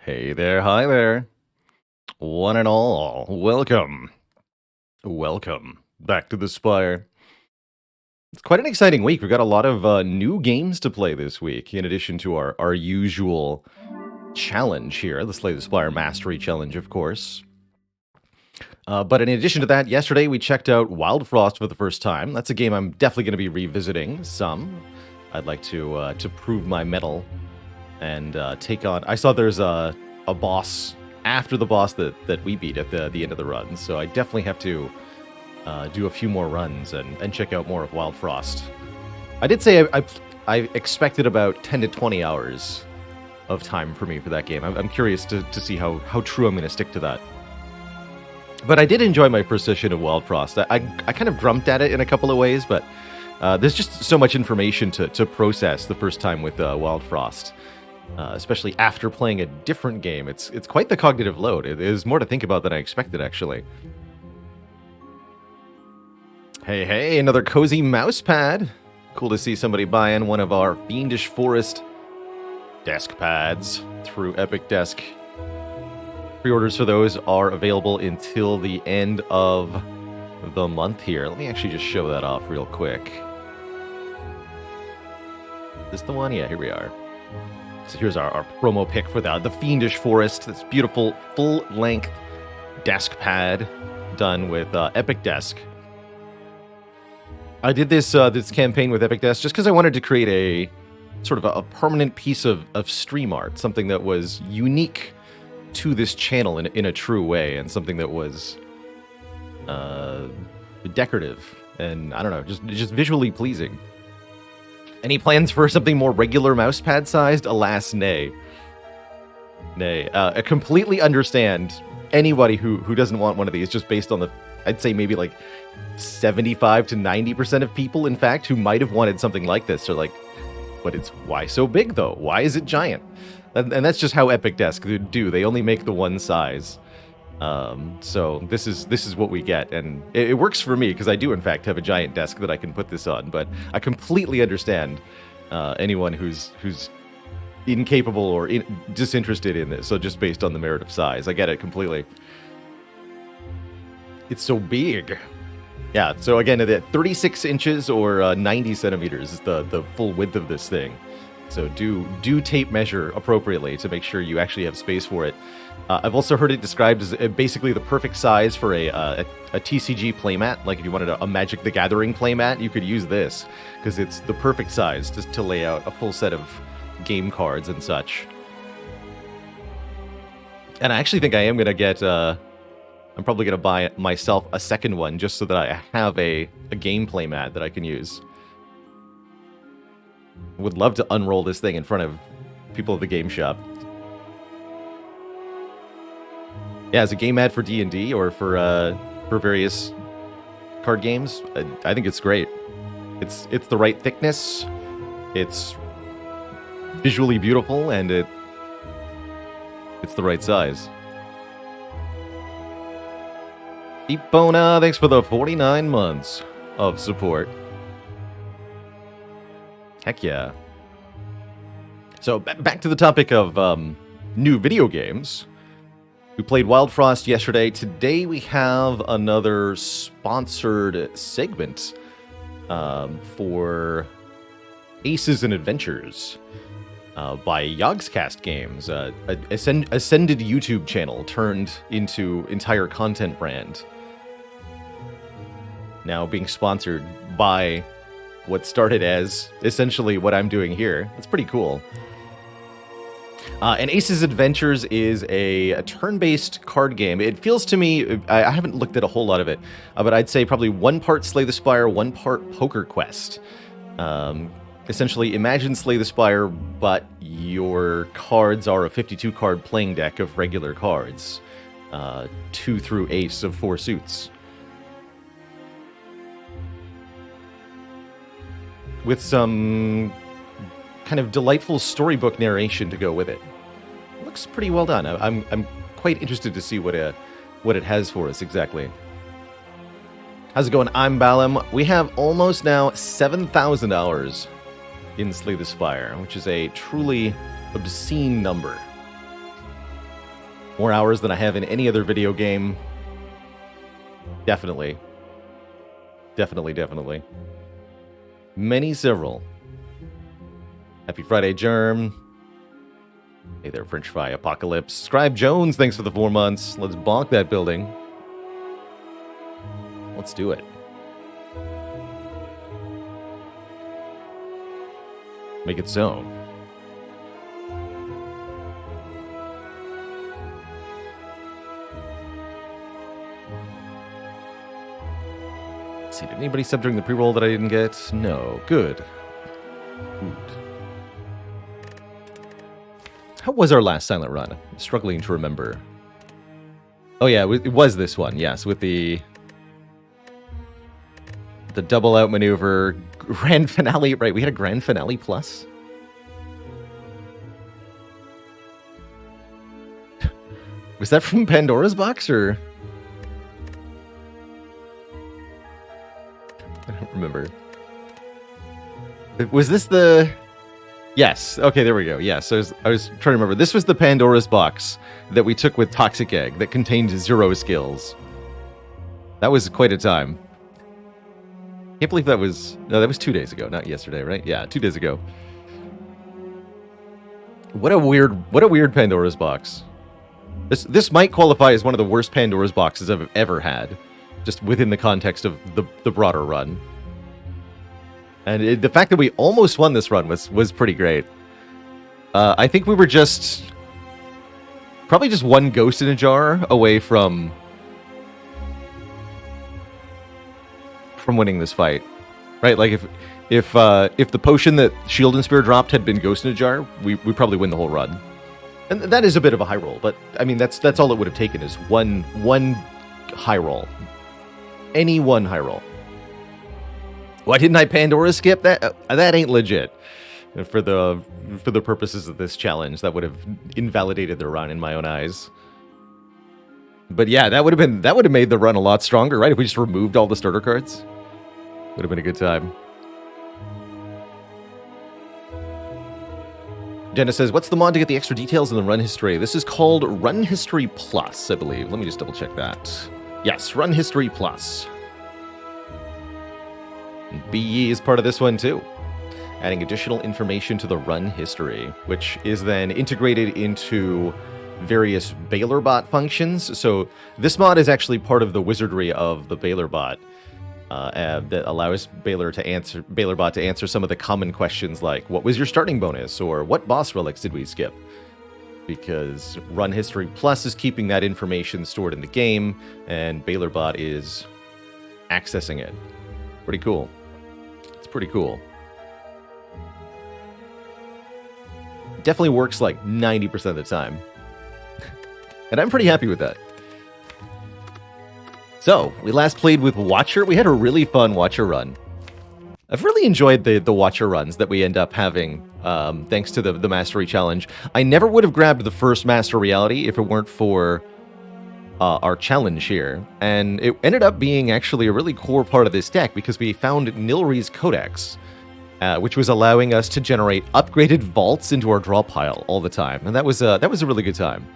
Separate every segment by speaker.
Speaker 1: Hey there, hi there. One and all, welcome. Welcome back to the Spire. It's quite an exciting week. We've got a lot of new games to play this week, in addition to our usual challenge here, the Slay the Spire Mastery Challenge, of course. But in addition to that, yesterday we checked out Wild Frost for the first time. That's a game I'm definitely going to be revisiting some. I'd like to prove my mettle and take on. I saw there's a boss after the boss that we beat at the end of the run, so I definitely have to do a few more runs and check out more of Wild Frost. I did say I expected about 10 to 20 hours of time for me for that game. I'm curious to see how true I'm going to stick to that. But I did enjoy my first session of Wild Frost. I kind of grumped at it in a couple of ways, but there's just so much information to process the first time with Wild Frost. Especially after playing a different game. It's quite the cognitive load. It is more to think about than I expected, actually. Hey, another cozy mouse pad. Cool to see somebody buying one of our Fiendish Forest desk pads through Epic Desk. Pre-orders for those are available until the end of the month here. Let me actually just show that off real quick. Is this the one? Yeah, here we are. So here's our promo pick for the Fiendish Forest. This beautiful full-length desk pad done with Epic Desk. I did this campaign with Epic Desk just because I wanted to create a sort of a permanent piece of stream art, something that was unique to this channel in a true way, and something that was decorative and, I don't know, just visually pleasing. Any plans for something more regular mousepad sized? Alas, nay. Nay. I completely understand anybody who doesn't want one of these, just based on the, I'd say maybe like 75 to 90% of people, in fact, who might have wanted something like this are like, but why so big though? Why is it giant? And that's just how Epic Desk do. They only make the one size. So this is what we get, and it works for me because I do in fact have a giant desk that I can put this on. But I completely understand anyone who's incapable or disinterested in this. So just based on the merit of size, I get it completely. It's so big. Yeah. So again, at 36 inches or 90 centimeters is the full width of this thing. So do tape measure appropriately to make sure you actually have space for it. I've also heard it described as basically the perfect size for a TCG playmat. Like if you wanted a Magic the Gathering playmat, you could use this because it's the perfect size just to lay out a full set of game cards and such. And I actually think I am going to get... I'm probably going to buy myself a second one just so that I have a game playmat that I can use. Would love to unroll this thing in front of people at the game shop. Yeah, as a game ad for D&D or for various card games, I think it's great. It's the right thickness. It's visually beautiful, and it's the right size. Ipona, thanks for the 49 months of support. Heck yeah. So back to the topic of new video games. We played Wild Frost yesterday. Today we have another sponsored segment for Aces and Adventures by Yogscast Games, ascended YouTube channel turned into entire content brand. Now being sponsored by what started as essentially what I'm doing here. It's pretty cool. And Aces Adventures is a turn-based card game. It feels to me, I haven't looked at a whole lot of it, but I'd say probably one part Slay the Spire, one part Poker Quest. Essentially, imagine Slay the Spire, but your cards are a 52-card playing deck of regular cards. 2 through ace of 4 suits. With some kind of delightful storybook narration to go with it. Looks pretty well done. I'm quite interested to see what it has for us exactly. How's it going? I'm Balam. We have almost now 7,000 hours in Slay the Spire, which is a truly obscene number. More hours than I have in any other video game. Definitely. Definitely. Many several. Happy Friday, Germ. Hey there, French Fry Apocalypse. Scribe Jones, thanks for the 4 months. Let's bonk that building. Let's do it. Make it so. Let's see, did anybody sub during the pre-roll that I didn't get? No. Good. How was our last silent run? I'm struggling to remember. Oh yeah, it was this one, yes, with the double out maneuver, grand finale, right, we had a grand finale plus? Was that from Pandora's Box, or? I don't remember. Was this the... Yes, okay, there we go. Yes, I was trying to remember. This was the Pandora's Box that we took with Toxic Egg that contained 0 skills. That was quite a time. Can't believe that was... No, that was 2 days ago, not yesterday, right? Yeah, 2 days ago. What a weird Pandora's Box. This might qualify as one of the worst Pandora's Boxes I've ever had, just within the context of the broader run. And the fact that we almost won this run was pretty great. I think we were probably just one ghost in a jar away from winning this fight, right? Like if the potion that Shield and Spear dropped had been ghost in a jar, we probably win the whole run. And that is a bit of a high roll, but I mean that's all it would have taken is one high roll, any one high roll. Why didn't I Pandora skip that? That ain't legit. For the purposes of this challenge, that would have invalidated the run in my own eyes. But yeah, that would have made the run a lot stronger, right? If we just removed all the starter cards, would have been a good time. Dennis says, "What's the mod to get the extra details in the run history?" This is called Run History Plus, I believe. Let me just double check that. Yes, Run History Plus. BE is part of this one too, adding additional information to the run history, which is then integrated into various Baylor bot functions. So this mod is actually part of the wizardry of the Baylor bot that allows Baylor bot to answer some of the common questions like, what was your starting bonus, or what boss relics did we skip? Because Run History Plus is keeping that information stored in the game, and Baylor bot is accessing it. Pretty cool. Pretty cool. Definitely works like 90% of the time. And I'm pretty happy with that. So, we last played with Watcher. We had a really fun Watcher run. I've really enjoyed the Watcher runs that we end up having, thanks to the Mastery Challenge. I never would have grabbed the first Master Reality if it weren't for our challenge here, and it ended up being actually a really core part of this deck because we found Nilri's Codex, which was allowing us to generate upgraded vaults into our draw pile all the time, and that was a really good time.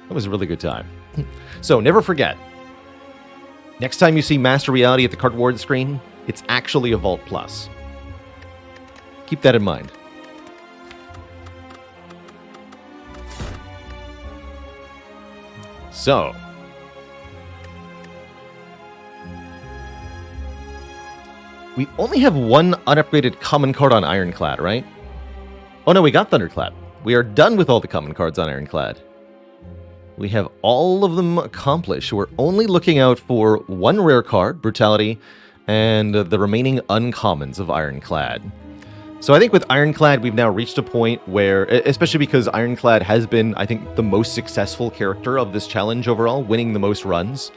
Speaker 1: That was a really good time. So never forget, next time you see Master Reality at the cardboard screen, it's actually a Vault Plus. Keep that in mind. So, we only have one unupgraded common card on Ironclad, right? Oh no, we got Thunderclap. We are done with all the common cards on Ironclad. We have all of them accomplished. We're only looking out for one rare card, Brutality, and the remaining uncommons of Ironclad. So I think with Ironclad, we've now reached a point where, especially because Ironclad has been, I think, the most successful character of this challenge overall, winning the most runs.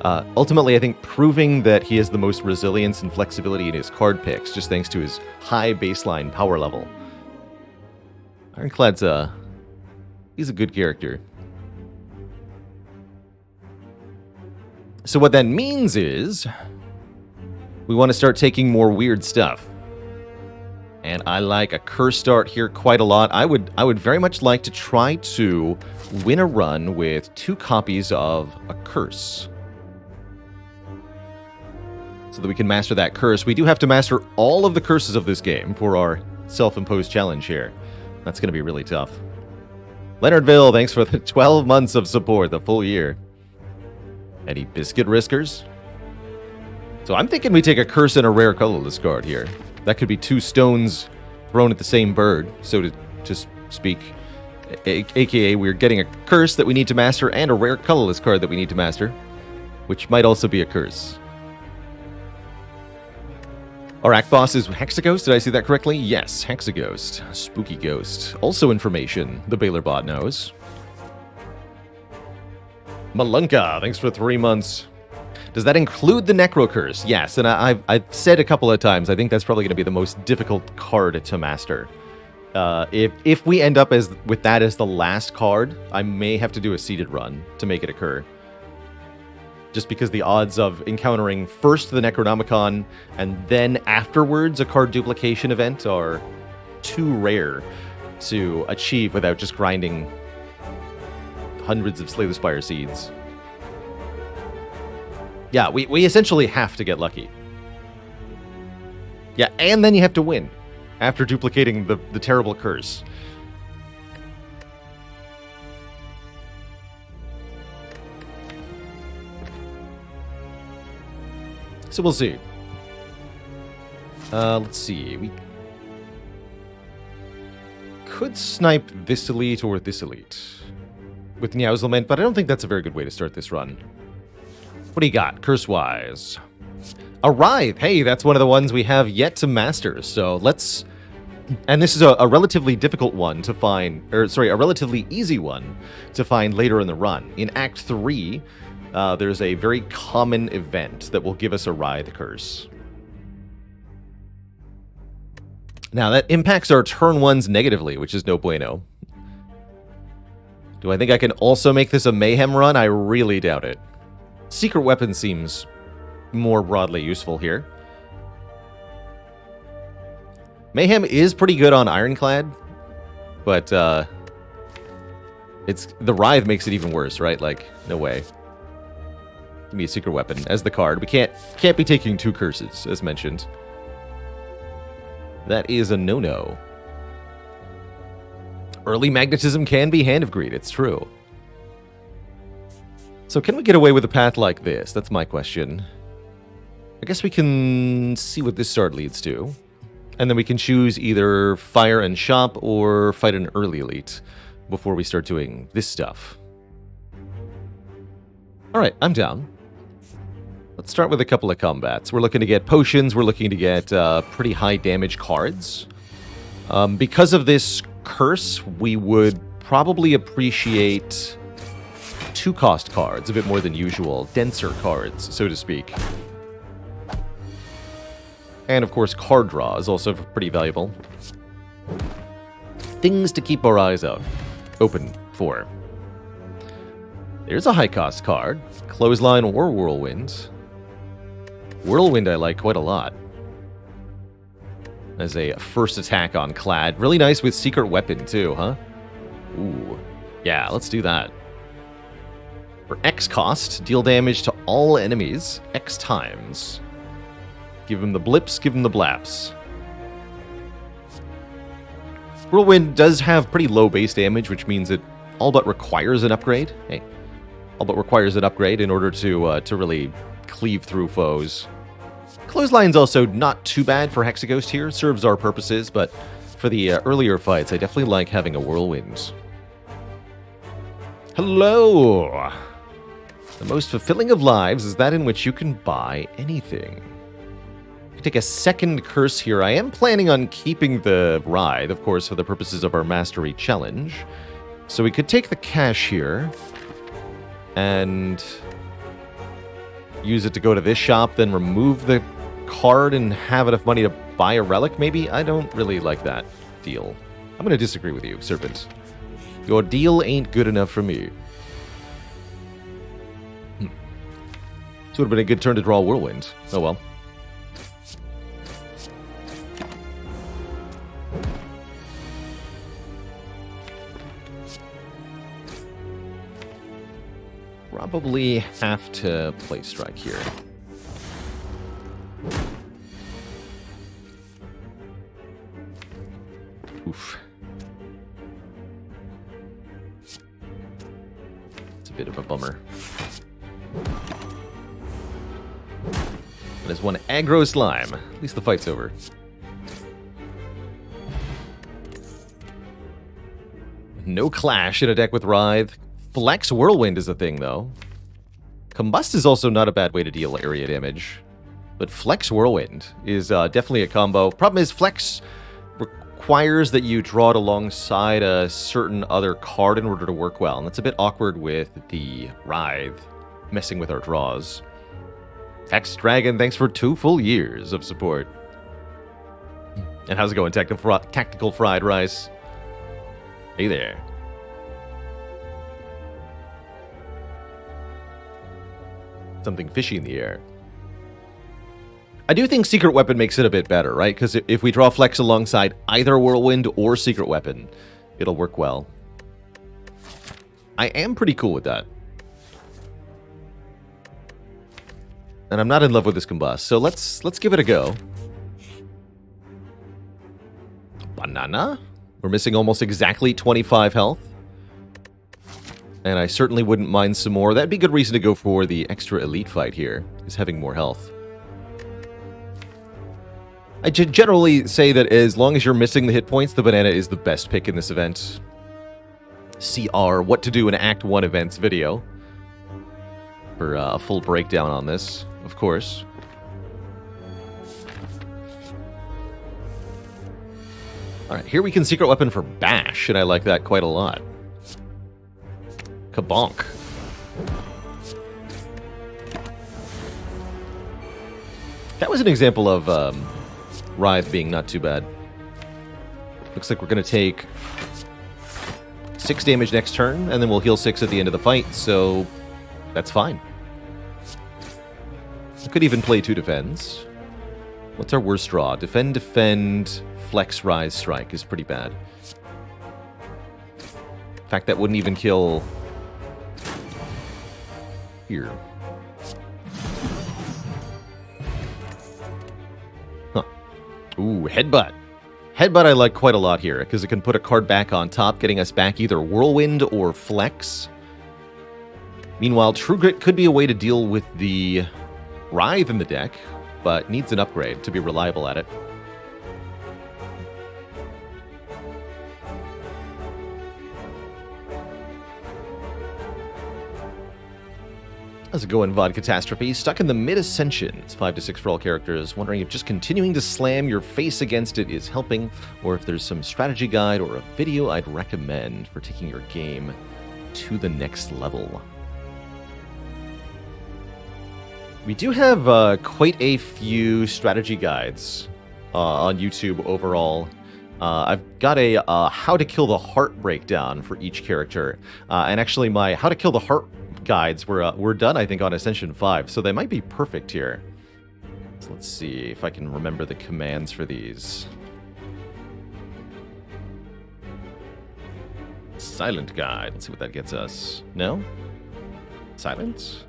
Speaker 1: Ultimately, I think proving that he has the most resilience and flexibility in his card picks, just thanks to his high baseline power level. Ironclad's he's a good character. So what that means is we want to start taking more weird stuff. And I like a curse start here quite a lot. I would very much like to try to win a run with 2 copies of a curse, so that we can master that curse. We do have to master all of the curses of this game for our self-imposed challenge here. That's going to be really tough. Leonardville, thanks for the 12 months of support, the full year. Any biscuit riskers? So I'm thinking we take a curse and a rare colorless card here. That could be 2 stones thrown at the same bird, so to speak. AKA, we're getting a curse that we need to master and a rare colorless card that we need to master, which might also be a curse. Our act boss is Hexaghost. Did I see that correctly? Yes, Hexaghost. Spooky Ghost. Also information the Baylor bot knows. Malunka, thanks for 3 months. Does that include the Necro Curse? Yes, and I've said a couple of times, I think that's probably going to be the most difficult card to master. If we end up with that as the last card, I may have to do a seeded run to make it occur. Just because the odds of encountering first the Necronomicon and then afterwards a card duplication event are too rare to achieve without just grinding hundreds of Slay the Spire seeds. Yeah, we essentially have to get lucky. Yeah, and then you have to win after duplicating the terrible curse. So we'll see. Let's see. We could snipe this elite or this elite with Niauselment, but I don't think that's a very good way to start this run. What do you got, curse-wise? A Writhe! Hey, that's one of the ones we have yet to master, so let's... And this is a relatively difficult one to find, or sorry, a relatively easy one to find later in the run. In Act 3, there's a very common event that will give us a Writhe curse. Now, that impacts our turn 1s negatively, which is no bueno. Do I think I can also make this a Mayhem run? I really doubt it. Secret Weapon seems more broadly useful here. Mayhem is pretty good on Ironclad, but it's the Writhe makes it even worse, right? Like, no way. Give me a Secret Weapon as the card. We can't be taking 2 curses, as mentioned. That is a no-no. Early Magnetism can be Hand of Greed, it's true. So can we get away with a path like this? That's my question. I guess we can see what this start leads to. And then we can choose either Fire and Shop or fight an early elite before we start doing this stuff. Alright, I'm down. Let's start with a couple of combats. We're looking to get potions, we're looking to get pretty high damage cards. Because of this curse, we would probably appreciate 2-cost cards, a bit more than usual. Denser cards, so to speak. And of course, card draw is also pretty valuable. Things to keep our eyes out open for. There's a high-cost card. Clothesline or Whirlwind. Whirlwind I like quite a lot. As a first attack on Clad. Really nice with Secret Weapon too, huh? Ooh. Yeah, let's do that. For X cost, deal damage to all enemies X times. Give him the blips, give him the blaps. Whirlwind does have pretty low base damage, which means it all but requires an upgrade. Hey, all but requires an upgrade in order to really cleave through foes. Clothesline's also not too bad for Hexaghost here. Serves our purposes, but for the earlier fights, I definitely like having a Whirlwind. Hello! The most fulfilling of lives is that in which you can buy anything. We take a second curse here. I am planning on keeping the Writhe, of course, for the purposes of our Mastery Challenge. So we could take the cash here and use it to go to this shop, then remove the card and have enough money to buy a relic, maybe? I don't really like that deal. I'm going to disagree with you, Serpent. Your deal ain't good enough for me. This would have been a good turn to draw Whirlwind. Oh well. probably have to play strike here. Oof. It's a bit of a bummer. There's one aggro slime. At least the fight's over. No clash in a deck with Writhe. Flex Whirlwind is a thing, though. Combust is also not a bad way to deal area damage. But Flex Whirlwind is definitely a combo. Problem is, Flex requires that you draw it alongside a certain other card in order to work well. And that's a bit awkward with the Writhe messing with our draws. Hex Dragon, thanks for 2 full years of support. And how's it going, Tactical Fried Rice? Hey there. Something fishy in the air. I do think Secret Weapon makes it a bit better, right? Because if we draw Flex alongside either Whirlwind or Secret Weapon, it'll work well. I am pretty cool with that. And I'm not in love with this Combust, so let's give it a go. Banana? We're missing almost exactly 25 health. And I certainly wouldn't mind some more. That'd be a good reason to go for the extra elite fight here, is having more health. I generally say that as long as you're missing the hit points, the banana is the best pick in this event. See our What to Do in Act 1 events video for a full breakdown on this, of course. Alright, here we can Secret Weapon for Bash, and I like that quite a lot. Kabonk. That was an example of Writhe being not too bad. Looks like we're going to take 6 damage next turn, and then we'll heal 6 at the end of the fight, so that's fine. I could even play 2 defends. What's our worst draw? Defend, defend, flex, rise, strike is pretty bad. In fact, that wouldn't even kill here. Huh. Ooh, headbutt. Headbutt I like quite a lot here, because it can put a card back on top, getting us back either Whirlwind or Flex. Meanwhile, True Grit could be a way to deal with the Writhe in the deck, but needs an upgrade to be reliable at it. How's it going, VOD Catastrophe? Stuck in the mid-ascension. It's 5 to 6 for all characters. Wondering if just continuing to slam your face against it is helping, or if there's some strategy guide or a video I'd recommend for taking your game to the next level. We do have quite a few strategy guides on YouTube overall. I've got a How to Kill the Heart breakdown for each character. And actually, my How to Kill the Heart guides were done, I think, on Ascension 5, so they might be perfect here. So let's see if I can remember the commands for these. Silent guide. Let's see what that gets us. No? Silence?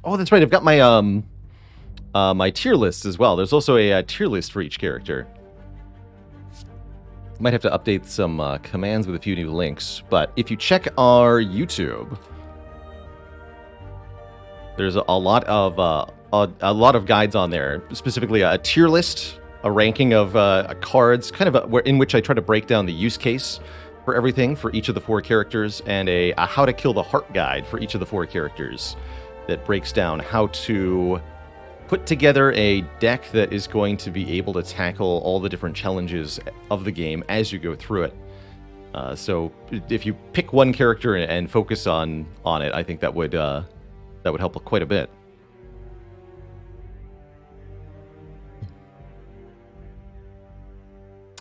Speaker 1: Oh, that's right. I've got my my tier list as well. There's also a tier list for each character. Might have to update some commands with a few new links, but if you check our YouTube, there's a lot of guides on there, specifically a tier list, a ranking of cards, kind of in which I try to break down the use case for everything for each of the 4 characters, and a How to Kill the Heart guide for each of the 4 characters that breaks down how to put together a deck that is going to be able to tackle all the different challenges of the game as you go through it. So if you pick one character and focus on it, I think that would help quite a bit.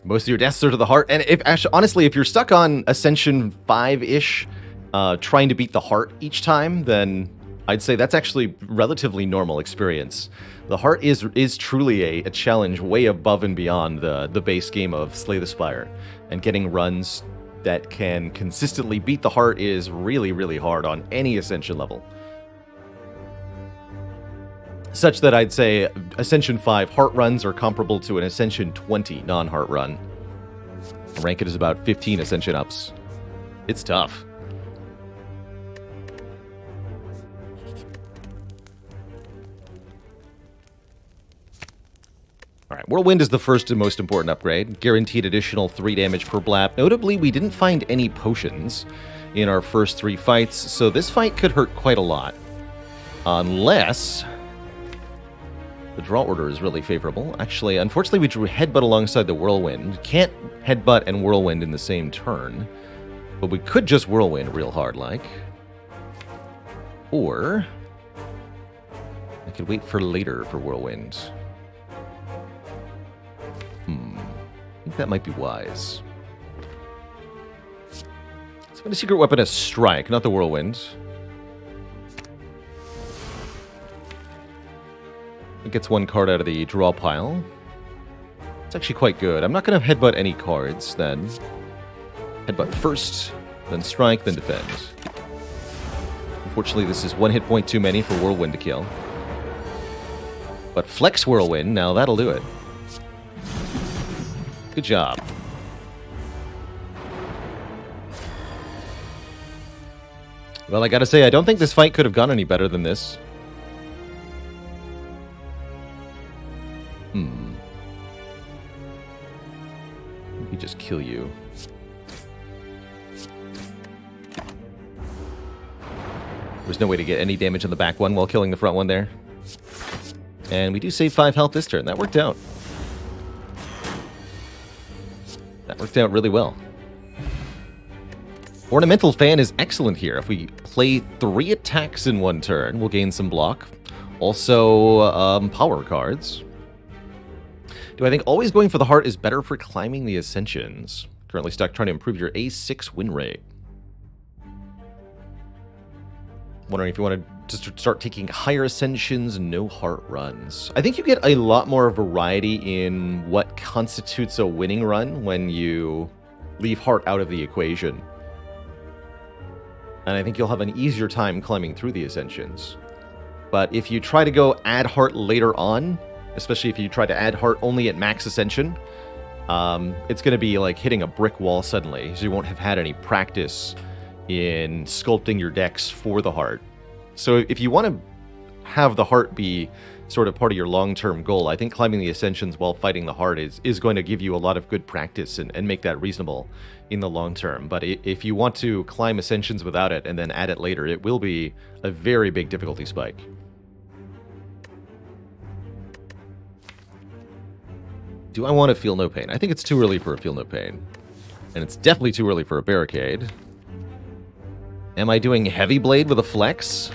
Speaker 1: Most of your deaths are to the heart, and honestly, if you're stuck on Ascension 5-ish, trying to beat the heart each time, then I'd say that's actually relatively normal experience. The heart is truly a challenge way above and beyond the base game of Slay the Spire, and getting runs that can consistently beat the heart is really, really hard on any Ascension level. Such that I'd say Ascension 5 heart runs are comparable to an Ascension 20 non-heart run. Rank it is about 15 Ascension ups. It's tough. Alright, Whirlwind is the first and most important upgrade. Guaranteed additional 3 damage per blap. Notably, we didn't find any potions in our first 3 fights, so this fight could hurt quite a lot. Unless the draw order is really favorable. Actually, unfortunately, we drew Headbutt alongside the Whirlwind. Can't Headbutt and Whirlwind in the same turn. But we could just Whirlwind real hard, like. Or I could wait for later for Whirlwind. I think that might be wise. So my secret weapon is Strike, not the Whirlwind. It gets 1 card out of the draw pile. It's actually quite good. I'm not going to Headbutt any cards, then. Headbutt first, then Strike, then Defend. Unfortunately, this is 1 hit point too many for Whirlwind to kill. But Flex Whirlwind, now that'll do it. Good job. Well, I gotta say, I don't think this fight could have gone any better than this. Let me just kill you. There's no way to get any damage on the back one while killing the front one there. And we do save 5 health this turn. That worked out. That worked out really well. Ornamental Fan is excellent here. If we play 3 attacks in 1 turn, we'll gain some block. Also, power cards. Do I think always going for the heart is better for climbing the Ascensions? Currently stuck trying to improve your A6 win rate. Wondering if you want to just start taking higher Ascensions, no heart runs. I think you get a lot more variety in what constitutes a winning run when you leave heart out of the equation. And I think you'll have an easier time climbing through the Ascensions. But if you try to go add heart later on, especially if you try to add heart only at max Ascension, it's going to be like hitting a brick wall suddenly, so you won't have had any practice in sculpting your decks for the heart. So if you want to have the heart be sort of part of your long-term goal, I think climbing the Ascensions while fighting the heart is going to give you a lot of good practice and make that reasonable in the long term. But if you want to climb Ascensions without it and then add it later, it will be a very big difficulty spike. Do I want to Feel No Pain? I think it's too early for a Feel No Pain. And it's definitely too early for a Barricade. Am I doing Heavy Blade with a Flex?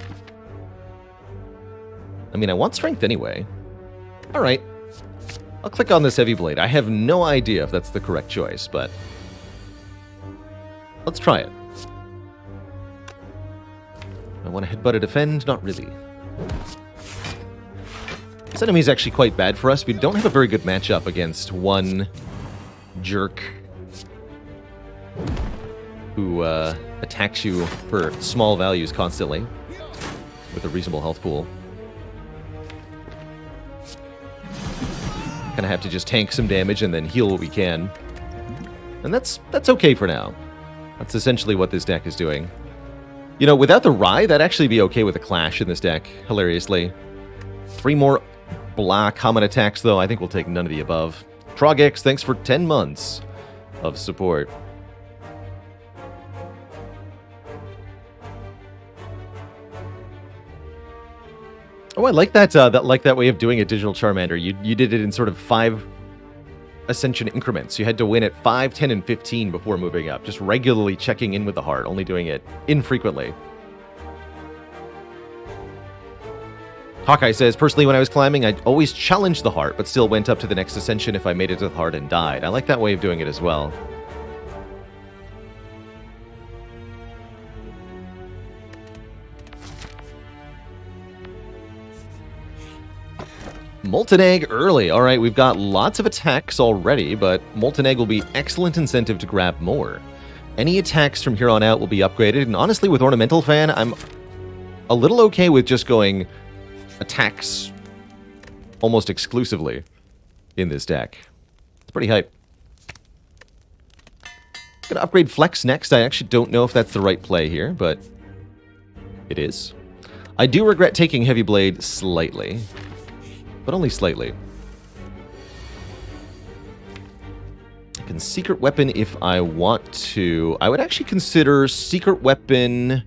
Speaker 1: I mean, I want Strength anyway. Alright. I'll click on this Heavy Blade. I have no idea if that's the correct choice, but let's try it. I want to Headbutt a Defend? Not really. This enemy is actually quite bad for us. We don't have a very good matchup against one jerk who attacks you for small values constantly with a reasonable health pool. Gonna have to just tank some damage and then heal what we can. And that's okay for now. That's essentially what this deck is doing. You know, without the Rye, that'd actually be okay with a Clash in this deck, hilariously. 3 more blah common attacks, though. I think we'll take none of the above. Trogex, thanks for 10 months of support. Oh, I like that. That way of doing it, Digital Charmander. You did it in sort of 5 Ascension increments. You had to win at 5, 10, and 15 before moving up. Just regularly checking in with the heart, only doing it infrequently. Hawkeye says, personally, when I was climbing, I'd always challenge the heart, but still went up to the next Ascension if I made it to the heart and died. I like that way of doing it as well. Molten Egg early. All right, we've got lots of attacks already, but Molten Egg will be excellent incentive to grab more. Any attacks from here on out will be upgraded, and honestly, with Ornamental Fan, I'm a little okay with just going attacks almost exclusively in this deck. It's pretty hype. Gonna upgrade Flex next. I actually don't know if that's the right play here, but it is. I do regret taking Heavy Blade slightly, but only slightly. I can Secret Weapon if I want to. I would actually consider Secret Weapon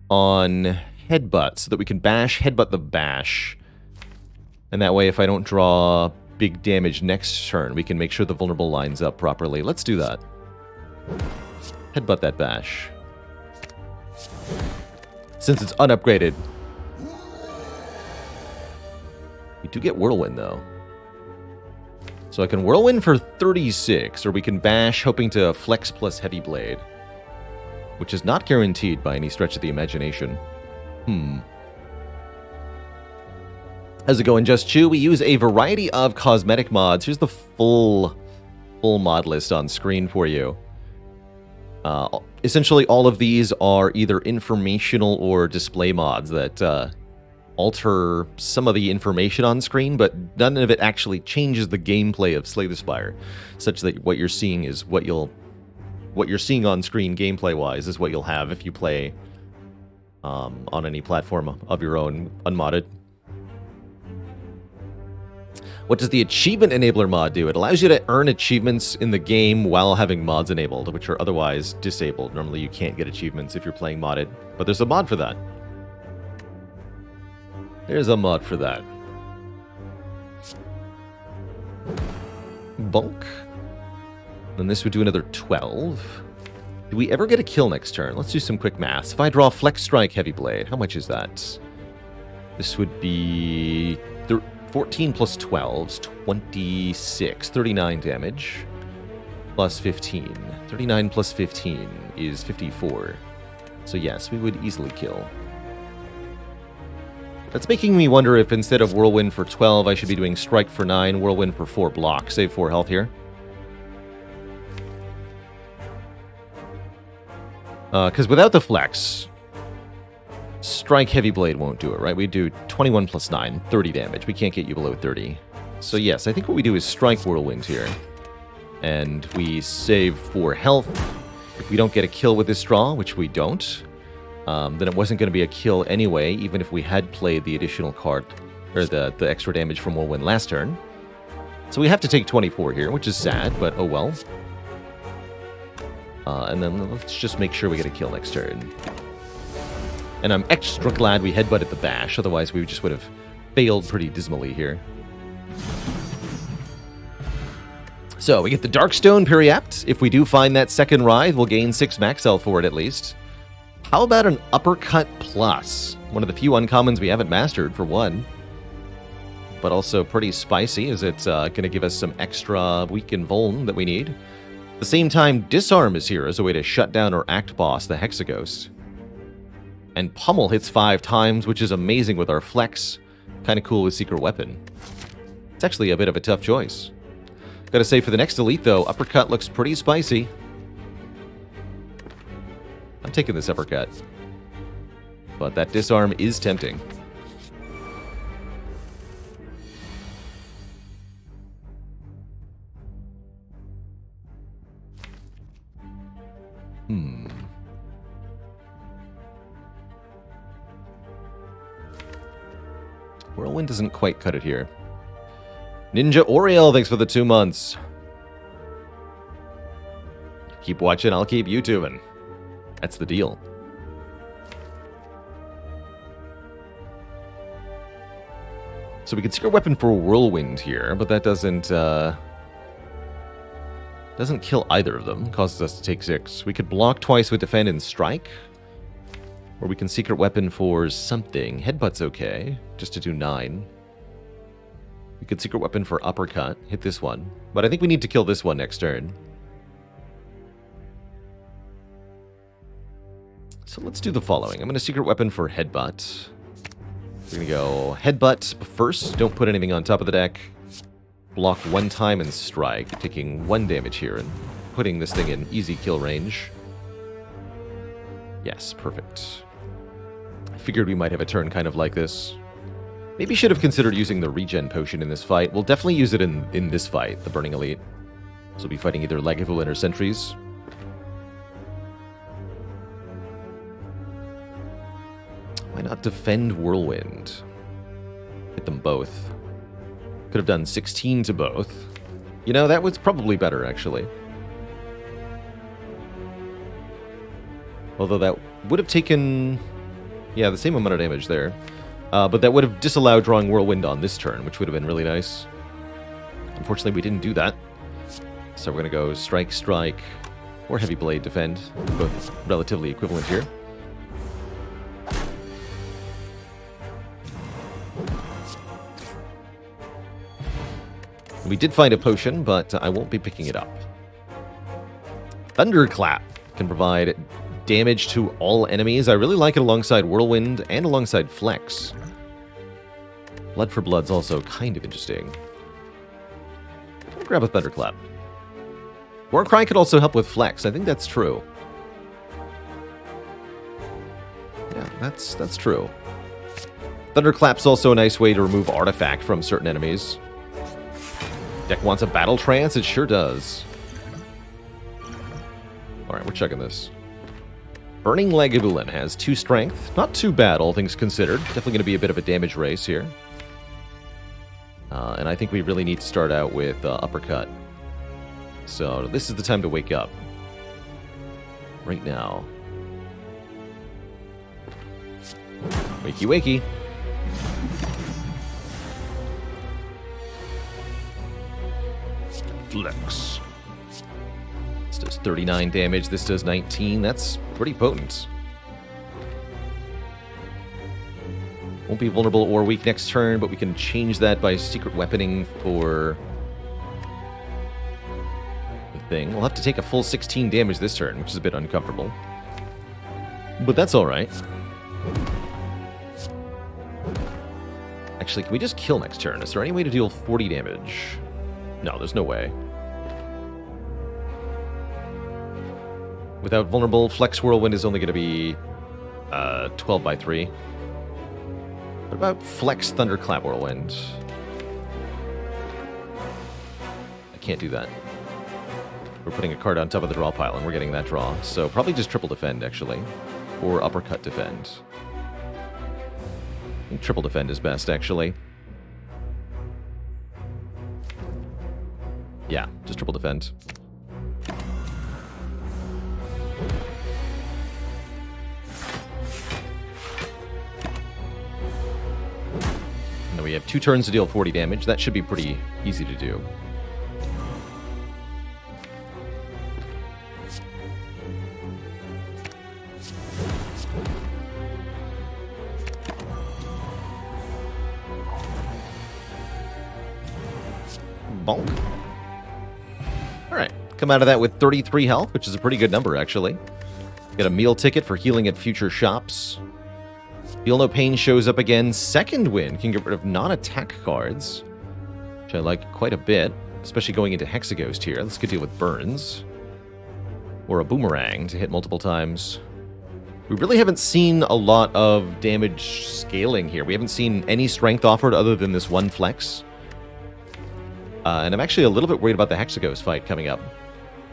Speaker 1: on Headbutt so that we can bash, Headbutt the bash. And that way, if I don't draw big damage next turn, we can make sure the vulnerable lines up properly. Let's do that. Headbutt that bash. Since it's unupgraded. We do get Whirlwind, though. So I can Whirlwind for 36, or we can bash, hoping to Flex plus Heavy Blade. Which is not guaranteed by any stretch of the imagination. How's it going, Just Chew? We use a variety of cosmetic mods. Here's the full mod list on screen for you. Essentially, all of these are either informational or display mods that alter some of the information on screen, but none of it actually changes the gameplay of Slay the Spire, such that what you're seeing is what you're seeing on screen gameplay-wise is what you'll have if you play on any platform of your own, unmodded. What does the Achievement Enabler mod do? It allows you to earn achievements in the game while having mods enabled, which are otherwise disabled. Normally you can't get achievements if you're playing modded, but there's a mod for that. There's a mod for that. Bulk. Then this would do another 12. Do we ever get a kill next turn? Let's do some quick math. If I draw Flex Strike Heavy Blade, how much is that? This would be 14 plus 12 is 26. 39 damage. Plus 15. 39 plus 15 is 54. So yes, we would easily kill. That's making me wonder if instead of Whirlwind for 12, I should be doing Strike for 9, Whirlwind for 4 block. Save 4 health here. Because without the Flex, Strike Heavy Blade won't do it, right? We do 21 plus 9, 30 damage. We can't get you below 30. So yes, I think what we do is Strike Whirlwind here. And we save 4 health. If we don't get a kill with this draw, which we don't, then it wasn't going to be a kill anyway, even if we had played the additional card, or the extra damage from Whirlwind last turn. So we have to take 24 here, which is sad, but oh well. And then let's just make sure we get a kill next turn. And I'm extra glad we headbutted the bash, otherwise we just would have failed pretty dismally here. So we get the Darkstone Periapt. If we do find that second Writhe, we'll gain 6 max health for it at least. How about an Uppercut Plus? One of the few uncommons we haven't mastered, for one. But also pretty spicy, as it's going to give us some extra weaken vuln that we need. At the same time, Disarm is here as a way to shut down our Act Boss, the Hexaghost. And Pummel hits 5 times, which is amazing with our Flex. Kind of cool with Secret Weapon. It's actually a bit of a tough choice. Gotta say, for the next elite, though, Uppercut looks pretty spicy. I'm taking this Uppercut. But that Disarm is tempting. Whirlwind doesn't quite cut it here. Ninja Oriel, thanks for the 2 months. Keep watching, I'll keep YouTubing. That's the deal. So we can Secret Weapon for Whirlwind here, but that doesn't kill either of them. Causes us to take 6. We could block twice with Defend and Strike. Or we can Secret Weapon for something. Headbutt's okay, just to do 9. We could Secret Weapon for Uppercut, hit this one. But I think we need to kill this one next turn. So let's do the following. I'm going to Secret Weapon for Headbutt. We're going to go Headbutt first. Don't put anything on top of the deck. Block 1 time and Strike, taking 1 damage here and putting this thing in easy kill range. Yes, perfect. I figured we might have a turn kind of like this. Maybe should have considered using the regen potion in this fight. We'll definitely use it in this fight, the Burning Elite. So we'll be fighting either Lagavulin or Sentries. Why not defend Whirlwind? Hit them both. Could have done 16 to both. You know, that was probably better, actually. Although that would have taken... yeah, the same amount of damage there. But that would have disallowed drawing Whirlwind on this turn, which would have been really nice. Unfortunately, we didn't do that. So we're going to go Strike, Strike, or Heavy Blade Defend. Both relatively equivalent here. We did find a potion, but I won't be picking it up. Thunderclap can provide damage to all enemies. I really like it alongside Whirlwind and alongside Flex. Blood for Blood's also kind of interesting. I'll grab a Thunderclap. Warcry could also help with Flex. I think that's true. Yeah, that's true. Thunderclap's also a nice way to remove Artifact from certain enemies. Deck wants a Battle Trance? It sure does. Alright, we're checking this. Burning Lagavulin has 2 strength. Not too bad, all things considered. Definitely going to be a bit of a damage race here. And I think we really need to start out with Uppercut. So this is the time to wake up. Right now. Wakey, wakey. Flex. This does 39 damage. This does 19. That's pretty potent. Won't be vulnerable or weak next turn, but we can change that by secret weaponing for the thing. We'll have to take a full 16 damage this turn, which is a bit uncomfortable. But that's alright. Actually, can we just kill next turn? Is there any way to deal 40 damage? No, there's no way. Without vulnerable, Flex Whirlwind is only going to be 12 by 3. What about Flex Thunderclap Whirlwind? I can't do that. We're putting a card on top of the draw pile, and we're getting that draw. So probably just triple defend, actually. Or uppercut defend. I think triple defend is best, actually. Yeah, just triple defend. And we have 2 turns to deal 40 damage. That should be pretty easy to do. Bonk. Alright, come out of that with 33 health, which is a pretty good number, actually. Get a meal ticket for healing at future shops. Feel No Pain shows up again. Second Wind can get rid of non-attack cards, which I like quite a bit, especially going into Hexaghost here. This could deal with Burns. Or a Boomerang to hit multiple times. We really haven't seen a lot of damage scaling here. We haven't seen any strength offered other than this one Flex. And I'm actually a little bit worried about the Hexaghost fight coming up,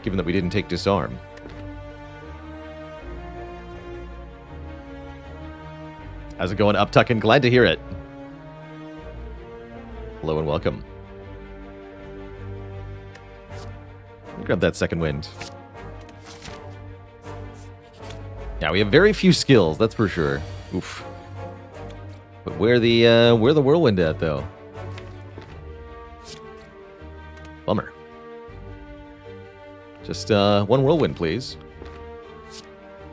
Speaker 1: given that we didn't take Disarm. How's it going, Uptuckin'? Glad to hear it. Hello and welcome. Grab that second wind. Yeah, we have very few skills, that's for sure. Oof. But where the whirlwind at, though? Bummer. Just one whirlwind, please.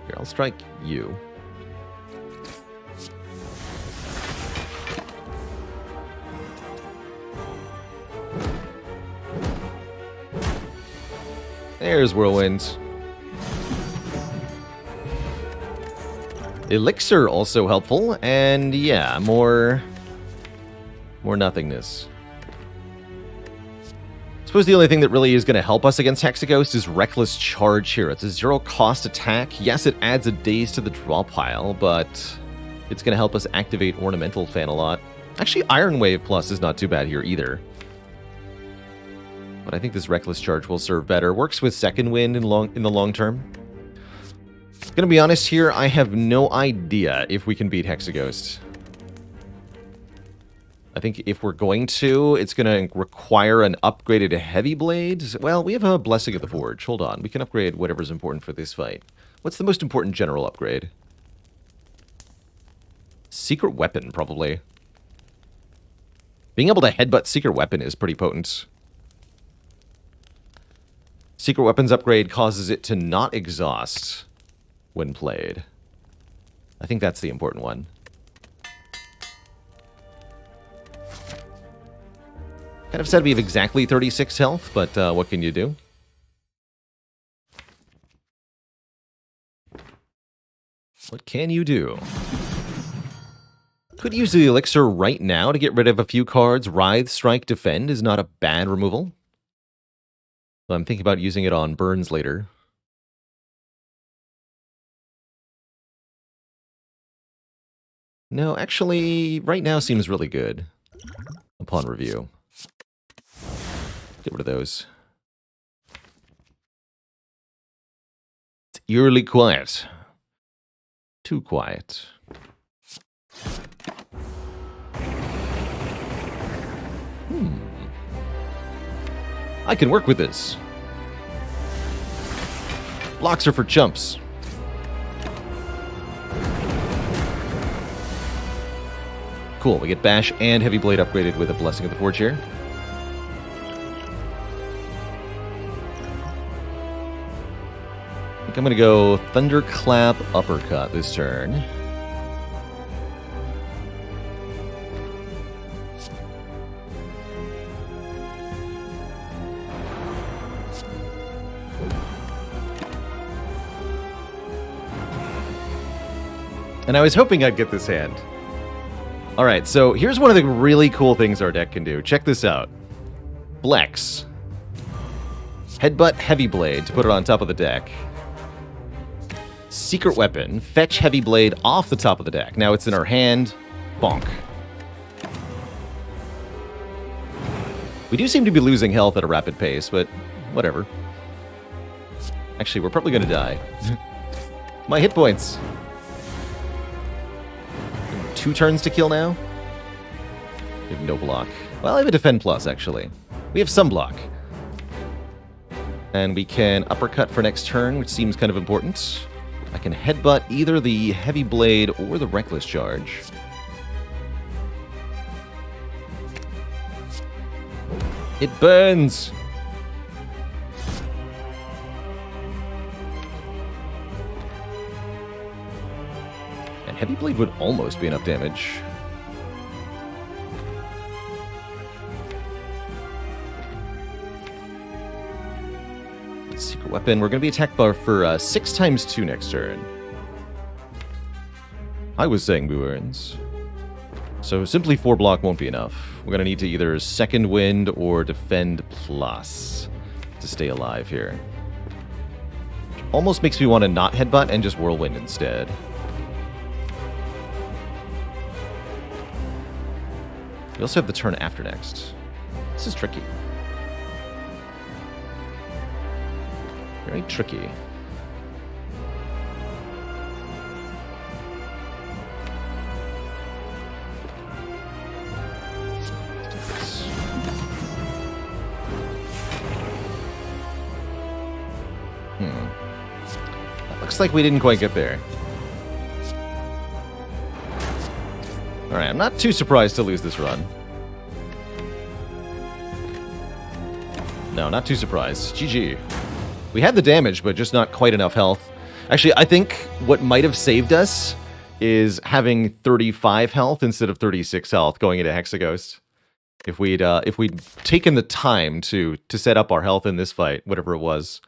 Speaker 1: Here, I'll strike you. There's whirlwind. Elixir also helpful, and yeah, more nothingness. suppose the only thing that really is going to help us against Hexaghost is Reckless Charge here. It's a 0-cost attack. Yes, it adds a daze to the draw pile, but it's going to help us activate Ornamental Fan a lot. Actually, Iron Wave Plus is not too bad here either. But I think this Reckless Charge will serve better. Works with Second Wind in the long term. Gonna be honest here, I have no idea if we can beat Hexaghost. I think if we're going to, it's going to require an upgraded Heavy Blade. Well, we have a Blessing of the Forge. Hold on. We can upgrade whatever's important for this fight. What's the most important general upgrade? Secret Weapon, probably. Being able to headbutt Secret Weapon is pretty potent. Secret Weapons upgrade causes it to not exhaust when played. I think that's the important one. Kind of said we have exactly 36 health, but what can you do? What can you do? Could use the elixir right now to get rid of a few cards. Writhe, Strike, Defend is not a bad removal. So I'm thinking about using it on burns later. No, actually, right now seems really good upon review. Get rid of those. It's eerily quiet. Too quiet. I can work with this. Blocks are for chumps. Cool, we get Bash and Heavy Blade upgraded with a Blessing of the Forge here. I think I'm going to go Thunderclap Uppercut this turn. And I was hoping I'd get this hand. Alright, so here's one of the really cool things our deck can do. Check this out. Flex. Headbutt Heavy Blade to put it on top of the deck. Secret Weapon. Fetch Heavy Blade off the top of the deck. Now it's in our hand. Bonk. We do seem to be losing health at a rapid pace, but whatever. Actually, we're probably going to die. My hit points. 2 turns to kill now? We have no block. Well, I have a Defend Plus, actually. We have some block. And we can Uppercut for next turn, which seems kind of important. I can Headbutt either the Heavy Blade or the Reckless Charge. It burns! Heavy Blade would almost be enough damage. Secret Weapon. We're going to be attacked for 6 times 2 next turn. I was saying burns. So simply 4 block won't be enough. We're going to need to either Second Wind or Defend Plus to stay alive here. Which almost makes me want to not Headbutt and just Whirlwind instead. We also have the turn after next. This is tricky. Very tricky. That looks like we didn't quite get there. Alright, I'm not too surprised to lose this run. No, not too surprised. GG. We had the damage, but just not quite enough health. Actually, I think what might have saved us is having 35 health instead of 36 health going into Hexaghost. If we'd taken the time to set up our health in this fight, whatever it was,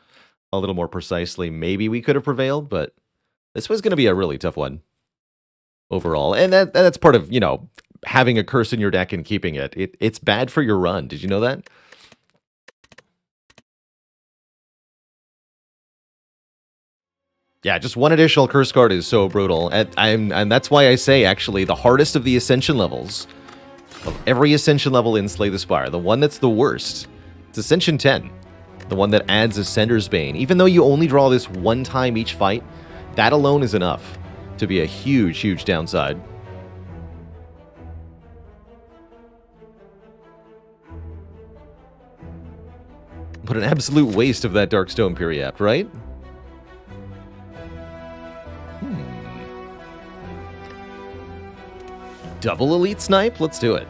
Speaker 1: a little more precisely, maybe we could have prevailed, but this was going to be a really tough one overall. And that's part of, you know, having a curse in your deck and keeping it. It's bad for your run. Did you know that? Yeah, just one additional curse card is so brutal. And that's why I say, actually, the hardest of the Ascension levels, of every Ascension level in Slay the Spire, the one that's the worst, it's Ascension 10. The one that adds Ascender's Bane. Even though you only draw this one time each fight, that alone is enough to be a huge, huge downside. What an absolute waste of that Darkstone Periapt, right? Double Elite Snipe? Let's do it.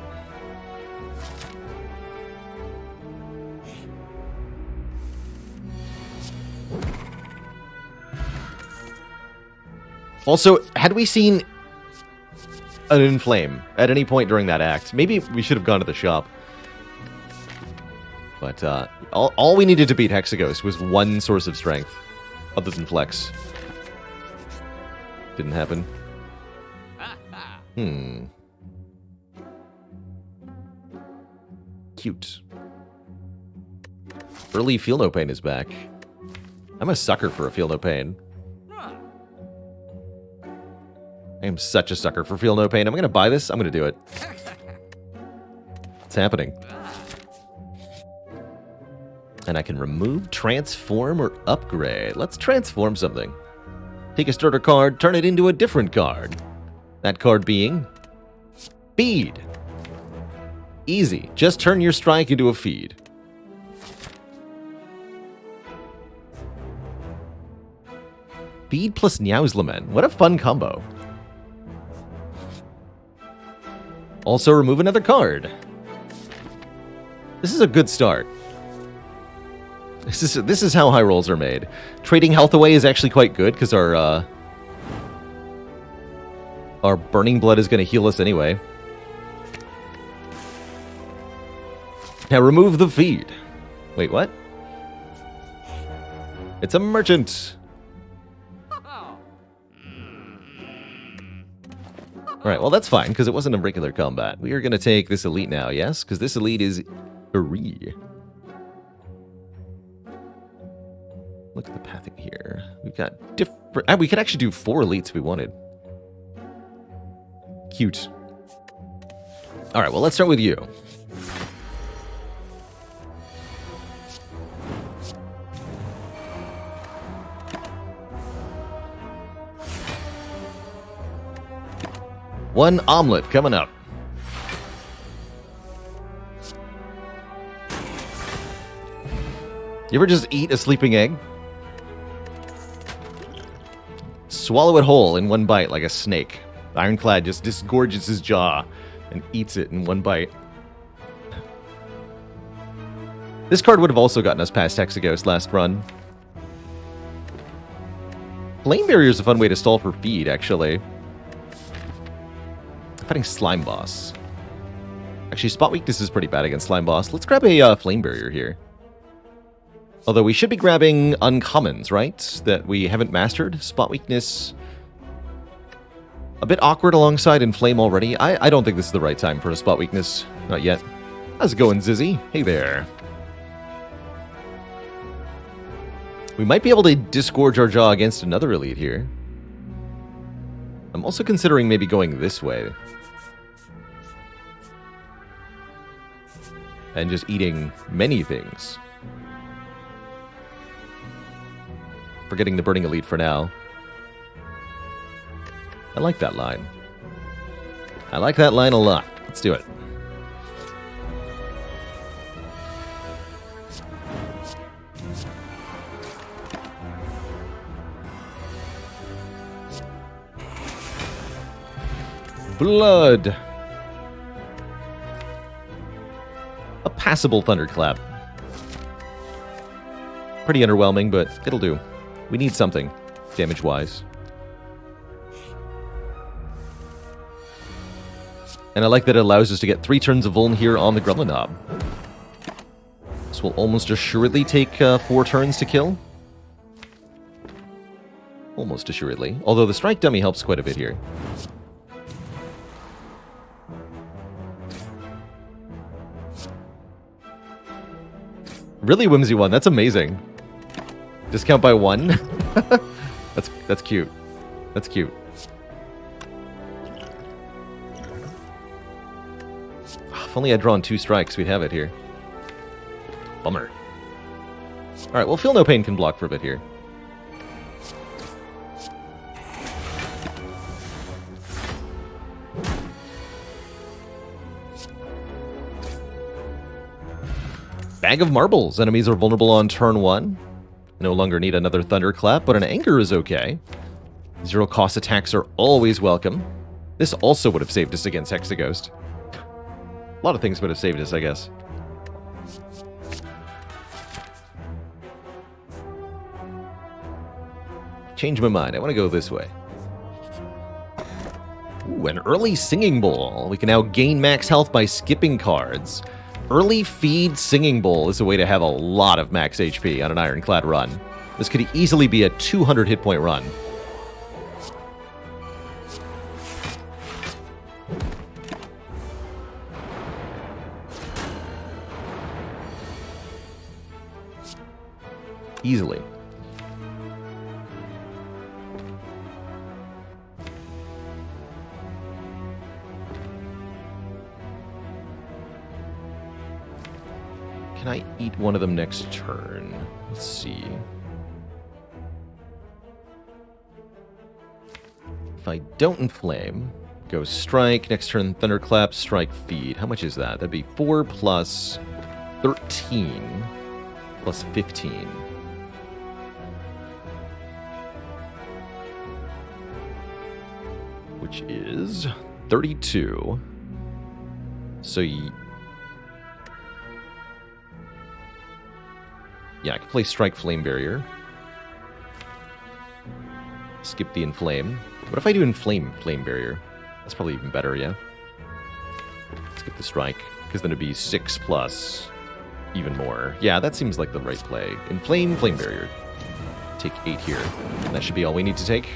Speaker 1: Also, had we seen an Inflame at any point during that act, maybe we should have gone to the shop. But all we needed to beat Hexaghost was one source of strength, other than Flex. Didn't happen. Cute. Early Feel No Pain is back. I'm a sucker for a Feel No Pain. I am such a sucker for Feel No Pain. I'm going to buy this. I'm going to do it. It's happening. And I can remove, transform, or upgrade. Let's transform something. Take a starter card, turn it into a different card. That card being Feed. Easy. Just turn your strike into a feed. Feed plus Niao's Lament. What a fun combo. Also remove another card. This is a good start. This is how high rolls are made. Trading health away is actually quite good because our Burning Blood is going to heal us anyway. Now remove the feed. Wait, what? It's a merchant. Alright, well that's fine, because it wasn't a regular combat. We are going to take this elite now, yes? Because this elite is Uri. Look at the pathing here. We've got different... we could actually do 4 elites if we wanted. Cute. Alright, well let's start with you. One omelet coming up. You ever just eat a sleeping egg? Swallow it whole in one bite like a snake. Ironclad just disgorges his jaw and eats it in one bite. This card would have also gotten us past Hexaghost last run. Flame Barrier is a fun way to stall for feed, actually. Fighting Slime Boss. Actually, Spot Weakness is pretty bad against Slime Boss. Let's grab a Flame Barrier here. Although we should be grabbing uncommons, right? That we haven't mastered. Spot Weakness... a bit awkward alongside Inflame already. I don't think this is the right time for a Spot Weakness. Not yet. How's it going, Zizzy? Hey there. We might be able to disgorge our jaw against another elite here. I'm also considering maybe going this way. And just eating many things. Forgetting the Burning Elite for now. I like that line. I like that line a lot. Let's do it. Blood. A passable Thunderclap. Pretty underwhelming, but it'll do. We need something, damage-wise. And I like that it allows us to get 3 turns of Vuln here on the Gremlin Knob. This will almost assuredly take 4 turns to kill. Almost assuredly. Although the Strike Dummy helps quite a bit here. Really whimsy one. That's amazing. Discount by 1. That's cute. That's cute. If only I'd drawn 2 strikes, we'd have it here. Bummer. Alright, well, Feel No Pain can block for a bit here. Bag of Marbles. Enemies are vulnerable on turn 1. No longer need another Thunderclap, but an Anchor is okay. 0 cost attacks are always welcome. This also would have saved us against Hexaghost. A lot of things would have saved us, I guess. Change my mind. I want to go this way. Ooh, an early Singing Bowl. We can now gain max health by skipping cards. Early Feed Singing Bowl is a way to have a lot of max HP on an Ironclad run. This could easily be a 200 hit point run. Easily. Can I eat one of them next turn? Let's see. If I don't inflame, go strike, next turn thunderclap, strike, feed. How much is that? That'd be 4 plus 13 plus 15. Which is 32. So yeah, I can play Strike Flame Barrier. Skip the Inflame. What if I do Inflame Flame Barrier? That's probably even better, yeah? Skip the Strike, because then it'd be 6 plus even more. Yeah, that seems like the right play. Inflame Flame Barrier. Take 8 here. That should be all we need to take.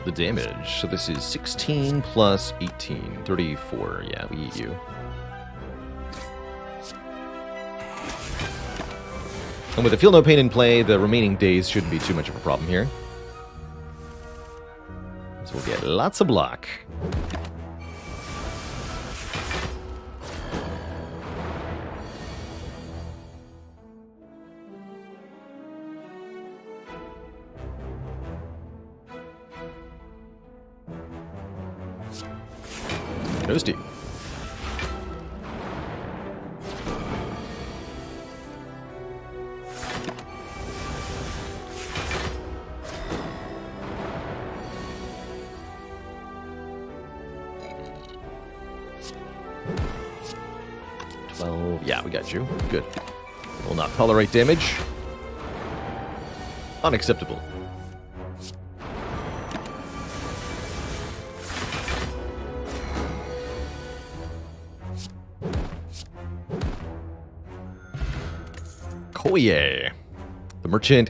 Speaker 1: The damage. So this is 16 plus 18. 34. Yeah, we eat you. And with the Feel No Pain in play, the remaining days shouldn't be too much of a problem here. So we'll get lots of block. Toasty. Yeah, we got you. Good. Will not tolerate damage. Unacceptable. Koye. The merchant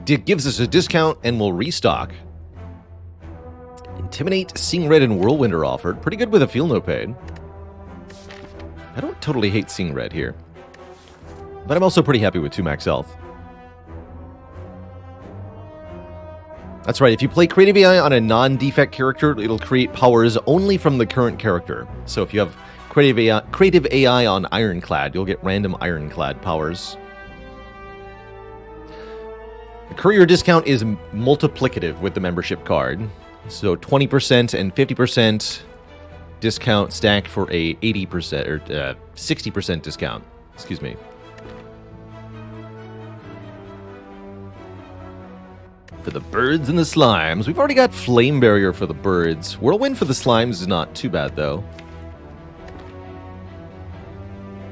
Speaker 1: gives us a discount and will restock. Intimidate, Seeing Red, and Whirlwind are offered. Pretty good with a Feel No Pain. I don't totally hate Seeing Red here. But I'm also pretty happy with 2 max health. That's right, if you play Creative AI on a non-defect character, it'll create powers only from the current character. So if you have Creative AI on Ironclad, you'll get random Ironclad powers. The courier discount is multiplicative with the membership card. So 20% and 50% discount stacked for a 80% or 60% discount. Excuse me. For the birds and the slimes, we've already got Flame Barrier for the birds. Whirlwind for the slimes is not too bad, though.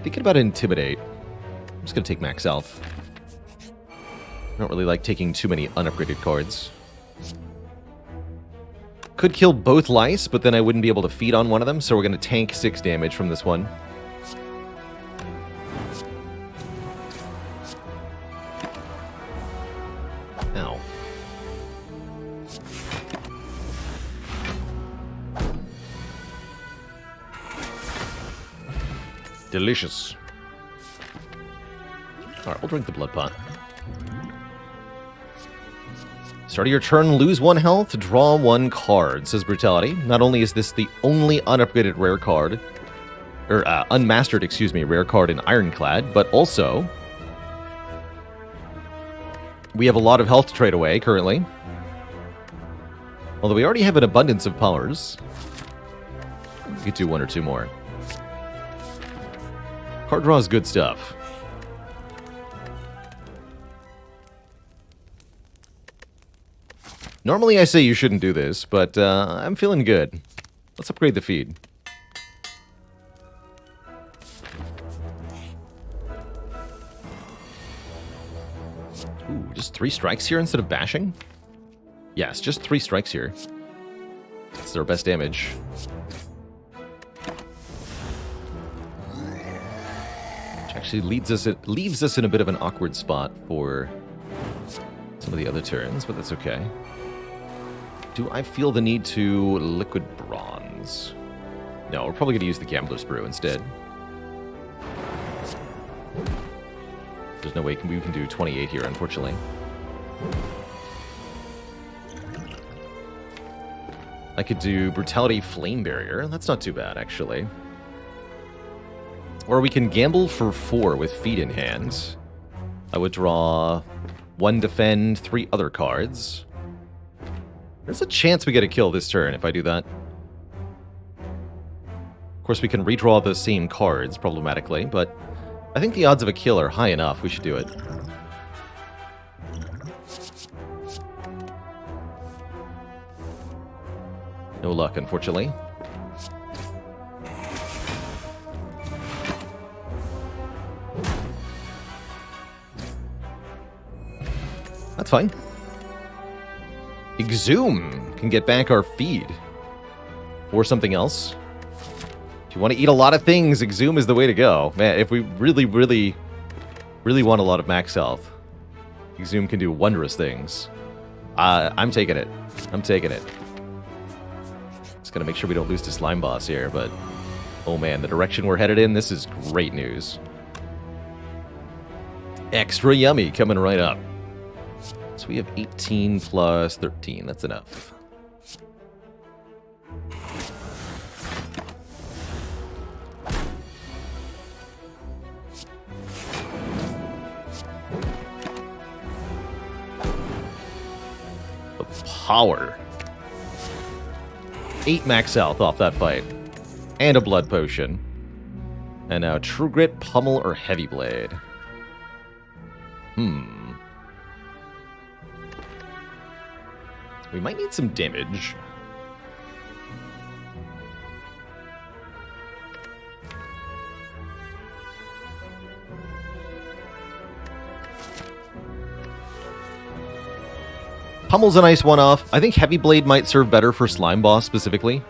Speaker 1: Thinking about Intimidate. I'm just going to take max health. I don't really like taking too many unupgraded cards. Could kill both lice, but then I wouldn't be able to feed on one of them, so we're going to tank 6 damage from this one. Ow. Delicious. Alright, we'll drink the blood pot. Start of your turn, lose 1 health, draw 1 card, says Brutality. Not only is this the only unupgraded rare card, or unmastered, excuse me, rare card in Ironclad, but also we have a lot of health to trade away currently. Although we already have an abundance of powers. We could do 1 or 2 more. Card draw is good stuff. Normally I say you shouldn't do this, but I'm feeling good. Let's upgrade the feed. Ooh, just 3 strikes here instead of bashing? Yes, just 3 strikes here. That's our best damage. Which actually leaves us in a bit of an awkward spot for some of the other turns, but that's okay. Do I feel the need to liquid bronze? No, we're probably going to use the Gambler's Brew instead. There's no way we can do 28 here, unfortunately. I could do Brutality Flame Barrier. That's not too bad, actually. Or we can gamble for 4 with Feed in hand. I would draw 1 defend, 3 other cards. There's a chance we get a kill this turn if I do that. Of course, we can redraw the same cards problematically, but I think the odds of a kill are high enough. We should do it. No luck, unfortunately. That's fine. Exhume can get back our feed. Or something else. If you want to eat a lot of things, Exhume is the way to go. Man, if we really want a lot of max health, Exhume can do wondrous things. I'm taking it. I'm taking it. Just gotta make sure we don't lose to Slime Boss here, but oh man, the direction we're headed in, this is great news. Extra yummy coming right up. So we have 18 plus 13. That's enough. The power. 8 max health off that fight. And a blood potion. And now True Grit, Pummel, or Heavy Blade. We might need some damage. Pummel's a nice one-off. I think Heavy Blade might serve better for Slime Boss specifically.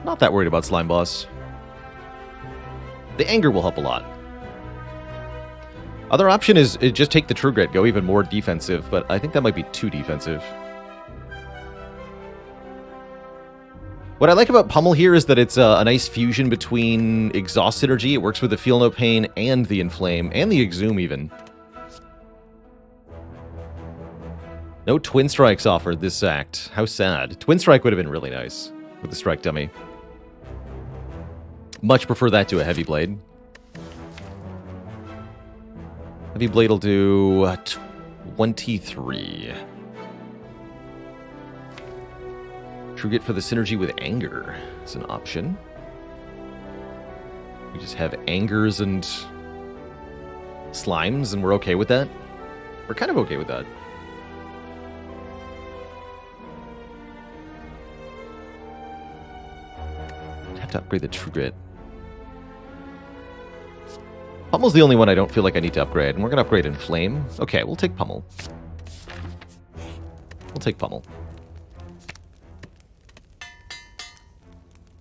Speaker 1: Not that worried about Slime Boss. The Anger will help a lot. Other option is just take the True Grit, go even more defensive, but I think that might be too defensive. What I like about Pummel here is that it's a nice fusion between Exhaust Synergy, it works with the Feel No Pain, and the Inflame, and the Exhume even. No Twin Strikes offered this act. How sad. Twin Strike would have been really nice with the Strike Dummy. Much prefer that to a Heavy Blade. Heavy Blade will do 23. True Grit for the synergy with Anger is an option. We just have Angers and Slimes, and we're okay with that. We're kind of okay with that. I'd have to upgrade the True Grit. Pummel's the only one I don't feel like I need to upgrade, and we're going to upgrade Inflame. Okay, we'll take Pummel. We'll take Pummel.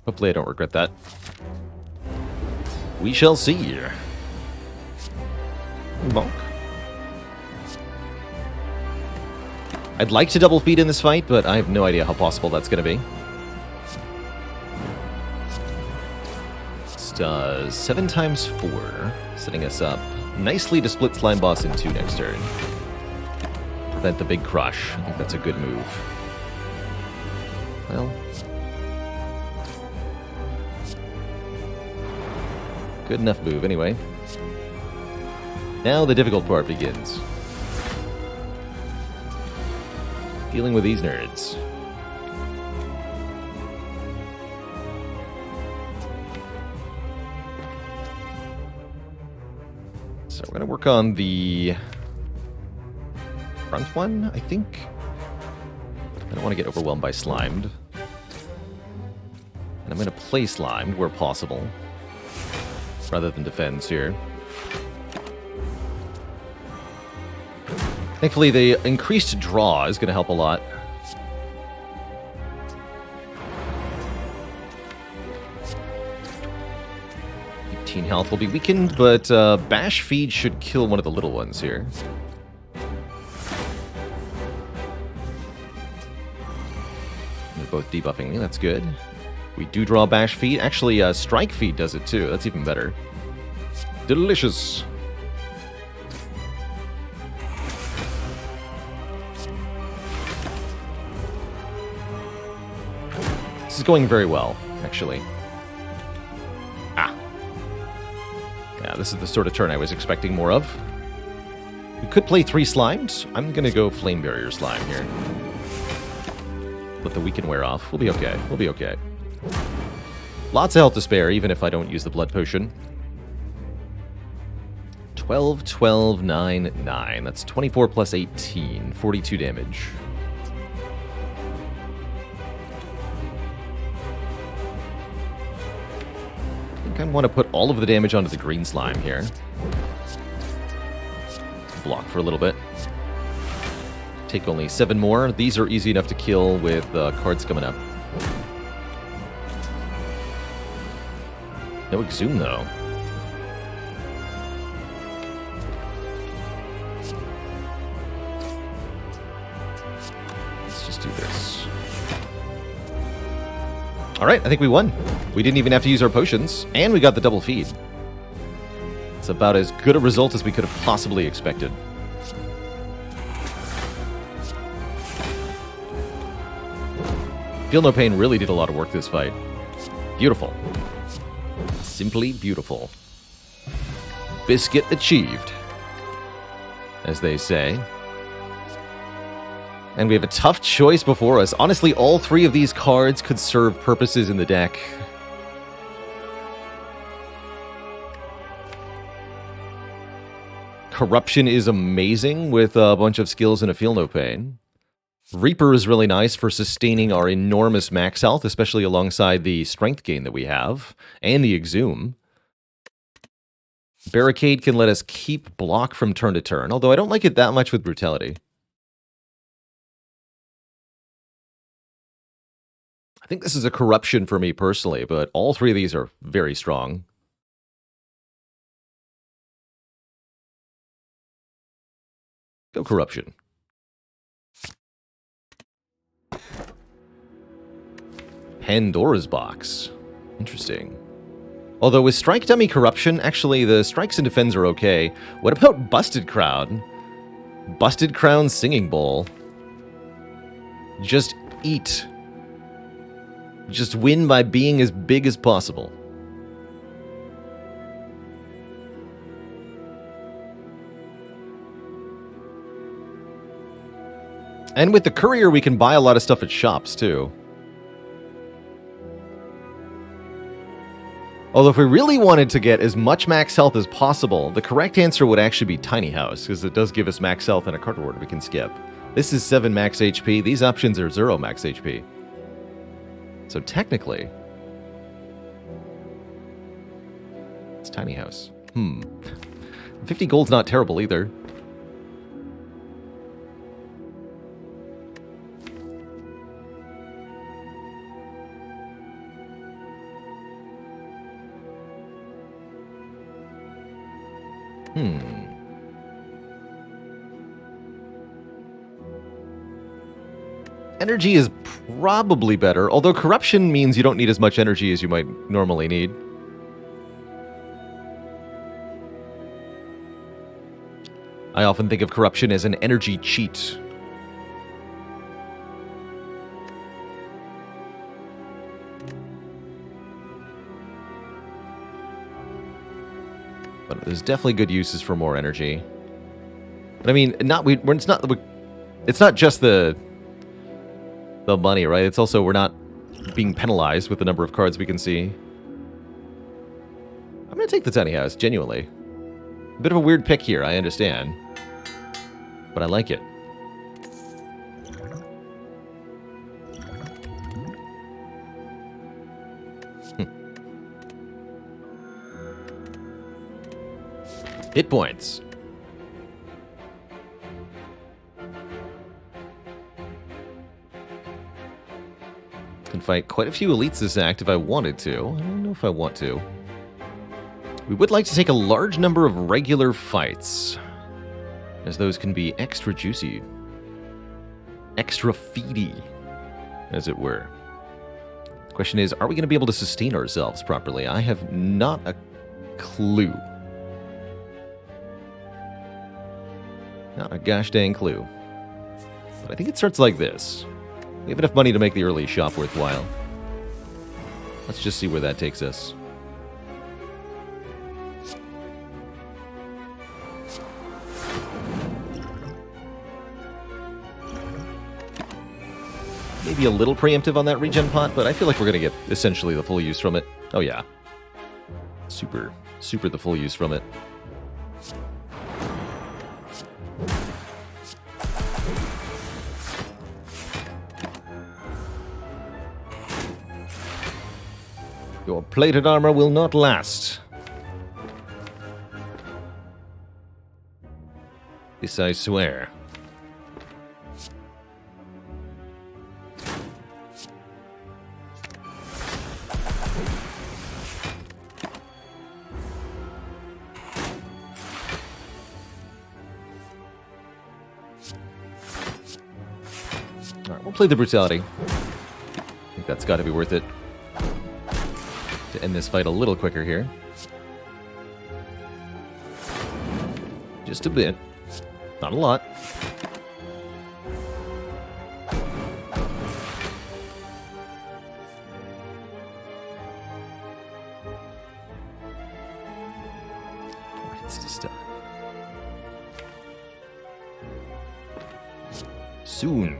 Speaker 1: Hopefully I don't regret that. We shall see. Bonk. I'd like to double feed in this fight, but I have no idea how possible that's going to be. does 7 times 4, setting us up nicely to split Slime Boss in 2 next turn. Prevent the big crush. I think that's a good move. Well, good enough move anyway. Now the difficult part begins. Dealing with these nerds. So we're going to work on the front one, I think. I don't want to get overwhelmed by Slimed. And I'm going to play Slimed where possible, rather than defense here. Thankfully, the increased draw is going to help a lot. 18 health will be weakened, but Bash Feed should kill one of the little ones here. They're both debuffing me, that's good. We do draw Bash Feed. Actually, Strike Feed does it too. That's even better. Delicious. This is going very well, actually. Ah. Yeah, this is the sort of turn I was expecting more of. We could play 3 Slimes. I'm going to go Flame Barrier Slime here. Let the weaken wear off. We'll be okay. We'll be okay. Lots of health to spare, even if I don't use the Blood Potion. 12, 12, 9, 9. That's 24 plus 18. 42 damage. I think I want to put all of the damage onto the green slime here. Block for a little bit. Take only 7 more. These are easy enough to kill with cards coming up. No Exhume, though. Let's just do this. Alright, I think we won. We didn't even have to use our potions, and we got the double feed. It's about as good a result as we could have possibly expected. Feel No Pain really did a lot of work this fight. Beautiful. Simply beautiful. Biscuit achieved, as they say. And we have a tough choice before us. Honestly, all 3 of these cards could serve purposes in the deck. Corruption is amazing with a bunch of skills and a Feel No Pain. Reaper is really nice for sustaining our enormous max health, especially alongside the strength gain that we have, and the Exhume. Barricade can let us keep block from turn to turn, although I don't like it that much with Brutality. I think this is a corruption for me personally, but all 3 of these are very strong. Go corruption. Pandora's Box. Interesting. Although with Strike Dummy Corruption, actually the strikes and defends are okay. What about Busted Crown? Busted Crown Singing Bowl. Just eat. Just win by being as big as possible. And with the Courier, we can buy a lot of stuff at shops, too. Although if we really wanted to get as much max health as possible, the correct answer would actually be Tiny House, because it does give us max health and a card reward we can skip. This is 7 max HP. These options are 0 max HP. So technically, it's Tiny House. 50 gold's not terrible either. Energy is probably better, although corruption means you don't need as much energy as you might normally need. I often think of corruption as an energy cheat. But there's definitely good uses for more energy. But I mean, it's not just the money, right? It's also we're not being penalized with the number of cards we can see. I'm going to take the tiny house, genuinely. A bit of a weird pick here, I understand. But I like it. Hit points. Can fight quite a few elites this act if I wanted to. I don't know if I want to. We would like to take a large number of regular fights, as those can be extra juicy. Extra feedy, as it were. The question is, are we going to be able to sustain ourselves properly? I have not a clue. Not a gosh dang clue. But I think it starts like this. We have enough money to make the early shop worthwhile. Let's just see where that takes us. Maybe a little preemptive on that regen pot, but I feel like we're going to get essentially the full use from it. Oh yeah. Super the full use from it. Your plated armor will not last. This I swear. Alright, we'll play the brutality. I think that's got to be worth it. To end this fight a little quicker here. Just a bit. Not a lot. It's just soon.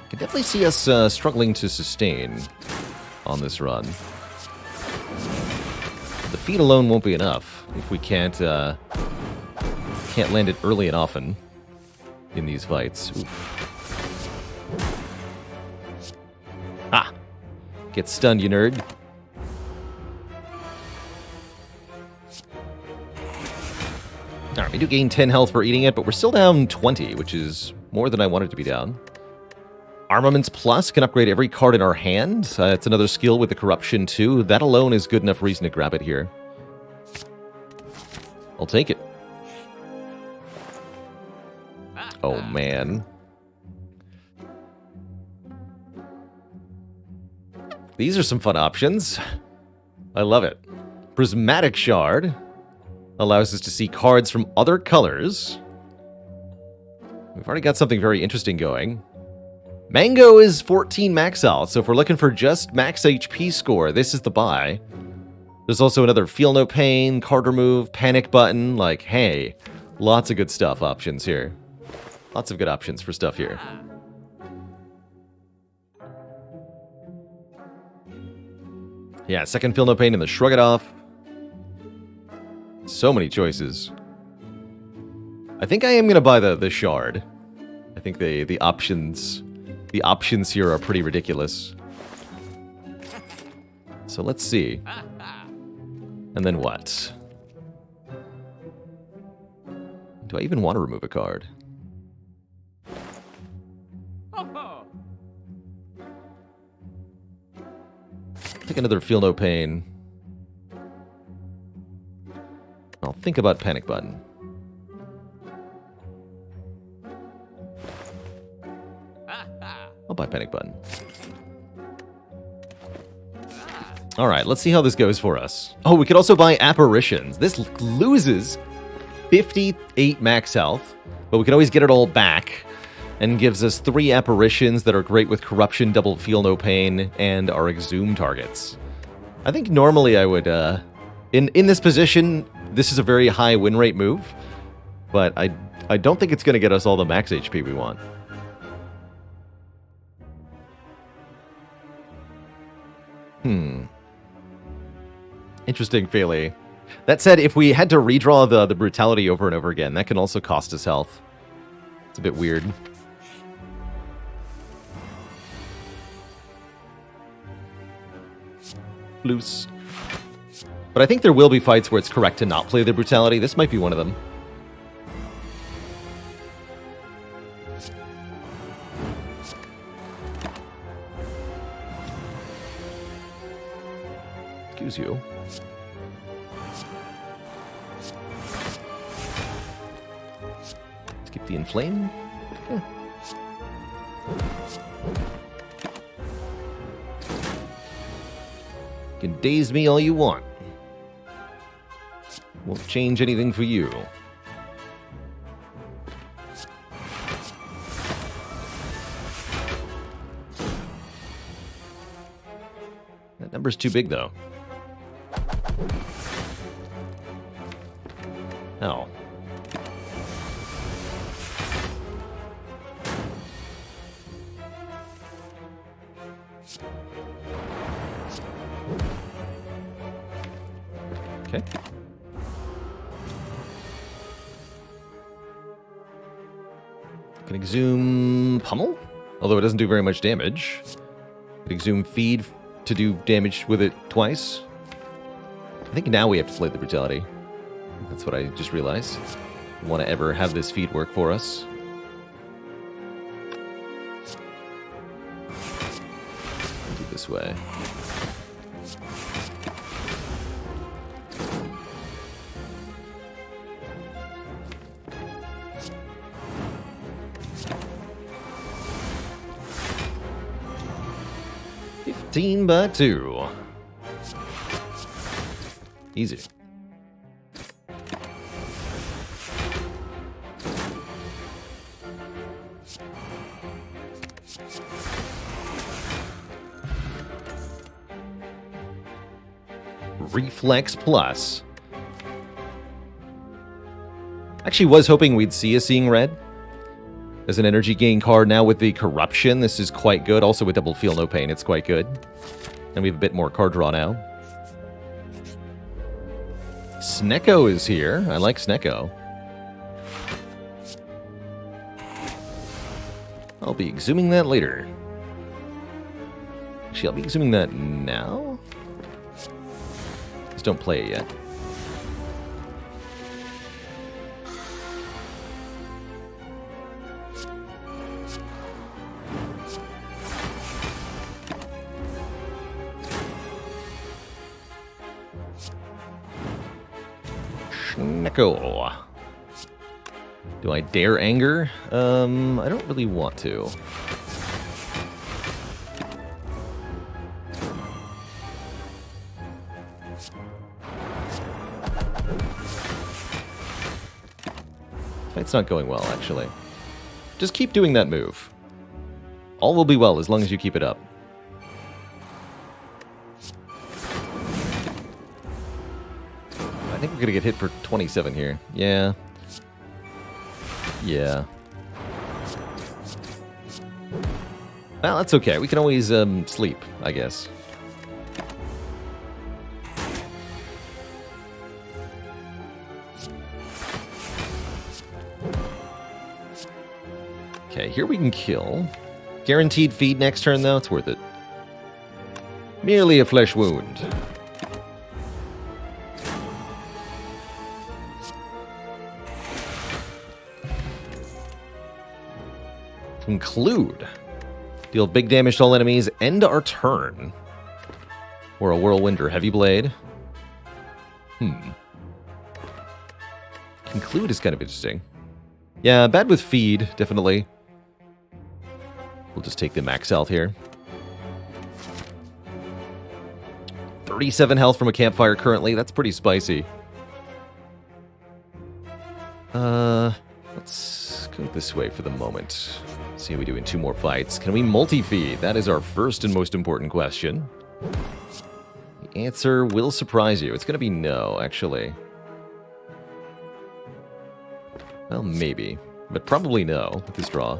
Speaker 1: Can definitely see us struggling to sustain on this run. The feed alone won't be enough if we can't land it early and often in these fights. Oof. Ah! Get stunned, you nerd. Alright, we do gain 10 health for eating it, but we're still down 20, which is more than I wanted to be down. Armaments Plus can upgrade every card in our hand. It's another skill with the Corruption too. That alone is good enough reason to grab it here. I'll take it. Oh, man. These are some fun options. I love it. Prismatic Shard allows us to see cards from other colors. We've already got something very interesting going. Mango is 14 max out, so if we're looking for just max HP score, this is the buy. There's also another Feel No Pain, Card Remove, Panic Button. Like, hey, lots of good stuff options here. Lots of good options for stuff here. Yeah, second Feel No Pain and the Shrug It Off. So many choices. I think I am going to buy the Shard. I think the options here are pretty ridiculous. So let's see. And then what? Do I even want to remove a card? Take another Feel No Pain. I'll think about Panic Button. I'll buy Panic Button. All right, let's see how this goes for us. Oh, we could also buy Apparitions. This loses 58 max health, but we can always get it all back, and gives us 3 Apparitions that are great with Corruption, Double Feel No Pain, and our Exhume targets. I think normally I would, in this position, this is a very high win rate move, but I don't think it's going to get us all the max HP we want. Interesting, Philly. That said, if we had to redraw the Brutality over and over again, that can also cost us health. It's a bit weird. Loose. But I think there will be fights where it's correct to not play the Brutality. This might be one of them. Excuse you. Let's keep the Inflame. Yeah. You can daze me all you want. Won't change anything for you. That number's too big, though. Oh. Okay. Can Exhume Pummel? Although it doesn't do very much damage. Can Exhume Feed to do damage with it twice. I think now we have to play the Brutality. That's what I just realized. We want to ever have this feed work for us. Do it this way. By 2. Easy. Reflex Plus. Actually was hoping we'd see a Seeing Red as an energy gain card. Now with the Corruption, this is quite good. Also with Double Feel No Pain, it's quite good. And we have a bit more card draw now. Snecko is here. I like Snecko. I'll be exhuming that later. Actually, I'll be exhuming that now. Just don't play it yet. Snecko. Do I dare anger? I don't really want to. Fight's not going well, actually. Just keep doing that move. All will be well as long as you keep it up. I think we're gonna get hit for 27 here. Yeah. Yeah. Well, that's okay. We can always sleep, I guess. Okay, here we can kill. Guaranteed feed next turn, though. It's worth it. Merely a flesh wound. Conclude. Deal big damage to all enemies. End our turn. Or a Whirlwind or Heavy Blade. Conclude is kind of interesting. Yeah, bad with feed, definitely. We'll just take the max health here. 37 health from a campfire currently. That's pretty spicy. Let's go this way for the moment. See how we do in 2 more fights. Can we multi-feed? That is our first and most important question. The answer will surprise you. It's going to be no, actually. Well, maybe. But probably no with this draw. In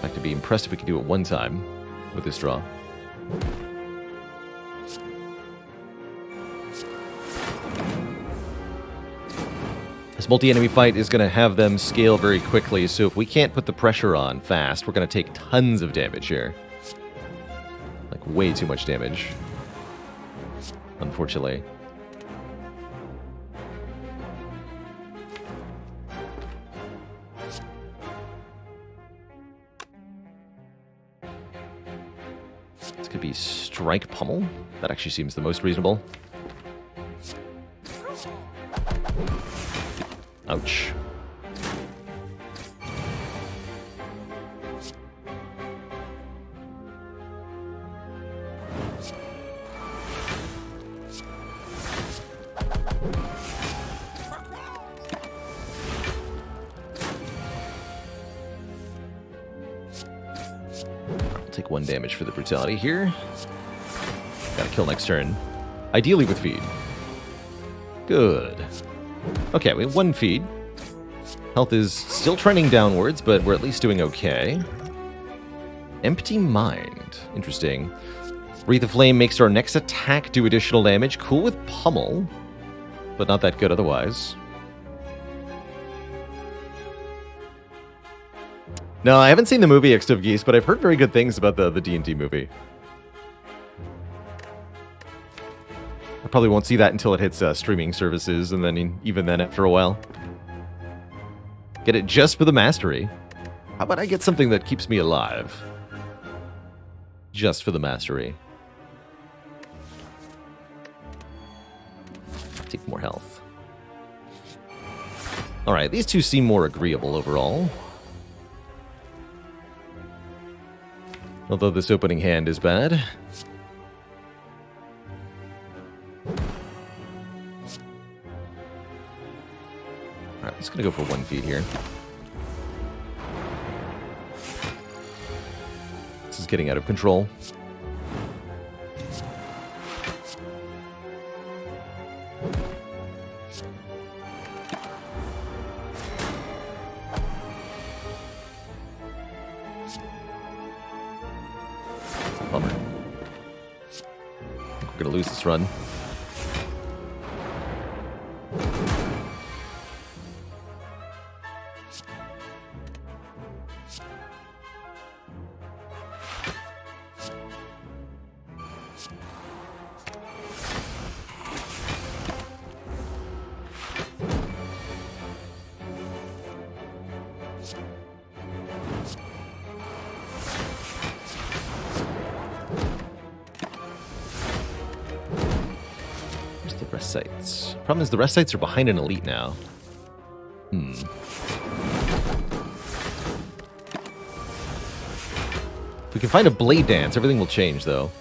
Speaker 1: fact, I'd be impressed if we could do it one time with this draw. This multi-enemy fight is going to have them scale very quickly, so if we can't put the pressure on fast, we're going to take tons of damage here. Like, way too much damage. Unfortunately. This could be Strike Pummel. That actually seems the most reasonable. Ouch. I'll take 1 damage for the brutality here. Gotta kill next turn. Ideally with feed. Good. Okay, we have 1 feed. Health is still trending downwards, but we're at least doing okay. Empty Mind. Interesting. Wreath of Flame makes our next attack do additional damage. Cool with Pummel, but not that good otherwise. No, I haven't seen the movie Extra Geese, but I've heard very good things about the D&D movie. I probably won't see that until it hits streaming services, and then even then after a while. Get it just for the mastery. How about I get something that keeps me alive? Just for the mastery. Take more health. Alright, these two seem more agreeable overall. Although this opening hand is bad. Alright, just gonna go for 1 feed here. This is getting out of control. Bummer. I think we're gonna lose this run. Rest sites. Problem is the rest sites are behind an elite now. If we can find a blade dance, everything will change though.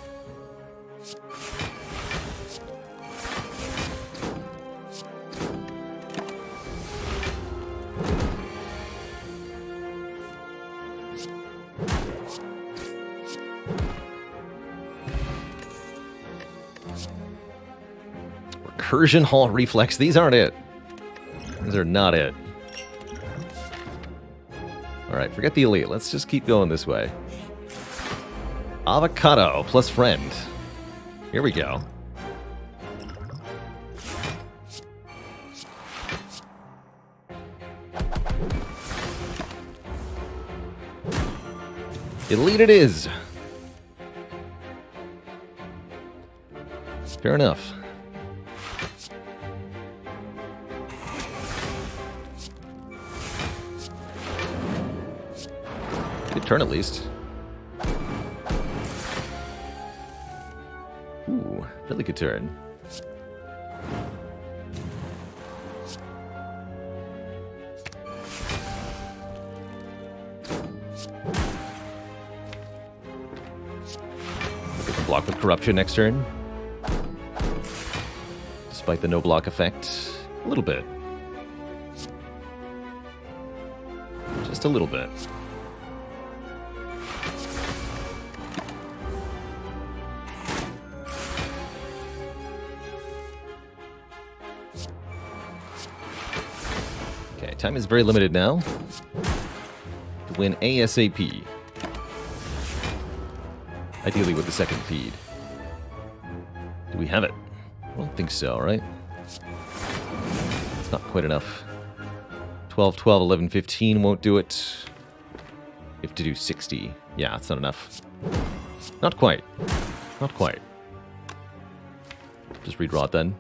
Speaker 1: Recursion Hall Reflex. These aren't it. These are not it. Alright, forget the elite. Let's just keep going this way. Avocado plus friend. Here we go. Elite it is. Fair enough. Good turn at least. Ooh, really good turn. Block with Corruption next turn. Despite the no block effect. A little bit. Just a little bit. Okay, time is very limited now. To win ASAP. Ideally with the second feed. Do we have it? I don't think so, right? It's not quite enough. 12, 12, 11, 15 won't do it. You have to do 60. Yeah, it's not enough. Not quite. Not quite. Just redraw it then.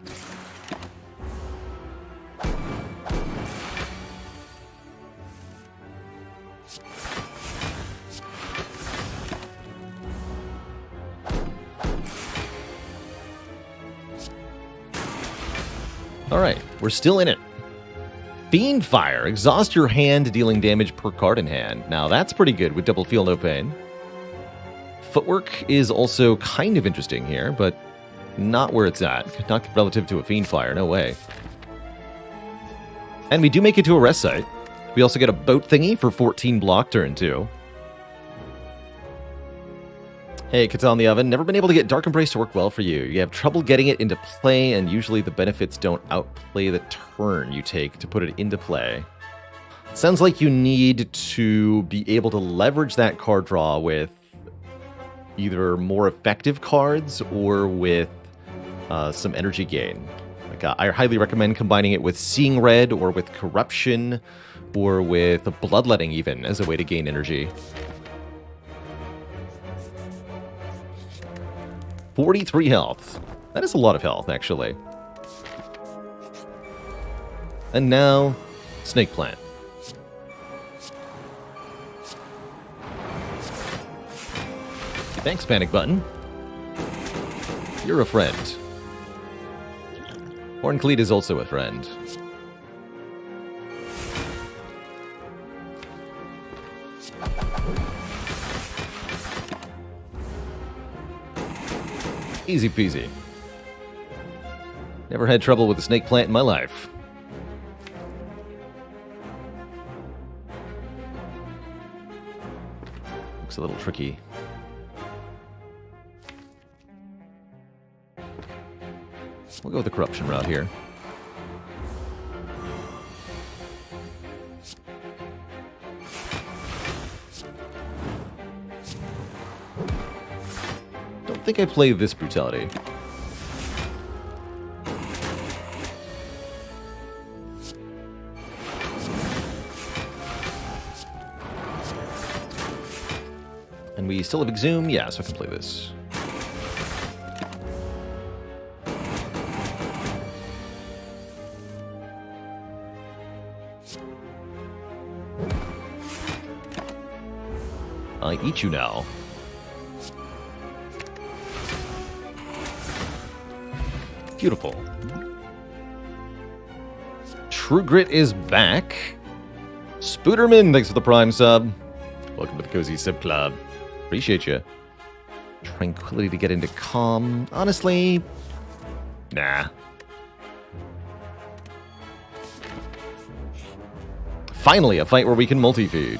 Speaker 1: Alright, we're still in it. Fiend Fire. Exhaust your hand, dealing damage per card in hand. Now that's pretty good with double feel no pain. Footwork is also kind of interesting here, but not where it's at. Not relative to a Fiend Fire, no way. And we do make it to a rest site. We also get a boat thingy for 14 block turn too. Hey, Katal in the Oven. Never been able to get Dark Embrace to work well for you. You have trouble getting it into play, and usually the benefits don't outplay the turn you take to put it into play. It sounds like you need to be able to leverage that card draw with either more effective cards or with some energy gain. Like I highly recommend combining it with Seeing Red or with Corruption or with Bloodletting even as a way to gain energy. 43 health. That is a lot of health, actually. And now, Snake Plant. Thanks, Panic Button. You're a friend. Ironclad is also a friend. Easy peasy. Never had trouble with a snake plant in my life. Looks a little tricky. We'll go with the corruption route here. I think I play this brutality. And we still have Exhume? Yeah, so I can play this. I eat you now. Beautiful. True Grit is back. Spooderman, thanks for the Prime sub. Welcome to the Cozy Sub Club. Appreciate you. Tranquility to get into Calm. Honestly, nah. Finally, a fight where we can multi-feed.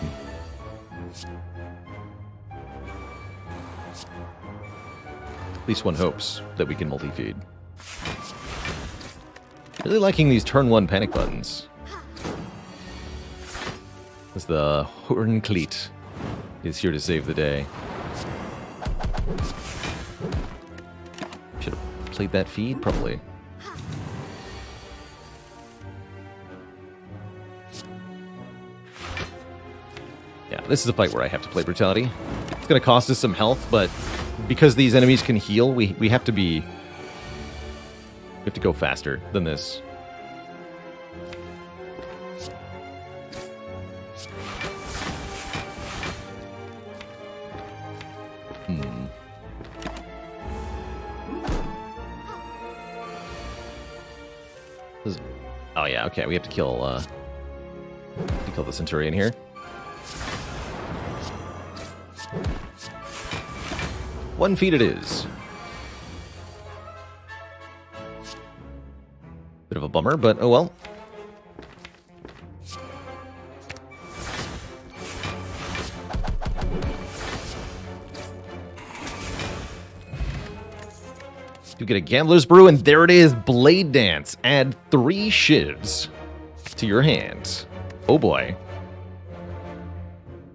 Speaker 1: At least one hopes that we can multi-feed. Really liking these turn 1 panic buttons. As the Ironclad is here to save the day. Should have played that feed, probably. Yeah, this is a fight where I have to play Brutality. It's going to cost us some health, but because these enemies can heal, we have to be... We have to go faster than this. Oh yeah, okay, we have to kill the Centurion here. 1 feet it is. Bit of a bummer, but oh well. You get a Gambler's Brew, and there it is, Blade Dance. Add 3 shivs to your hand. Oh boy.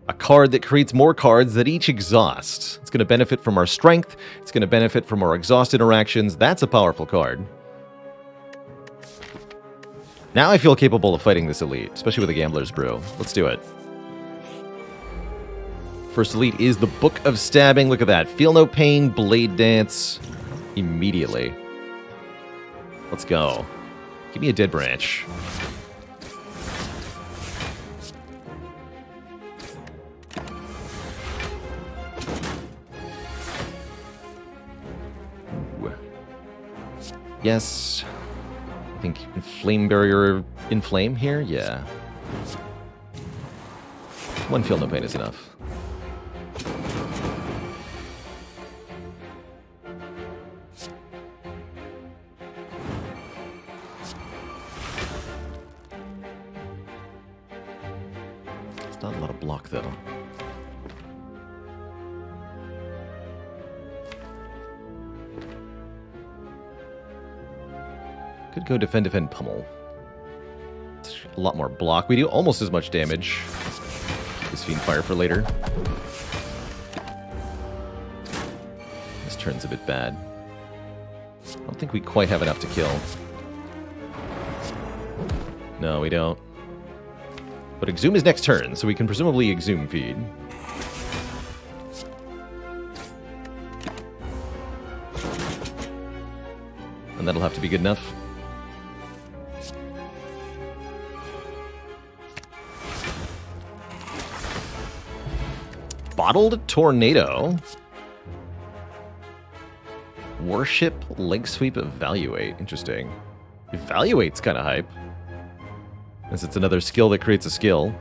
Speaker 1: A card that creates more cards that each exhaust. It's going to benefit from our strength. It's going to benefit from our exhaust interactions. That's a powerful card. Now I feel capable of fighting this elite, especially with a Gambler's Brew. Let's do it. First elite is the Book of Stabbing. Look at that. Feel no pain, Blade Dance. Immediately. Let's go. Give me a dead branch. Ooh. Yes. I think Flame Barrier Inflame here? Yeah. 1 Feel No Pain is enough. Not a lot of block, though. Could go defend, defend, pummel. It's a lot more block. We do almost as much damage. This Fiend Fire for later. This turn's a bit bad. I don't think we quite have enough to kill. No, we don't. But Exhume is next turn, so we can presumably Exhume feed. And that'll have to be good enough. Bottled Tornado. Worship, Leg Sweep, Evaluate. Interesting. Evaluate's kind of hype. As it's another skill that creates a skill.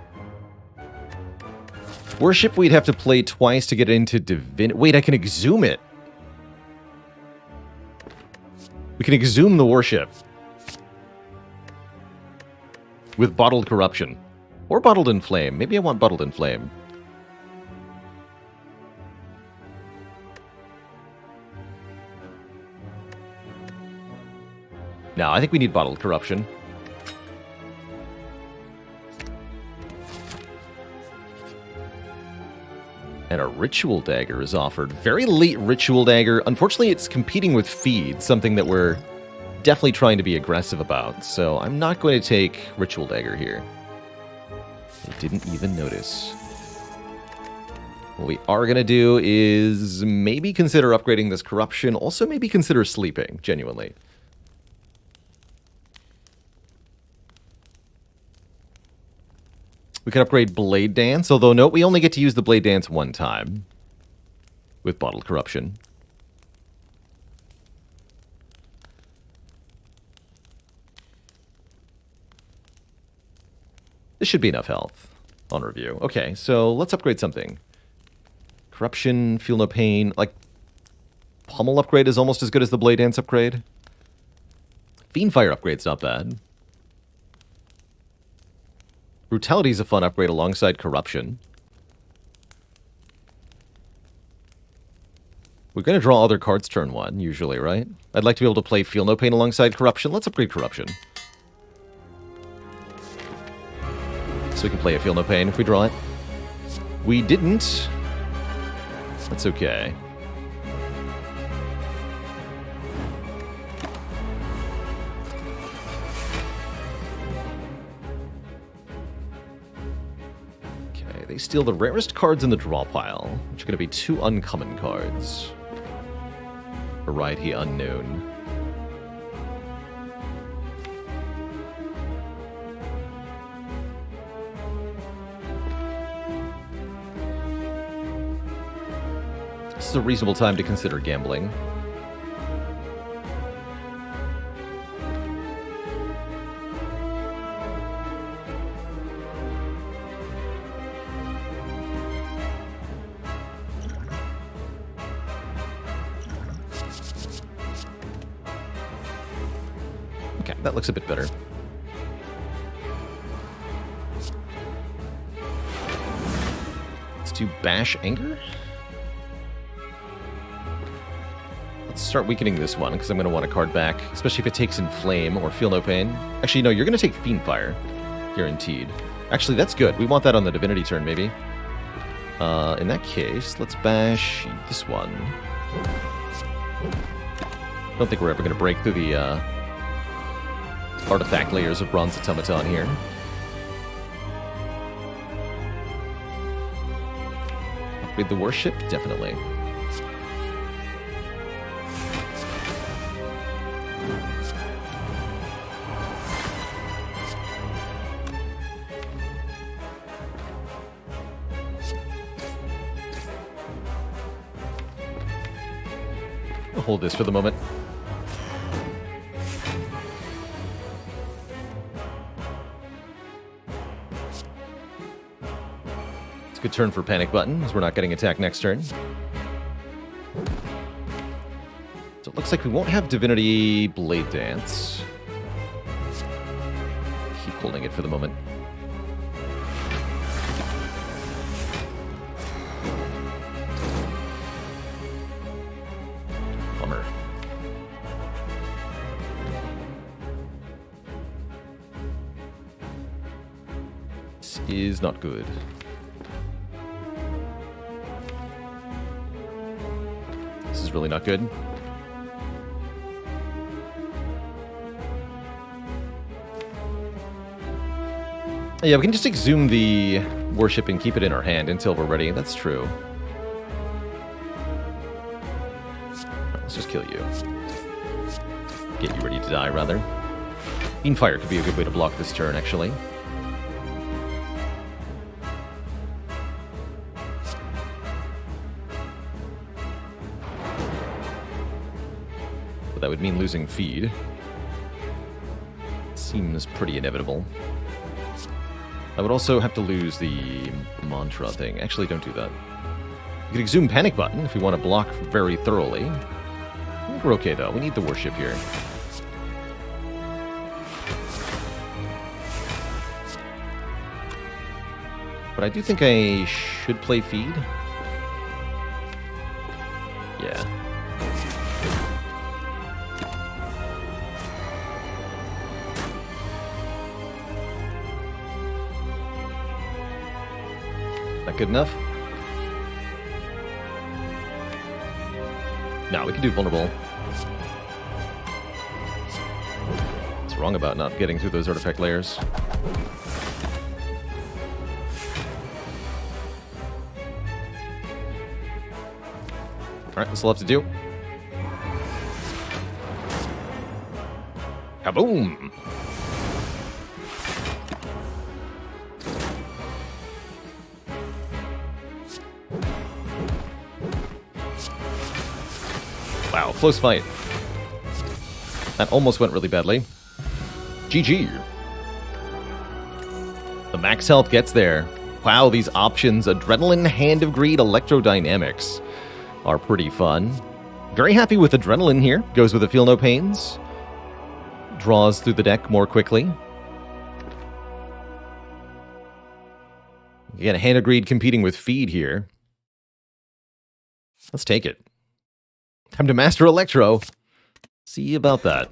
Speaker 1: Worship, we'd have to play twice to get into Divin... Wait, I can Exhume it. We can Exhume the Worship. With Bottled Corruption. Or Bottled Inflame. Maybe I want Bottled Inflame. No, I think we need Bottled Corruption. And a Ritual Dagger is offered. Very late Ritual Dagger. Unfortunately, it's competing with Feed, something that we're definitely trying to be aggressive about. So I'm not going to take Ritual Dagger here. I didn't even notice. What we are going to do is maybe consider upgrading this Corruption. Also maybe consider sleeping, genuinely. We could upgrade Blade Dance, although note, we only get to use the Blade Dance 1 time. With Bottled Corruption. This should be enough health on review. Okay, so let's upgrade something. Corruption, Feel No Pain. Like, Pummel upgrade is almost as good as the Blade Dance upgrade. Fiend Fire upgrade's not bad. Brutality is a fun upgrade alongside Corruption. We're going to draw other cards turn 1, usually, right? I'd like to be able to play Feel No Pain alongside Corruption. Let's upgrade Corruption. So we can play a Feel No Pain if we draw it. We didn't. That's okay. They steal the rarest cards in the draw pile, which are going to be 2 uncommon cards. Variety unknown. This is a reasonable time to consider gambling. Okay, that looks a bit better. Let's do Bash Anger. Let's start weakening this one, because I'm going to want a card back, especially if it takes Inflame or Feel No Pain. Actually, no, you're going to take Fiendfire. Guaranteed. Actually, that's good. We want that on the Divinity turn, maybe. In that case, let's bash this one. I don't think we're ever going to break through the artifact layers of Bronze Automaton here. Upgrade the Warship? Definitely. I'll hold this for the moment. It's a good turn for Panic Button, as we're not getting attacked next turn. So it looks like we won't have Divinity Blade Dance. Keep holding it for the moment. Bummer. This is not good. This is really not good. Yeah, we can just exhume the Warship and keep it in our hand until we're ready. That's true. Let's just kill you. Get you ready to die, rather. Fiendfire could be a good way to block this turn, actually. But that would mean losing feed. Seems pretty inevitable. I would also have to lose the mantra thing. Actually, don't do that. You could exhume Panic Button if you want to block very thoroughly. I think we're okay, though. We need the Warship here. But I do think I should play Feed. Yeah. Not good enough? No, we can do Vulnerable. What's wrong about not getting through those artifact layers? Alright, this will have to do. Kaboom! Wow, close fight. That almost went really badly. GG. The max health gets there. Wow, these options, Adrenaline, Hand of Greed, Electrodynamics, are pretty fun. Very happy with Adrenaline here. Goes with the Feel No Pains. Draws through the deck more quickly. Again, Hand of Greed competing with Feed here. Let's take it. Time to master Electro. See about that.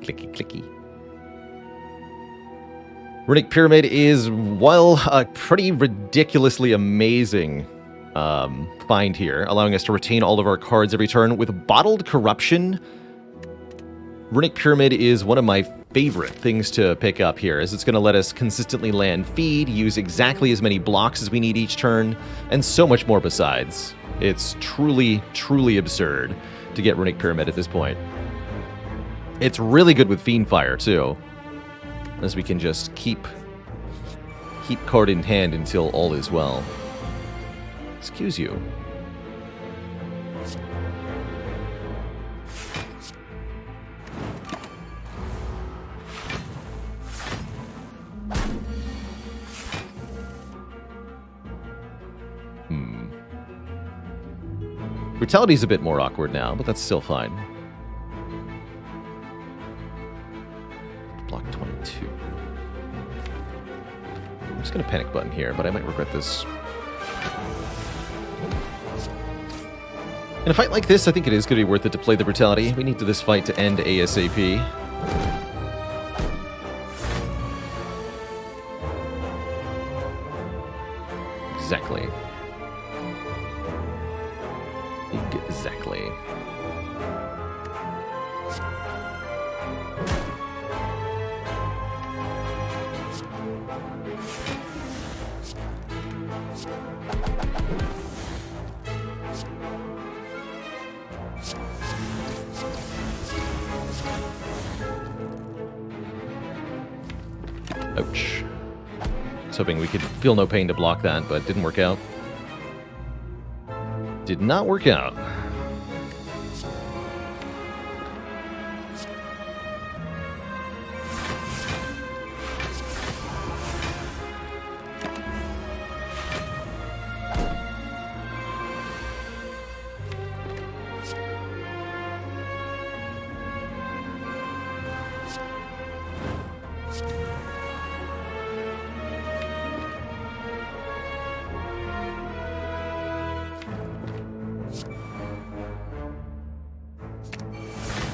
Speaker 1: Clicky, clicky. Runic Pyramid is, well, a pretty ridiculously amazing find here, allowing us to retain all of our cards every turn. With Bottled Corruption, Runic Pyramid is one of my favorite things to pick up here, as it's going to let us consistently land Feed, use exactly as many blocks as we need each turn, and so much more besides. It's truly, truly absurd to get Runic Pyramid at this point. It's really good with Fiendfire, too, as we can just keep card in hand until all is well. Excuse you. Brutality's a bit more awkward now, but that's still fine. Block 22. I'm just going to panic button here, but I might regret this. In a fight like this, I think it is going to be worth it to play the Brutality. We need this fight to end ASAP. Exactly. Exactly. Ouch. I was hoping we could feel no pain to block that, but didn't work out. Did not work out.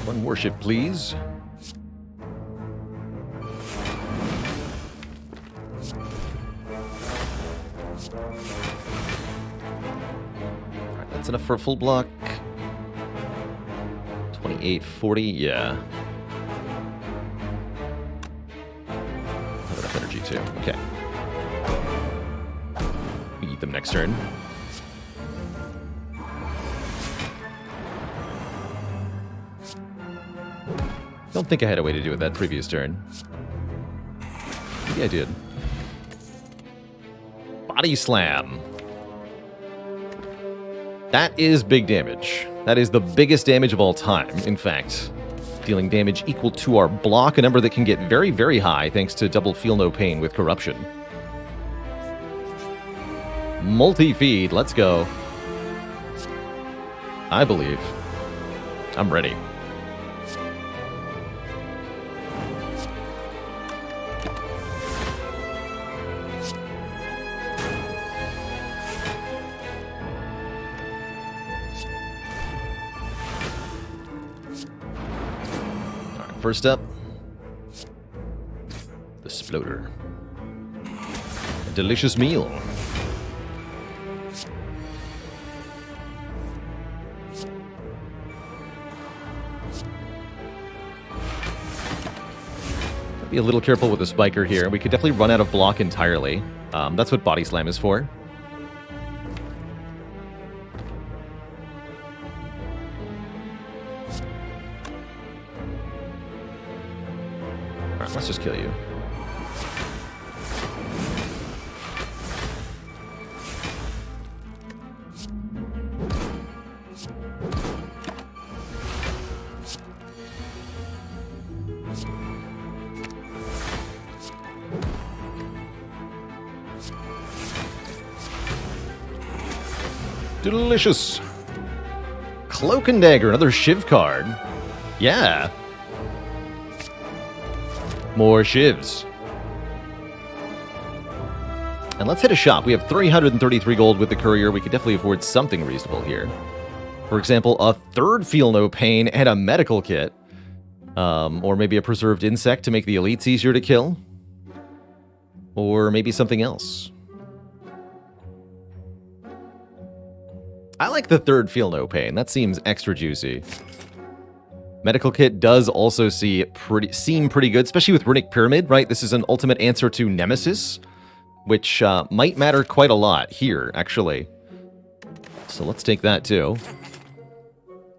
Speaker 1: One warship, please. Alright, that's enough for a full block. 2840, yeah. Have enough energy too. Okay. We eat them next turn. Don't think I had a way to do it that previous turn. Maybe I did. Body Slam. That is big damage. That is the biggest damage of all time, in fact. Dealing damage equal to our block, a number that can get very, very high thanks to double Feel No Pain with Corruption. Multi-feed, let's go. I believe. I'm ready. First up, the Sploder. A delicious meal. Be a little careful with the Spiker here. We could definitely run out of block entirely. That's what Body Slam is for. Let's just kill you. Delicious. Cloak and Dagger, another Shiv card. Yeah. More Shivs. And let's hit a shop. We have 333 gold with the Courier. We could definitely afford something reasonable here. For example, a third Feel No Pain and a medical kit. Or maybe a preserved insect to make the elites easier to kill. Or maybe something else. I like the third Feel No Pain. That seems extra juicy. Medical kit does also seem pretty good, especially with Runic Pyramid, right? This is an ultimate answer to Nemesis, which might matter quite a lot here, actually. So let's take that too.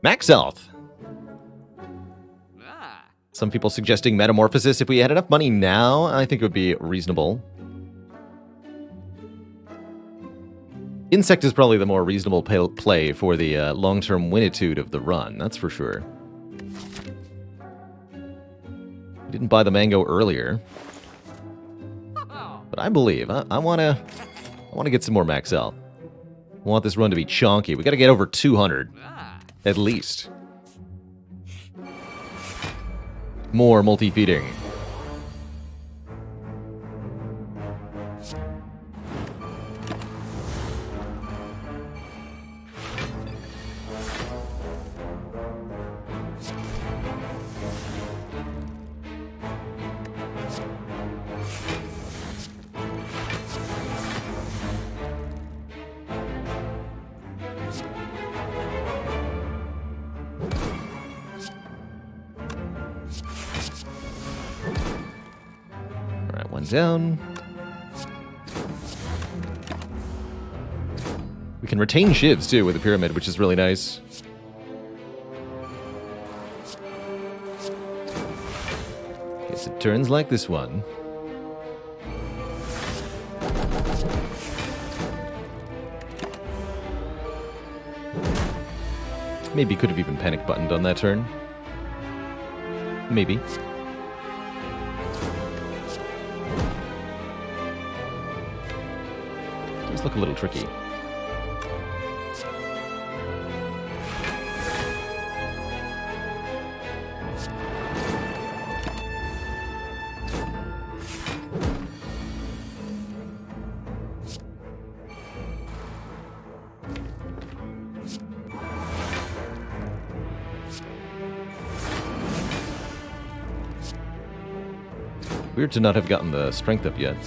Speaker 1: Max health. Some people suggesting Metamorphosis. If we had enough money now, I think it would be reasonable. Insect is probably the more reasonable play for the long-term winnitude of the run, that's for sure. Didn't buy the mango earlier, but I believe I want to get some more max health. Want this run to be chonky. We got to get over 200. At least. More multi-feeding. One down. We can retain shivs too with the pyramid, which is really nice. Guess it turns like this one. Maybe could have even panic buttoned on that turn. Maybe. Look a little tricky. Weird to not have gotten the strength up yet.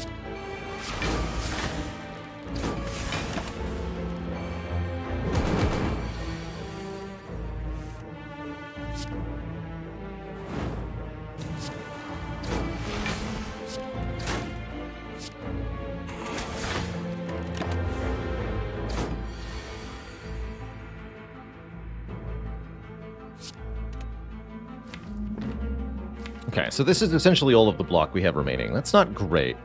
Speaker 1: Okay, so this is essentially all of the block we have remaining. That's not great.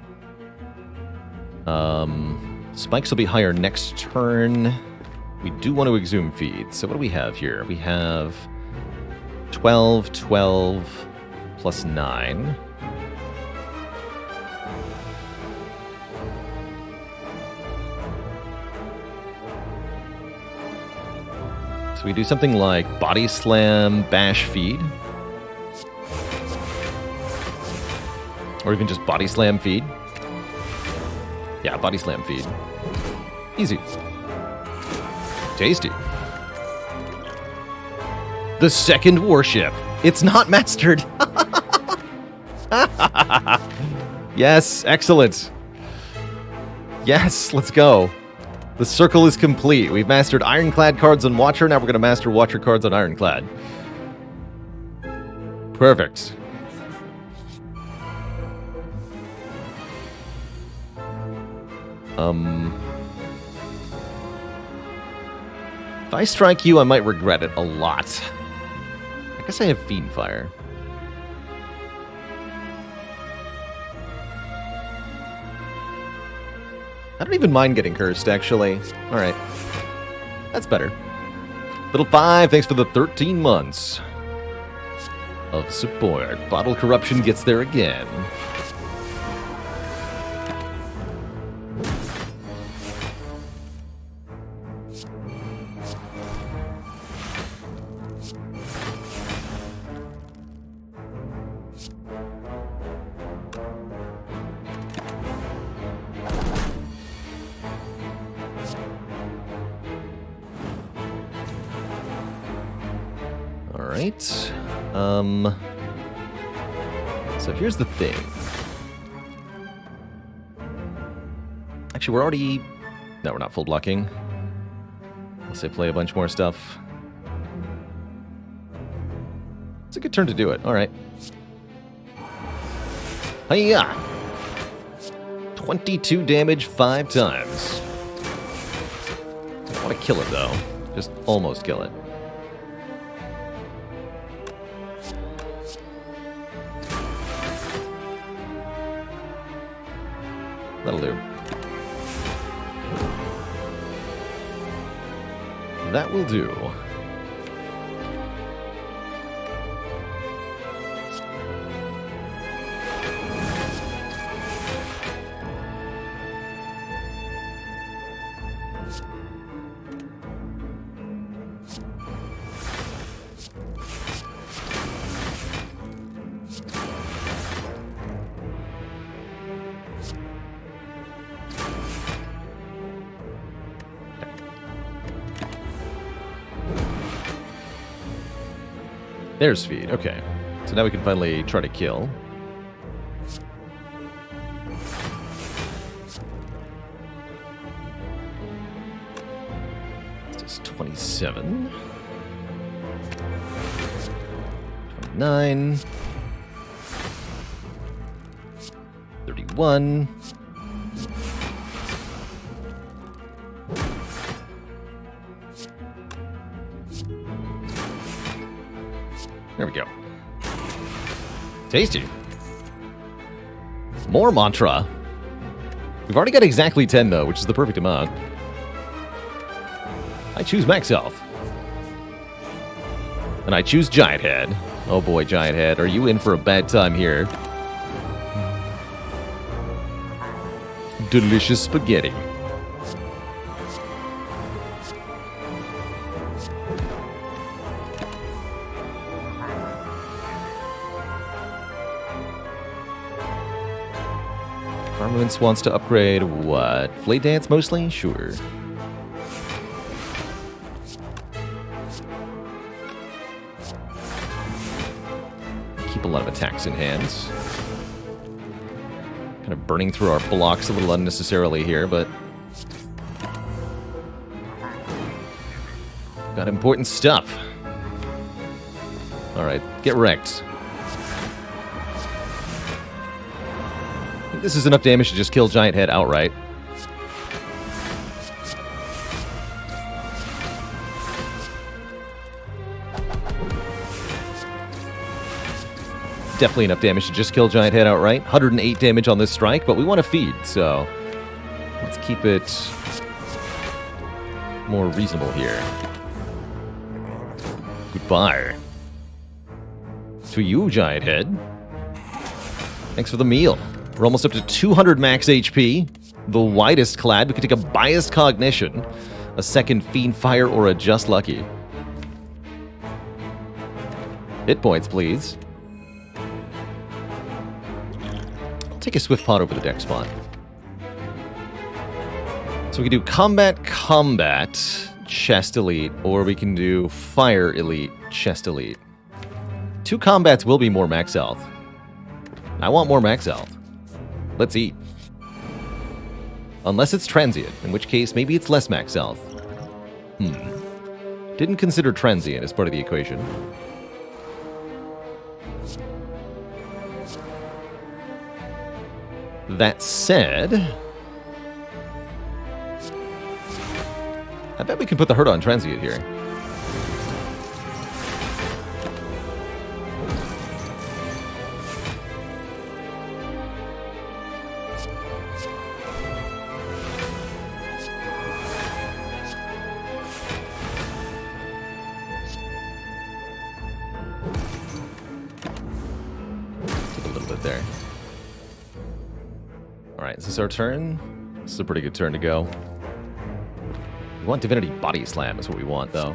Speaker 1: Spikes will be higher next turn. We do want to exhume feed. So what do we have here? We have 12, 12, plus 9. So we do something like Body Slam, Bash, Feed. Or even just Body Slam Feed. Yeah, Body Slam Feed. Easy. Tasty. The second warship. It's not mastered. Yes, excellent. Yes, let's go. The circle is complete. We've mastered Ironclad cards on Watcher. Now we're going to master Watcher cards on Ironclad. Perfect. If I strike you, I might regret it a lot. I guess I have Fiend Fire. I don't even mind getting cursed, actually. Alright. That's better. Little 5, thanks for the 13 months of support. Bottle Corruption gets there again. Alright. So here's the thing. Actually, we're already... No, we're not full blocking. Unless I play a bunch more stuff. It's a good turn to do it. Alright. Hiya! 22 damage 5 times. I want to kill it, though. Just almost kill it. That'll do. That will do. There's feed. Okay. So now we can finally try to kill. This is 27. 29. 31. There we go. Tasty. More mantra. We've already got exactly 10, though, which is the perfect amount. I choose max health. And I choose Giant Head. Oh boy, Giant Head, are you in for a bad time here? Delicious spaghetti. Armaments wants to upgrade what? Flay Dance mostly? Sure. Keep a lot of attacks in hand. Kind of burning through our blocks a little unnecessarily here, but got important stuff. Alright, get wrecked. I think this is enough damage to just kill Giant Head outright. Definitely enough damage to just kill Giant Head outright. 108 damage on this strike, but we want to feed, so let's keep it more reasonable here. Goodbye. To you, Giant Head. Thanks for the meal. We're almost up to 200 max HP. The widest clad. We could take a biased cognition, a second fiend fire, or a just lucky. Hit points, please. Take a swift pot over the deck spot. So we can do combat, chest elite, or we can do fire elite, chest elite. 2 combats will be more max health. I want more max health. Let's eat. Unless it's transient, in which case maybe it's less max health. Didn't consider transient as part of the equation. That said, I bet we can put the hurt on transient here. Take a little bit there. Alright, is this our turn? This is a pretty good turn to go. We want Divinity Body Slam is what we want, though.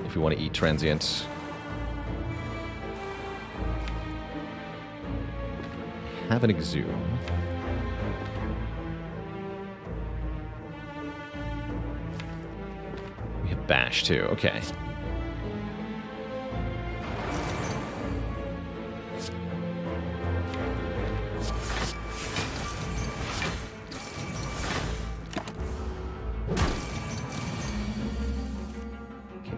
Speaker 1: If we want to eat Transient. Have an Exhume. We have Bash, too. Okay.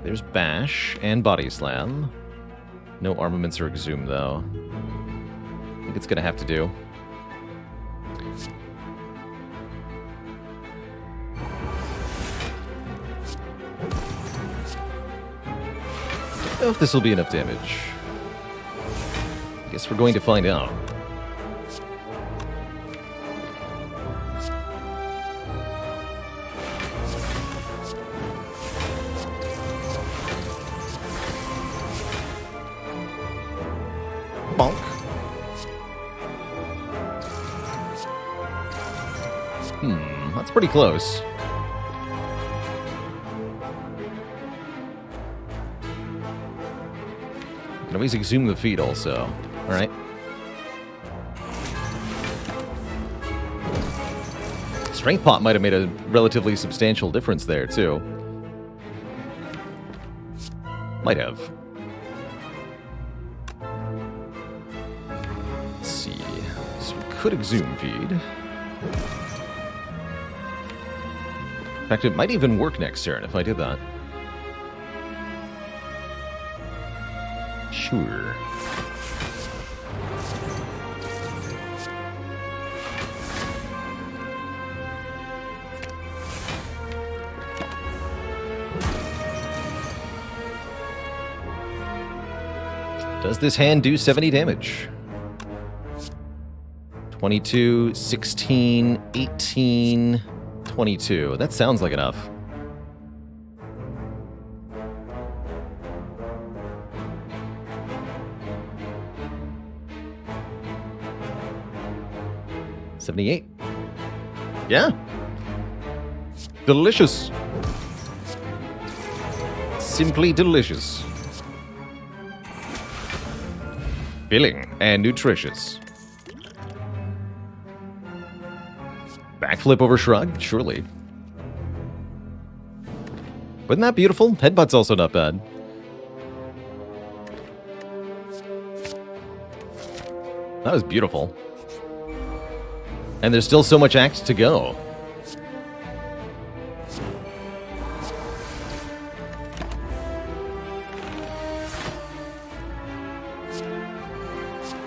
Speaker 1: There's Bash and Body Slam. No armaments or Exhume, though. I think it's going to have to do. I don't know if this will be enough damage. I guess we're going to find out. Bonk. That's pretty close. Can always exhume the feet also. Alright. Strength pot might have made a relatively substantial difference there, too. Might have. Let's see. So we could exhume feed. In fact, it might even work next turn if I did that. Sure. Does this hand do 70 damage? 22, 16, 18, 22. That sounds like enough. $78. Yeah. Delicious. Simply delicious. Filling and nutritious. Backflip over shrug? Surely. Wasn't that beautiful? Headbutt's also not bad. That was beautiful. And there's still so much act to go.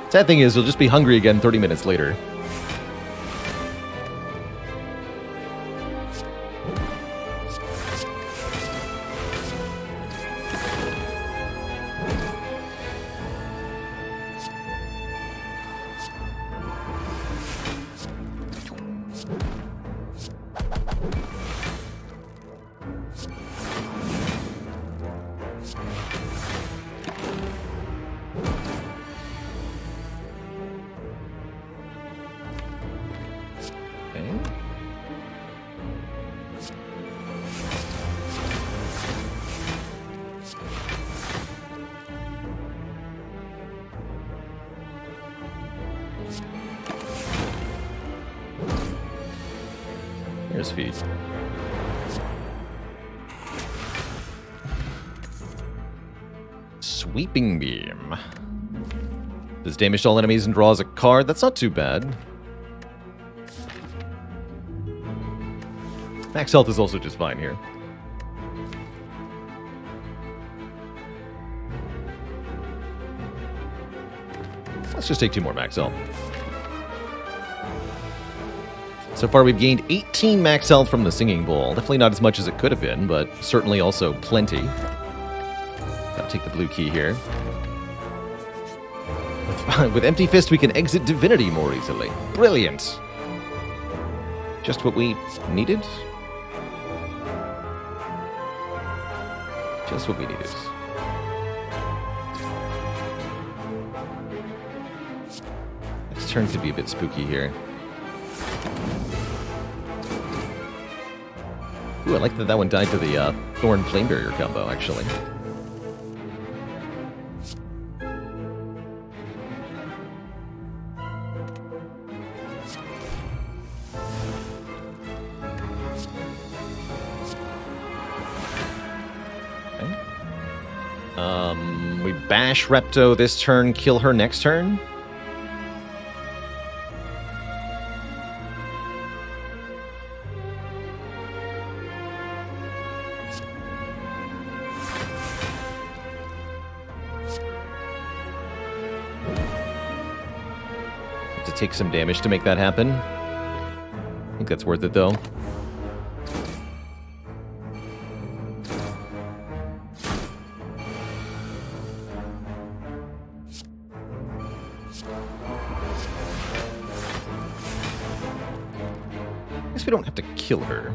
Speaker 1: Sad thing is, you'll just be hungry again 30 minutes later. Here's feed. Sweeping Beam. Does damage to all enemies and draws a card. That's not too bad. Max health is also just fine here. Let's just take 2 more max health. So far we've gained 18 max health from the Singing Bowl. Definitely not as much as it could have been, but certainly also plenty. Gotta take the blue key here. With Empty Fist we can exit Divinity more easily. Brilliant! Just what we needed? Just what we needed. Next turn could be a bit spooky here. Ooh, I like that one died to the Thorn Flame Barrier combo, actually. Okay. We bash Repto this turn, kill her next turn? Take some damage to make that happen. I think that's worth it, though. I guess we don't have to kill her.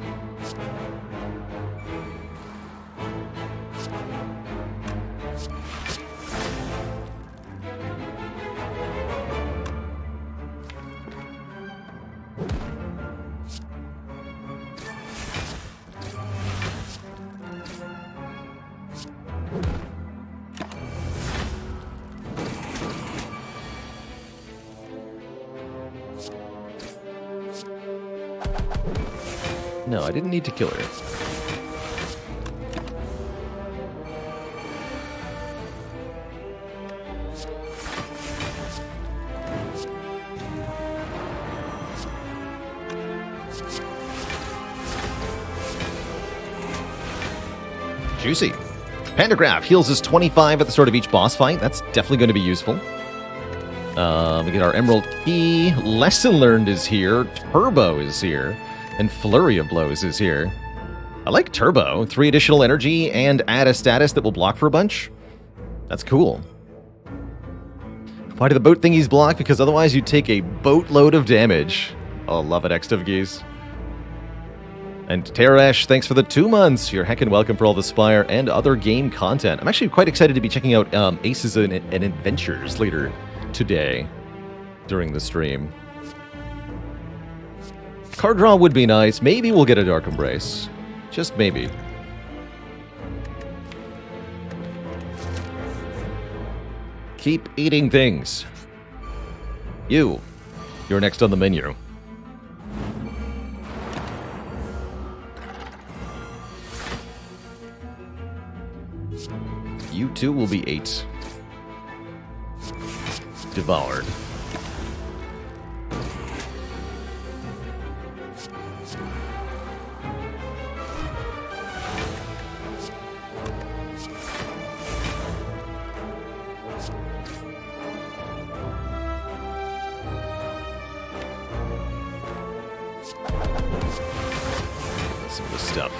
Speaker 1: No, I didn't need to kill her. Juicy. Pandagraph heals us 25 at the start of each boss fight. That's definitely going to be useful. We get our Emerald Key. Lesson Learned is here. Turbo is here. And Flurry of Blows is here. I like Turbo. 3 additional energy and add a status that will block for a bunch. That's cool. Why do the boat thingies block? Because otherwise you take a boatload of damage. Oh, love it, Xtovgees. And Teresh, thanks for the 2 months. You're heckin' welcome for all the Spire and other game content. I'm actually quite excited to be checking out Aces and Adventures later today during the stream. Card draw would be nice. Maybe we'll get a Dark Embrace. Just maybe. Keep eating things. You're next on the menu. You too will be 8. Devoured. Some of the stuff.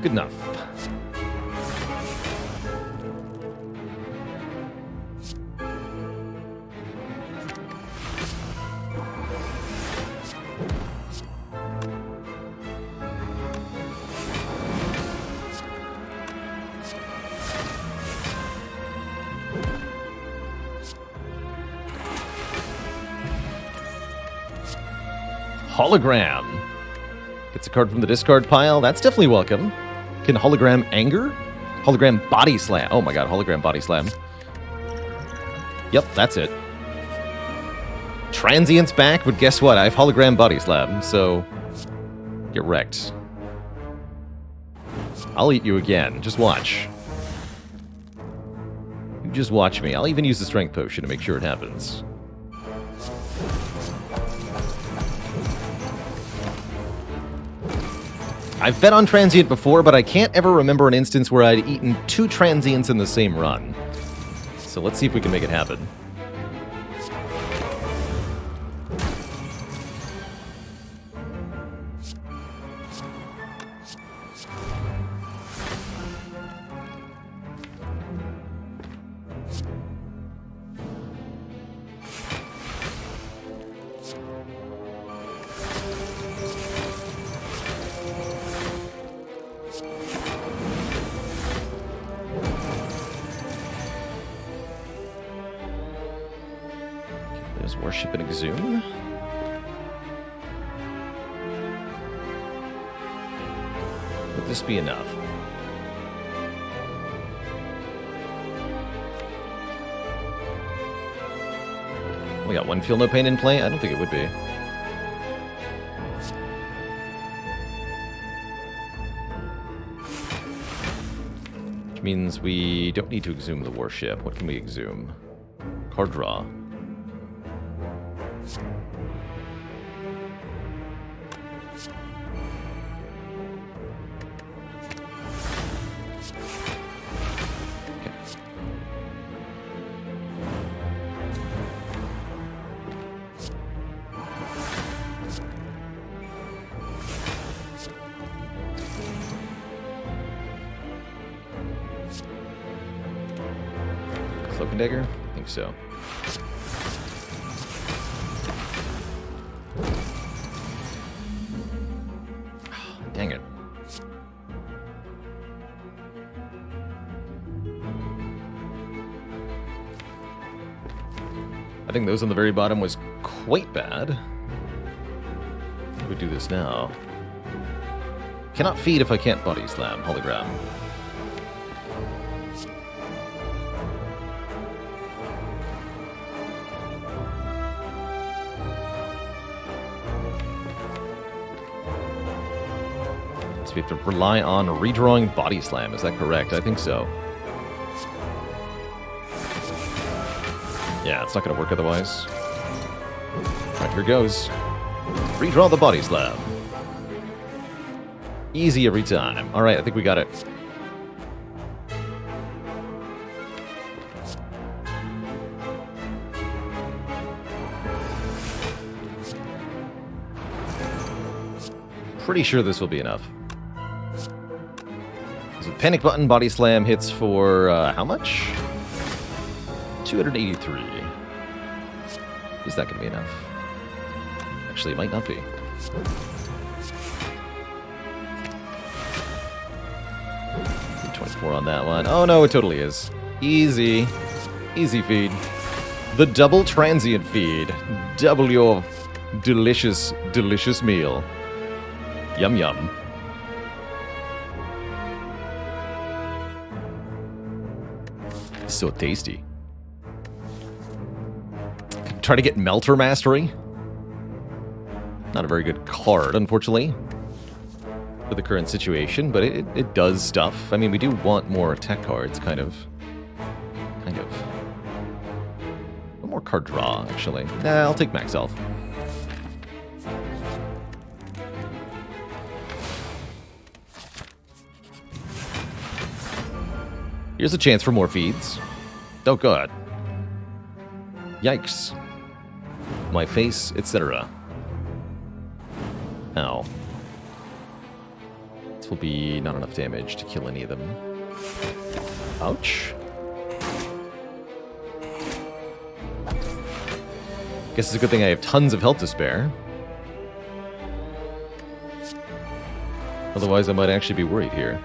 Speaker 1: Good enough. Hologram. Gets a card from the discard pile. That's definitely welcome. Can Hologram Anger? Hologram Body Slam. Oh my god, Hologram Body Slam. Yep, that's it. Transient's back, but guess what? I have Hologram Body Slam, so get wrecked. I'll eat you again. Just watch. You just watch me. I'll even use the Strength Potion to make sure it happens. I've fed on Transient before, but I can't ever remember an instance where I'd eaten 2 Transients in the same run. So let's see if we can make it happen. Worship and Exhume. Would this be enough? We got 1 Feel No Pain in play? I don't think it would be. Which means we don't need to exhume the Warship. What can we exhume? Card draw. Cloak and Dagger? I think so. Dang it. I think those on the very bottom was quite bad. We do this now. Cannot feed if I can't body slam. Hologram. So we have to rely on redrawing Body Slam. Is that correct? I think so. Yeah, it's not going to work otherwise. Alright, here goes. Redraw the Body Slam. Easy every time. Alright, I think we got it. Pretty sure this will be enough. So Panic Button Body Slam hits for how much? 283. Is that going to be enough? Actually, it might not be. $24 on that one. Oh no, it totally is. Easy. Easy feed. The double transient feed. Double your delicious, delicious meal. Yum yum. So tasty. Try to get Melter Mastery. Not a very good card, unfortunately, for the current situation, but it does stuff. I mean, we do want more attack cards, kind of. One more card draw, actually. Nah, I'll take Max Health. Here's a chance for more feeds. Oh god. Yikes. My face, etc. Ow. This will be not enough damage to kill any of them. Ouch. Guess it's a good thing I have tons of health to spare. Otherwise I might actually be worried here.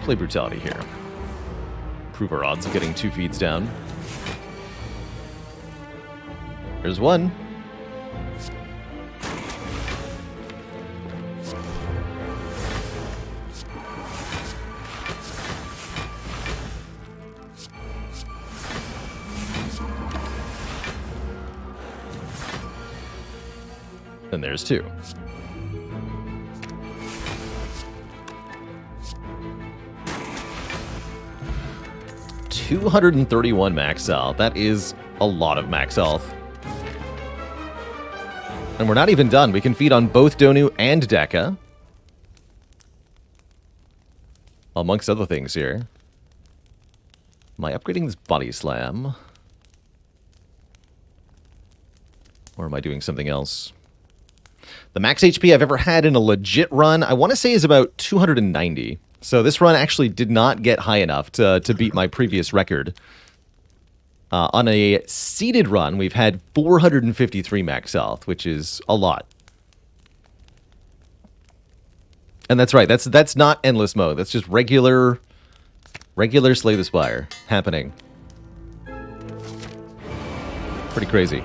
Speaker 1: Play Brutality here. Improve our odds of getting 2 feeds down. There's one. And there's 2. $231 max health. That is a lot of max health. And we're not even done. We can feed on both Donu and Deka. Amongst other things here. Am I upgrading this Body Slam? Or am I doing something else? The max HP I've ever had in a legit run, I want to say, is about 290. So this run actually did not get high enough to beat my previous record. On a seeded run, we've had 453 max health, which is a lot. And that's right, that's not endless mode. That's just regular Slay the Spire happening. Pretty crazy.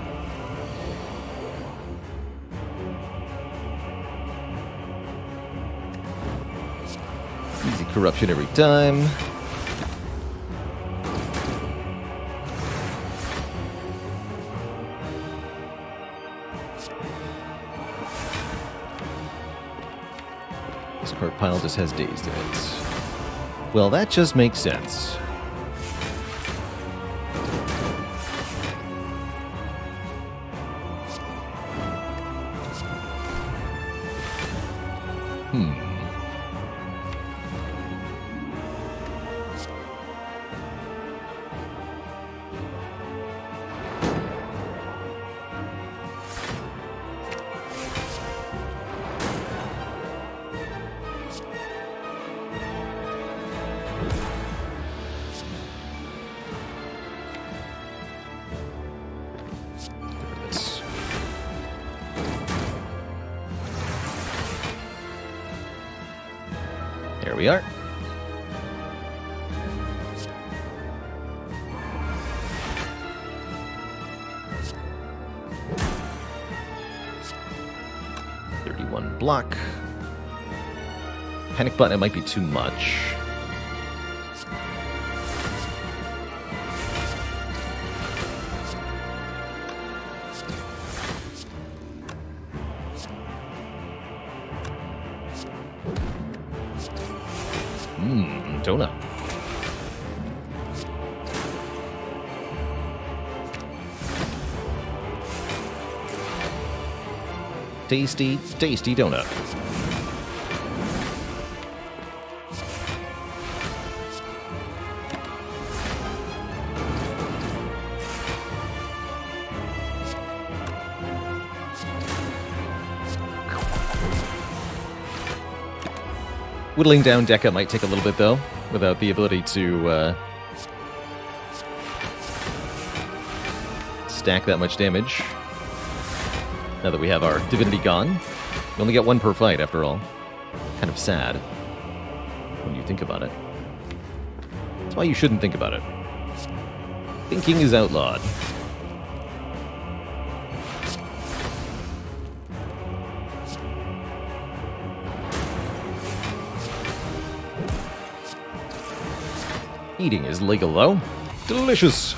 Speaker 1: Easy corruption every time. This card pile just has dazed in it. Well, that just makes sense. we are. Block. Panic button, it might be too much. Donut. Tasty, tasty donut. Whittling down Deca might take a little bit, though, without the ability to stack that much damage. Now that we have our divinity gone. We only get one per fight, after all. Kind of sad when you think about it. That's why you shouldn't think about it. Thinking is outlawed. Eating is legal, though. Delicious!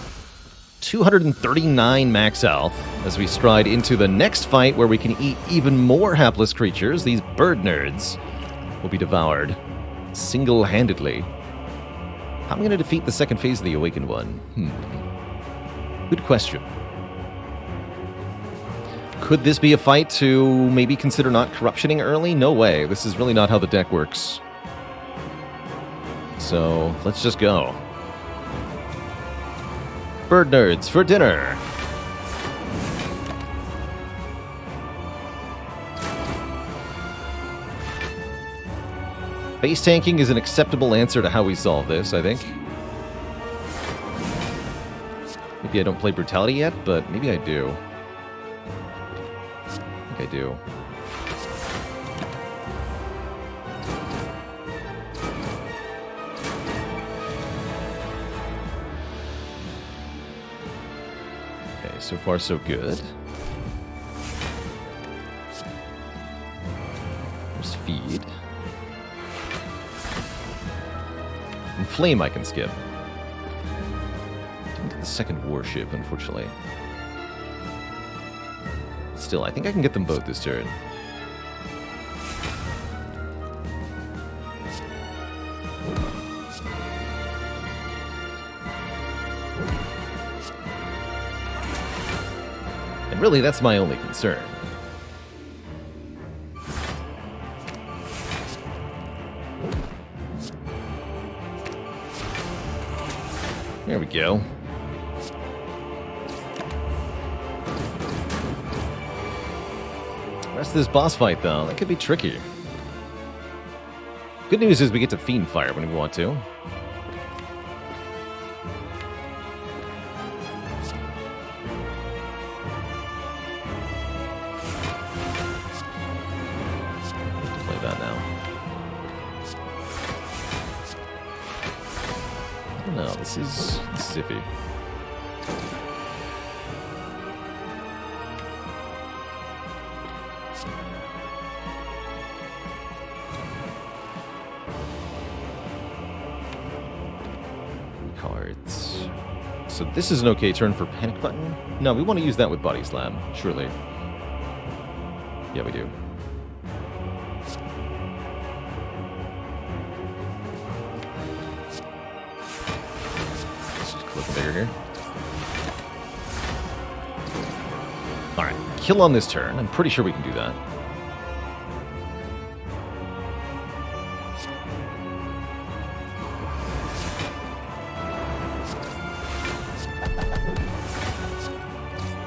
Speaker 1: 239 max health as we stride into the next fight where we can eat even more hapless creatures. These bird nerds will be devoured single-handedly. How am I going to defeat the second phase of the Awakened One? Good question. Could this be a fight to maybe consider not corruptioning early? No way. This is really not how the deck works. So, let's just go. Bird nerds for dinner. Base tanking is an acceptable answer to how we solve this, I think. Maybe I don't play Brutality yet, but maybe I do. I think I do. So far, so good. There's feed. And flame I can skip. Didn't get the second warship, unfortunately. Still, I think I can get them both this turn. And really, that's my only concern. There we go. Rest of this boss fight, though, that could be tricky. Good news is we get to Fiend Fire when we want to. This is iffy. Cards. So this is an okay turn for Panic Button? No, we want to use that with Body Slam, surely. Yeah, we do. Here. Alright, kill on this turn. I'm pretty sure we can do that.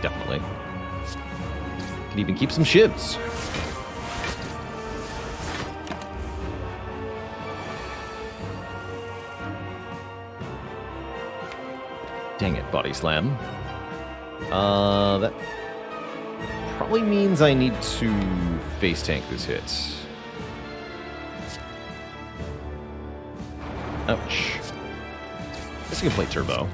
Speaker 1: Definitely. Can even keep some shivs. Dang it, Body Slam. That probably means I need to face tank this hit. Ouch. Guess we can play turbo.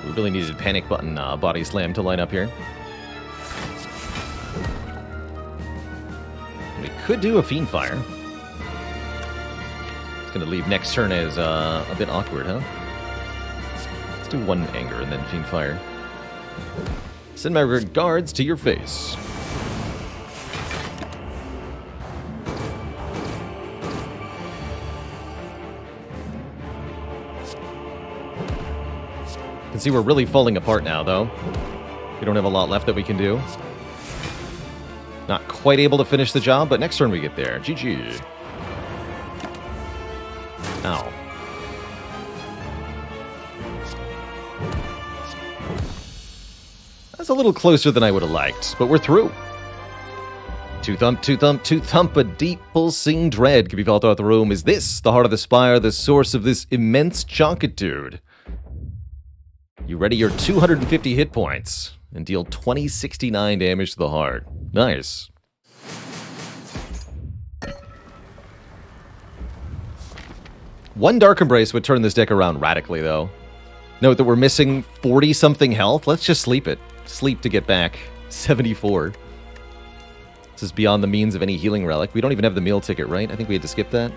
Speaker 1: We really needed panic button body slam to line up here. We could do a Fiend Fire. It's going to leave next turn as a bit awkward, huh? Let's do one Anger and then Fiend Fire. Send my regards to your face. You can see we're really falling apart now, though. We don't have a lot left that we can do. Not quite able to finish the job, but next turn we get there. GG. Ow. That's a little closer than I would have liked, but we're through. To thump, a deep pulsing dread can be felt throughout the room. Is this the heart of the Spire, the source of this immense chonkitude? You ready your 250 hit points and deal 2069 damage to the heart. Nice. One Dark Embrace would turn this deck around radically, though. Note that we're missing 40-something health. Let's just sleep it. Sleep to get back 74. This is beyond the means of any healing relic. We don't even have the meal ticket, right? I think we had to skip that.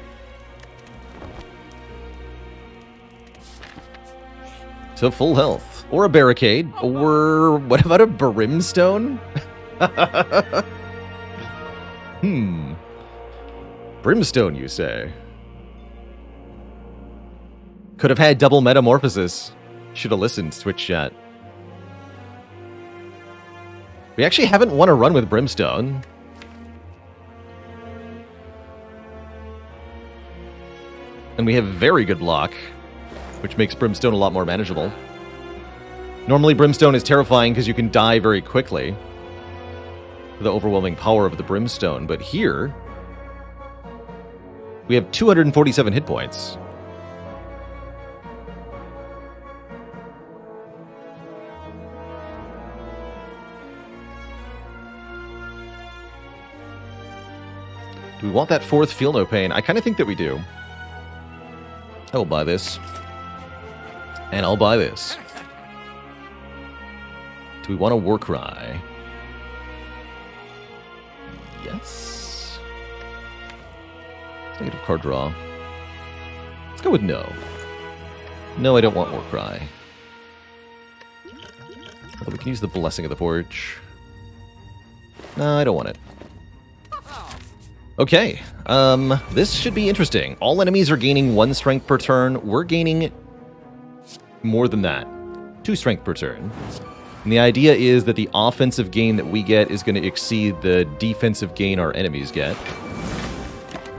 Speaker 1: So full health. Or a barricade. Or what about a brimstone? Brimstone, you say? Could have had double metamorphosis. Should have listened, Twitch chat. We actually haven't won a run with Brimstone. And we have very good block, which makes Brimstone a lot more manageable. Normally Brimstone is terrifying because you can die very quickly. The overwhelming power of the Brimstone. But here, we have 247 hit points. Do we want that fourth Feel No Pain? I kind of think that we do. I will buy this. And I'll buy this. Do we want a Warcry? Yes. Negative card draw. Let's go with no. No, I don't want Warcry. Although we can use the Blessing of the Forge. No, I don't want it. Okay, this should be interesting. All enemies are gaining 1 strength per turn. We're gaining more than that. 2 strength per turn. And the idea is that the offensive gain that we get is going to exceed the defensive gain our enemies get.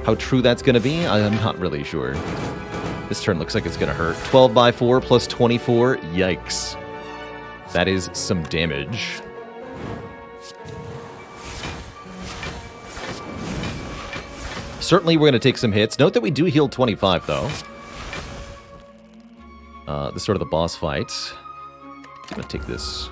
Speaker 1: How true that's going to be, I'm not really sure. This turn looks like it's going to hurt. 12 by 4 plus 24, yikes. That is some damage. Certainly we're going to take some hits. Note that we do heal 25, though. This is sort of the boss fight. I'm going to take this.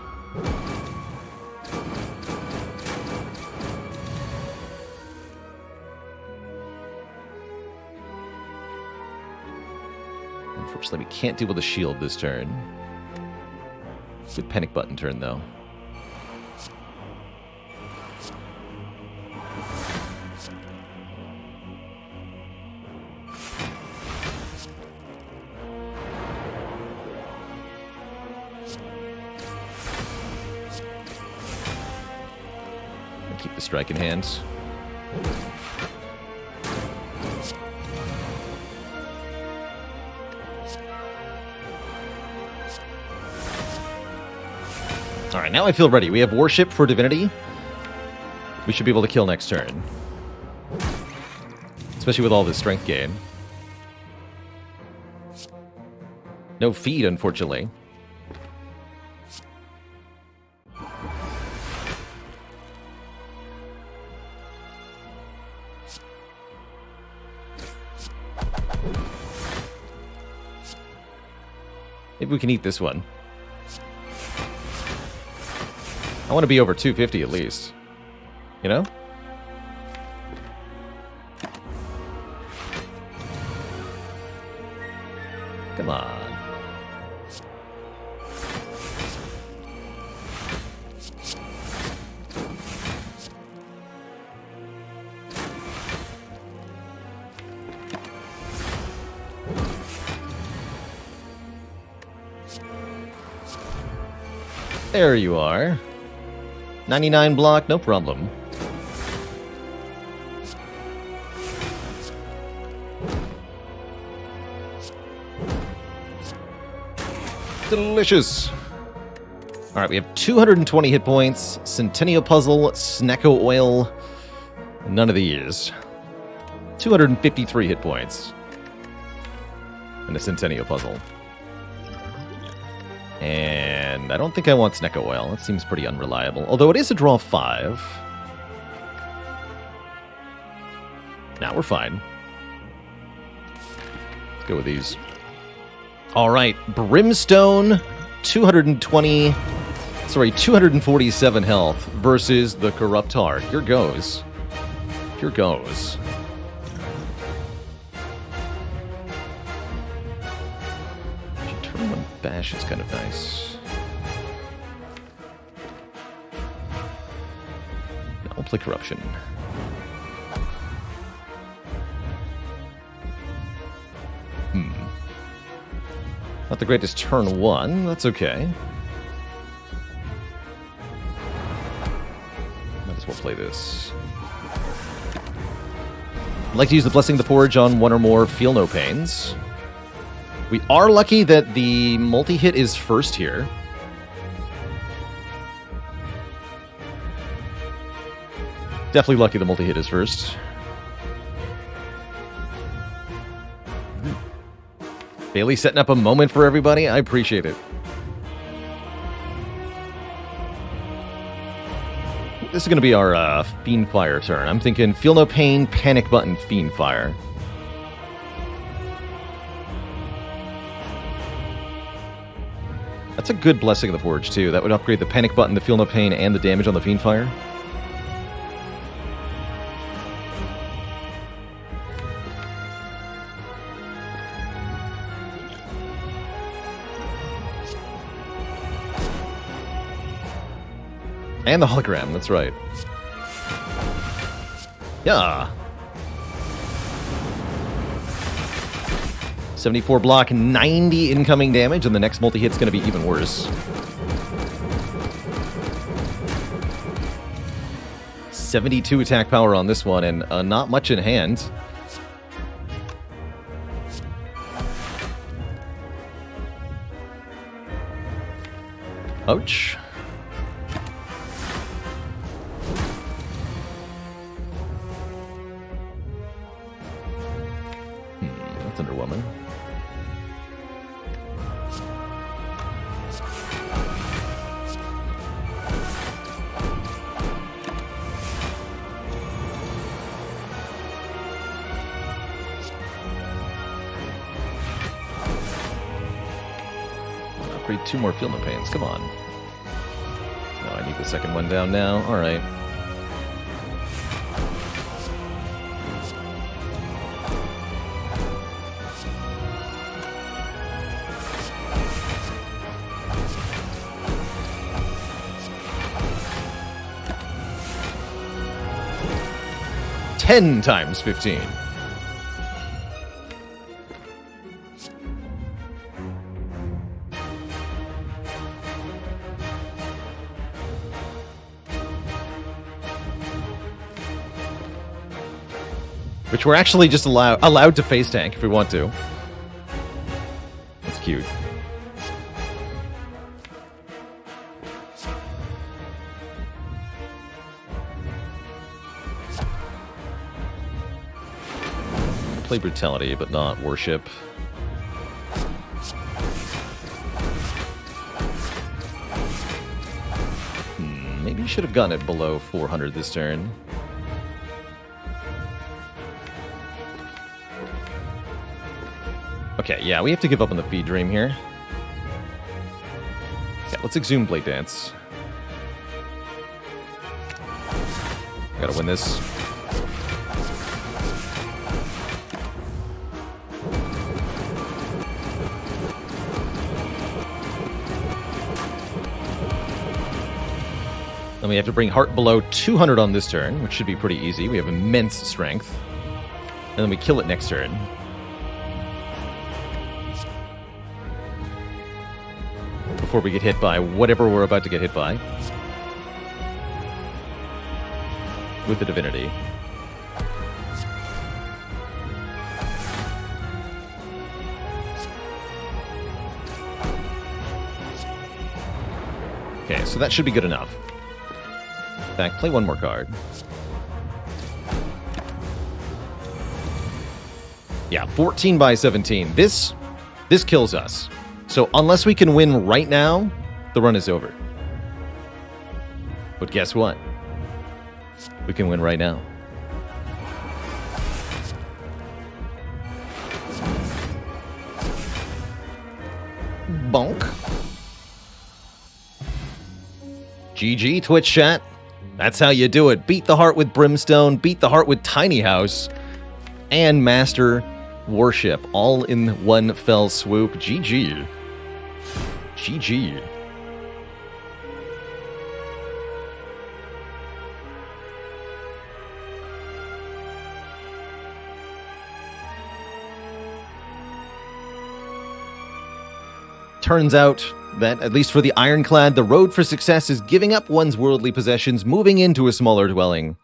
Speaker 1: Unfortunately, we can't deal with a shield this turn. Good panic button turn, though. Keep the strike in hand. Alright, now I feel ready. We have Worship for Divinity. We should be able to kill next turn. Especially with all this strength gain. No feed, unfortunately. Maybe we can eat this one. I want to be over 250 at least. You know? Come on. There you are. 99 block, no problem. Delicious. Alright, we have 220 hit points, Centennial Puzzle, Snecko Oil, none of these. 253 hit points. And a Centennial Puzzle. And I don't think I want Snecko Oil. That seems pretty unreliable. Although it is a draw 5. Now we're fine. Let's go with these. Alright, Brimstone, 247 health versus the Corruptor. Here goes. Here goes. Turn one bash is kind of nice. Now we'll play Corruption. Not the greatest turn 1. That's okay. Might as well play this. I'd like to use the Blessing of the Forge on one or more Feel No Pains. We are lucky that the multi-hit is first here. Definitely lucky the multi-hit is first. Bailey setting up a moment for everybody. I appreciate it. This is going to be our Fiendfire turn. I'm thinking Feel No Pain, Panic Button, Fiendfire. That's a good Blessing of the Forge, too. That would upgrade the Panic Button, the Feel No Pain, and the damage on the Fiendfire. And the hologram, that's right. Yeah. 74 block, 90 incoming damage, and the next multi-hit's going to be even worse. 72 attack power on this one, and not much in hand. Ouch. Woman. Upgrade 2 more Feel No Pains. Come on. No, I need the second one down now. All right. Ten times 15. Which we're actually just allowed to face tank if we want to. That's cute. Play Brutality, but not Worship. Maybe you should have gotten it below 400 this turn. Okay, yeah, we have to give up on the Feed Dream here. Yeah, let's exhume Blade Dance. Gotta win this. Then we have to bring heart below 200 on this turn, which should be pretty easy. We have immense strength. And then we kill it next turn. Before we get hit by whatever we're about to get hit by. With the divinity. Okay, so that should be good enough. In fact, play one more card. Yeah, 14 by 17. This kills us. So unless we can win right now, the run is over. But guess what? We can win right now. Bonk. GG, Twitch chat. That's how you do it. Beat the heart with Brimstone, beat the heart with Tiny House, and master Worship, all in one fell swoop. GG. GG. Turns out that, at least for the Ironclad, the road for success is giving up one's worldly possessions, moving into a smaller dwelling,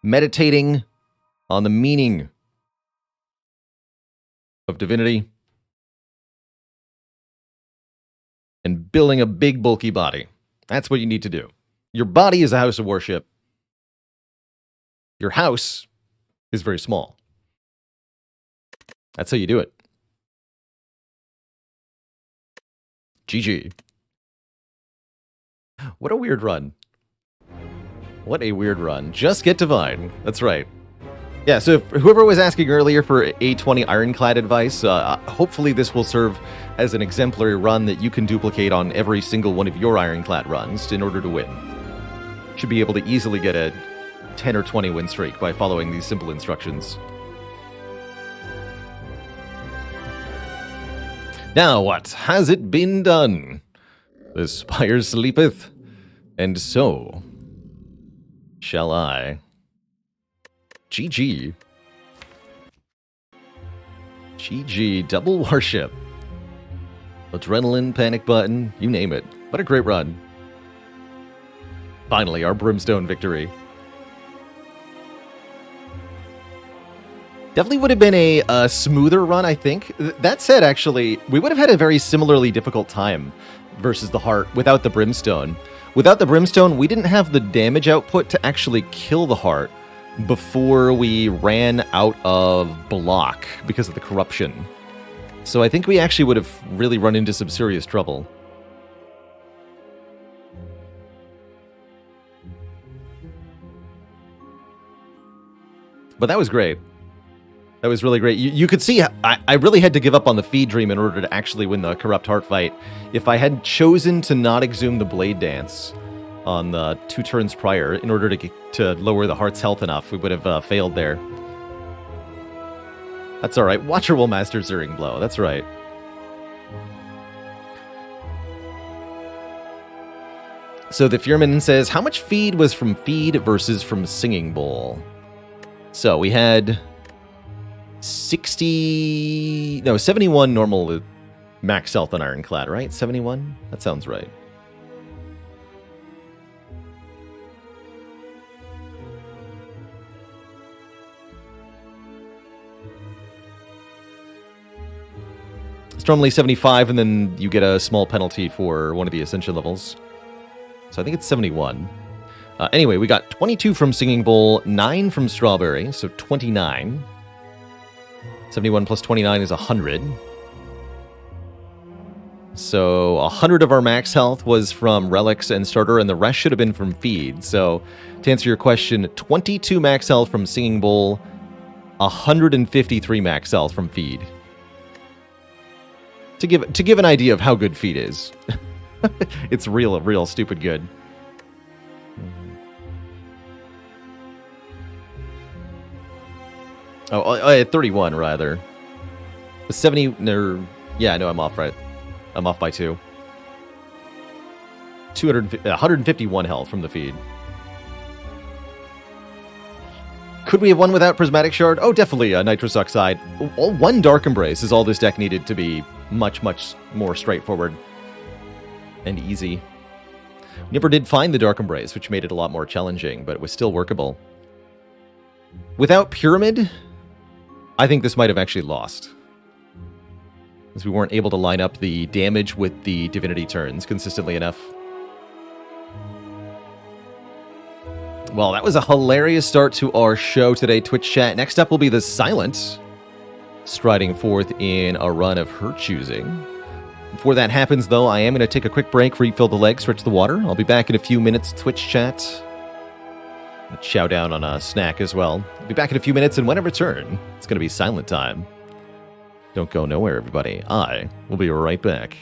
Speaker 1: meditating on the meaning of divinity, and building a big, bulky body. That's what you need to do. Your body is a house of worship. Your house is very small. That's how you do it. GG. What a weird run. What a weird run. Just get divine. That's right. Yeah, so if whoever was asking earlier for A20 Ironclad advice, hopefully this will serve as an exemplary run that you can duplicate on every single one of your Ironclad runs in order to win. Should be able to easily get a 10 or 20 win streak by following these simple instructions. Now what? Has it been done? The Spire sleepeth, and so shall I. GG. GG. Double worship. Adrenaline, panic button, you name it. What a great run. Finally, our Brimstone victory. Definitely would have been a smoother run, I think. That said, actually, we would have had a very similarly difficult time versus the heart without the Brimstone. Without the Brimstone, we didn't have the damage output to actually kill the heart before we ran out of block because of the corruption. So I think we actually would have really run into some serious trouble. But that was great. That was really great. You could see I really had to give up on the feed dream in order to actually win the corrupt heart fight. If I had chosen to not exhume the blade dance on the 2 turns prior in order to lower the heart's health enough, we would have failed there. That's all right. Watcher will master Zeering Blow. That's right. So the Fearman says, how much feed was from feed versus from Singing Bowl? So we had 71 normal max health on Ironclad, right? 71? That sounds right. It's normally 75, and then you get a small penalty for one of the Ascension levels. So I think it's 71. Anyway, we got 22 from Singing Bowl, 9 from Strawberry, so 29. 71 plus 29 is 100. So 100 of our max health was from Relics and Starter, and the rest should have been from Feed. So to answer your question, 22 max health from Singing Bowl, 153 max health from Feed. To give an idea of how good Feed is. It's real stupid good. Oh, 31 rather. 70. No, yeah, no, I'm off. Right, I'm off by 2. 151 health from the feed. Could we have won without Prismatic Shard? Oh, definitely Nitrous Oxide. One Dark Embrace is all this deck needed to be much, much more straightforward and easy. Never did find the Dark Embrace, which made it a lot more challenging, but it was still workable. Without Pyramid, I think this might have actually lost, as we weren't able to line up the damage with the Divinity turns consistently enough. Well, that was a hilarious start to our show today, Twitch chat. Next up will be the Silent, striding forth in a run of her choosing. Before that happens, though, I am going to take a quick break, refill the leg, stretch the water. I'll be back in a few minutes, Twitch chat. Chow down on a snack as well. I'll be back in a few minutes, and when I return, it's going to be Silent time. Don't go nowhere, everybody. I will be right back.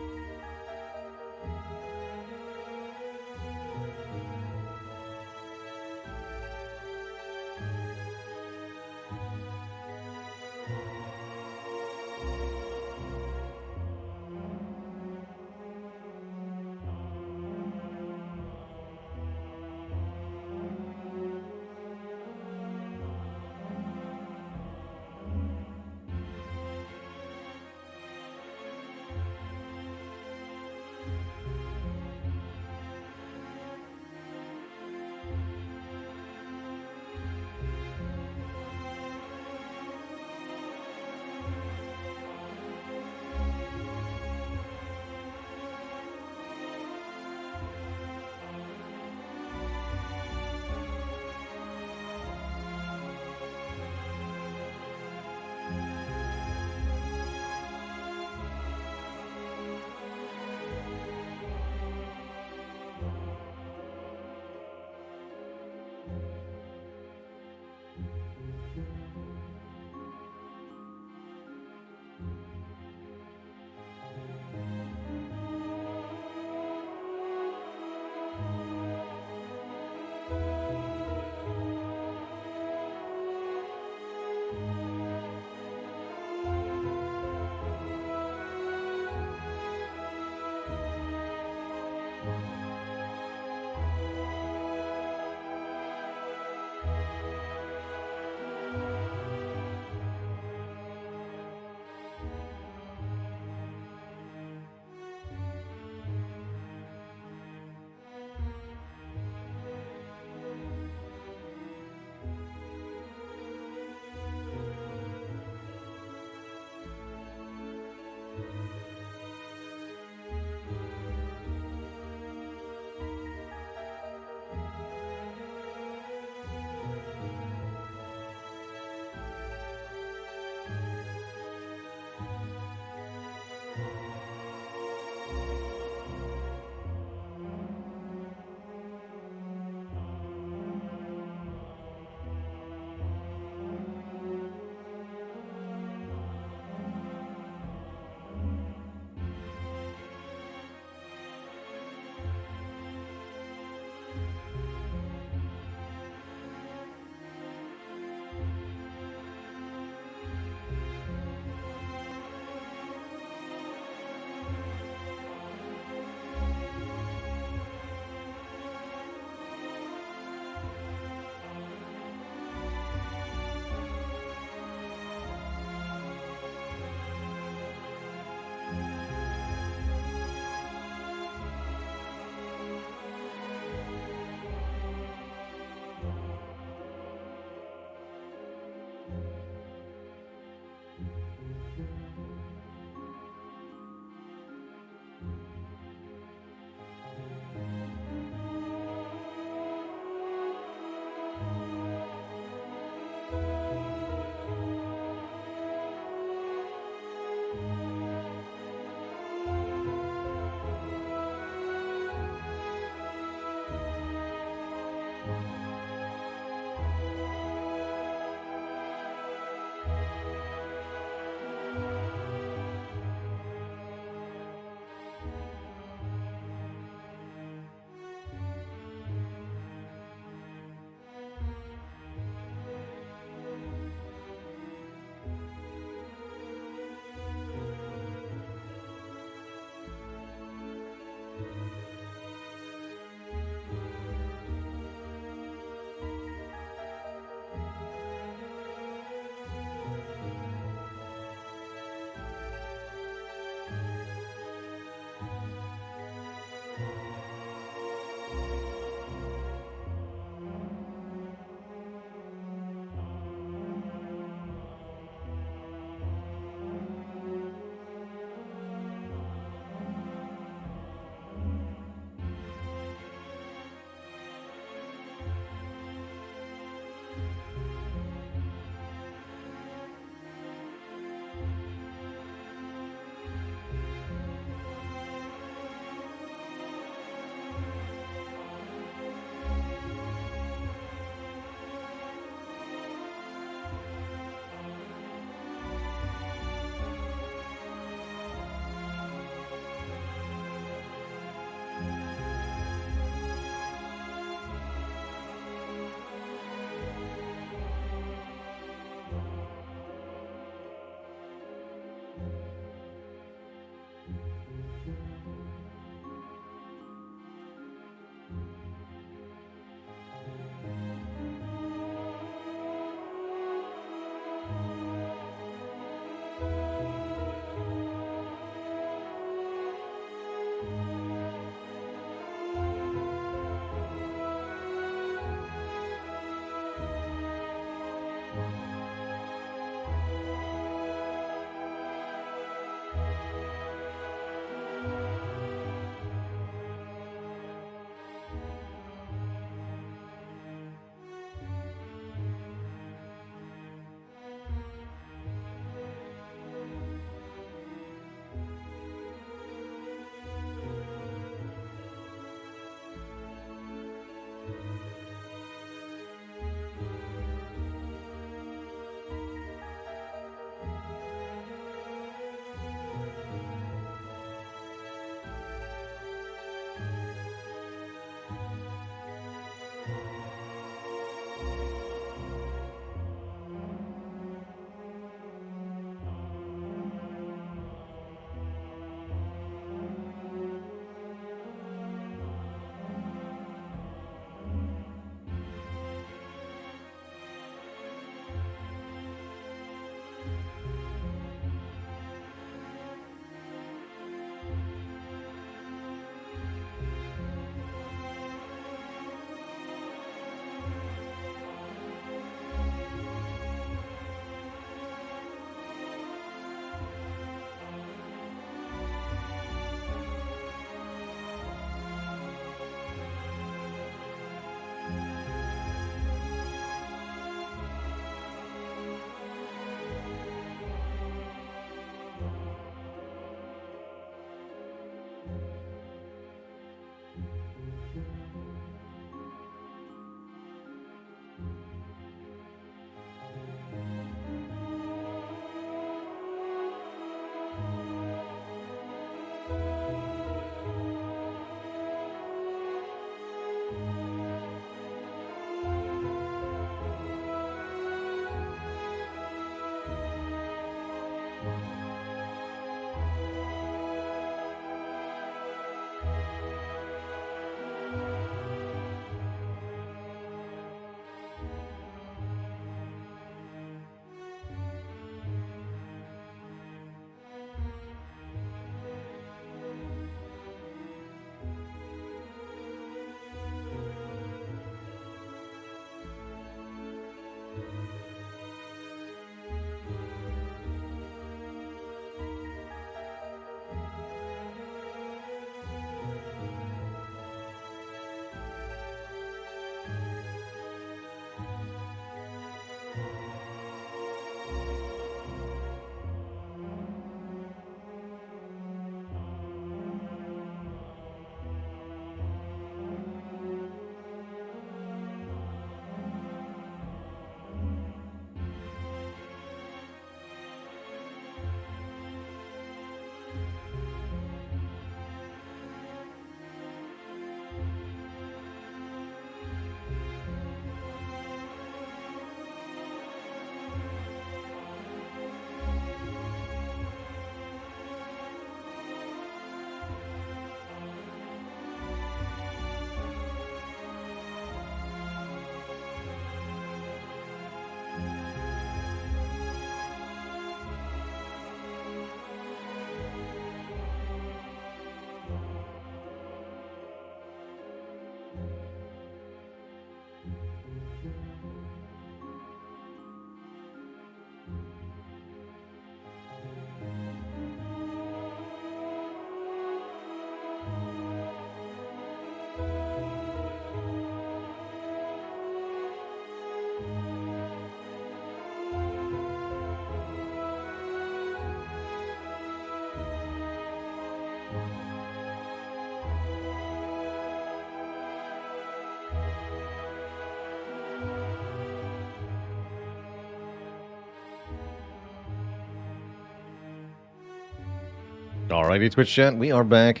Speaker 1: Alrighty, Twitch chat, we are back.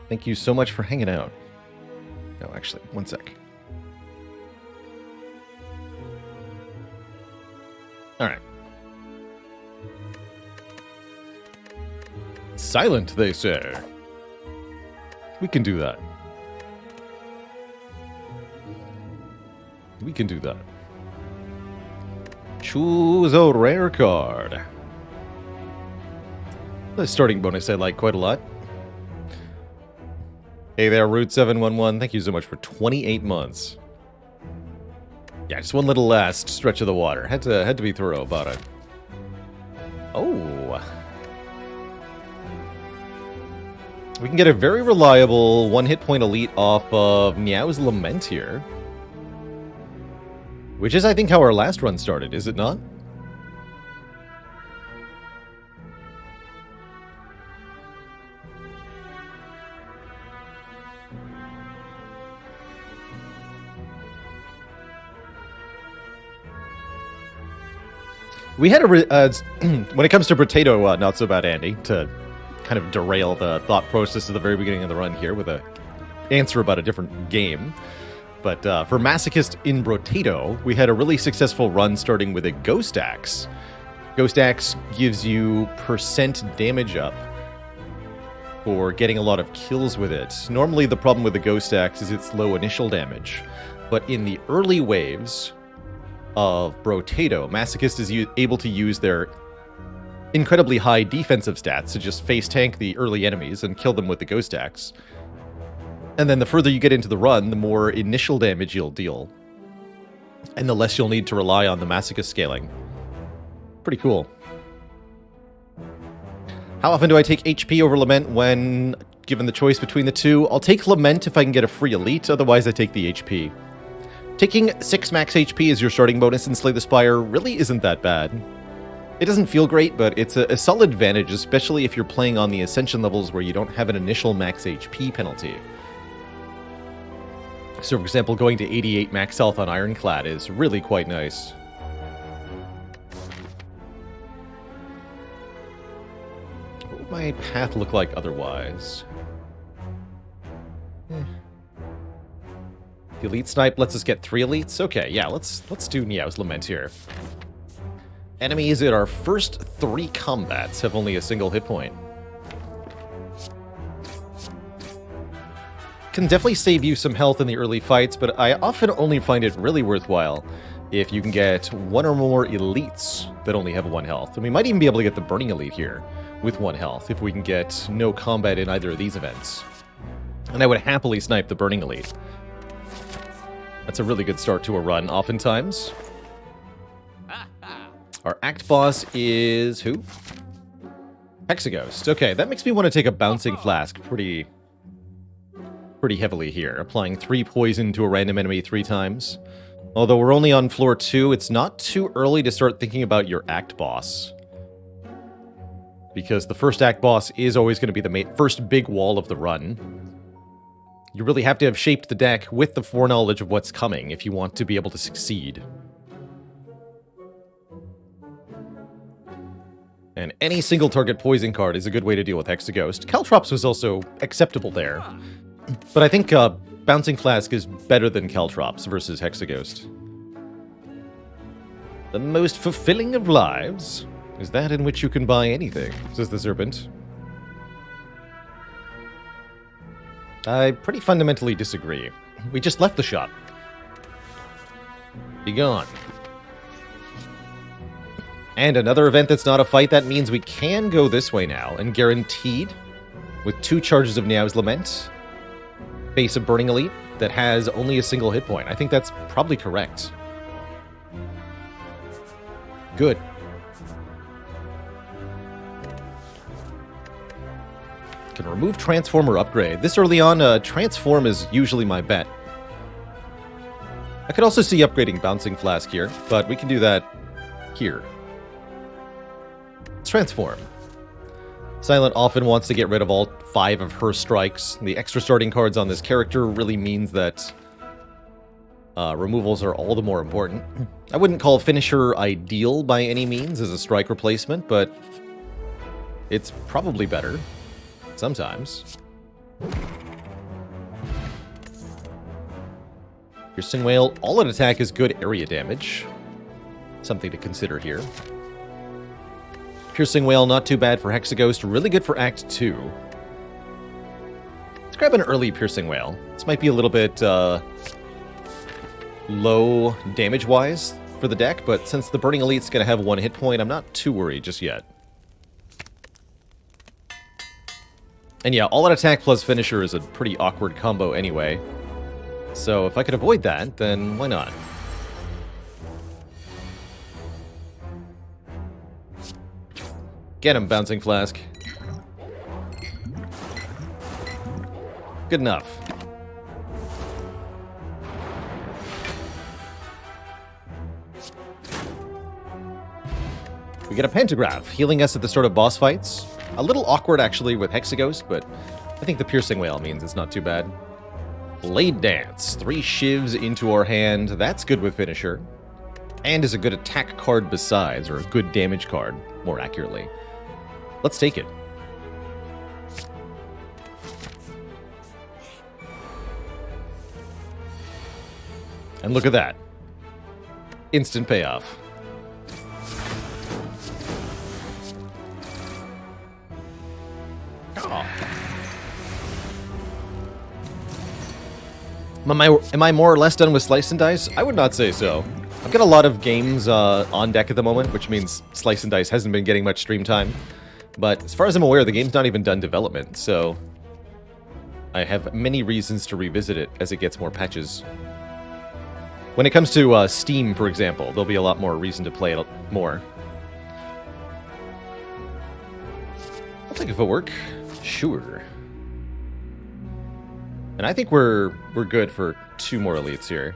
Speaker 1: Thank you so much for hanging out. No, actually, one sec. Alright. Silent, they say. We can do that. We can do that. Choose a rare card. The starting bonus I like quite a lot. Hey there, Root711. Thank you so much for 28 months. Yeah, just one little last stretch of the water. Had to be thorough about it. Oh. We can get a very reliable one-hit point elite off of Meow's Lament here. Which is, I think, how our last run started, is it not? We had a... when it comes to Potato, not so bad, Andy, to kind of derail the thought process at the very beginning of the run here with a answer about a different game. But for Masochist in Brotato, we had a really successful run starting with a Ghost Axe. Ghost Axe gives you percent damage up for getting a lot of kills with it. Normally the problem with the Ghost Axe is its low initial damage, but in the early waves of Brotato, Masochist is able to use their incredibly high defensive stats to just face tank the early enemies and kill them with the Ghost Axe. And then the further you get into the run, the more initial damage you'll deal. And the less you'll need to rely on the Masochist scaling. Pretty cool. How often do I take HP over Lament when given the choice between the two? I'll take Lament if I can get a free elite, otherwise I take the HP. Taking 6 max HP as your starting bonus in Slay the Spire really isn't that bad. It doesn't feel great, but it's a solid advantage, especially if you're playing on the Ascension levels where you don't have an initial max HP penalty. So, for example, going to 88 max health on Ironclad is really quite nice. What would my path look like otherwise? The Elite Snipe lets us get 3 elites? Okay, yeah, let's do Meow's Lament here. Enemies in our first 3 combats have only a single hit point. Can definitely save you some health in the early fights, but I often only find it really worthwhile if you can get 1 or more elites that only have 1 health. And we might even be able to get the Burning Elite here with 1 health if we can get no combat in either of these events. And I would happily snipe the Burning Elite. That's a really good start to a run, oftentimes. Our Act Boss is who? Hexaghost. Okay, that makes me want to take a Bouncing Flask pretty heavily here, applying 3 poison to a random enemy 3 times. Although we're only on floor 2, it's not too early to start thinking about your Act Boss. Because the first Act Boss is always going to be the first big wall of the run. You really have to have shaped the deck with the foreknowledge of what's coming if you want to be able to succeed. And any single target poison card is a good way to deal with Hexaghost. Caltrops was also acceptable there. But I think Bouncing Flask is better than Caltrops versus Hexaghost. The most fulfilling of lives is that in which you can buy anything, says the Serpent. I pretty fundamentally disagree. We just left the shop. Be gone. And another event that's not a fight, that means we can go this way now, and guaranteed, with 2 charges of Meow's Lament, face a Burning Elite that has only a single hit point. I think that's probably correct. Good. Can remove Transform or upgrade. This early on, Transform is usually my bet. I could also see upgrading Bouncing Flask here, but we can do that here. Let's Transform. Silent often wants to get rid of all 5 of her strikes. The extra starting cards on this character really means that removals are all the more important. I wouldn't call Finisher ideal by any means as a strike replacement, but It's probably better. Sometimes. Piercing Whale, all in attack is good area damage. Something to consider here. Piercing Whale, not too bad for Hexaghost, really good for Act 2. Let's grab an early Piercing Whale. This might be a little bit low damage-wise for the deck, but since the Burning Elite's going to have 1 hit point, I'm not too worried just yet. And yeah, all-out attack plus finisher is a pretty awkward combo anyway. So if I could avoid that, then why not? Get him, Bouncing Flask. Good enough. We get a Pantograph, healing us at the start of boss fights. A little awkward, actually, with Hexaghost, but I think the Piercing Whale means it's not too bad. Blade Dance. 3 shivs into our hand. That's good with Finisher. And is a good attack card besides, or a good damage card, more accurately. Let's take it. And look at that. Instant payoff. Oh. Am I more or less done with Slice and Dice? I would not say so. I've got a lot of games on deck at the moment, which means Slice and Dice hasn't been getting much stream time. But as far as I'm aware, the game's not even done development, so I have many reasons to revisit it as it gets more patches. When it comes to Steam, for example, there'll be a lot more reason to play it more. I'll take a footwork. Sure. And I think we're good for 2 more elites here.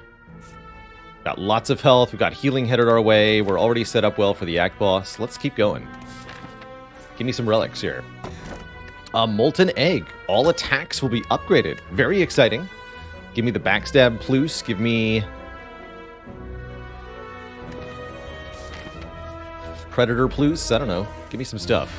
Speaker 1: Got lots of health, we've got healing headed our way, we're already set up well for the Act Boss. Let's keep going. Give me some relics here. A Molten Egg. All attacks will be upgraded. Very exciting. Give me the Backstab Plus. Give me Predator Plus. I don't know. Give me some stuff.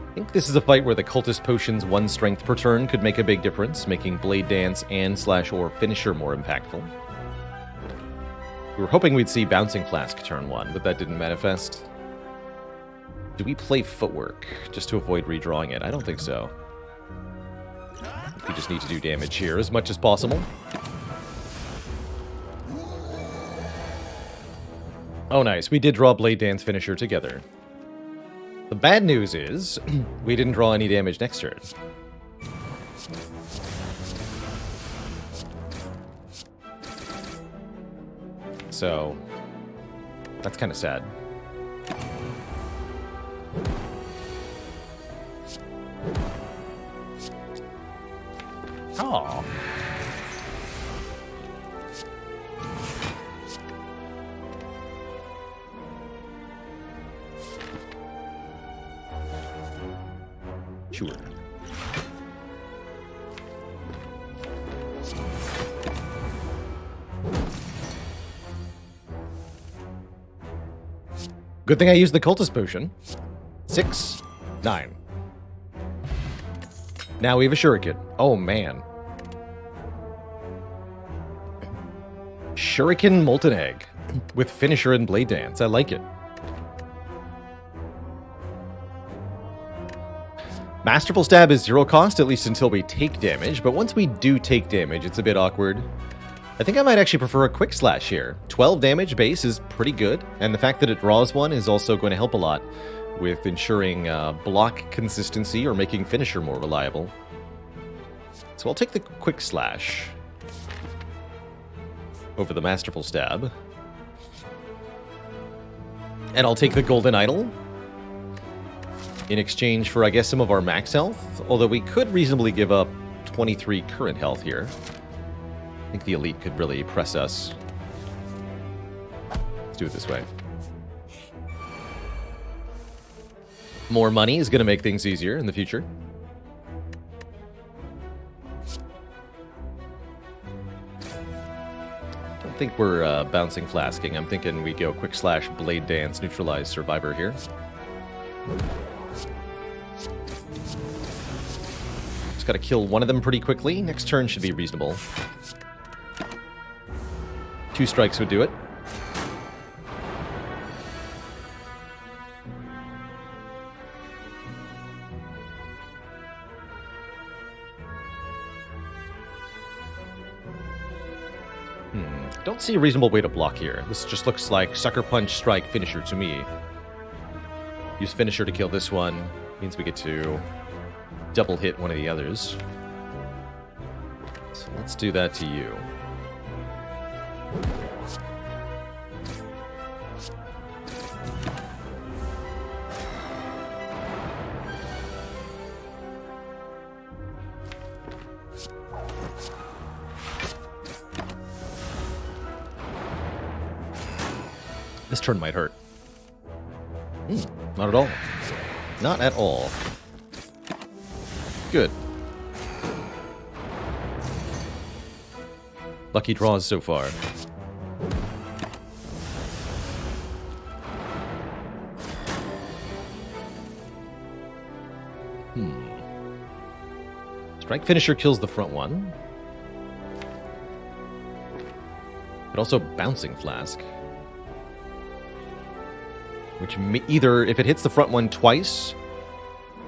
Speaker 1: I think this is a fight where the Cultist Potion's 1 strength per turn could make a big difference, making Blade Dance and /or Finisher more impactful. We were hoping we'd see Bouncing Flask turn 1, but that didn't manifest. Do we play Footwork just to avoid redrawing it? I don't think so. We just need to do damage here as much as possible. Oh, nice. We did draw Blade Dance Finisher together. The bad news is, we didn't draw any damage next turn. So, that's kind of sad. Oh. Sure. Good thing I used the Cultist Potion. 6, 9. Now we have a Shuriken. Oh, man. Shuriken Molten Egg with Finisher and Blade Dance. I like it. Masterful Stab is 0 cost, at least until we take damage, but once we do take damage, it's a bit awkward. I think I might actually prefer a Quick Slash here. 12 damage base is pretty good, and the fact that it draws 1 is also going to help a lot with ensuring block consistency or making Finisher more reliable. So I'll take the Quick Slash over the Masterful Stab. And I'll take the Golden Idol in exchange for, I guess, some of our max health, although we could reasonably give up 23 current health here. I think the Elite could really press us. Let's do it this way. More money is going to make things easier in the future. think we're bouncing flasking. I'm thinking we go quick slash blade dance, neutralize survivor here. Just gotta kill one of them pretty quickly. Next turn should be reasonable. 2 strikes would do it. Don't see a reasonable way to block here. This just looks like Sucker Punch, Strike, Finisher to me. Use Finisher to kill this one. Means we get to double hit one of the others. So let's do that to you. This turn might hurt. Not at all. Not at all. Good. Lucky draws so far. Strike Finisher kills the front one. But also Bouncing Flask. Which either, if it hits the front one twice,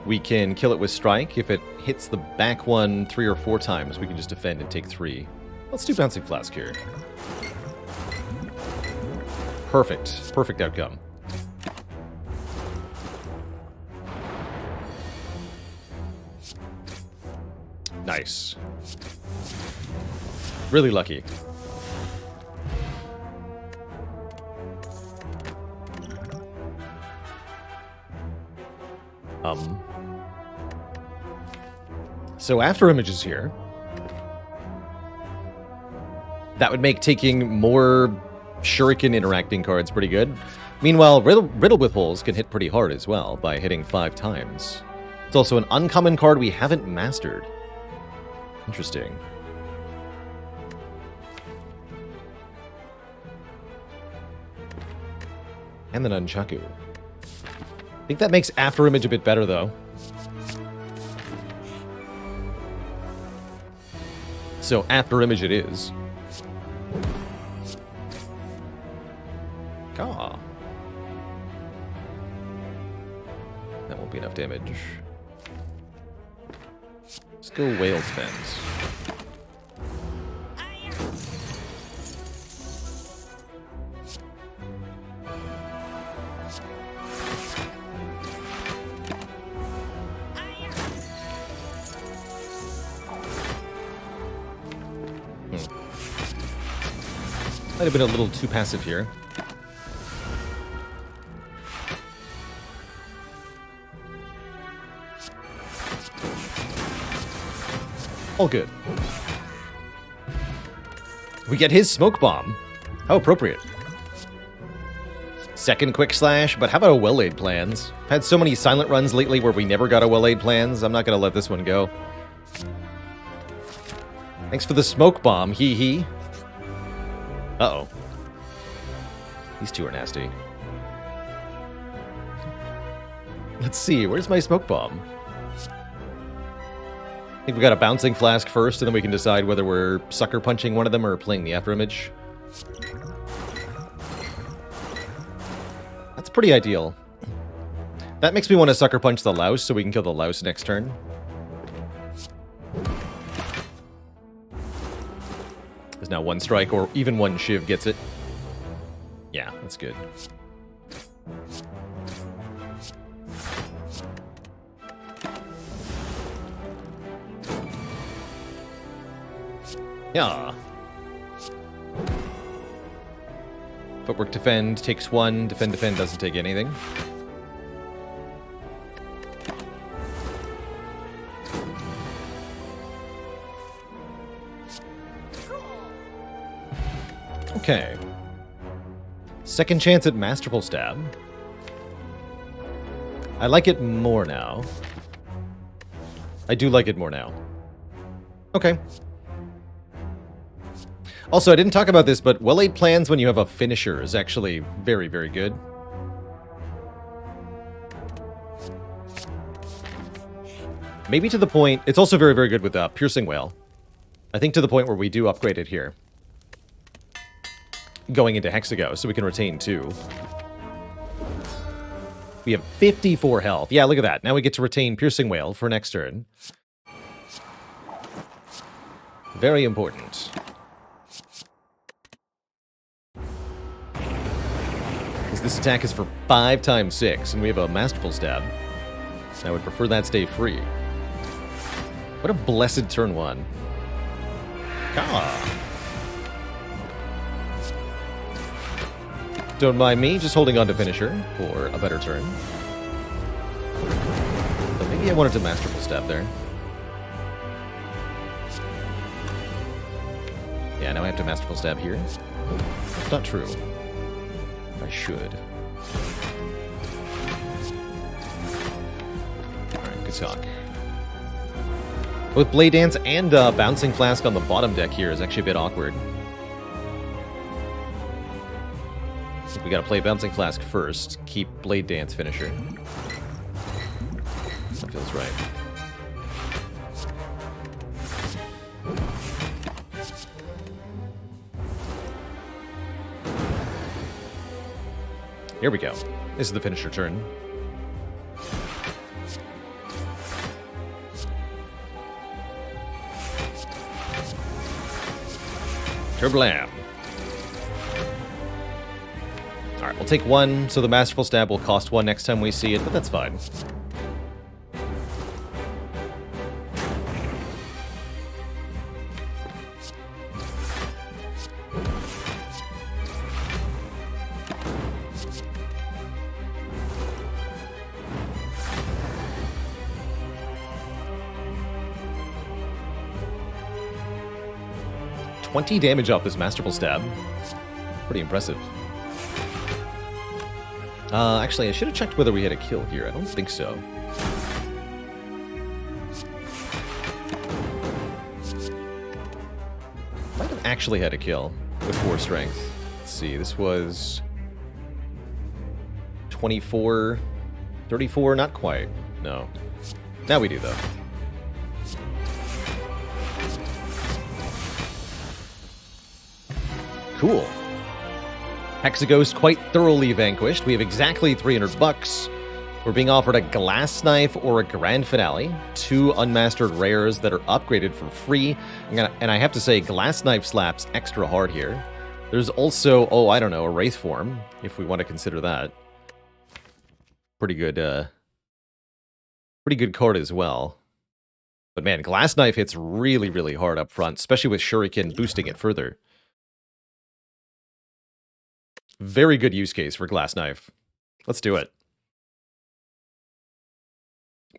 Speaker 1: we can kill it with Strike. If it hits the back one 3 or 4 times, we can just defend and take 3. Let's do Bouncing Flask here. Perfect. Perfect outcome. Nice. Really lucky. So after images here, that would make taking more Shuriken interacting cards pretty good. Meanwhile, Riddle with Holes can hit pretty hard as well by hitting 5 times. It's also an uncommon card we haven't mastered. Interesting. And the Nunchaku. I think that makes After Image a bit better, though. So After Image it is. Ah. That won't be enough damage. Let's go Whale Defense. Might have been a little too passive here. All good. We get his Smoke Bomb. How appropriate. Second Quick Slash, but how about a Well-Laid Plans? I've had so many silent runs lately where we never got a Well-Laid Plans. I'm not going to let this one go. Thanks for the Smoke Bomb, hee. Uh-oh. These two are nasty. Let's see, where's my Smoke Bomb? I think we got a Bouncing Flask first, and then we can decide whether we're Sucker Punching one of them or playing the After Image. That's pretty ideal. That makes me want to Sucker Punch the Louse so we can kill the Louse next turn. There's now 1 strike, or even 1 Shiv gets it. Yeah, that's good. Yeah. Footwork Defend takes 1. Defend doesn't take anything. Okay. Second chance at Masterful Stab. I like it more now. I do like it more now. Okay. Also, I didn't talk about this, but well-laid plans when you have a finisher is actually very, very good. Maybe to the point... It's also very, very good with Piercing Whale. I think to the point where we do upgrade it here. Going into Hexago, so we can retain 2. We have 54 health. Yeah, look at that. Now we get to retain Piercing Whale for next turn. Very important. Because this attack is for 5 times 6, and we have a Masterful Stab. I would prefer that stay free. What a blessed turn 1. Ah. Don't mind me, just holding on to Finisher for a better turn. But maybe I wanted to Masterful Stab there. Yeah, now I have to Masterful Stab here. That's not true. I should. Alright, good talk. Both Blade Dance and Bouncing Flask on the bottom deck here is actually a bit awkward. We gotta play Bouncing Flask first, keep Blade Dance Finisher. That feels right. Here we go. This is the Finisher turn. Kerblam. Alright, we'll take 1, so the Masterful Stab will cost 1 next time we see it, but that's fine. $20 damage off this Masterful Stab. Pretty impressive. Actually, I should have checked whether we had a kill here. I don't think so. Might have actually had a kill with 4 strength. Let's see, this was 24, 34, not quite. No. Now we do, though. Cool. Hexaghost quite thoroughly vanquished. We have exactly 300 bucks. We're being offered a Glass Knife or a Grand Finale, 2 unmastered rares that are upgraded for free. And I have to say, Glass Knife slaps extra hard here. There's also, oh, I don't know, a Wraith Form, if we want to consider that. Pretty good card as well. But man, Glass Knife hits really, really hard up front, especially with Shuriken boosting it further. Very good use case for Glass Knife. Let's do it.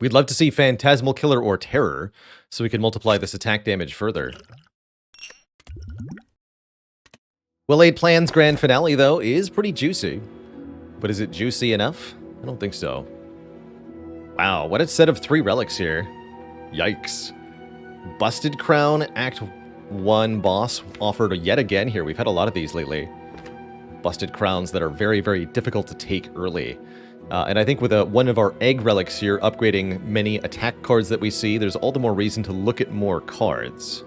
Speaker 1: We'd love to see Phantasmal Killer or Terror, so we can multiply this attack damage further. Well-laid plans Grand Finale, though, is pretty juicy. But is it juicy enough? I don't think so. Wow, what a set of 3 relics here. Yikes. Busted Crown, Act 1 boss offered yet again here. We've had a lot of these lately. Busted Crowns that are very, very difficult to take early. And I think with one of our egg relics here upgrading many attack cards that we see, there's all the more reason to look at more cards.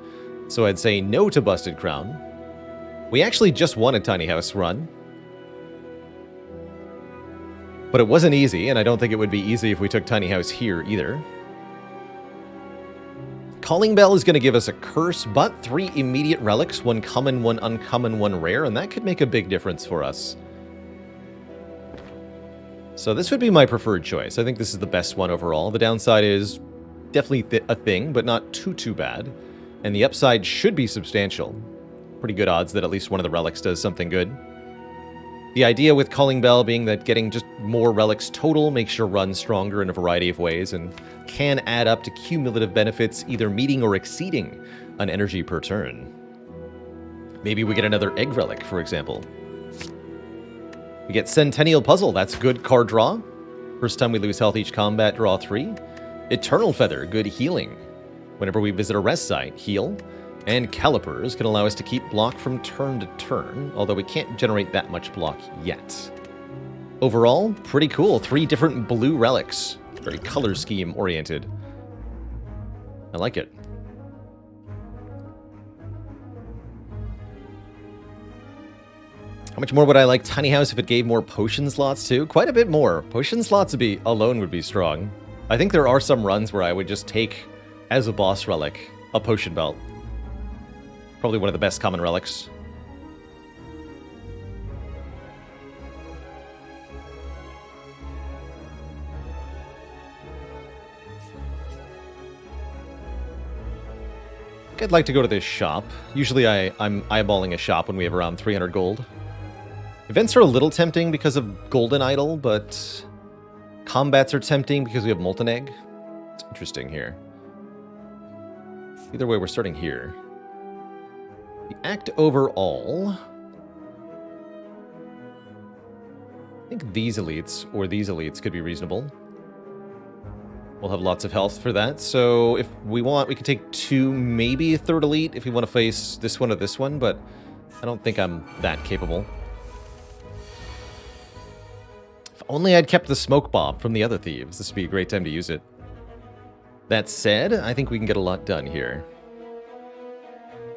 Speaker 1: So I'd say no to Busted Crown. We actually just won a Tiny House run. But it wasn't easy, and I don't think it would be easy if we took Tiny House here either. Calling Bell is going to give us a curse, but 3 immediate relics, 1 common, 1 uncommon, 1 rare, and that could make a big difference for us. So this would be my preferred choice. I think this is the best one overall. The downside is definitely a thing, but not too bad. And the upside should be substantial. Pretty good odds that at least one of the relics does something good. The idea with Calling Bell being that getting just more relics total makes your run stronger in a variety of ways and can add up to cumulative benefits, either meeting or exceeding an energy per turn. Maybe we get another egg relic, for example. We get Centennial Puzzle, that's good card draw. First time we lose health each combat, draw 3. Eternal Feather, good healing. Whenever we visit a rest site, heal. And calipers can allow us to keep block from turn to turn, although we can't generate that much block yet. Overall, pretty cool. 3 different blue relics. Very color scheme oriented. I like it. How much more would I like Tiny House if it gave more potion slots too? Quite a bit more. Potion slots alone would be strong. I think there are some runs where I would just take, as a boss relic, a potion belt. Probably one of the best common relics. I'd like to go to this shop. Usually I'm eyeballing a shop when we have around 300 gold. Events are a little tempting because of Golden Idol, but combats are tempting because we have Molten Egg. It's interesting here. Either way, we're starting here. The act overall... I think these elites, or these elites, could be reasonable. We'll have lots of health for that, so if we want, we can take 2, maybe a 3rd elite if we want to face this one or this one, but I don't think I'm that capable. If only I'd kept the smoke bomb from the other thieves. This would be a great time to use it. That said, I think we can get a lot done here.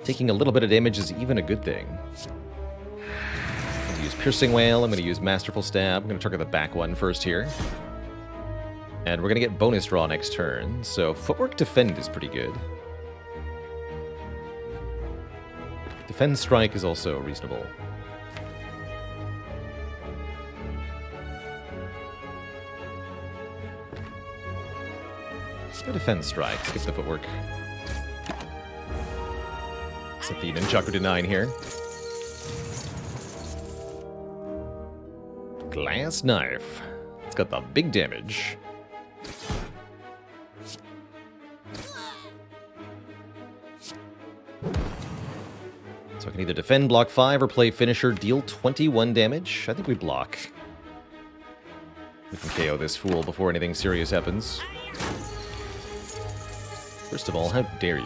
Speaker 1: Taking a little bit of damage is even a good thing. I'm going to use Piercing Wail, I'm going to use Masterful Stab, I'm going to target the back one first here. And we're going to get bonus draw next turn, so Footwork Defend is pretty good. Defend Strike is also reasonable. Let's go Defend Strike, skip the Footwork. Set the Nunchaku to 9 here. Glass Knife. It's got the big damage. So I can either defend, block 5, or play Finisher, deal 21 damage. I think we block. We can KO this fool before anything serious happens. First of all, how dare you?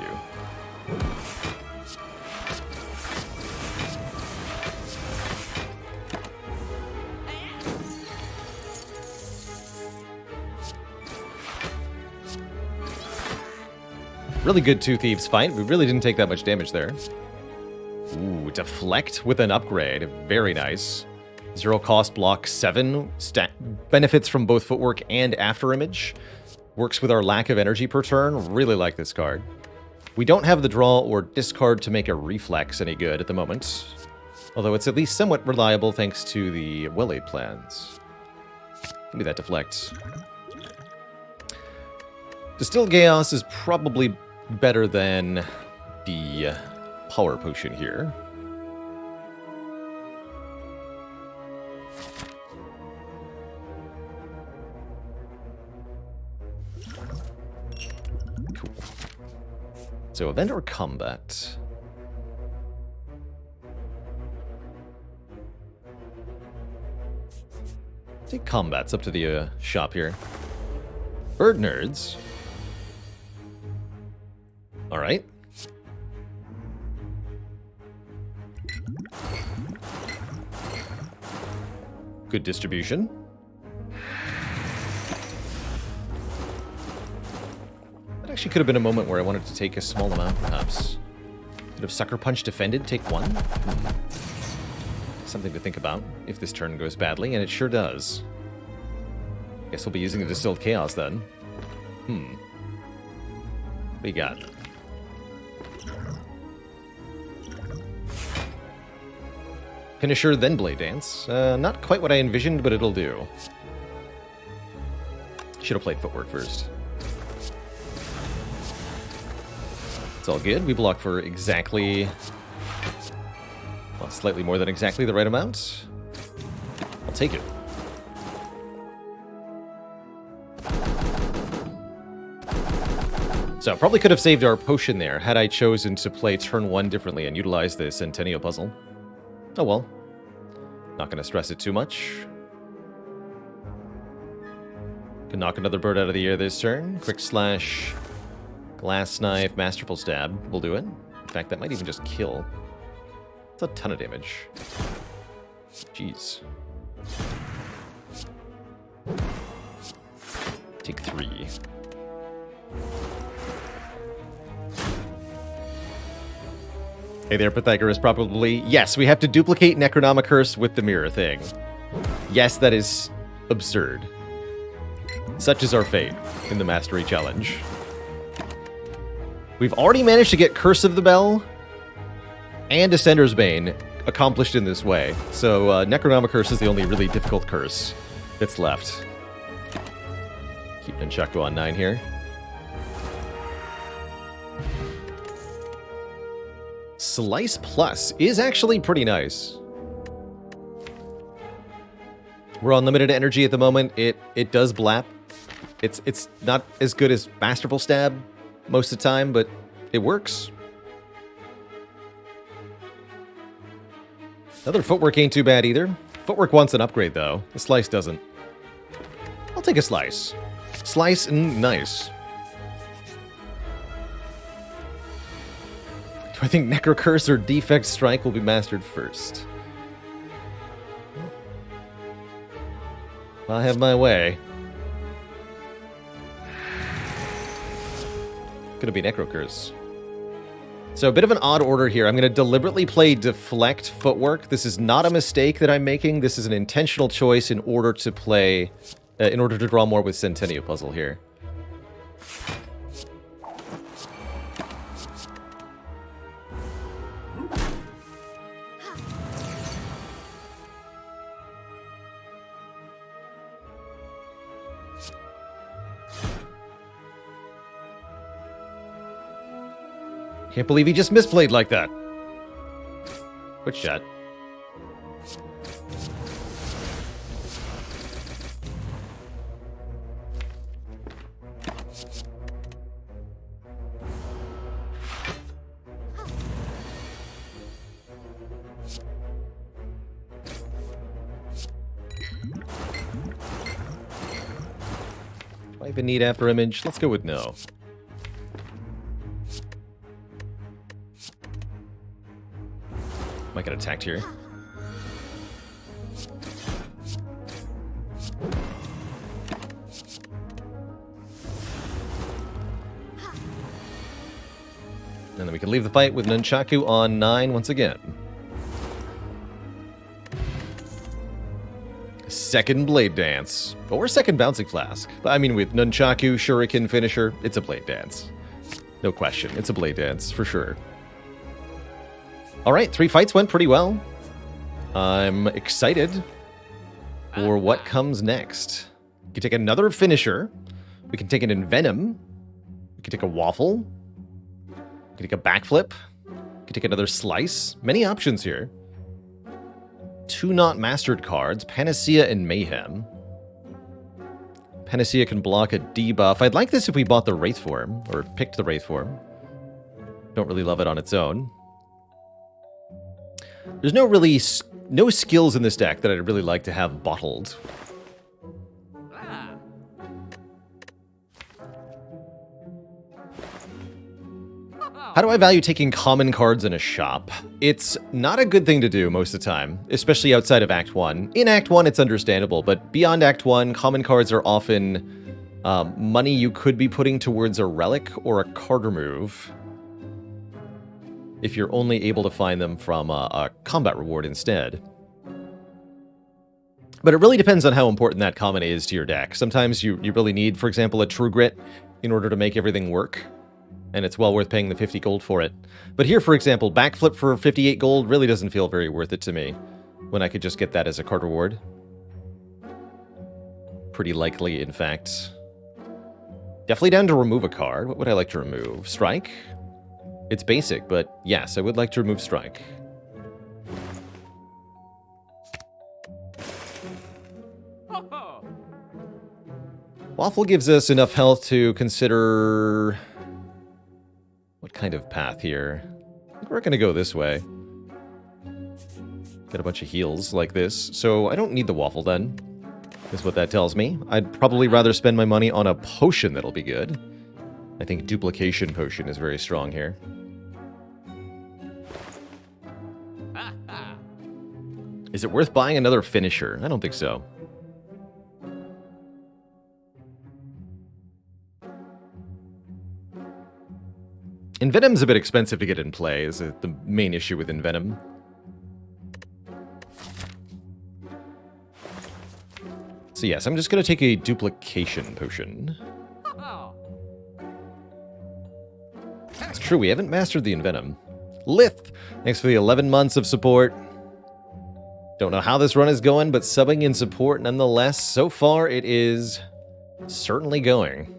Speaker 1: Really good Two Thieves fight. We really didn't take that much damage there. Ooh, Deflect with an upgrade. Very nice. 0 cost block 7. Benefits from both Footwork and Afterimage. Works with our lack of energy per turn. Really like this card. We don't have the draw or discard to make a Reflex any good at the moment. Although it's at least somewhat reliable thanks to the well-laid plans. Give me that Deflect. Distilled Chaos is probably better than the Power Potion here. Cool. So, event or combat? Take combat's up to the shop here. Bird Nerds. Alright. Good distribution. That actually could have been a moment where I wanted to take a small amount, perhaps. Could have Sucker Punch defended, take 1. Something to think about if this turn goes badly, and it sure does. Guess we'll be using the Distilled Chaos then. What do you got? Finisher, then Blade Dance. Not quite what I envisioned, but it'll do. Should have played Footwork first. It's all good. We block for exactly... well, slightly more than exactly the right amount. I'll take it. So, I probably could have saved our potion there had I chosen to play turn 1 differently and utilize the Centennial Puzzle. Oh well. Not going to stress it too much. Can knock another bird out of the air this turn. Quick Slash, Glass Knife, Masterful Stab. We'll do it. fact, that might even just kill. That's a ton of damage. Jeez. Take 3. Hey there, Pythagoras, probably. Yes, we have to duplicate Necronomicurse with the mirror thing. Yes, that is absurd. Such is our fate in the Mastery Challenge. We've already managed to get Curse of the Bell and Ascender's Bane accomplished in this way. So Necronomicurse is the only really difficult curse that's left. Keep Nunchaku on 9 here. Slice Plus is actually pretty nice. We're on limited energy at the moment. It does blap. It's not as good as Masterful Stab most of the time, but it works. Another Footwork ain't too bad either. Footwork wants an upgrade though. The Slice doesn't. I'll take a Slice. Slice and nice. Do I think Necrocurse or Defect Strike will be mastered first? I'll have my way. Gonna be Necrocurse. So a bit of an odd order here. I'm gonna deliberately play Deflect Footwork. This is not a mistake that I'm making. This is an intentional choice in order to play, in order to draw more with Centennial Puzzle here. Can't believe he just misplayed like that. Good shot. Do I even need After Image? Let's go with no. Might get attacked here. And then we can leave the fight with Nunchaku on 9 once again. Second Blade Dance. Or second Bouncing Flask. I mean, with Nunchaku, Shuriken, Finisher, it's a Blade Dance. No question. It's a Blade Dance, for sure. Alright, 3 fights went pretty well. I'm excited for what comes next. We can take another Finisher. We can take an Envenom. We can take a Waffle. We can take a Backflip. We can take another Slice. Many options here. 2 not mastered cards, Panacea and Mayhem. Panacea can block a debuff. I'd like this if we bought the Wraith form, or picked the Wraith form. Don't really love it on its own. There's no skills in this deck that I'd really like to have bottled. How do I value taking common cards in a shop? It's not a good thing to do most of the time, especially outside of Act 1. In Act 1, it's understandable, but beyond Act 1, common cards are often money you could be putting towards a relic or a card remove, if you're only able to find them from a combat reward instead. But it really depends on how important that common is to your deck. Sometimes you really need, for example, a True Grit in order to make everything work, and it's well worth paying the 50 gold for it. But here, for example, Backflip for 58 gold really doesn't feel very worth it to me, when I could just get that as a card reward. Pretty likely, in fact. Definitely down to remove a card. What would I like to remove? Strike? It's basic, but yes, I would like to remove Strike. Waffle gives us enough health to consider... what kind of path here? I think we're going to go this way. Get a bunch of heals like this, so I don't need the Waffle then, is what that tells me. I'd probably rather spend my money on a potion that'll be good. I think Duplication Potion is very strong here. Is it worth buying another finisher? I don't think so. Envenom's a bit expensive to get in play, is the main issue with Envenom. So yes, I'm just going to take a duplication potion. It's true, we haven't mastered the Envenom. Lith, thanks for the 11 months of support. Don't know how this run is going, but subbing in support nonetheless. So far, it is certainly going.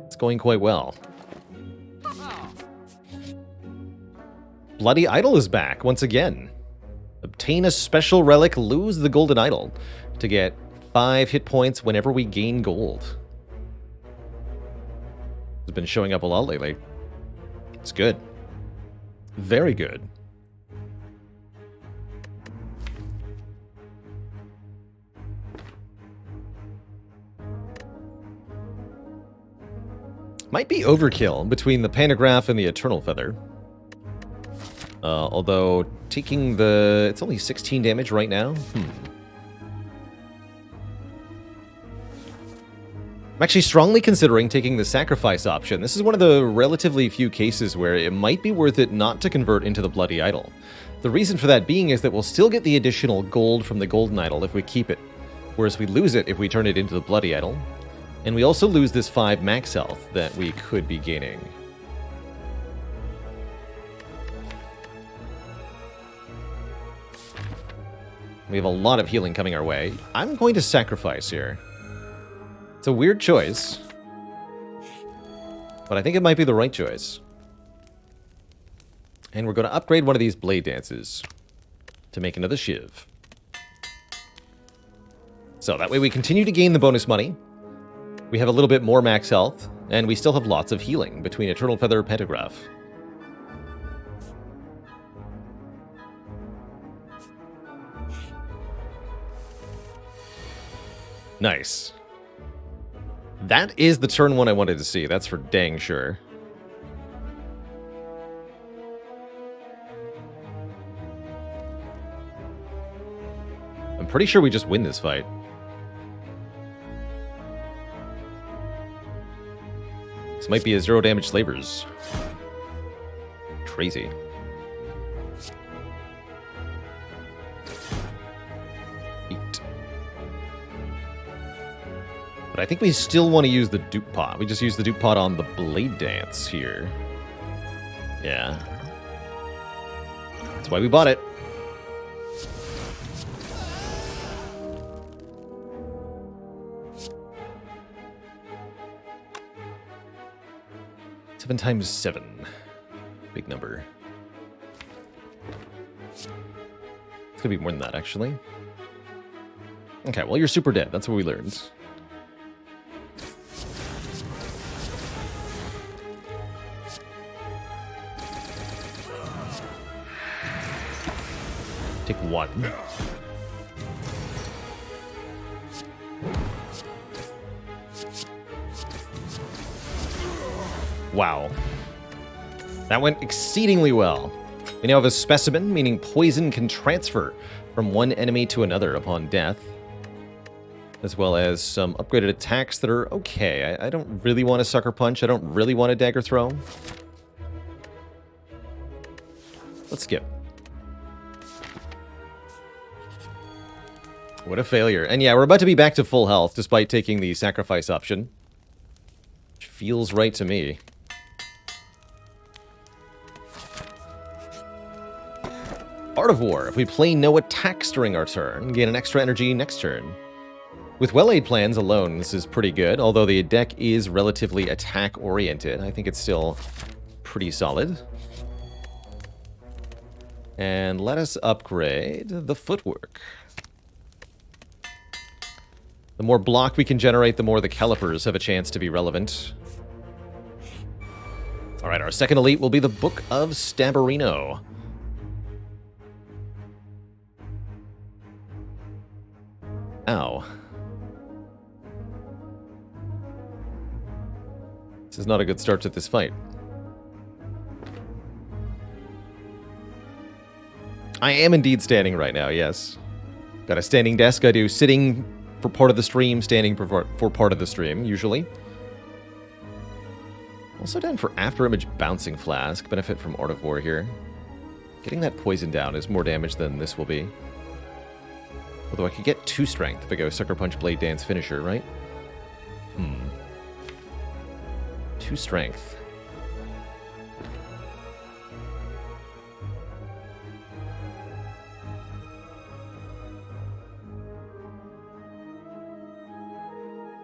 Speaker 1: It's going quite well. Bloody Idol is back once again. Obtain a special relic, lose the golden idol to get 5 hit points whenever we gain gold. It's been showing up a lot lately. It's good. Very good. Might be overkill between the Pantograph and the Eternal Feather. Although, taking the... It's only 16 damage right now? I'm actually strongly considering taking the Sacrifice option. This is one of the relatively few cases where it might be worth it not to convert into the Bloody Idol. The reason for that being is that we'll still get the additional gold from the Golden Idol if we keep it, whereas we lose it if we turn it into the Bloody Idol. And we also lose this 5 max health that we could be gaining. We have a lot of healing coming our way. I'm going to sacrifice here. It's a weird choice, but I think it might be the right choice. And we're going to upgrade one of these blade dances to make another shiv. So that way we continue to gain the bonus money. We have a little bit more max health, and we still have lots of healing between Eternal Feather and Pantograph. Nice. That is the turn 1 I wanted to see, that's for dang sure. I'm pretty sure we just win this fight. This might be a 0 damage slavers. Crazy. But I think we still want to use the dupe pot. We just use the dupe pot on the blade dance here. Yeah. That's why we bought it. Seven times 7. Big number. It's gonna be more than that, actually. Okay, well, you're super dead. That's what we learned. Take 1. Wow. That went exceedingly well. We now have a specimen, meaning poison can transfer from one enemy to another upon death. As well as some upgraded attacks that are okay. I don't really want a Sucker Punch. I don't really want a Dagger Throw. Let's skip. What a failure. And yeah, we're about to be back to full health despite taking the sacrifice option. Which feels right to me. Art of War. If we play no attacks during our turn, gain an extra energy next turn. With well-laid plans alone, this is pretty good, although the deck is relatively attack-oriented. I think it's still pretty solid. And let us upgrade the footwork. The more block we can generate, the more the calipers have a chance to be relevant. Alright, our second elite will be the Book of Stabberino. Ow. This is not a good start to this fight. I am indeed standing right now, yes. Got a standing desk. I do sitting for part of the stream, standing for part of the stream, usually. Also down for After Image Bouncing Flask. Benefit from Art of War here. Getting that poison down is more damage than this will be. Although I could get 2 strength if I go Sucker Punch, Blade Dance, Finisher, right? 2 strength.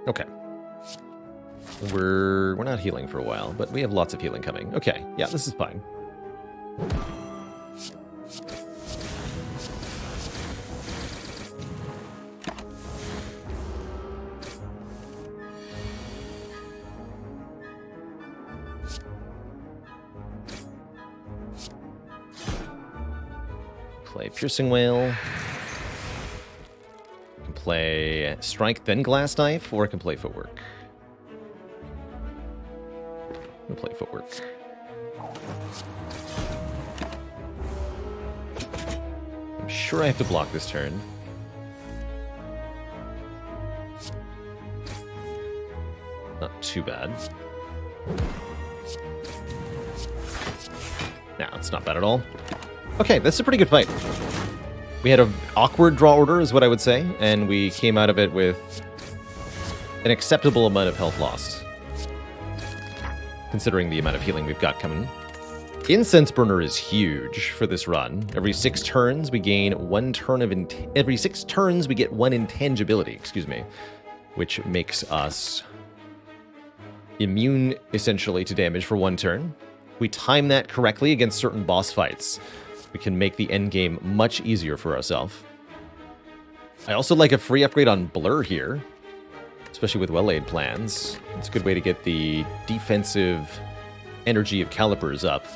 Speaker 1: Okay. We're not healing for a while, but we have lots of healing coming. Okay, yeah, this is fine. Play Piercing Wail. I can play Strike, then Glass Knife, or I can play Footwork. I'm gonna play Footwork. I'm sure I have to block this turn. Not too bad. Nah, it's not bad at all. Okay, that's a pretty good fight. We had an awkward draw order, is what I would say, and we came out of it with an acceptable amount of health lost, considering the amount of healing we've got coming. Incense Burner is huge for this run. Every 6 turns, we gain 1 turn of every 6 turns we get 1 intangibility, excuse me, which makes us immune essentially to damage for 1 turn. We time that correctly against certain boss fights. We can make the end game much easier for ourselves. I also like a free upgrade on Blur here, especially with well-laid plans. It's a good way to get the defensive energy of Calipers up.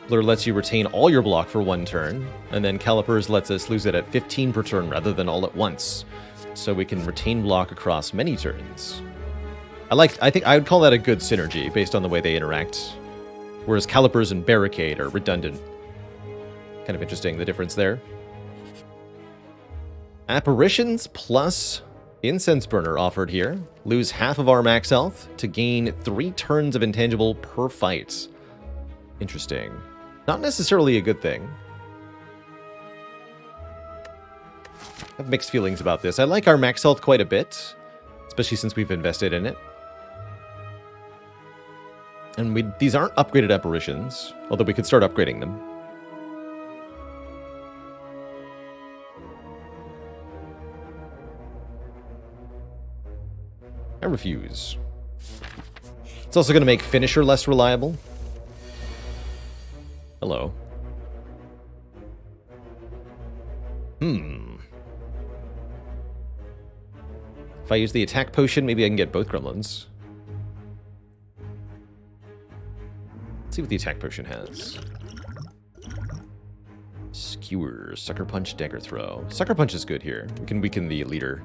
Speaker 1: Blur lets you retain all your block for 1 turn, and then Calipers lets us lose it at 15 per turn rather than all at once. So we can retain block across many turns. I think I would call that a good synergy based on the way they interact. Whereas Calipers and Barricade are redundant. Kind of interesting, the difference there. Apparitions plus Incense Burner offered here. Lose half of our max health to gain 3 turns of intangible per fight. Interesting. Not necessarily a good thing. I have mixed feelings about this. I like our max health quite a bit, especially since we've invested in it. And these aren't upgraded apparitions, although we could start upgrading them. I refuse. It's also going to make Finisher less reliable. Hello. If I use the attack potion, maybe I can get both gremlins. Let's see what the attack potion has. Skewer, Sucker Punch, Dagger Throw. Sucker Punch is good here. We can weaken the leader.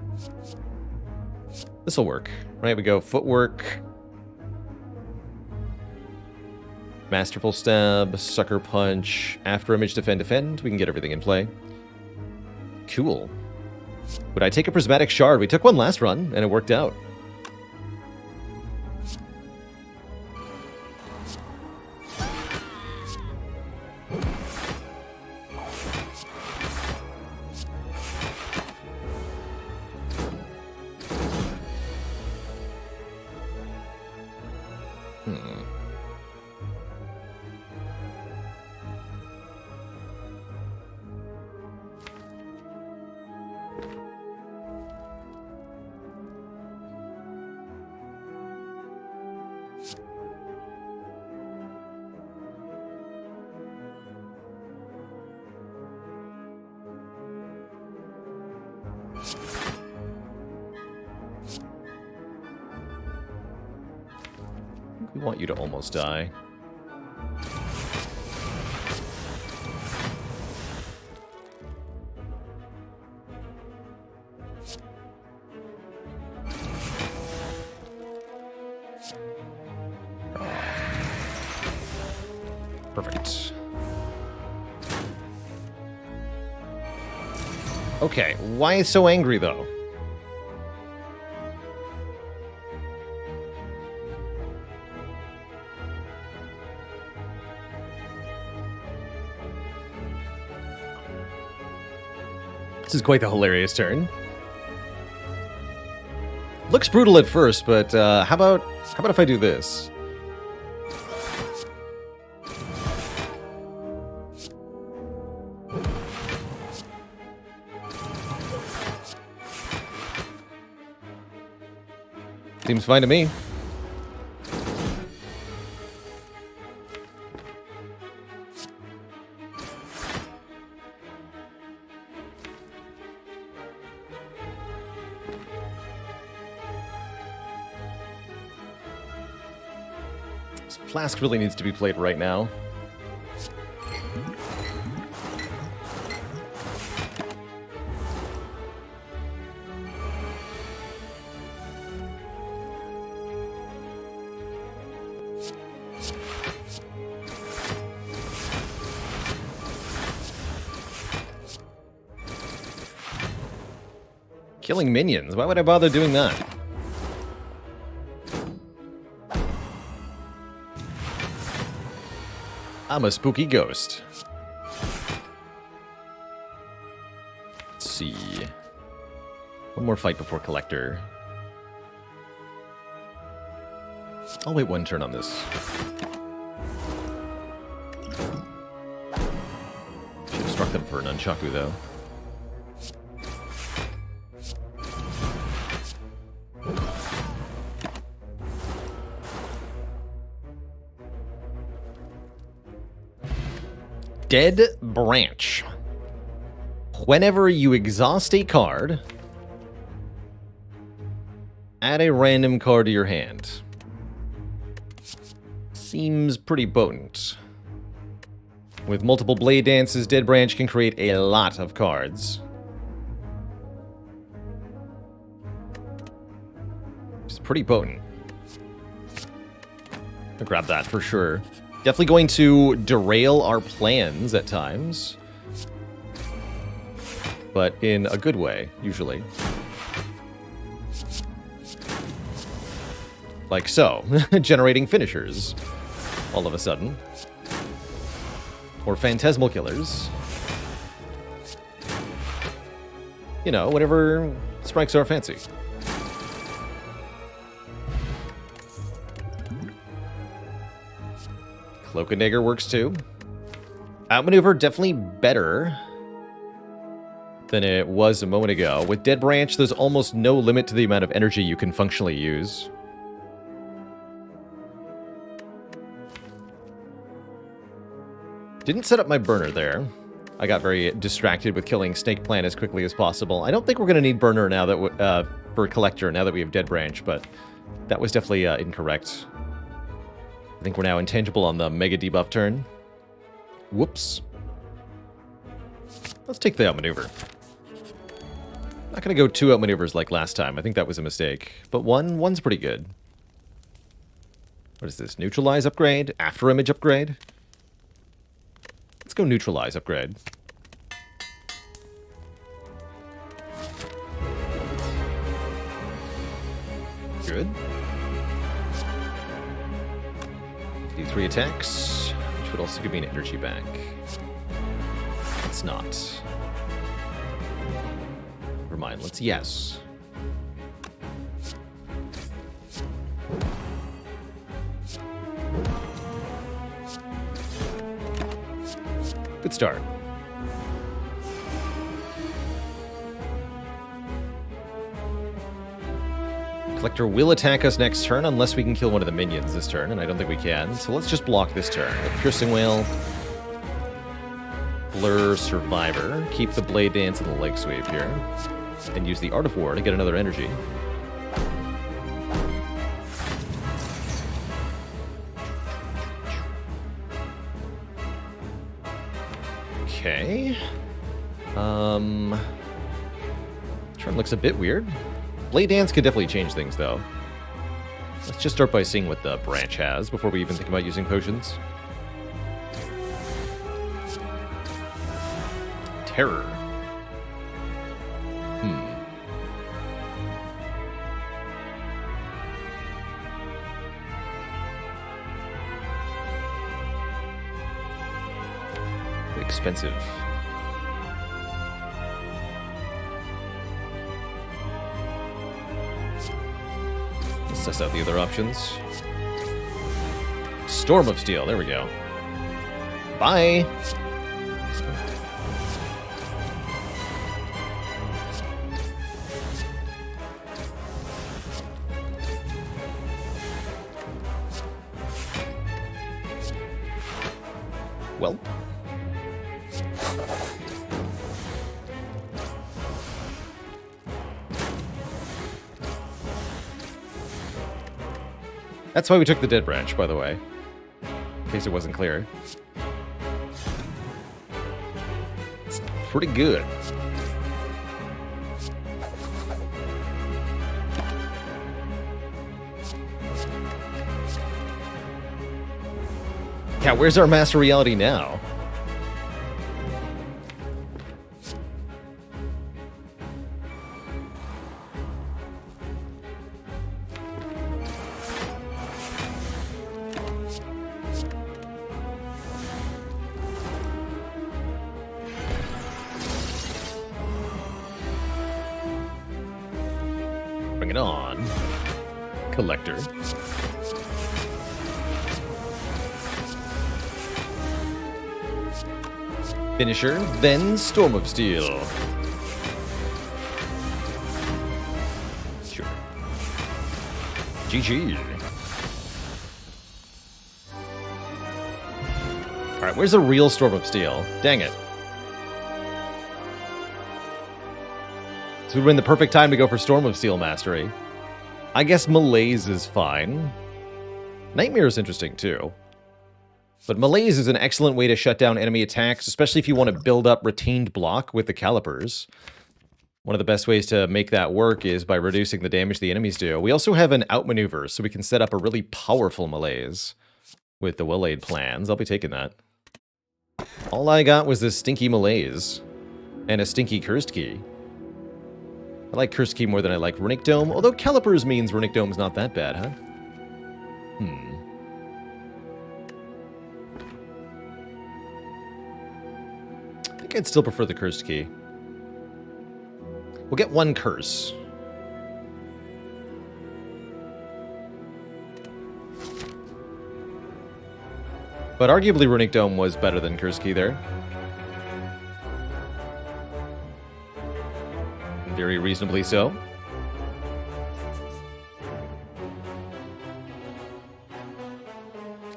Speaker 1: This'll work. Right, we go Footwork. Masterful Stab, Sucker Punch, After Image, Defend. We can get everything in play. Cool. Would I take a Prismatic Shard? We took one last run, and it worked out. We want you to almost die. Perfect. Okay, why so angry, though? This is quite the hilarious turn. Looks brutal at first, but how about if I do this? Seems fine to me. This flask really needs to be played right now. Killing minions. Why would I bother doing that? I'm a spooky ghost. Let's see. One more fight before Collector. I'll wait one turn on this. Should have struck them for an Nunchaku, though. Dead Branch. Whenever you exhaust a card, add a random card to your hand. Seems pretty potent. With multiple Blade Dances, Dead Branch can create a lot of cards. It's pretty potent. I'll grab that for sure. Definitely going to derail our plans at times. But in a good way, usually. Like so. Generating finishers. All of a sudden. Or phantasmal killers. You know, whatever strikes our fancy. Cloak and Dagger works too. Outmaneuver definitely better than it was a moment ago. With Dead Branch, there's almost no limit to the amount of energy you can functionally use. Didn't set up my burner there. I got very distracted with killing Snake Plant as quickly as possible. I don't think we're going to need burner now that for Collector now that we have Dead Branch, but that was definitely incorrect. I think we're now intangible on the Mega Debuff turn. Whoops. Let's take the outmaneuver. Not going to go 2 outmaneuvers like last time. I think that was a mistake. But one's pretty good. What is this? Neutralize upgrade? After image upgrade? Let's go neutralize upgrade. Good. 3 attacks, which would also give me an energy back. It's not. Never mind, let's yes. Good start. Collector will attack us next turn unless we can kill one of the minions this turn, and I don't think we can. So let's just block this turn. Piercing Wail, Blur, Survivor. Keep the Blade Dance and the Leg Sweep here. And use the Art of War to get another energy. Okay. Turn looks a bit weird. Blade Dance could definitely change things, though. Let's just start by seeing what the branch has before we even think about using potions. Terror. expensive. Let's test out the other options. Storm of Steel, there we go. Bye! Well. That's why we took the Dead Branch, by the way. In case it wasn't clear. It's pretty good. Yeah, where's our Master Reality now? Bring it on. Collector. Finisher, then Storm of Steel. Sure. GG. Alright, where's the real Storm of Steel? Dang it. This would have been the perfect time to go for Storm of Steel Mastery. I guess Malaise is fine. Nightmare is interesting, too. But Malaise is an excellent way to shut down enemy attacks, especially if you want to build up retained block with the calipers. One of the best ways to make that work is by reducing the damage the enemies do. We also have an outmaneuver, so we can set up a really powerful Malaise with the well-laid plans. I'll be taking that. All I got was this stinky Malaise and a stinky Cursed Key. I like Cursed Key more than I like Runic Dome, although calipers means Runic Dome's not that bad, huh? I think I'd still prefer the Cursed Key. We'll get one curse. But arguably Runic Dome was better than Cursed Key there. Very reasonably so.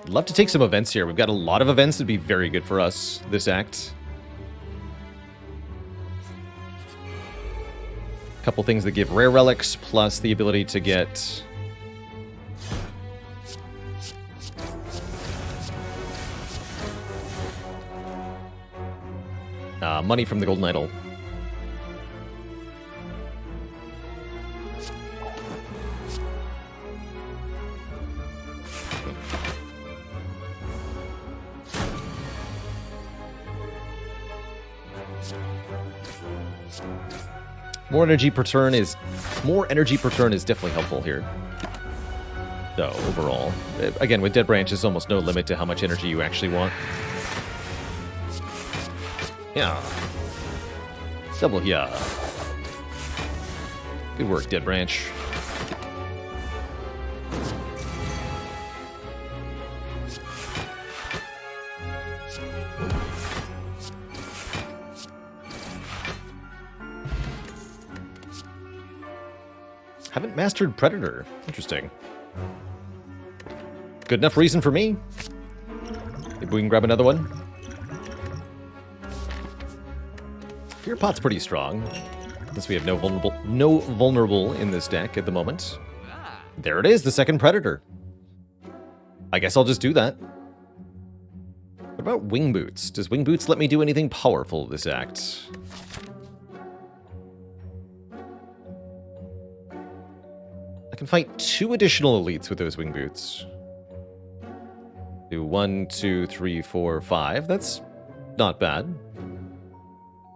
Speaker 1: I'd love to take some events here. We've got a lot of events that'd be very good for us this act. Couple things that give rare relics, plus the ability to get money from the Golden Idol. More energy per turn is definitely helpful here. Though, overall. Again, with Dead Branch, there's almost no limit to how much energy you actually want. Yeah. Double yeah. Good work, Dead Branch. Haven't mastered Predator. Interesting. Good enough reason for me. Maybe we can grab another one. Fear Pot's pretty strong. Since we have no vulnerable in this deck at the moment. There it is, the second Predator. I guess I'll just do that. What about Wing Boots? Does Wing Boots let me do anything powerful this act? I can fight 2 additional elites with those Wing Boots. Do 1, 2, 3, 4, 5. That's not bad.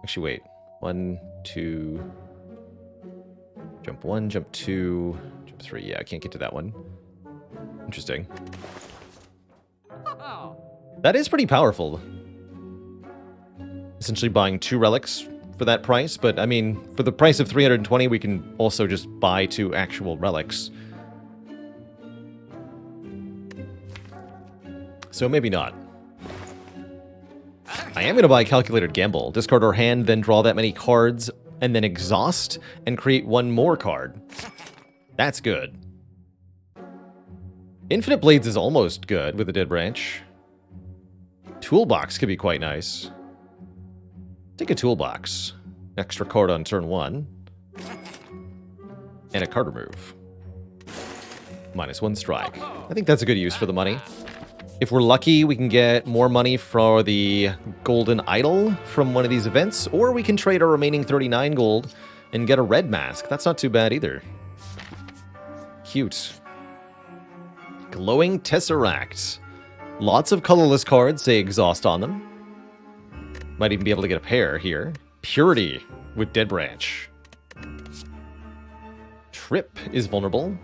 Speaker 1: Actually, wait. 1, 2... Jump 1, jump 2, jump 3. Yeah, I can't get to that one. Interesting. That is pretty powerful. Essentially buying 2 relics for that price, but I mean, for the price of 320, we can also just buy 2 actual relics. So maybe not. I am going to buy Calculated Gamble. Discard our hand, then draw that many cards, and then exhaust, and create 1 more card. That's good. Infinite Blades is almost good with the Dead Branch. Toolbox could be quite nice. Take a Toolbox. Extra card on turn 1. And a card remove. -1 strike. I think that's a good use for the money. If we're lucky, we can get more money for the golden idol from one of these events, or we can trade our remaining 39 gold and get a red mask. That's not too bad either. Cute. Glowing Tesseract. Lots of colorless cards say exhaust on them. Might even be able to get a pair here. Purity with Dead Branch. Trip is vulnerable.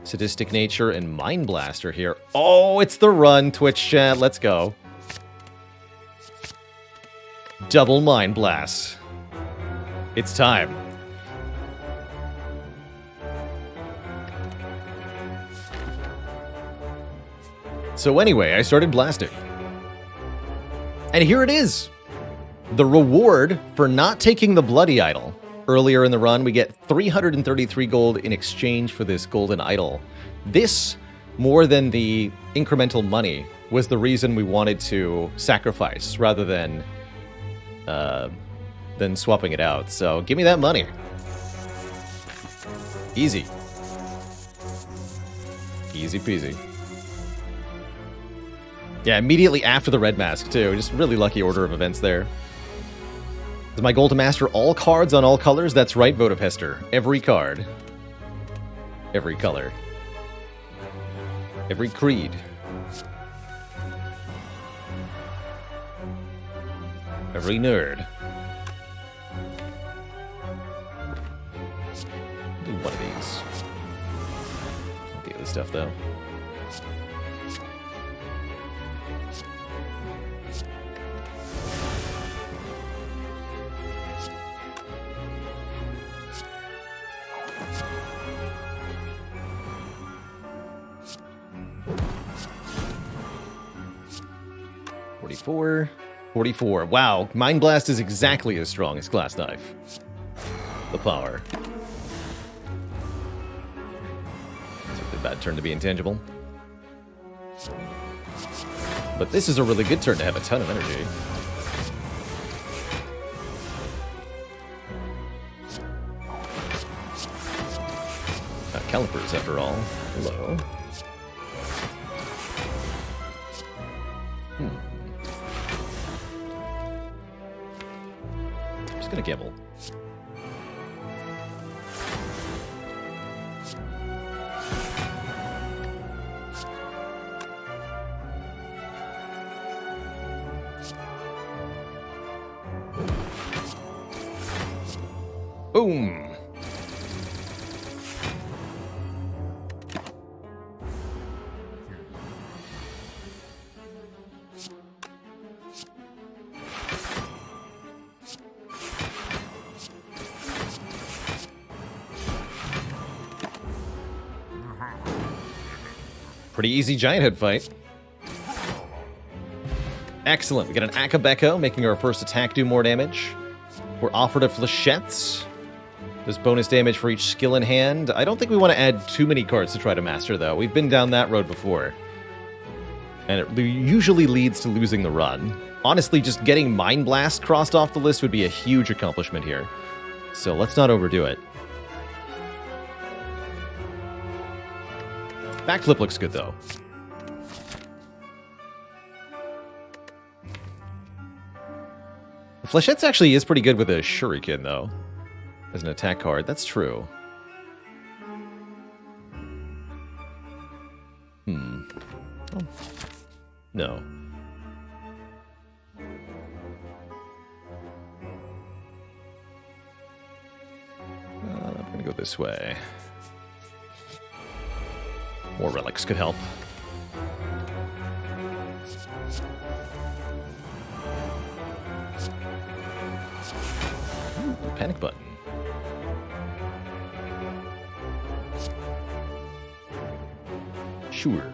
Speaker 1: Sadistic Nature and Mind Blaster here. Oh, it's the run, Twitch chat. Let's go. Double Mind Blast. It's time. So anyway, I started blasting. And here it is. The reward for not taking the Bloody Idol. Earlier in the run, we get 333 gold in exchange for this golden idol. This, more than the incremental money, was the reason we wanted to sacrifice rather than swapping it out. So give me that money. Easy. Easy peasy. Yeah, immediately after the red mask, too. Just really lucky order of events there. Is my goal to master all cards on all colors? That's right, Vote of Hester. Every card. Every color. Every creed. Every nerd. Do one of these. I'll get the stuff, though. $44. Wow, Mind Blast is exactly as strong as Glass Knife. The power. It's a bad turn to be intangible. But this is a really good turn to have a ton of energy. Calipers, after all. Hello. Just gonna gamble. Boom! Pretty easy giant head fight. Excellent. We got an Akabeko, making our first attack do more damage. We're offered a Flechettes. There's bonus damage for each skill in hand. I don't think we want to add too many cards to try to master, though. We've been down that road before. And it usually leads to losing the run. Honestly, just getting Mind Blast crossed off the list would be a huge accomplishment here. So let's not overdo it. Backflip looks good, though. Flechettes actually is pretty good with a Shuriken, though. As an attack card. That's true. Oh. No. I'm gonna go this way. More relics could help. Panic button. Sure.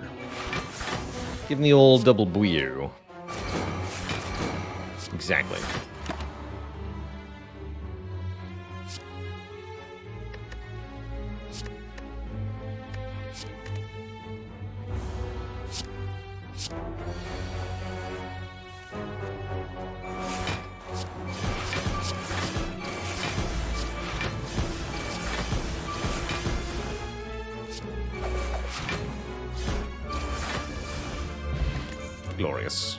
Speaker 1: Give him the old double bouillou. Exactly. Glorious.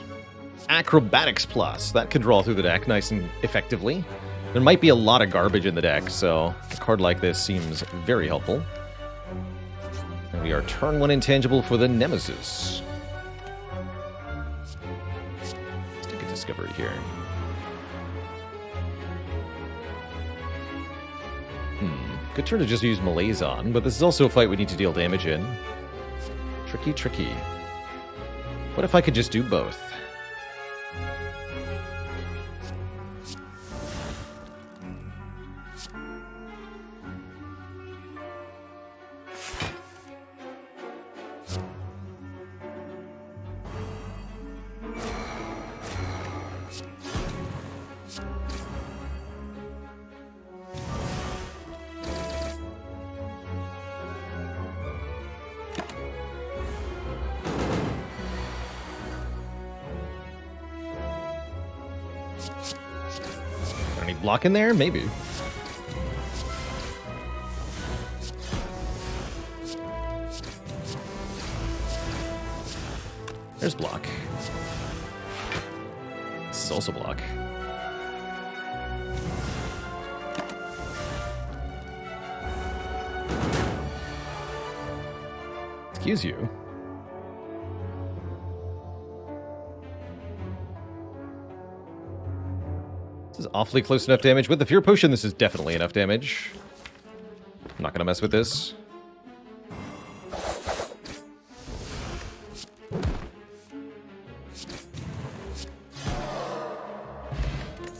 Speaker 1: Acrobatics Plus. That can draw through the deck nice and effectively. There might be a lot of garbage in the deck, so a card like this seems very helpful. And we are turn 1 intangible for the Nemesis. Let's take a discovery here. Good turn to just use Malaise on, but this is also a fight we need to deal damage in. Tricky, tricky. What if I could just do both? Any block in there? Maybe. There's block. This is also block. Excuse you. This is awfully close enough damage. With the Fear Potion, this is definitely enough damage. I'm not going to mess with this.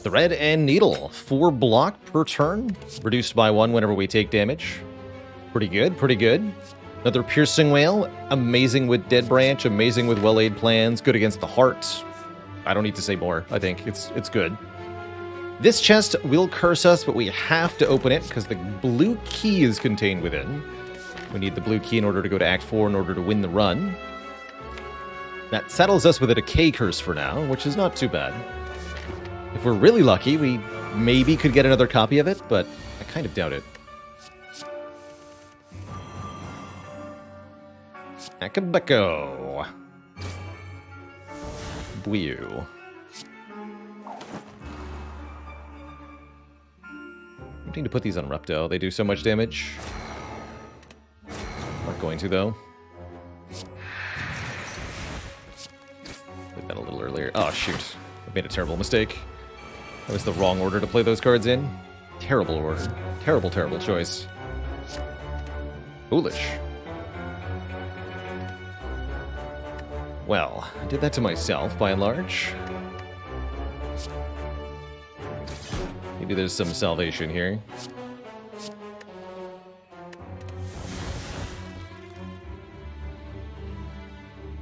Speaker 1: Thread and Needle. 4 block per turn. Reduced by 1 whenever we take damage. Pretty good, pretty good. Another Piercing Wail. Amazing with Dead Branch. Amazing with Well-Laid Plans. Good against the Heart. I don't need to say more. I think it's good. This chest will curse us, but we have to open it because the blue key is contained within. We need the blue key in order to go to Act 4 in order to win the run. That settles us with a decay curse for now, which is not too bad. If we're really lucky, we maybe could get another copy of it, but I kind of doubt it. Akabeko. Bouillou. I'm going to put these on Rupto. They do so much damage. Not going to, though. Did that a little earlier. Oh, shoot. I made a terrible mistake. That was the wrong order to play those cards in. Terrible order. Terrible, terrible choice. Foolish. Well, I did that to myself, by and large. Maybe there's some salvation here.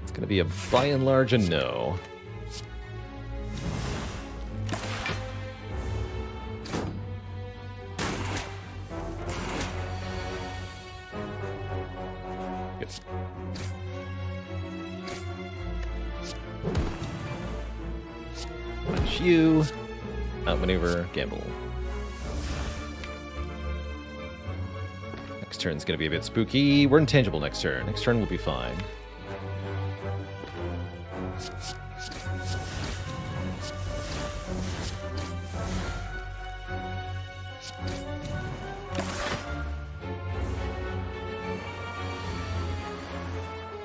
Speaker 1: It's going to be a by and large a no. Good. Punch you. Outmaneuver, gamble. Next turn's gonna be a bit spooky. We're intangible next turn. Next turn will be fine.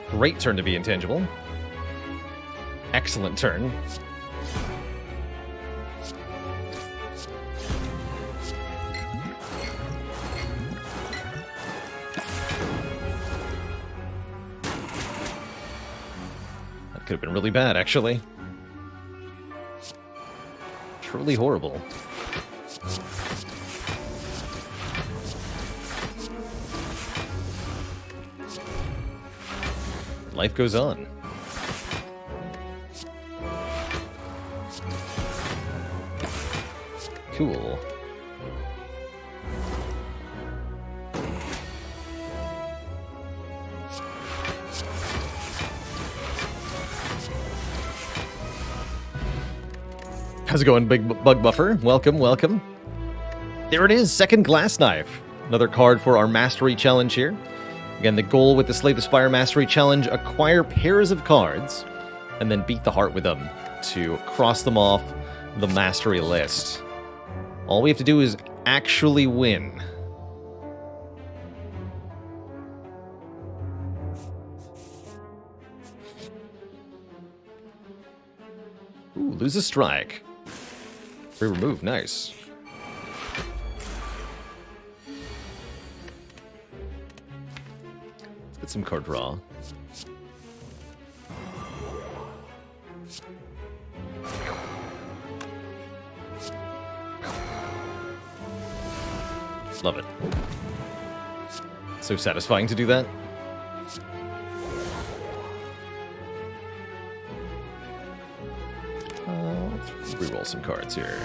Speaker 1: Great turn to be intangible. Excellent turn. Could have been really bad, actually. Truly horrible. Life goes on. Cool. How's it going, Big Bug Buffer? Welcome, welcome. There it is, second Glass Knife. Another card for our Mastery Challenge here. Again, the goal with the Slay the Spire Mastery Challenge, acquire pairs of cards, and then beat the heart with them to cross them off the Mastery list. All we have to do is actually win. Ooh, lose a strike. Free remove, nice. Let's get some card draw. Love it. So satisfying to do that. Let's reroll some cards here.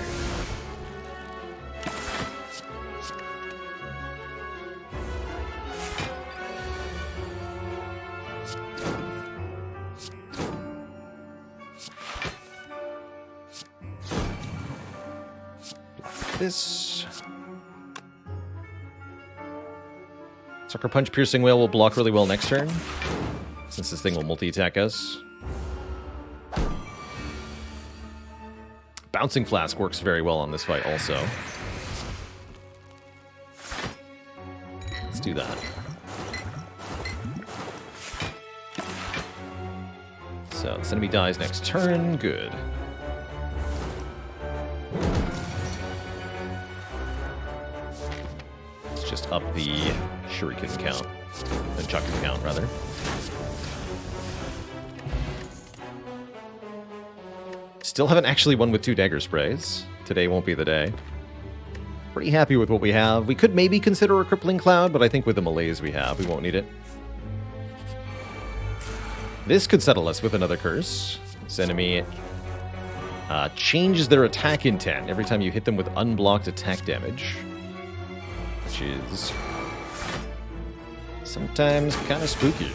Speaker 1: This Sucker Punch Piercing Whale will block really well next turn, since this thing will multi-attack us. Bouncing Flask works very well on this fight also. Let's do that. So this enemy dies next turn, good. Just up the shuriken count, the chucking count, rather. Still haven't actually won with 2 dagger sprays. Today won't be the day. Pretty happy with what we have. We could maybe consider a crippling cloud, but I think with the malaise we have, we won't need it. This could settle us with another curse. This enemy changes their attack intent every time you hit them with unblocked attack damage. Which is sometimes kind of spooky.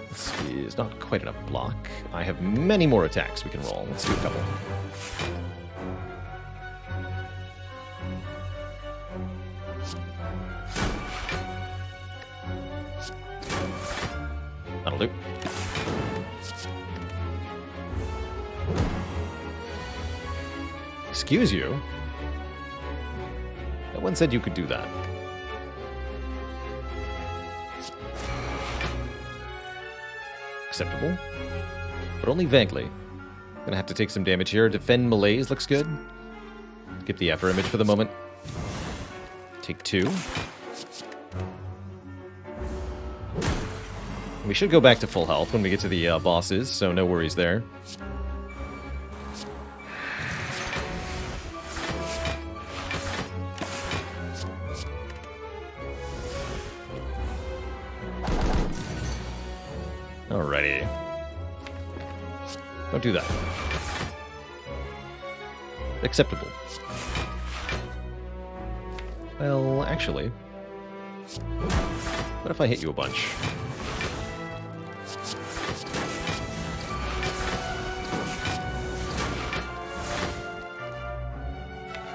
Speaker 1: Let's see, it's not quite enough block. I have many more attacks we can roll. Let's do a couple. That'll do. Excuse you? No one said you could do that. Acceptable. But only vaguely. Gonna have to take some damage here. Defend Malaise looks good. Skip the after image for the moment. Take 2. We should go back to full health when we get to the bosses, so no worries there. Alrighty. Don't do that. Acceptable. Well, actually, what if I hit you a bunch?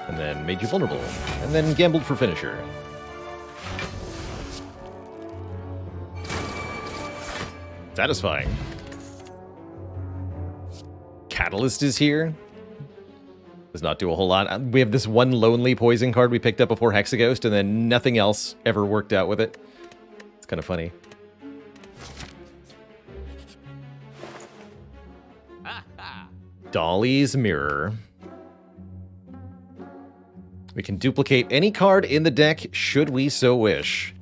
Speaker 1: And then made you vulnerable. And then gambled for finisher. Satisfying. Catalyst is here. Does not do a whole lot. We have this one lonely poison card we picked up before Hexaghost, and then nothing else ever worked out with it. It's kind of funny. Dolly's Mirror. We can duplicate any card in the deck, should we so wish.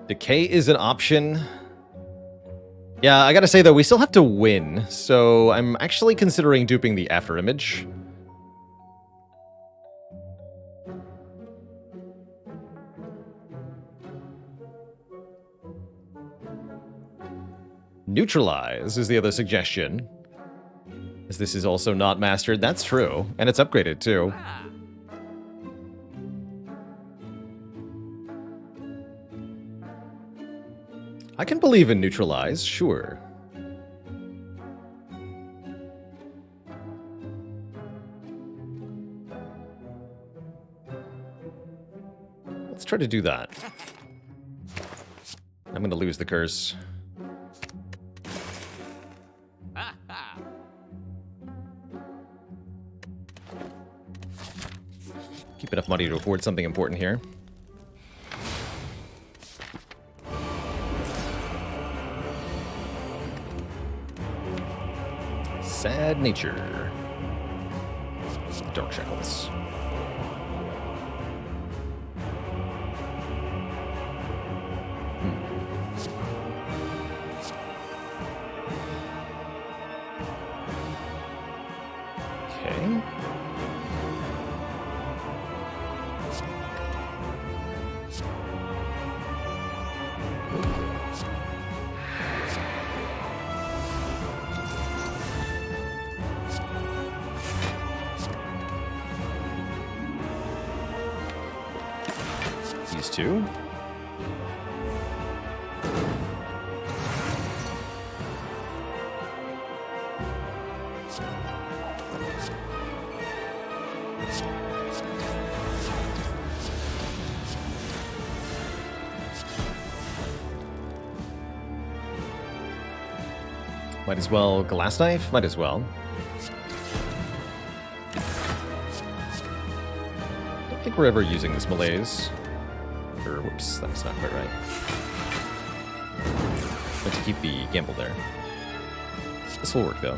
Speaker 1: Decay is an option. Yeah, I gotta say though, we still have to win, so I'm actually considering duping the after image. Neutralize is the other suggestion. As this is also not mastered, that's true, and it's upgraded too. I can believe in neutralize, sure. Let's try to do that. I'm gonna lose the curse. Keep enough money to afford something important here. Sad nature. Dark shackles. Okay. These two. Might as well glass knife? Might as well. Don't think we're ever using this malaise. Or, whoops, that's not quite right. Meant to keep the gamble there. This will work, though.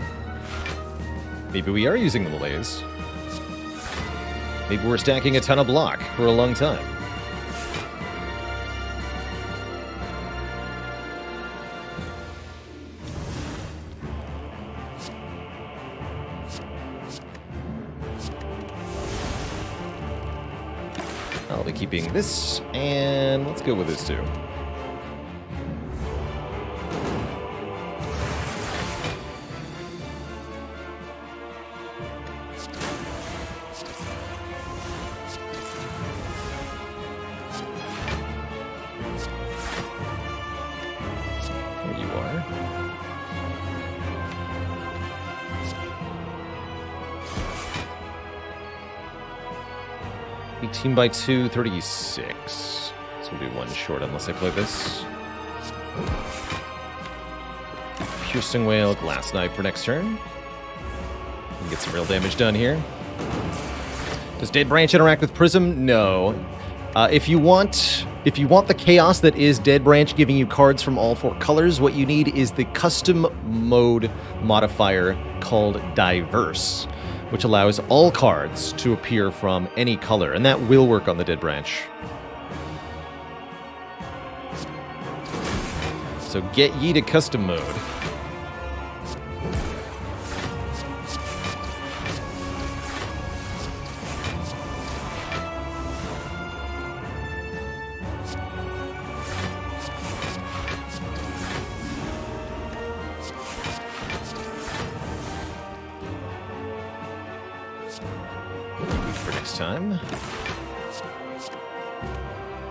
Speaker 1: Maybe we are using the malaise. Maybe we're stacking a ton of block for a long time. I'll be keeping this, and let's go with this too. There you are. $18 by 2, 36. So we'll do one short unless I play this. Piercing Whale, Glass Knife for next turn. We can get some real damage done here. Does Dead Branch interact with Prism? No. If you want the chaos that is Dead Branch giving you cards from all 4 colors, what you need is the custom mode modifier called Diverse, which allows all cards to appear from any color, and that will work on the Dead Branch. So get ye to custom mode. For next time.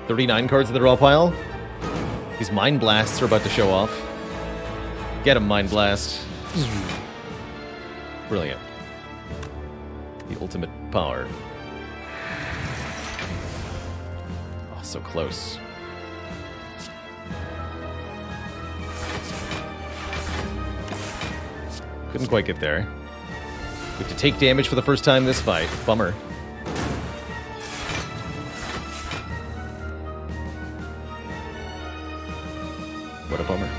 Speaker 1: 39 cards in the draw pile. These Mind Blasts are about to show off. Get him, Mind Blast. Brilliant. The ultimate power. Oh, so close. Couldn't quite get there. We have to take damage for the first time this fight. Bummer. What a bummer.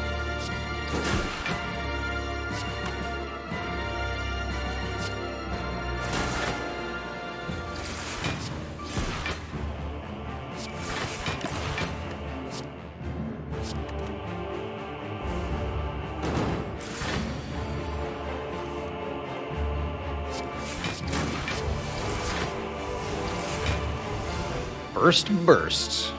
Speaker 1: First burst.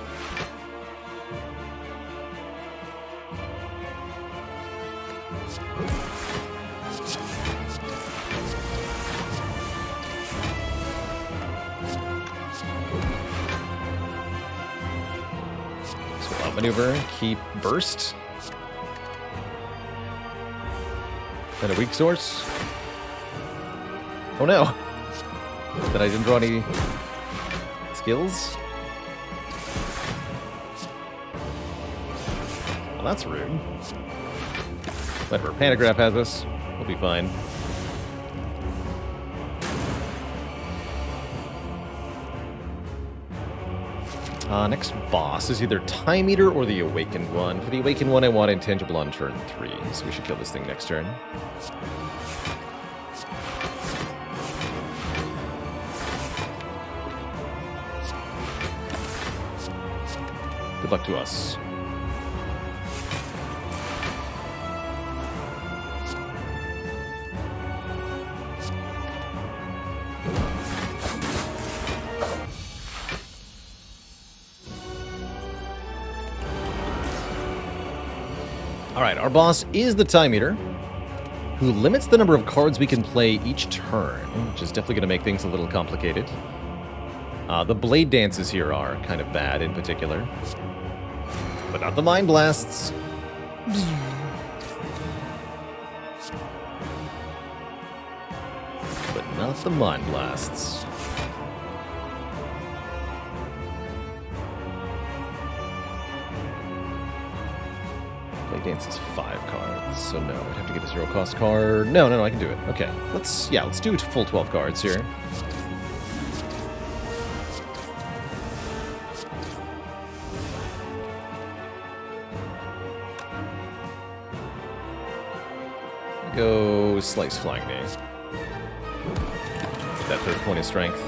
Speaker 1: Maneuver, keep burst. And a weak source. Oh no! That I didn't draw any skills? Well, that's rude. Whatever, Pantograph has us. We'll be fine. Next boss is either Time Eater or the Awakened one. For the Awakened one, I want Intangible on turn 3, so we should kill this thing next turn. Good luck to us. Alright, our boss is the Time Eater, who limits the number of cards we can play each turn, which is definitely going to make things a little complicated. The Blade Dances here are kind of bad in particular, but not the Mind Blasts. But not the Mind Blasts. Blade Dance is 5 cards, so no, I'd have to get a 0-cost card. No, I can do it. Okay, let's do full 12 cards here. Go Slice Flying Knee. That 3rd point of strength.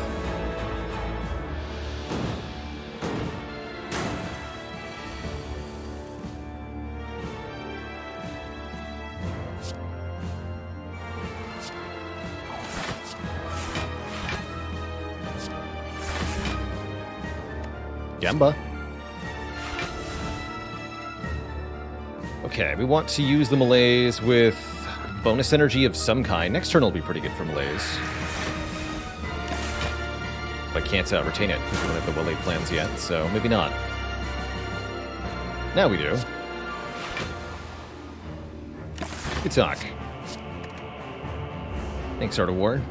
Speaker 1: Gamba. Okay, we want to use the Malaise with bonus energy of some kind. Next turn will be pretty good for Malaise. But I can't retain it because we don't have the well-laid plans yet, so maybe not. Now we do. Good talk. Thanks, Art of War.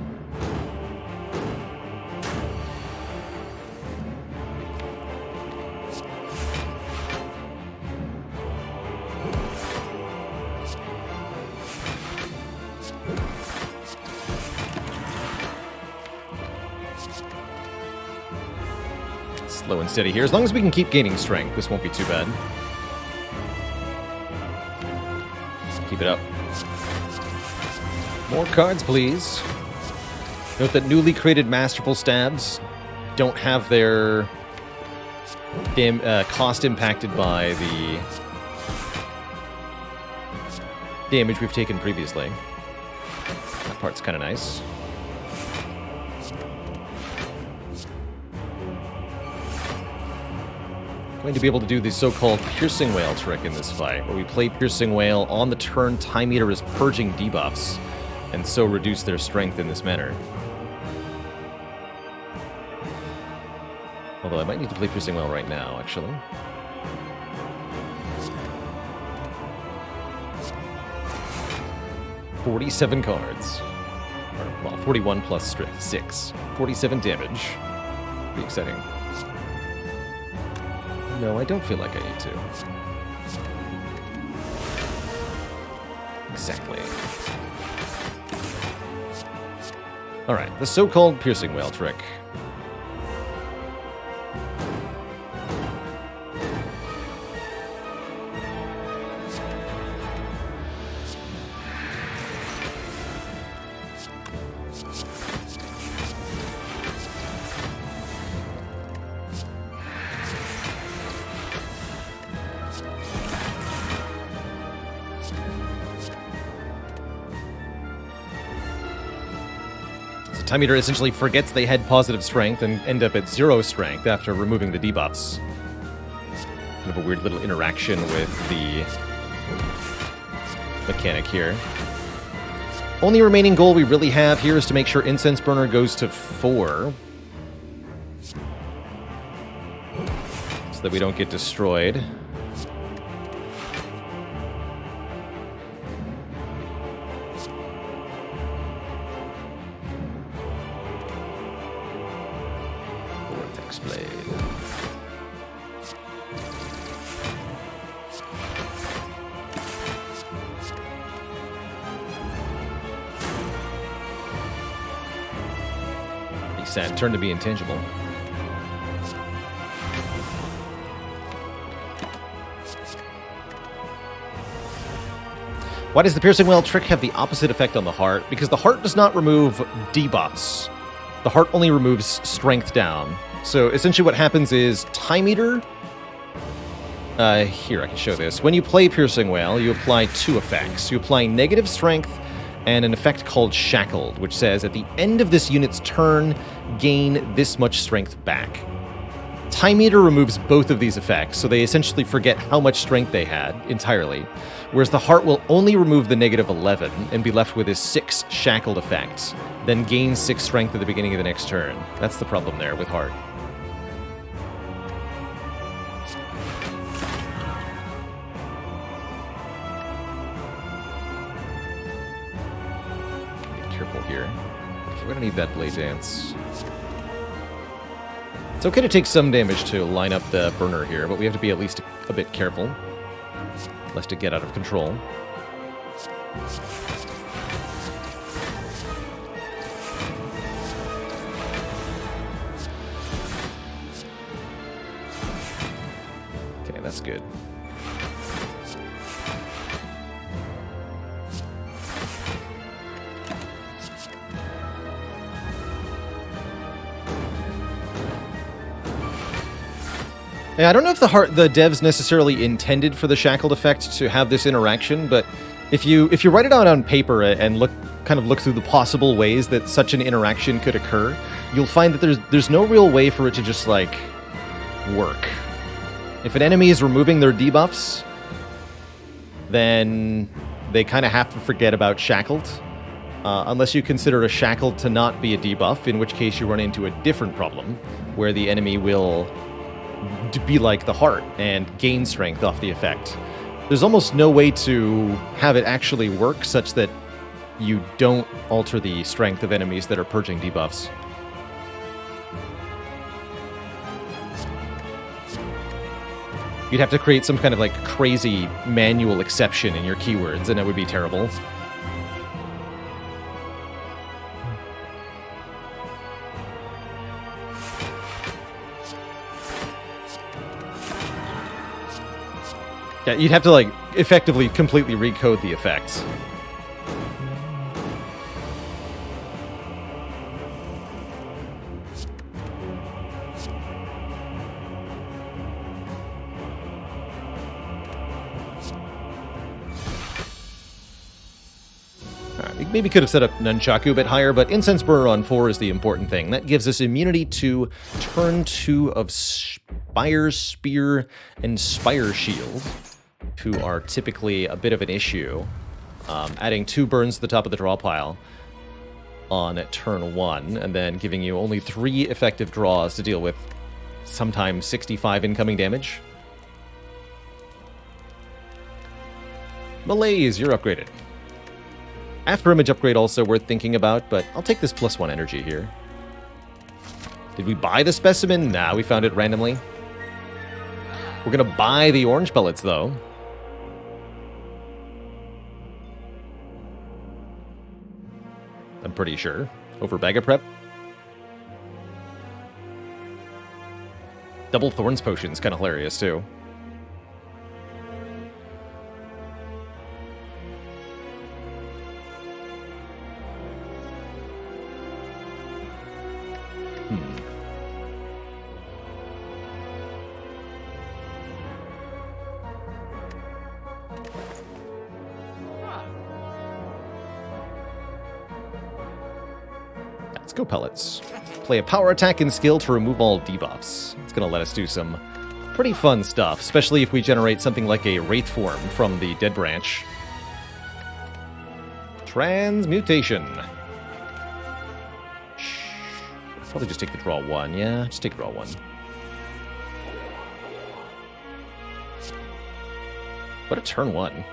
Speaker 1: Slow and steady here. As long as we can keep gaining strength, this won't be too bad. Keep it up. More cards, please. Note that newly created Masterful Stabs don't have their cost impacted by the damage we've taken previously. That part's kind of nice. Going to be able to do the so-called Piercing Whale trick in this fight, where we play Piercing Whale on the turn Time Eater is purging debuffs, and so reduce their strength in this manner. Although I might need to play Piercing Whale right now, actually. $47 cards. Or, well, 41 plus 6. 47 damage. Pretty exciting. No, I don't feel like I need to. Exactly. Alright, the so-called Piercing Whale trick. So Time Eater essentially forgets they had positive strength and end up at 0 strength after removing the debuffs. Kind of a weird little interaction with the mechanic here. Only remaining goal we really have here is to make sure Incense Burner goes to 4. So that we don't get destroyed. Vortex Blade. Sad turn to be intangible. Why does the Piercing Well trick have the opposite effect on the heart? Because the heart does not remove debuffs. The heart only removes strength down. So essentially what happens is Time Eater... here, I can show this. When you play Piercing Well, you apply 2 effects. You apply negative strength and an effect called Shackled, which says at the end of this unit's turn, gain this much strength back. Time Eater removes both of these effects, so they essentially forget how much strength they had entirely, whereas the Heart will only remove the negative 11 and be left with his 6 Shackled effects, then gains 6 strength at the beginning of the next turn. That's the problem there with Heart. Here. We're going to need that Blade Dance. It's okay to take some damage to line up the burner here, but we have to be at least a bit careful, lest it get out of control. Okay, that's good. Yeah, I don't know if the devs necessarily intended for the Shackled effect to have this interaction, but if you write it out on paper and look through the possible ways that such an interaction could occur, you'll find that there's no real way for it to just like work. If an enemy is removing their debuffs, then they kind of have to forget about Shackled, unless you consider a Shackled to not be a debuff, in which case you run into a different problem where the enemy will to be like the Heart and gain strength off the effect. There's almost no way to have it actually work such that you don't alter the strength of enemies that are purging debuffs. You'd have to create some kind of like crazy manual exception in your keywords, and it would be terrible. Yeah, you'd have to, like, effectively completely recode the effects. Alright, we maybe could have set up Nunchaku a bit higher, but Incense Burner on 4 is the important thing. That gives us immunity to turn 2 of Spire, Spear, and Spire Shield, who are typically a bit of an issue. Adding 2 burns to the top of the draw pile on turn 1, and then giving you only 3 effective draws to deal with sometimes 65 incoming damage. Malaise, you're upgraded. After Image upgrade also worth thinking about, but I'll take this +1 energy here. Did we buy the specimen? Nah, we found it randomly. We're gonna buy the orange pellets, though. I'm pretty sure. Over Bag of Prep. Double Thorns Potion's kind of hilarious, too. Let's go pellets. Play a power attack and skill to remove all debuffs. It's going to let us do some pretty fun stuff, especially if we generate something like a Wraith form from the Dead Branch. Transmutation. Probably just take the draw 1. Yeah, just take draw 1. What a turn 1.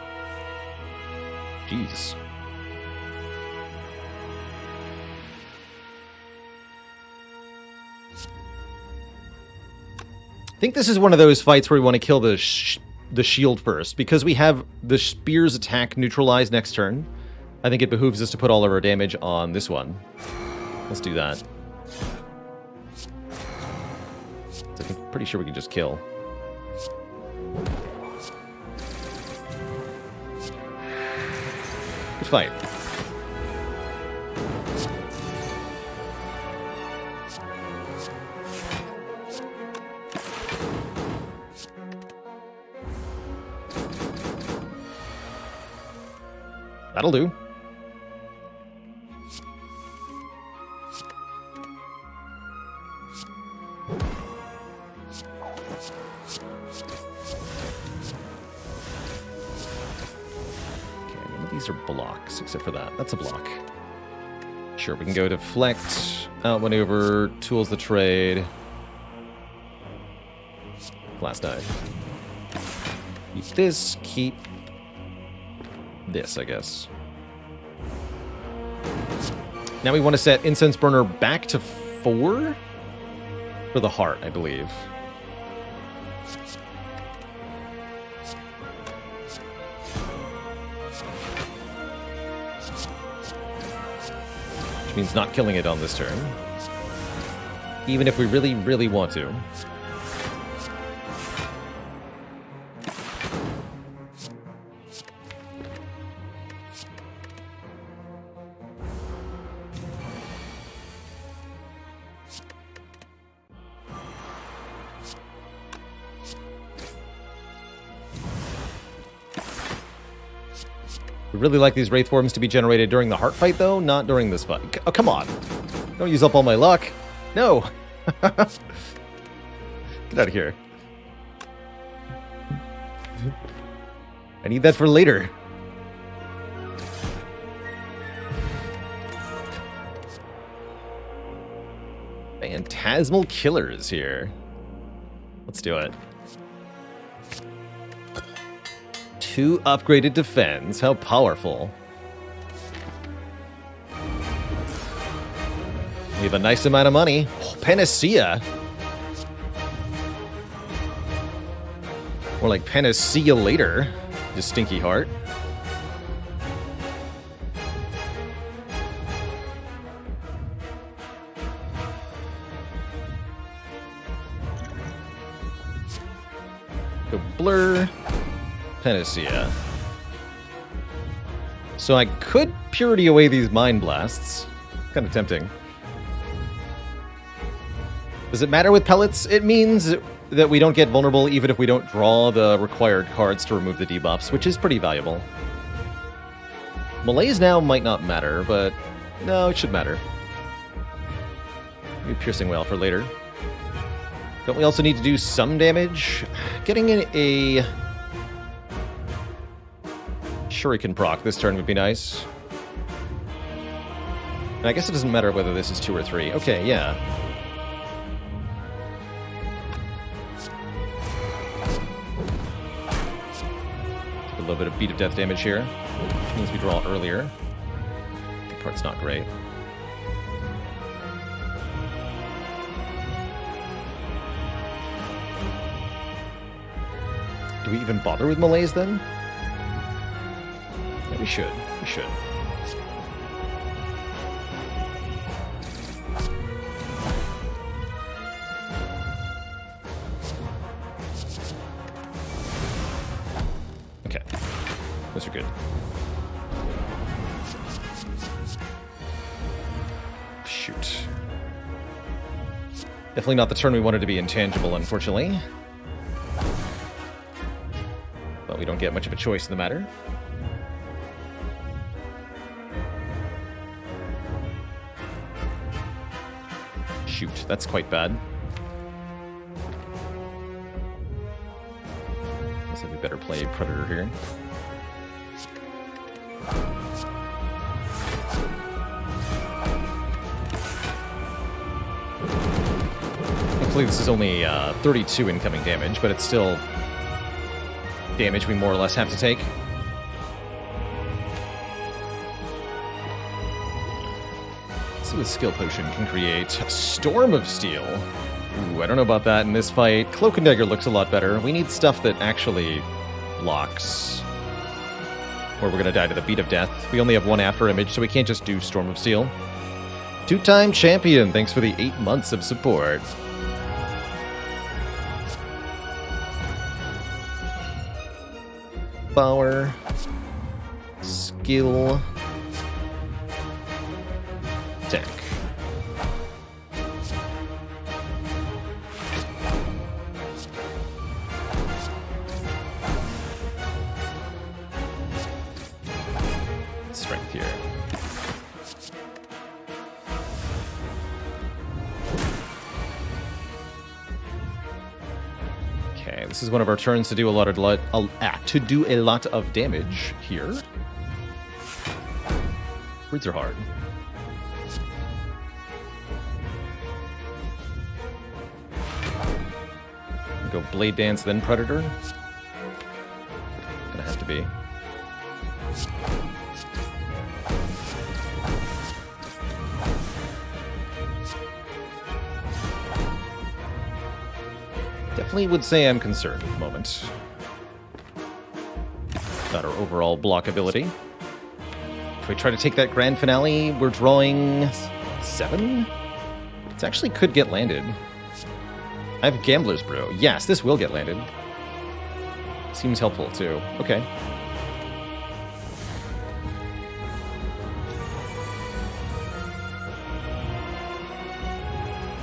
Speaker 1: Jeez. I think this is one of those fights where we want to kill the shield first, because we have the spear's attack neutralized next turn. I think it behooves us to put all of our damage on this one. Let's do that. I'm pretty sure we can just kill. Good fight. That'll do. These are blocks, except for that. That's a block. Sure, we can go deflect, outmaneuver, tools the trade. Last dive. Keep this, keep this, I guess. Now we want to set Incense Burner back to 4 for the heart, I believe. Which means not killing it on this turn. Even if we really, really want to. Really like these Wraith forms to be generated during the heart fight, though, not during this fight. Oh, come on. Don't use up all my luck. No. Get out of here. I need that for later. Phantasmal Killers here. Let's do it. 2 upgraded defense. How powerful. We have a nice amount of money. Oh, Panacea. More like Panacea later. Just stinky heart. Go blur. Panacea. So I could purity away these Mind Blasts. Kind of tempting. Does it matter with pellets? It means that we don't get vulnerable even if we don't draw the required cards to remove the debuffs, which is pretty valuable. Malaise now might not matter, but no, it should matter. Maybe Piercing Wail for later. Don't we also need to do some damage? Getting in a Shuriken proc this turn would be nice. And I guess it doesn't matter whether this is 2 or 3. Okay, yeah. Take a little bit of beat of death damage here, which means we draw earlier. That part's not great. Do we even bother with Malaise then? We should. We should. Okay. Those are good. Shoot. Definitely not the turn we wanted to be intangible, unfortunately. But we don't get much of a choice in the matter. shoot, that's quite bad. Guess we better play Predator here. Hopefully this is only 32 incoming damage, but it's still damage we more or less have to take. Let's see what Skill Potion can create. A Storm of Steel. Ooh, I don't know about that in this fight. Cloak and Dagger looks a lot better. We need stuff that actually blocks, or we're going to die to the beat of death. We only have one after image, so we can't just do Storm of Steel. Two-time champion, thanks for the 8 months of support. Power, skill, tech. Strength here. Okay, this is one of our turns to do a lot of damage here. Words are hard. Go Blade Dance, then Predator. Gonna have to be. Definitely would say I'm concerned at the moment about our overall blockability. If we try to take that grand finale, we're drawing 7? It actually could get landed. I have Gambler's Brew. Yes, this will get landed. Seems helpful, too. Okay.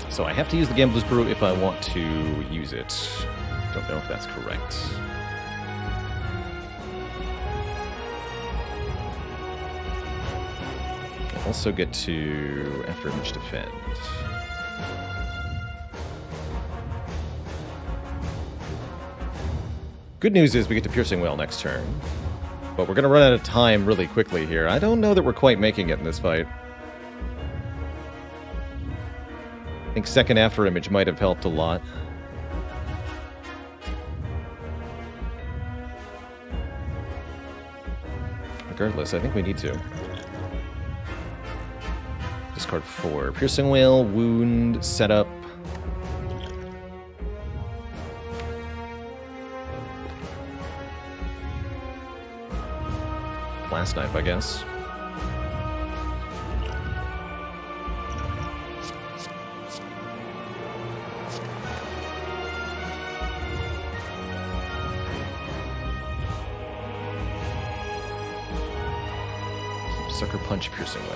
Speaker 1: So I have to use the Gambler's Brew if I want to use it. Don't know if that's correct. I'll also get to After Image Defend. Good news is we get to Piercing Wail next turn. But we're going to run out of time really quickly here. I don't know that we're quite making it in this fight. I think second After Image might have helped a lot. Regardless, I think we need to. Discard 4. Piercing Wail, Wound, Setup. Blast Knife, I guess. Sucker Punch, Piercing Wail.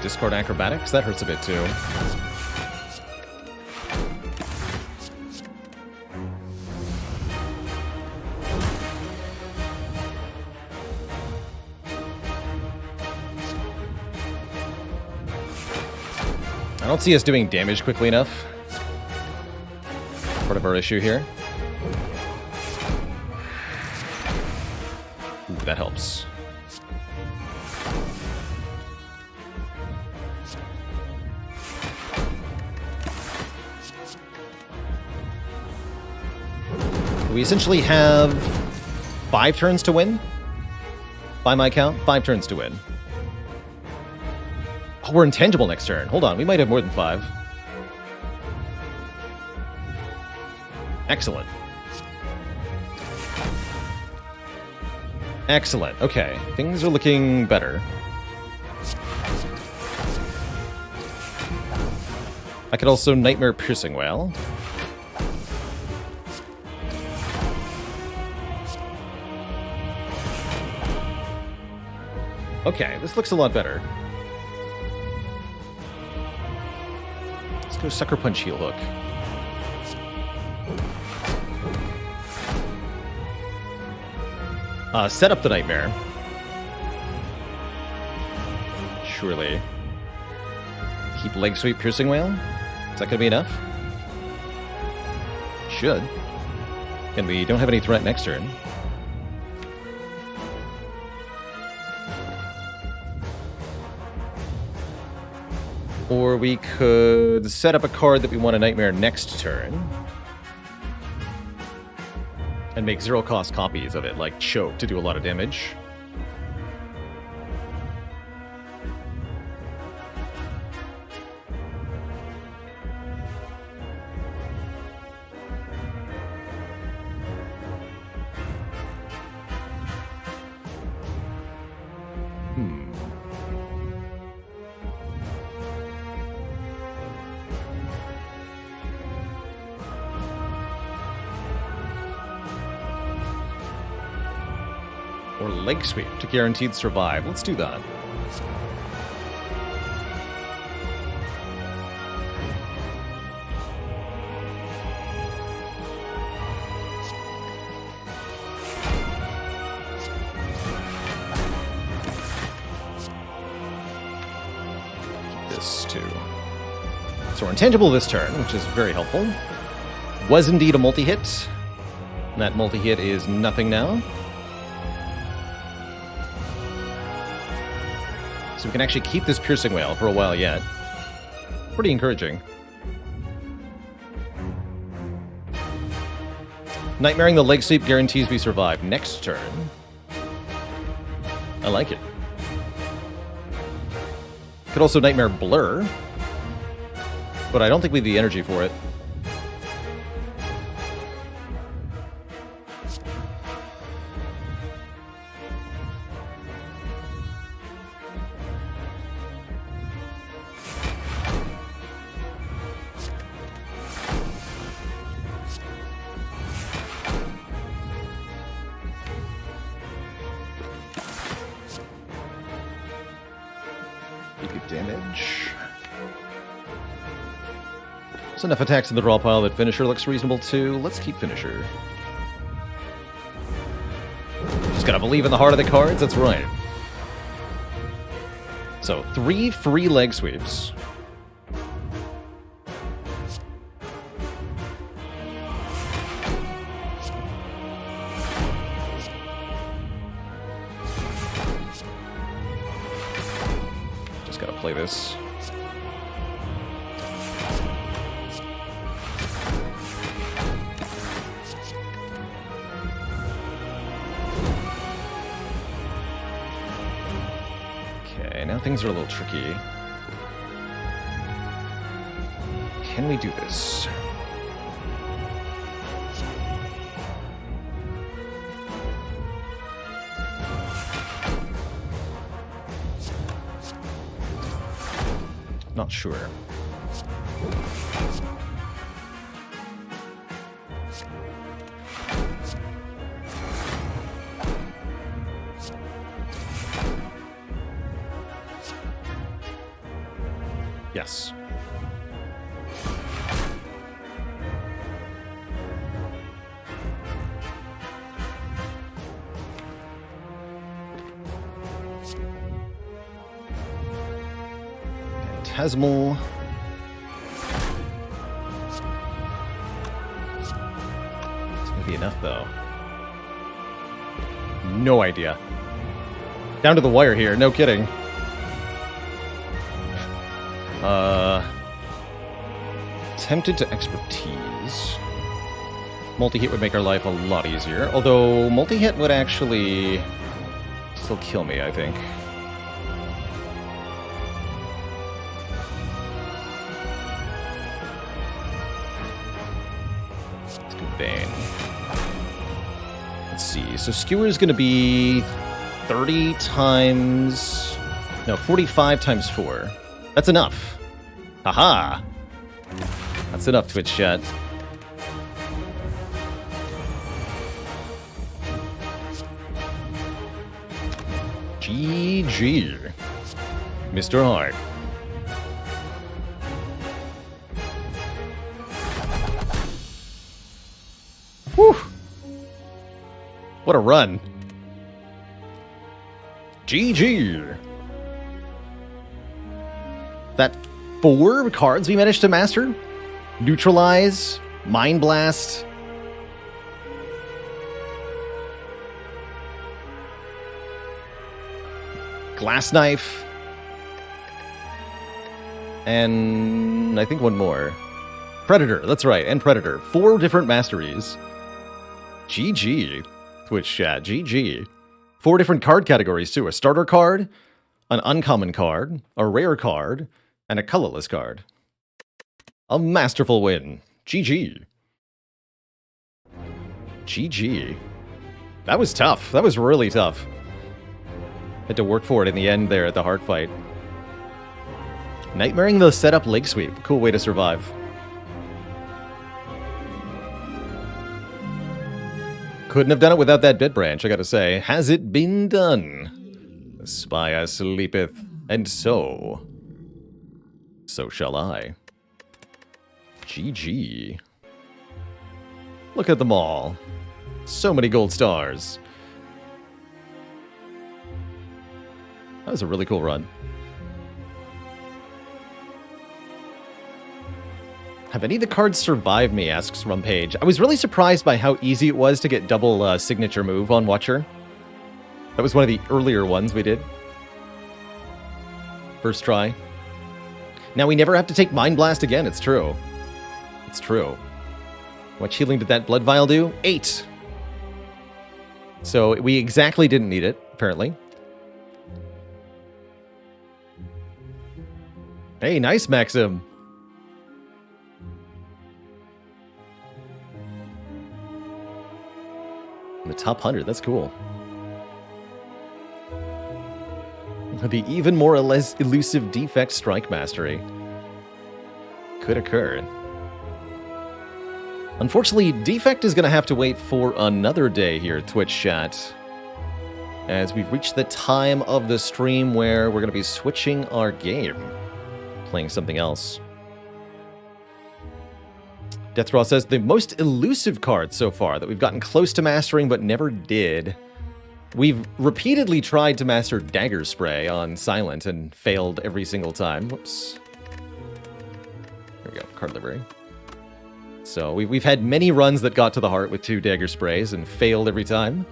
Speaker 1: Discard Acrobatics, that hurts a bit too. I don't see us doing damage quickly enough. Part of our issue here. Ooh, that helps. We essentially have 5 turns to win. By my count, 5 turns to win. Oh, we're intangible next turn. Hold on, we might have more than 5. Excellent. Excellent. Okay, things are looking better. I could also Nightmare Piercing Wail. Okay, this looks a lot better. Let's go Sucker Punch Heel Hook. Set up the Nightmare. Surely. Keep Leg Sweep Piercing Wail? Is that going to be enough? Should. And we don't have any threat next turn. Or we could set up a card that we want to Nightmare next turn. And make 0-cost copies of it, like Choke, to do a lot of damage. Or Leg Sweep to guaranteed survive. Let's do that. This too. So we're intangible this turn, which is very helpful. Was indeed a multi-hit. And that multi-hit is nothing now. So we can actually keep this Piercing Wail for a while yet. Pretty encouraging. Nightmaring the Leg Sweep guarantees we survive next turn. I like it. Could also Nightmare Blur. But I don't think we have the energy for it. Damage. There's enough attacks in the draw pile that Finisher looks reasonable too. Let's keep Finisher. Just gotta believe in the heart of the cards, that's right. So, 3 free Leg Sweeps. Gotta play this. Okay, now things are a little tricky. Can we do this? Not sure. Yes. Phantasmal. It's gonna be enough, though. No idea. Down to the wire here, no kidding. Tempted to Expertise. Multi-hit would make our life a lot easier, although multi-hit would actually still kill me, I think. Let's go Bane. Let's see, so Skewer is going to be 30 times... No, 45 times 4. That's enough. Haha! That's enough, Twitch chat. GG. Mr. Hart. Whew. What a run. GG. That 4 cards we managed to master? Neutralize, Mind Blast, Glass Knife, and I think one more. Predator, that's right, and Predator. 4 different masteries. GG. Twitch chat, GG. 4 different card categories too. A starter card, an uncommon card, a rare card, and a colorless card. A masterful win. GG. GG. That was tough. That was really tough. Had to work for it in the end there at the hard fight. Nightmaring the setup leg sweep. Cool way to survive. Couldn't have done it without that bit branch, I gotta say. Has it been done? The Spire sleepeth, and so shall I. GG. Look at them all. So many gold stars. That was a really cool run. Have any of the cards survived me, asks Rumpage. I was really surprised by how easy it was to get double signature move on Watcher. That was one of the earlier ones we did. First try. Now we never have to take Mind Blast again, it's true. It's true. How much healing did that Blood Vial do? 8! So we exactly didn't need it, apparently. Hey, nice, Maxim. In the top 100, that's cool. The even more or less elusive Defect Strike Mastery could occur. Unfortunately, Defect is going to have to wait for another day here, Twitch chat, as we've reached the time of the stream where we're going to be switching our game, playing something else. Deathraw says, the most elusive card so far that we've gotten close to mastering but never did. We've repeatedly tried to master Dagger Spray on Silent and failed every single time. Whoops. There we go, card library. So we've had many runs that got to the heart with 2 Dagger Sprays and failed every time.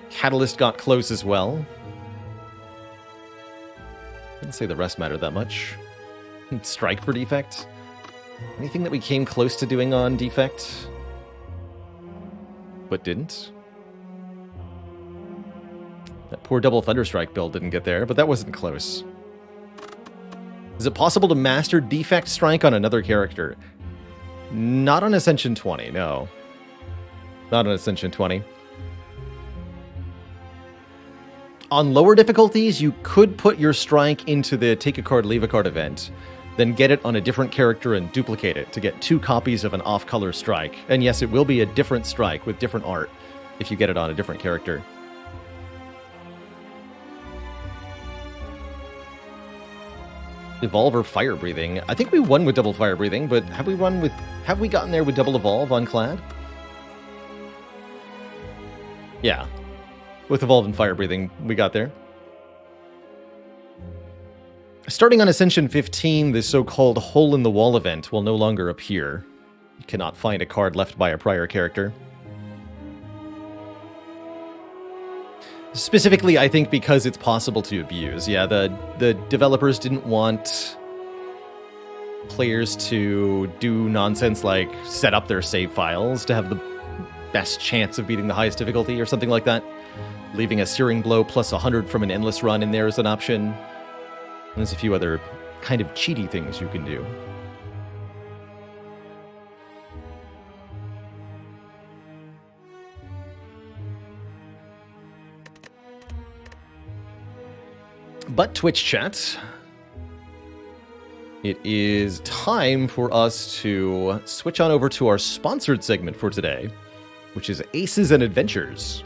Speaker 1: Catalyst got close as well. Didn't say the rest mattered that much. Strike for Defect. Anything that we came close to doing on Defect, but didn't? That poor double Thunderstrike build didn't get there, but that wasn't close. Is it possible to master Defect Strike on another character? Not on Ascension 20, no. Not on Ascension 20. On lower difficulties, you could put your strike into the take a card, leave a card event, then get it on a different character and duplicate it to get 2 copies of an off-color strike. And yes, it will be a different strike with different art if you get it on a different character. Evolve or Fire Breathing. I think we won with double Fire Breathing, but have we gotten there with double Evolve on Clad? Yeah. With Evolve and Fire Breathing, we got there. Starting on Ascension 15, the so-called Hole in the Wall event will no longer appear. You cannot find a card left by a prior character. Specifically, I think because it's possible to abuse. Yeah, the developers didn't want players to do nonsense like set up their save files to have the best chance of beating the highest difficulty or something like that. Leaving a Searing Blow plus 100 from an Endless Run in there as an option. And there's a few other kind of cheaty things you can do. But Twitch chat, it is time for us to switch on over to our sponsored segment for today, which is Aces and Adventures.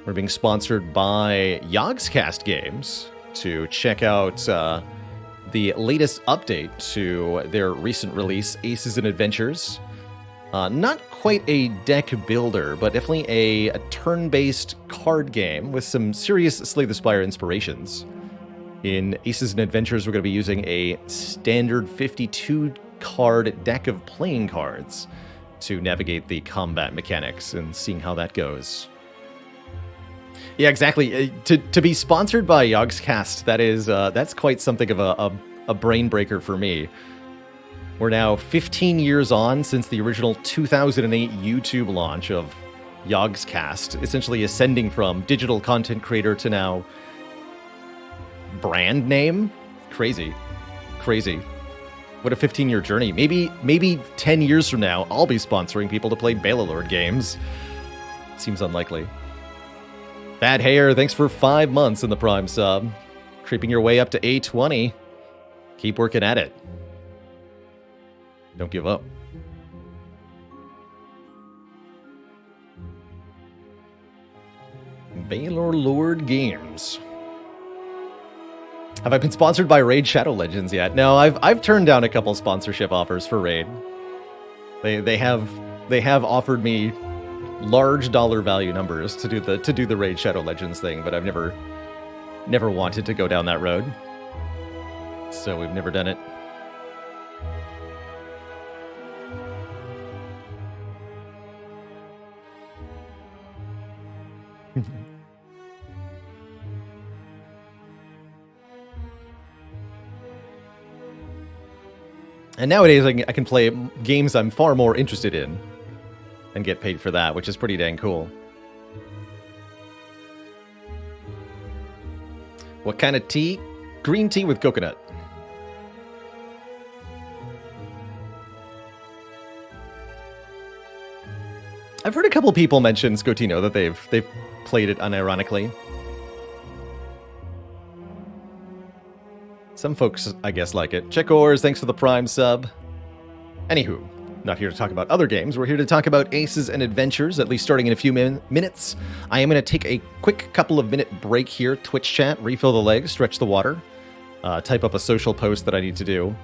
Speaker 1: We're being sponsored by Yogscast Games to check out the latest update to their recent release, Aces and Adventures. Not quite a deck builder, but definitely a turn-based card game with some serious Slay the Spire inspirations. In Aces and Adventures, we're going to be using a standard 52-card deck of playing cards to navigate the combat mechanics and seeing how that goes. Yeah, exactly. To be sponsored by Yogscast, that's quite something of a brain breaker for me. We're now 15 years on since the original 2008 YouTube launch of Yogscast, essentially ascending from digital content creator to now brand name. Crazy. What a 15-year journey. Maybe 10 years from now, I'll be sponsoring people to play Balelord games. Seems unlikely. Bad Hair, thanks for 5 months in the Prime sub. Creeping your way up to A20. Keep working at it. Don't give up. Balelord Games. Have I been sponsored by Raid Shadow Legends yet? No, I've turned down a couple sponsorship offers for Raid. They have offered me large dollar value numbers to do the Raid Shadow Legends thing, but I've never wanted to go down that road. So we've never done it. And nowadays I can play games I'm far more interested in and get paid for that, which is pretty dang cool. What kind of tea? Green tea with coconut. I've heard a couple people mention Scotino that they've played it unironically. Some folks, I guess, like it. Checkors, thanks for the Prime sub. Anywho, not here to talk about other games. We're here to talk about Aces and Adventures, at least starting in a few minutes. I am going to take a quick couple of minute break here. Twitch chat, refill the legs, stretch the water, type up a social post that I need to do.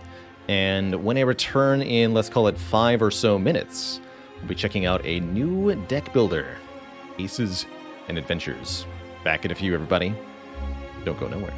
Speaker 1: And when I return in, let's call it 5 or so minutes, we'll be checking out a new deck builder, Aces and Adventures. Back in a few, everybody. Don't go nowhere.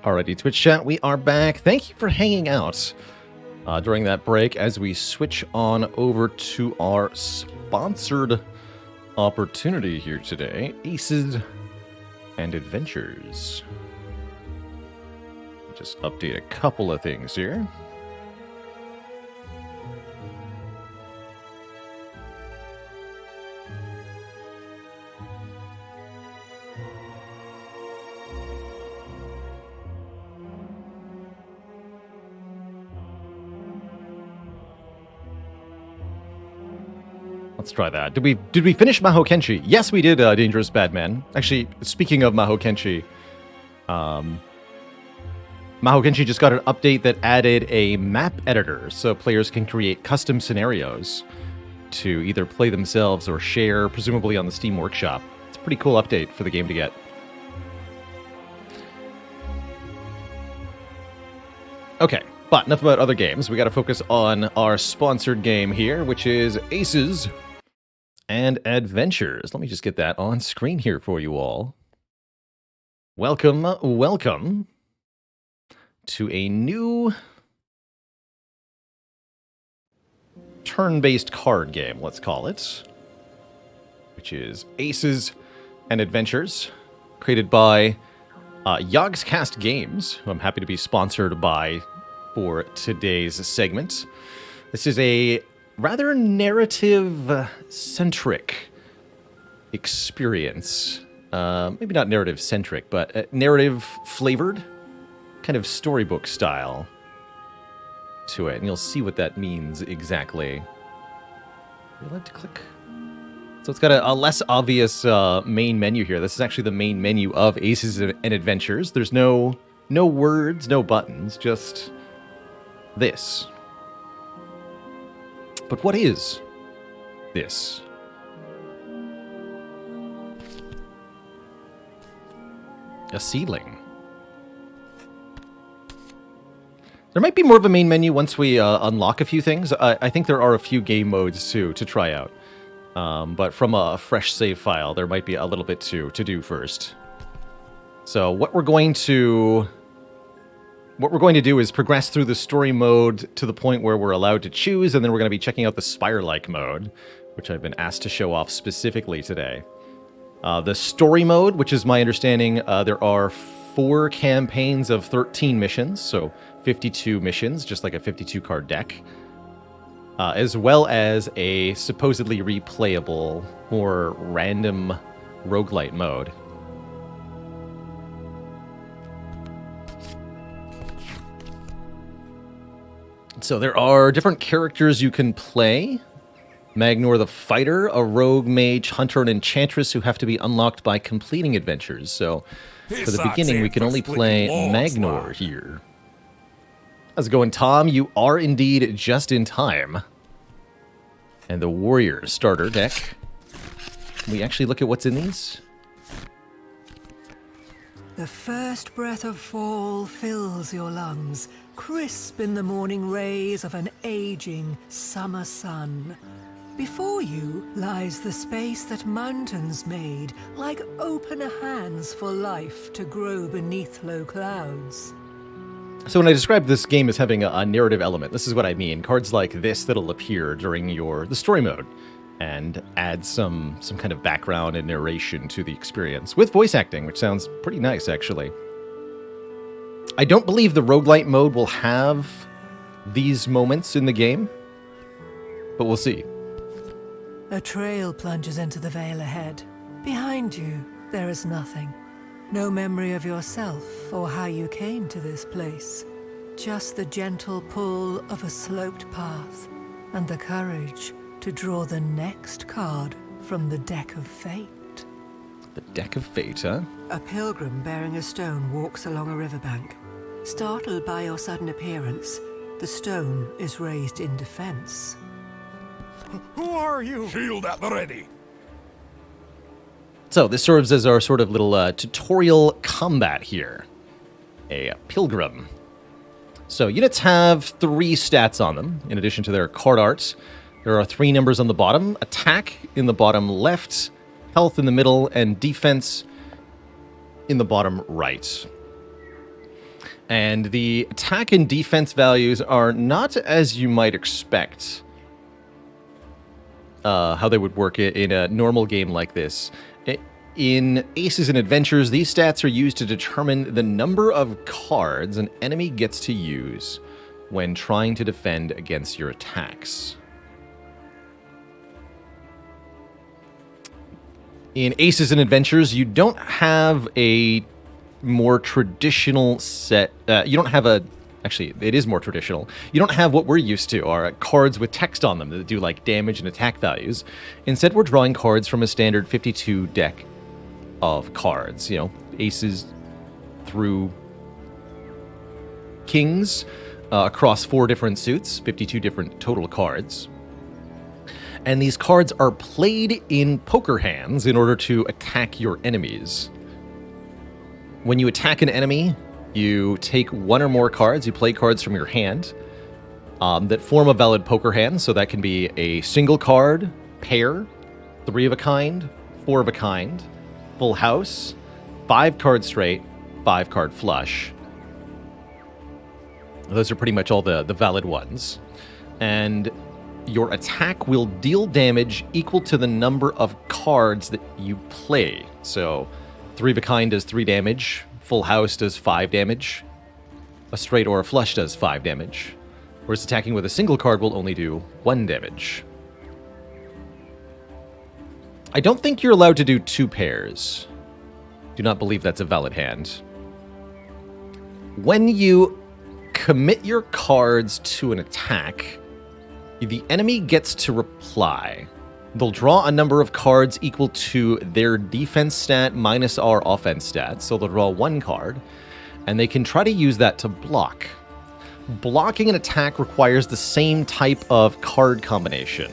Speaker 1: Alrighty, Twitch chat, we are back. Thank you for hanging out during that break as we switch on over to our sponsored opportunity here today, Aces and Adventures. Just update a couple of things here. Let's try that. Did we finish Maho Kenshi? Yes, we did, Dangerous Badman. Actually, speaking of Maho Kenshi, Maho Kenshi just got an update that added a map editor, so players can create custom scenarios to either play themselves or share, presumably on the Steam Workshop. It's a pretty cool update for the game to get. Okay, but enough about other games. We got to focus on our sponsored game here, which is Aces and Adventures. Let me just get that on screen here for you all. Welcome to a new turn-based card game, let's call it, which is Aces and Adventures, created by Yogscast Games, who I'm happy to be sponsored by for today's segment. This is a rather narrative-centric experience. Maybe not narrative-centric, but narrative-flavored, kind of storybook style to it. And you'll see what that means exactly. You're allowed to click. So it's got a less obvious main menu here. This is actually the main menu of Aces and Adventures. There's no words, no buttons, just this. But what is this? A ceiling. There might be more of a main menu once we unlock a few things. I think there are a few game modes too to try out. But from a fresh save file, there might be a little bit to do first. So what we're going to do is progress through the story mode to the point where we're allowed to choose, and then we're going to be checking out the Spire-like mode, which I've been asked to show off specifically today. The story mode, which is my understanding, there are 4 campaigns of 13 missions, so 52 missions, just like a 52-card deck, as well as a supposedly replayable, more random roguelite mode. So there are different characters you can play. Magnor the Fighter, a rogue, mage, hunter, and enchantress who have to be unlocked by completing adventures. So for the beginning, we can only play Magnor here. How's it going, Tom? You are indeed just in time. And the Warrior starter deck. Can we actually look at what's in these?
Speaker 2: The first breath of fall fills your lungs, crisp in the morning rays of an aging summer sun. Before you lies the space that mountains made, like open hands for life to grow beneath low clouds.
Speaker 1: So when I describe this game as having a narrative element, this is what I mean. Cards like this that'll appear during the story mode and add some kind of background and narration to the experience with voice acting, which sounds pretty nice, actually. I don't believe the roguelite mode will have these moments in the game, but we'll see.
Speaker 2: A trail plunges into the vale ahead. Behind you, there is nothing. No memory of yourself or how you came to this place. Just the gentle pull of a sloped path and the courage to draw the next card from the deck of fate.
Speaker 1: The deck of fate, huh?
Speaker 2: A pilgrim bearing a stone walks along a riverbank. Startled by your sudden appearance, the stone is raised in defense.
Speaker 3: Who are you? Shield at the ready.
Speaker 1: So this serves as our sort of little tutorial combat here. A pilgrim. So units have 3 stats on them, in addition to their card art. There are 3 numbers on the bottom: attack in the bottom left, health in the middle, and defense in the bottom right. And the attack and defense values are not as you might expect how they would work in a normal game like this. In Aces and Adventures, these stats are used to determine the number of cards an enemy gets to use when trying to defend against your attacks. In Aces and Adventures, you don't have a more traditional set. You don't have a. Actually, it is more traditional. You don't have what we're used to, are cards with text on them that do like damage and attack values. Instead, we're drawing cards from a standard 52 deck of cards. You know, aces through kings across 4 different suits, 52 different total cards. And these cards are played in poker hands in order to attack your enemies. When you attack an enemy, you take 1 or more cards, you play cards from your hand that form a valid poker hand. So that can be a single card, pair, 3 of a kind, 4 of a kind, full house, 5 card straight, 5 card flush. Those are pretty much all the valid ones. And your attack will deal damage equal to the number of cards that you play. So 3 of a kind does 3 damage, full house does 5 damage, a straight or a flush does 5 damage, whereas attacking with a single card will only do 1 damage. I don't think you're allowed to do 2 pairs. Do not believe that's a valid hand. When you commit your cards to an attack, the enemy gets to reply. They'll draw a number of cards equal to their defense stat minus our offense stat. So they'll draw 1 card, and they can try to use that to block. Blocking an attack requires the same type of card combination.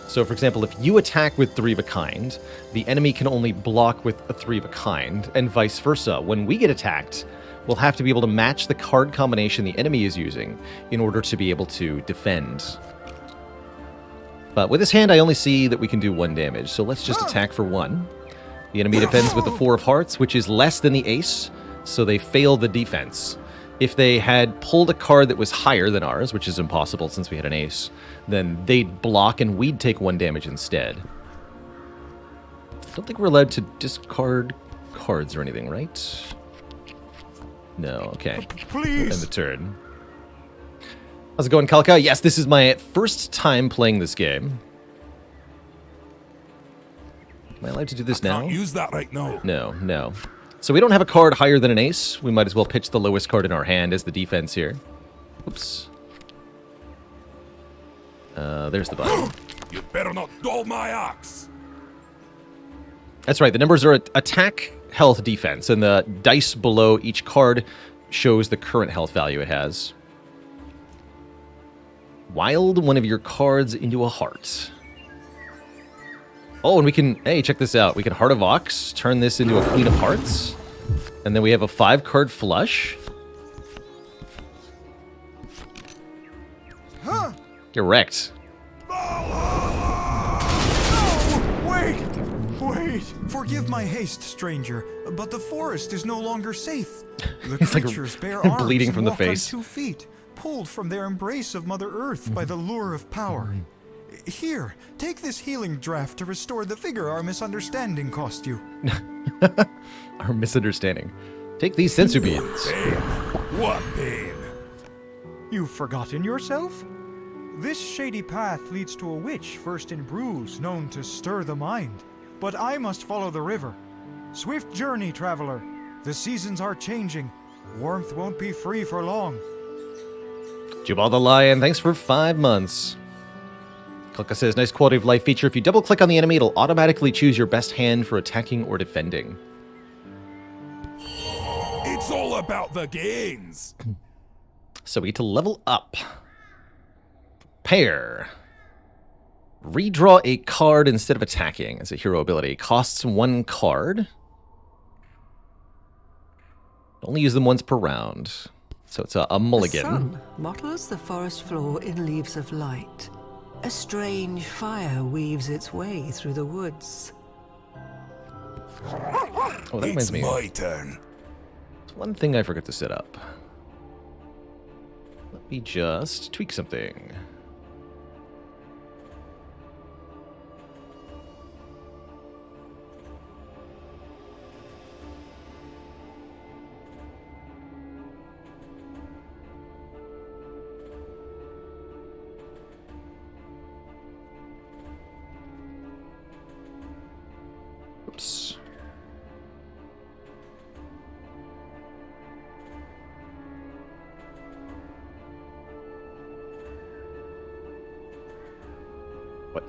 Speaker 1: So for example, if you attack with 3 of a kind, the enemy can only block with a 3 of a kind, and vice versa. When we get attacked, we'll have to be able to match the card combination the enemy is using in order to be able to defend. But with this hand, I only see that we can do 1 damage, so let's just attack for 1. The enemy defends with the 4 of hearts, which is less than the ace, so they fail the defense. If they had pulled a card that was higher than ours, which is impossible since we had an ace, then they'd block and we'd take 1 damage instead. I don't think we're allowed to discard cards or anything, right? No, okay.
Speaker 3: Please.
Speaker 1: End the turn. How's it going, Kalka? Yes, this is my first time playing this game. Am I allowed to do this now?
Speaker 3: Can't use that right now.
Speaker 1: No. So we don't have a card higher than an ace. We might as well pitch the lowest card in our hand as the defense here. Oops. There's the button.
Speaker 3: You better not dull my axe.
Speaker 1: That's right. The numbers are attack, health, defense, and the dice below each card shows the current health value it has. Wild 1 of your cards into a heart. Oh, and we can... Hey, check this out. We can Heart of Ox, turn this into a Queen of Hearts. And then we have a 5-card flush.
Speaker 3: Huh?
Speaker 1: Get wrecked.
Speaker 4: Wait! Forgive my haste, stranger, but the forest is no longer safe. The
Speaker 1: It's like
Speaker 4: creatures bear arms
Speaker 1: bleeding
Speaker 4: and
Speaker 1: from the
Speaker 4: walk on
Speaker 1: face.
Speaker 4: 2 feet, pulled from their embrace of Mother Earth by the lure of power. Here, take this healing draft to restore the vigor our misunderstanding cost you.
Speaker 1: Our misunderstanding. Take these sensu beans.
Speaker 3: Pain. What pain?
Speaker 4: You've forgotten yourself? This shady path leads to a witch versed in brews known to stir the mind. But I must follow the river. Swift journey, traveler. The seasons are changing. Warmth won't be free for long.
Speaker 1: Jubal the Lion, thanks for 5 months. Klika says, nice quality of life feature. If you double click on the enemy, it'll automatically choose your best hand for attacking or defending.
Speaker 3: It's all about the gains.
Speaker 1: So we get to level up. Pair. Redraw a card instead of attacking as a hero ability. Costs 1 card. Only use them once per round. So it's a mulligan.
Speaker 2: The sun mottles the forest floor in leaves of light. A strange fire weaves its way through the woods.
Speaker 1: Oh, that reminds
Speaker 3: It's
Speaker 1: me.
Speaker 3: my turn.
Speaker 1: There's one thing I forgot to set up. me just tweak something. Oops. What?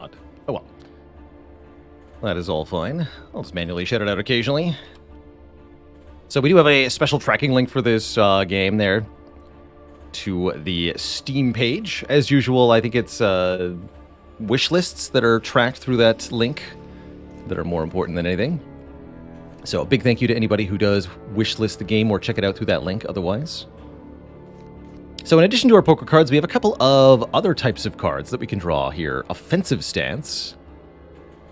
Speaker 1: Odd. Oh well. That is all fine. I'll just manually shut it out occasionally. So we do have a special tracking link for this game there to the Steam page. As usual, I think it's wish lists that are tracked through that link that are more important than anything. So a big thank you to anybody who does wish list the game or check it out through that link otherwise. So in addition to our poker cards, we have a couple of other types of cards that we can draw here. Offensive Stance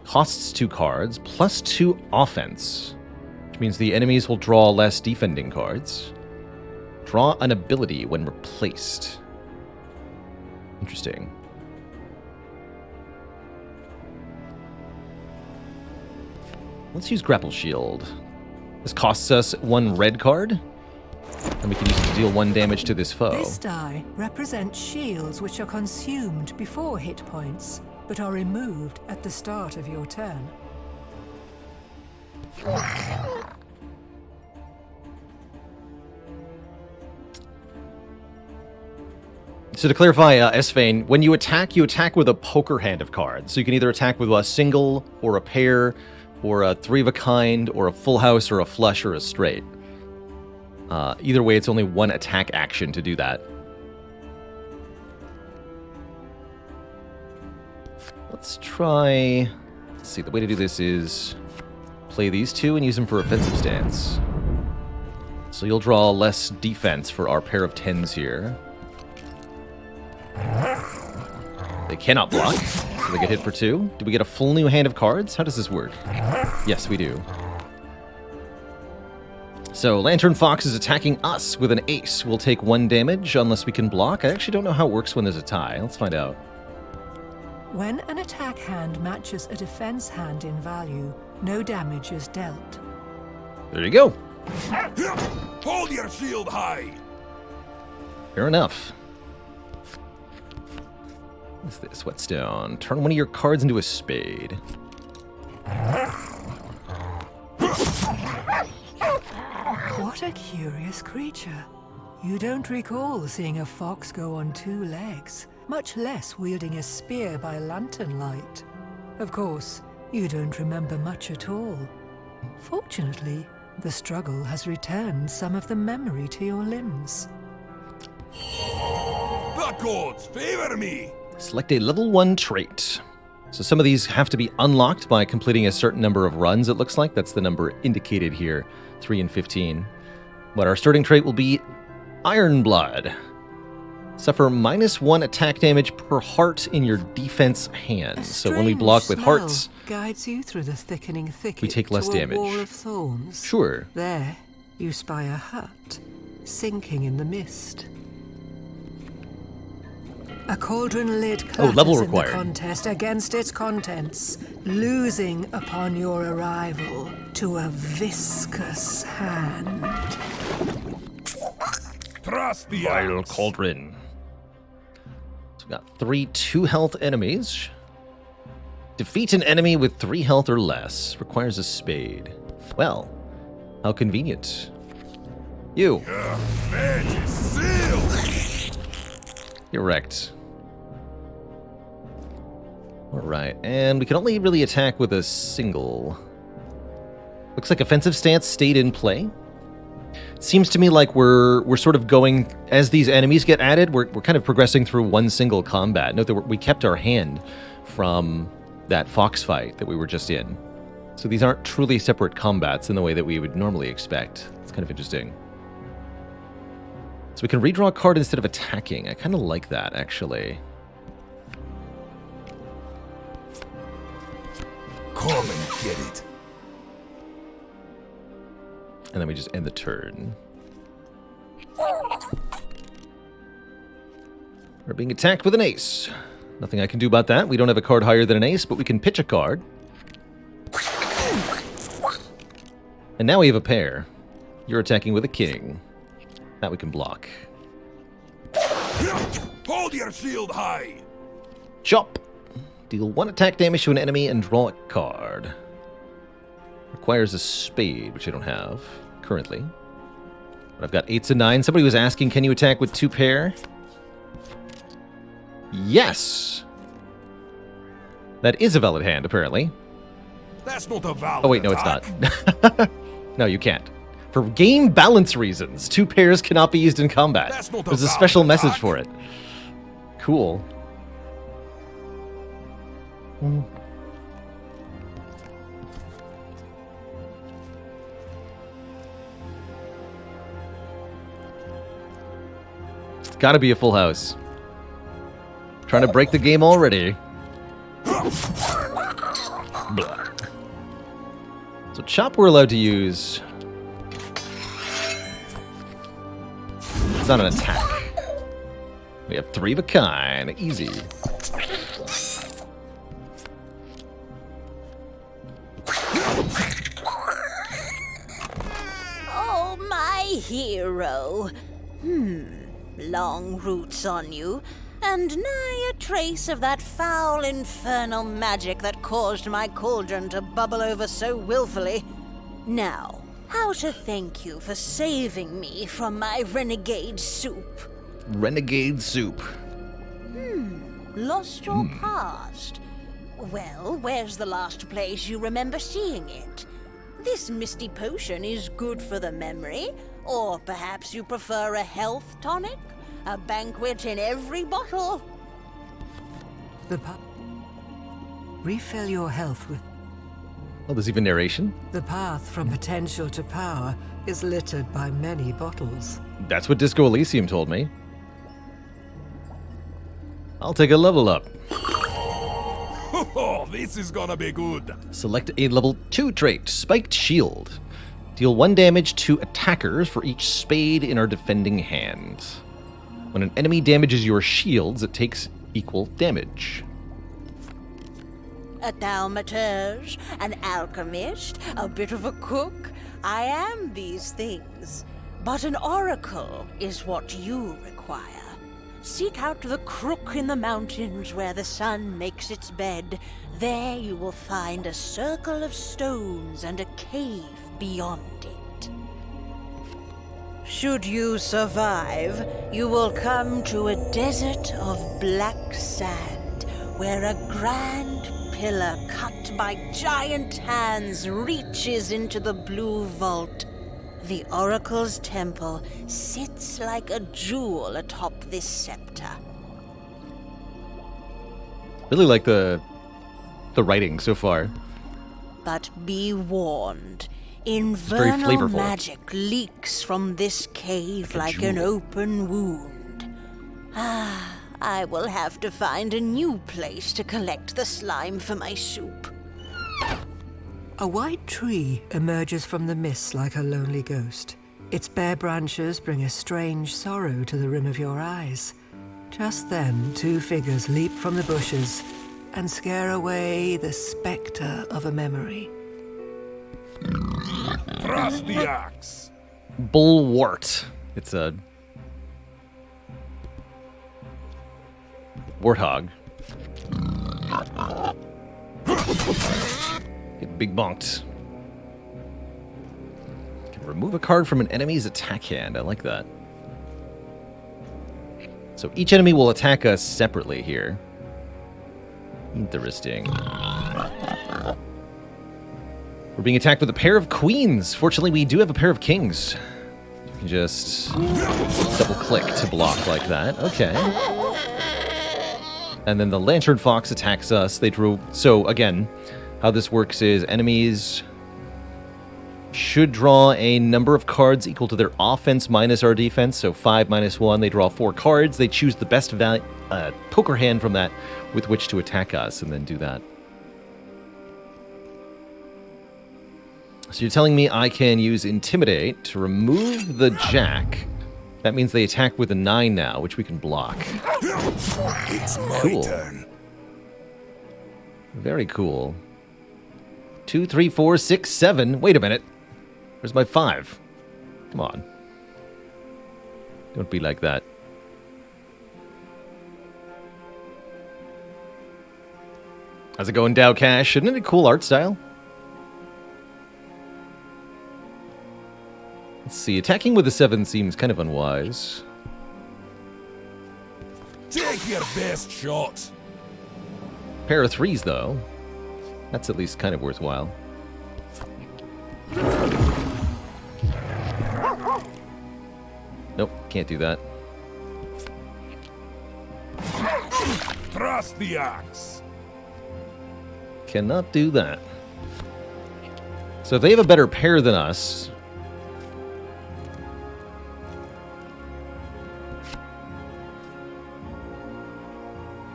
Speaker 1: costs 2 cards, plus 2 offense, which means the enemies will draw less defending cards. Draw an ability when replaced. Interesting. Let's use Grapple Shield. This costs us 1 red card, and we can use it to deal 1 damage to this foe.
Speaker 2: This die represents shields which are consumed before hit points, but are removed at the start of your turn.
Speaker 1: So to clarify, Esvane, when you attack with a poker hand of cards. So you can either attack with a single, or a pair, or a 3 of a kind, or a full house, or a flush, or a straight. Either way, it's only 1 attack action to do that. Let's try... Let's see, the way to do this is play these 2 and use them for offensive stance. So you'll draw less defense for our pair of 10s here. They cannot block, so they get hit for 2. Do we get a full new hand of cards? How does this work? Yes, we do. So, Lantern Fox is attacking us with an ace. We'll take 1 damage unless we can block. I actually don't know how it works when there's a tie. Let's find out.
Speaker 2: When an attack hand matches a defense hand in value, no damage is dealt.
Speaker 1: There you go.
Speaker 3: Hold your shield high!
Speaker 1: Fair enough. What's this? Whetstone. Turn one of your cards into a spade.
Speaker 2: What a curious creature. You don't recall seeing a fox go on 2 legs, much less wielding a spear by lantern light. Of course, you don't remember much at all. Fortunately, the struggle has returned some of the memory to your limbs.
Speaker 3: The gods favor me!
Speaker 1: Select a level 1 trait. So some of these have to be unlocked by completing a certain number of runs, it looks like. That's the number indicated here, 3 and 15. But our starting trait will be Ironclad. Suffer -1 attack damage per heart in your defense hand. So when we block with hearts,
Speaker 2: guides you through the thickening thicket
Speaker 1: we take less
Speaker 2: to a
Speaker 1: damage.
Speaker 2: wall of thorns.
Speaker 1: Sure.
Speaker 2: There, you spy a hut, sinking in the mist. A cauldron lid clatters
Speaker 1: level
Speaker 2: in
Speaker 1: required.
Speaker 2: the contest against its contents, losing upon your arrival to a viscous hand.
Speaker 3: Trust the
Speaker 1: Vile
Speaker 3: axe.
Speaker 1: Cauldron. So we've got 3 2-health enemies. Defeat an enemy with 3 health or less. Requires a spade. Well, how convenient. You.
Speaker 3: Your fate is sealed!
Speaker 1: You're wrecked. Alright, and we can only really attack with a single. Looks like offensive stance stayed in play. Seems to me like we're sort of going, as these enemies get added, we're kind of progressing through 1 single combat. Note that we kept our hand from that fox fight that we were just in. So these aren't truly separate combats in the way that we would normally expect. It's kind of interesting. So we can redraw a card instead of attacking. I kind of like that, actually.
Speaker 3: Come and get it.
Speaker 1: And then we just end the turn. We're being attacked with an ace. Nothing I can do about that. We don't have a card higher than an ace, but we can pitch a card. And now we have a pair. You're attacking with a king. That we can block.
Speaker 3: Hold your shield high!
Speaker 1: Chop! Deal 1 attack damage to an enemy and draw a card. Requires a spade, which I don't have currently. But I've got 8s and 9s. Somebody was asking, can you attack with 2 pair? Yes! That is a valid hand, apparently.
Speaker 3: That's not a valid
Speaker 1: Oh wait, no,
Speaker 3: attack.
Speaker 1: it's not. No, you can't. For game balance reasons, 2 pairs cannot be used in combat.
Speaker 3: That's not a
Speaker 1: There's a
Speaker 3: valid
Speaker 1: special message
Speaker 3: attack.
Speaker 1: for it. Cool. It's gotta be a full house. Trying to break the game already. Blah. So chop we're allowed to use. It's not an attack. We have 3 of a kind. Easy.
Speaker 5: Oh, my hero. Long roots on you, and nigh a trace of that foul infernal magic that caused my cauldron to bubble over so willfully. Now, how to thank you for saving me from my renegade soup?
Speaker 1: Renegade soup.
Speaker 5: Lost your past? Well, where's the last place you remember seeing it? This misty potion is good for the memory, or perhaps you prefer a health tonic? A banquet in every bottle?
Speaker 2: The Refill your health with...
Speaker 1: Oh, there's even narration?
Speaker 2: The path from potential to power is littered by many bottles.
Speaker 1: That's what Disco Elysium told me. I'll take a level up.
Speaker 3: Oh, this is gonna be good.
Speaker 1: Select a level 2 trait, Spiked Shield. Deal 1 damage to attackers for each spade in our defending hand. When an enemy damages your shields, it takes equal damage.
Speaker 5: A thaumaturge, an alchemist, a bit of a cook. I am these things. But an oracle is what you require. Seek out the crook in the mountains where the sun makes its bed. There you will find a circle of stones and a cave beyond it. Should you survive, you will come to a desert of black sand, where a grand pillar cut by giant hands reaches into the blue vault. The Oracle's temple sits like a jewel atop this scepter.
Speaker 1: Really like the writing so far.
Speaker 5: But be warned,
Speaker 1: very
Speaker 5: infernal
Speaker 1: flavorful.
Speaker 5: magic leaks from this cave like an
Speaker 1: jewel.
Speaker 5: open wound. I will have to find a new place to collect the slime for my soup.
Speaker 2: A white tree emerges from the mist like a lonely ghost. Its bare branches bring a strange sorrow to the rim of your eyes. Just then, 2 figures leap from the bushes and scare away the spectre of a memory.
Speaker 3: Thrust the axe.
Speaker 1: Bullwort. It's a warthog. Get big bonked. Can remove a card from an enemy's attack hand. I like that. So each enemy will attack us separately here. Interesting. We're being attacked with a pair of queens. Fortunately, we do have a pair of kings. You can just double click to block like that. Okay. And then the Lantern Fox attacks us. They drew... So, again, how this works is enemies should draw a number of cards equal to their offense minus our defense. So 5 minus 1. They draw 4 cards. They choose the best poker hand from that with which to attack us and then do that. So you're telling me I can use Intimidate to remove the jack. That means they attack with a 9 now, which we can block.
Speaker 3: It's my
Speaker 1: Cool.
Speaker 3: turn.
Speaker 1: Very cool. 2, 3, 4, 6, 7. Wait a minute. Where's my 5? Come on. Don't be like that. How's it going, Dow Cash? Isn't it a cool art style? Let's see. Attacking with a 7 seems kind of unwise.
Speaker 3: Take your best shot.
Speaker 1: Pair of 3s, though. That's at least kind of worthwhile. Nope, can't do that.
Speaker 3: Thrust the axe.
Speaker 1: Cannot do that. So if they have a better pair than us...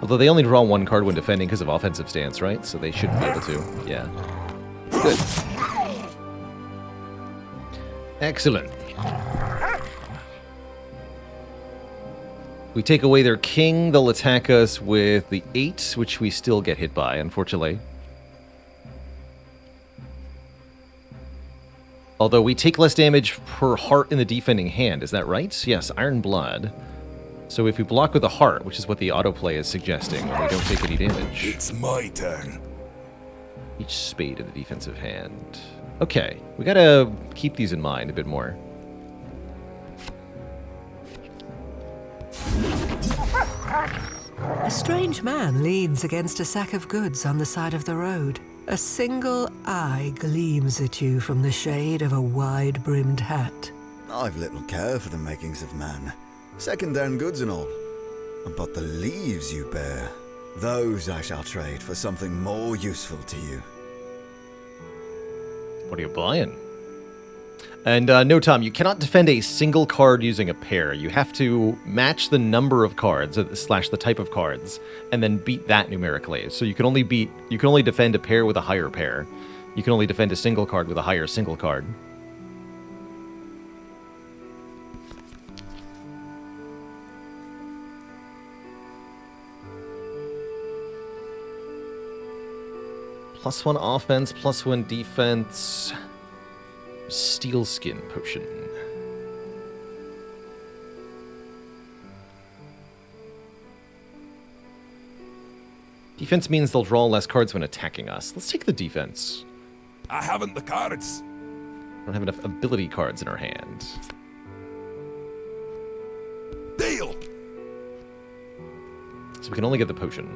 Speaker 1: Although they only draw 1 card when defending because of offensive stance, right? So they shouldn't be able to. Yeah. Good. Excellent. We take away their king, they'll attack us with the 8, which we still get hit by, unfortunately. Although we take less damage per heart in the defending hand, is that right? Yes, Iron Blood. So if we block with a heart, which is what the autoplay is suggesting, we don't take any damage.
Speaker 3: It's my turn.
Speaker 1: Each spade in the defensive hand. Okay, we gotta keep these in mind a bit more.
Speaker 2: A strange man leans against a sack of goods on the side of the road. A single eye gleams at you from the shade of a wide-brimmed hat.
Speaker 6: I've little care for the makings of man, second-hand goods and all. But the leaves you bear, those I shall trade for something more useful to you.
Speaker 1: What are you buying? And no, Tom, you cannot defend a single card using a pair. You have to match the number of cards, slash the type of cards, and then beat that numerically. So you can only defend a pair with a higher pair. You can only defend a single card with a higher single card. +1 offense, +1 defense. Steel Skin Potion. Defense means they'll draw less cards when attacking us. Let's take the defense.
Speaker 3: I haven't the cards.
Speaker 1: We don't have enough ability cards in our hand.
Speaker 3: Deal.
Speaker 1: So we can only get the potion.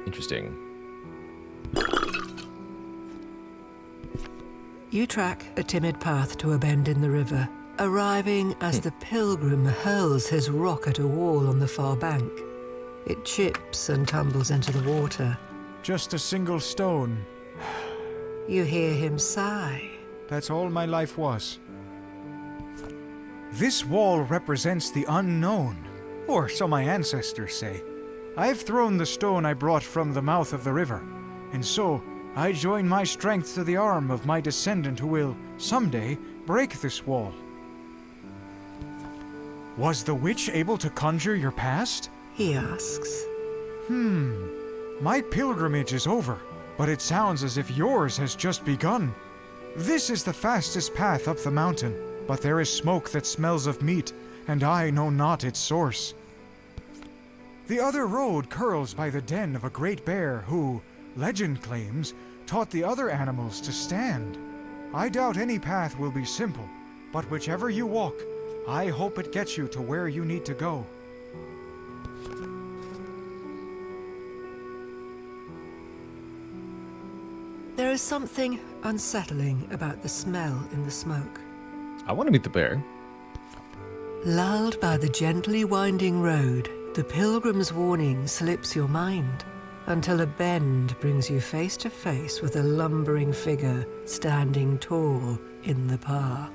Speaker 1: Interesting.
Speaker 2: You track a timid path to a bend in the river, arriving as the pilgrim hurls his rock at a wall on the far bank. It chips and tumbles into the water.
Speaker 4: Just a single stone.
Speaker 2: You hear him sigh.
Speaker 4: That's all my life was. This wall represents the unknown, or so my ancestors say. I've thrown the stone I brought from the mouth of the river, and so I join my strength to the arm of my descendant who will, someday, break this wall. Was the witch able to conjure your past?
Speaker 2: He asks.
Speaker 4: My pilgrimage is over, but it sounds as if yours has just begun. This is the fastest path up the mountain, but there is smoke that smells of meat, and I know not its source. The other road curls by the den of a great bear who, legend claims, taught the other animals to stand. I doubt any path will be simple, but whichever you walk, I hope it gets you to where you need to go.
Speaker 2: There is something unsettling about the smell in the smoke.
Speaker 1: I want to meet the bear.
Speaker 2: Lulled by the gently winding road, the pilgrim's warning slips your mind until a bend brings you face to face with a lumbering figure standing tall in the path.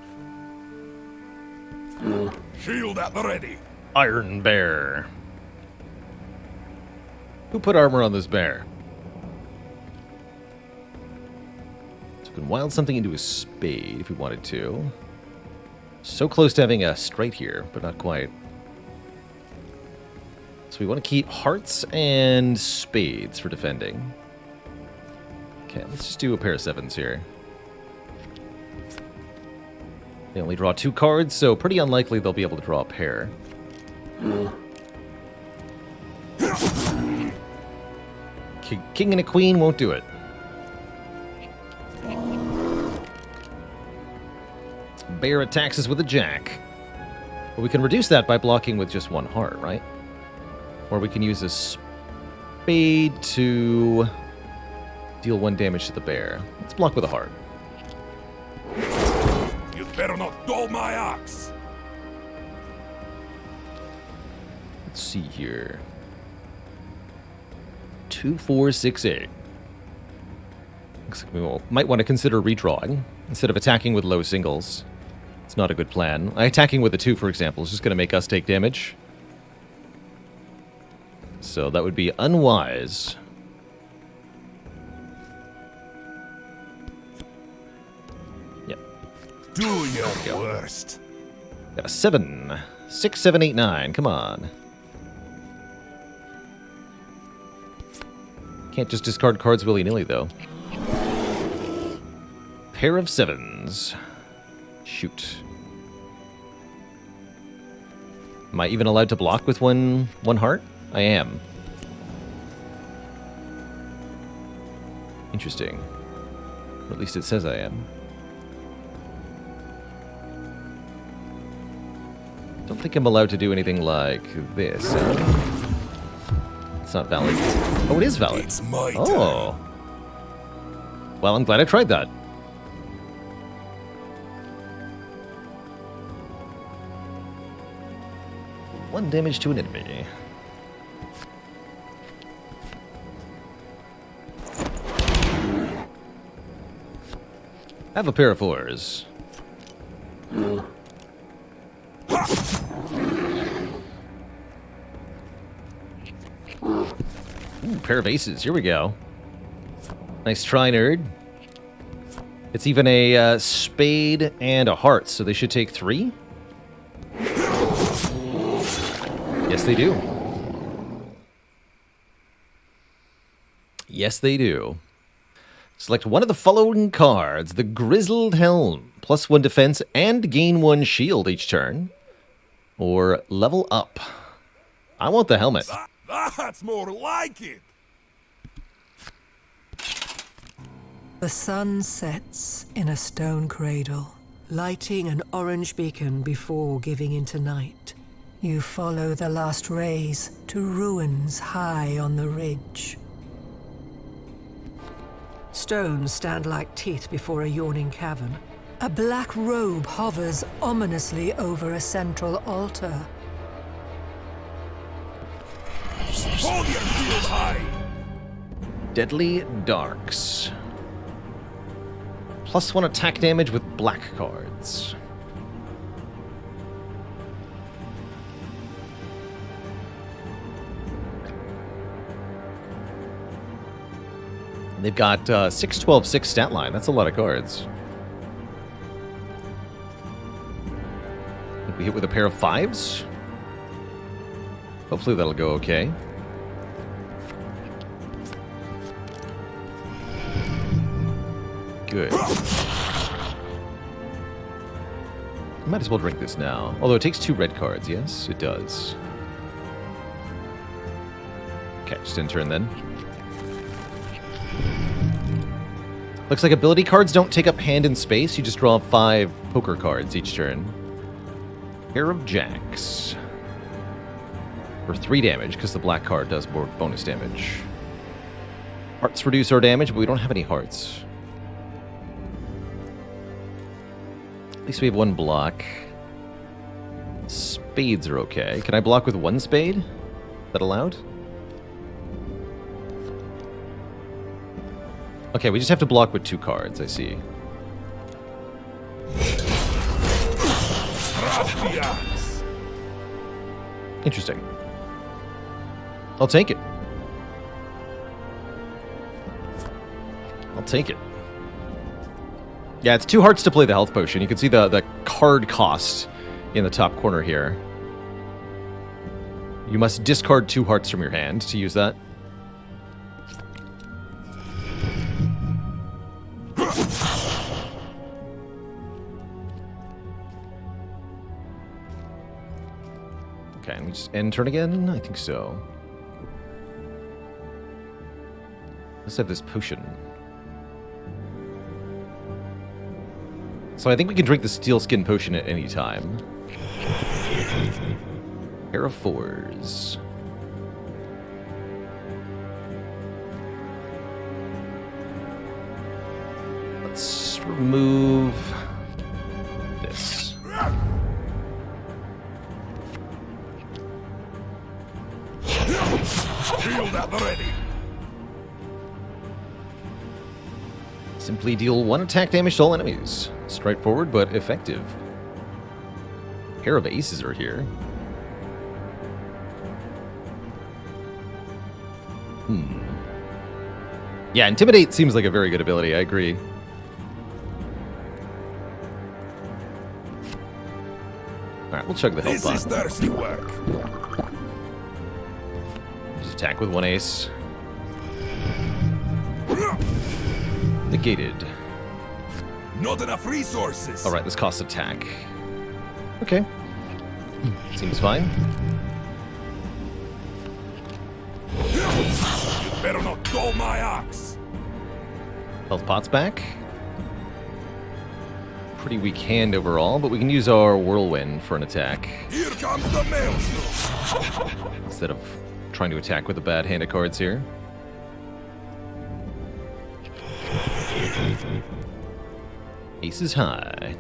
Speaker 3: Shield at the ready.
Speaker 1: Iron Bear. Who put armor on this bear? can wild something into a spade if we wanted to. So close to having a straight here, but not quite. So we want to keep hearts and spades for defending. Okay, let's just do a pair of sevens here. They only draw 2 cards, so pretty unlikely they'll be able to draw a pair. King and a queen won't do it. Bear attacks us with a jack. But we can reduce that by blocking with just 1 heart, right? Or we can use a spade to deal 1 damage to the bear. Let's block with a heart.
Speaker 3: You'd better not dull my axe.
Speaker 1: Let's see here. 2, 4, 6, 8. Looks like we might want to consider redrawing instead of attacking with low singles. It's not a good plan. Attacking with a 2, for example, is just going to make us take damage. So that would be unwise. Yep.
Speaker 3: Do your worst.
Speaker 1: Got a 7. 6, 7, 8, 9. Come on. Can't just discard cards willy-nilly, though. Pair of 7s. Shoot. Am I even allowed to block with one heart? I am. Interesting. Or at least it says I am. Don't think I'm allowed to do anything like this. It's not valid. Oh, it is valid.
Speaker 3: It's my turn.
Speaker 1: Oh. Well, I'm glad I tried that. One damage to an enemy. Have a pair of 4s. Ooh, pair of aces. Here we go. Nice try, nerd. It's even a spade and a heart, so they should take 3? Yes, they do. Yes, they do. Select one of the following cards. The Grizzled Helm. +1 defense and gain 1 shield each turn. Or level up. I want the helmet.
Speaker 3: That's more like it.
Speaker 2: The sun sets in a stone cradle, lighting an orange beacon before giving into night. You follow the last rays to ruins high on the ridge. Stones stand like teeth before a yawning cavern. A black robe hovers ominously over a central altar.
Speaker 3: Hold your shield high.
Speaker 1: Deadly Darks. +1 attack damage with black cards. They've got 6, 12, 6 stat line. That's a lot of cards. We hit with a pair of 5s. Hopefully that'll go okay. Good. Might as well drink this now. Although it takes 2 red cards, yes? It does. Okay, just in turn then. Looks like ability cards don't take up hand and space. You just draw 5 poker cards each turn. Pair of jacks. For 3 damage, because the black card does more bonus damage. Hearts reduce our damage, but we don't have any hearts. At least we have 1 block. Spades are okay. Can I block with 1 spade? Is that allowed? Okay, we just have to block with 2 cards, I see. Interesting. I'll take it. I'll take it. Yeah, it's 2 hearts to play the health potion. You can see the card cost in the top corner here. You must discard 2 hearts from your hand to use that. Okay, and we just end turn again? I think so. Let's have this potion. So I think we can drink the steel skin potion at any time. Pair of 4s. Let's remove this.
Speaker 3: Shield at the ready.
Speaker 1: Simply deal 1 attack damage to all enemies. Straightforward, but effective. Pair of aces are here. Yeah, Intimidate seems like a very good ability, I agree. Alright, we'll chug the health
Speaker 3: This is
Speaker 1: pot.
Speaker 3: thirsty work.
Speaker 1: Just attack with 1 ace. Negated.
Speaker 3: Not enough resources.
Speaker 1: Alright, this costs attack. Okay. Seems fine.
Speaker 3: You better not dull my ox.
Speaker 1: Health pot's back. Pretty weak hand overall, but we can use our whirlwind for an attack
Speaker 3: Here comes the maelstrom.
Speaker 1: instead of trying to attack with a bad hand of cards here. Ace is high.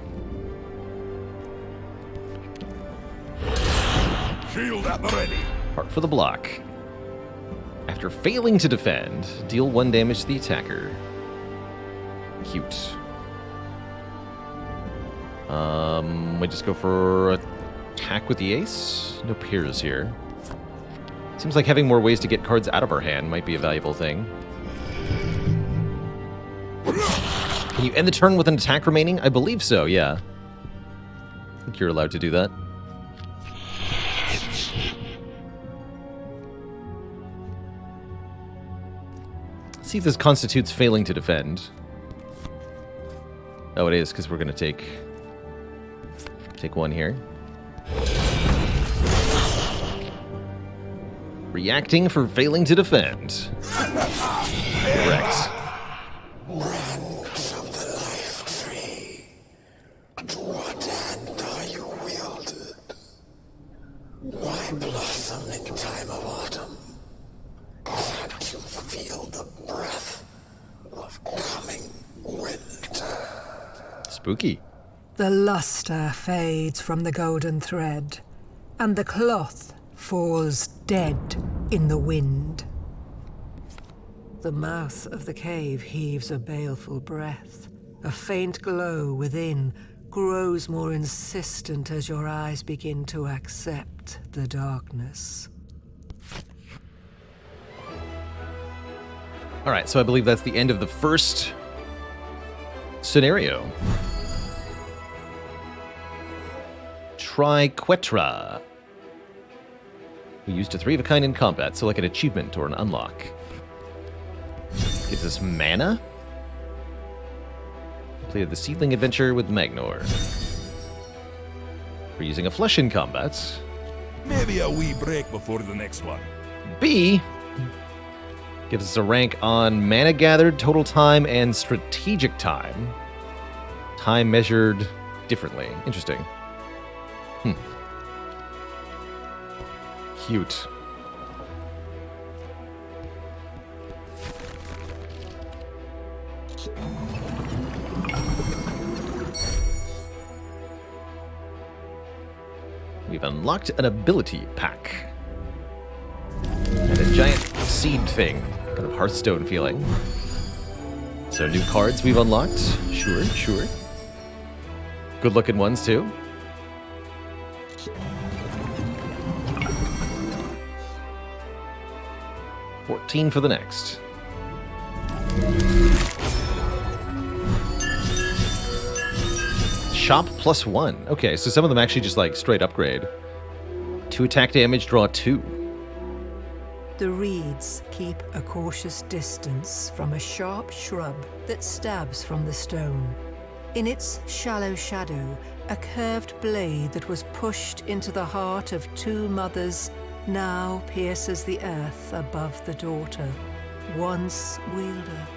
Speaker 3: Shield at the ready.
Speaker 1: Part for the block. After failing to defend, deal 1 damage to the attacker. Cute. We just go for attack with the ace. No peers here. Seems like having more ways to get cards out of our hand might be a valuable thing. Can you end the turn with an attack remaining? I believe so, yeah. I think you're allowed to do that. Let's see if this constitutes failing to defend. Oh, it is, because we're going to take 1 here. Reacting for failing to defend. Correct.
Speaker 7: Branch of the life tree, to what hand are you wielded? Why blossom in time of autumn? Can't you feel the breath of coming winter?
Speaker 1: Spooky.
Speaker 2: The luster fades from the golden thread, and the cloth falls dead in the wind. The mouth of the cave heaves a baleful breath. A faint glow within grows more insistent as your eyes begin to accept the darkness.
Speaker 1: Alright, so I believe that's the end of the first scenario. Triquetra. We used a 3 of a kind in combat, so like an achievement or an unlock. Gives us mana. Completed the Seedling Adventure with Magnor. We're using a flesh in combat.
Speaker 3: Maybe a wee break before the next one.
Speaker 1: B gives us a rank on mana gathered, total time, and strategic time. Time measured differently. Interesting. Cute. We've unlocked an ability pack. And a giant seed thing. Kind of Hearthstone feeling. So new cards we've unlocked. Sure, sure. Good looking ones too. $14 for the next. Chop +1. Okay, so some of them actually just like straight upgrade. 2 attack damage, draw 2.
Speaker 2: The reeds keep a cautious distance from a sharp shrub that stabs from the stone. In its shallow shadow, a curved blade that was pushed into the heart of 2 mothers now pierces the earth above the daughter. Once wielder,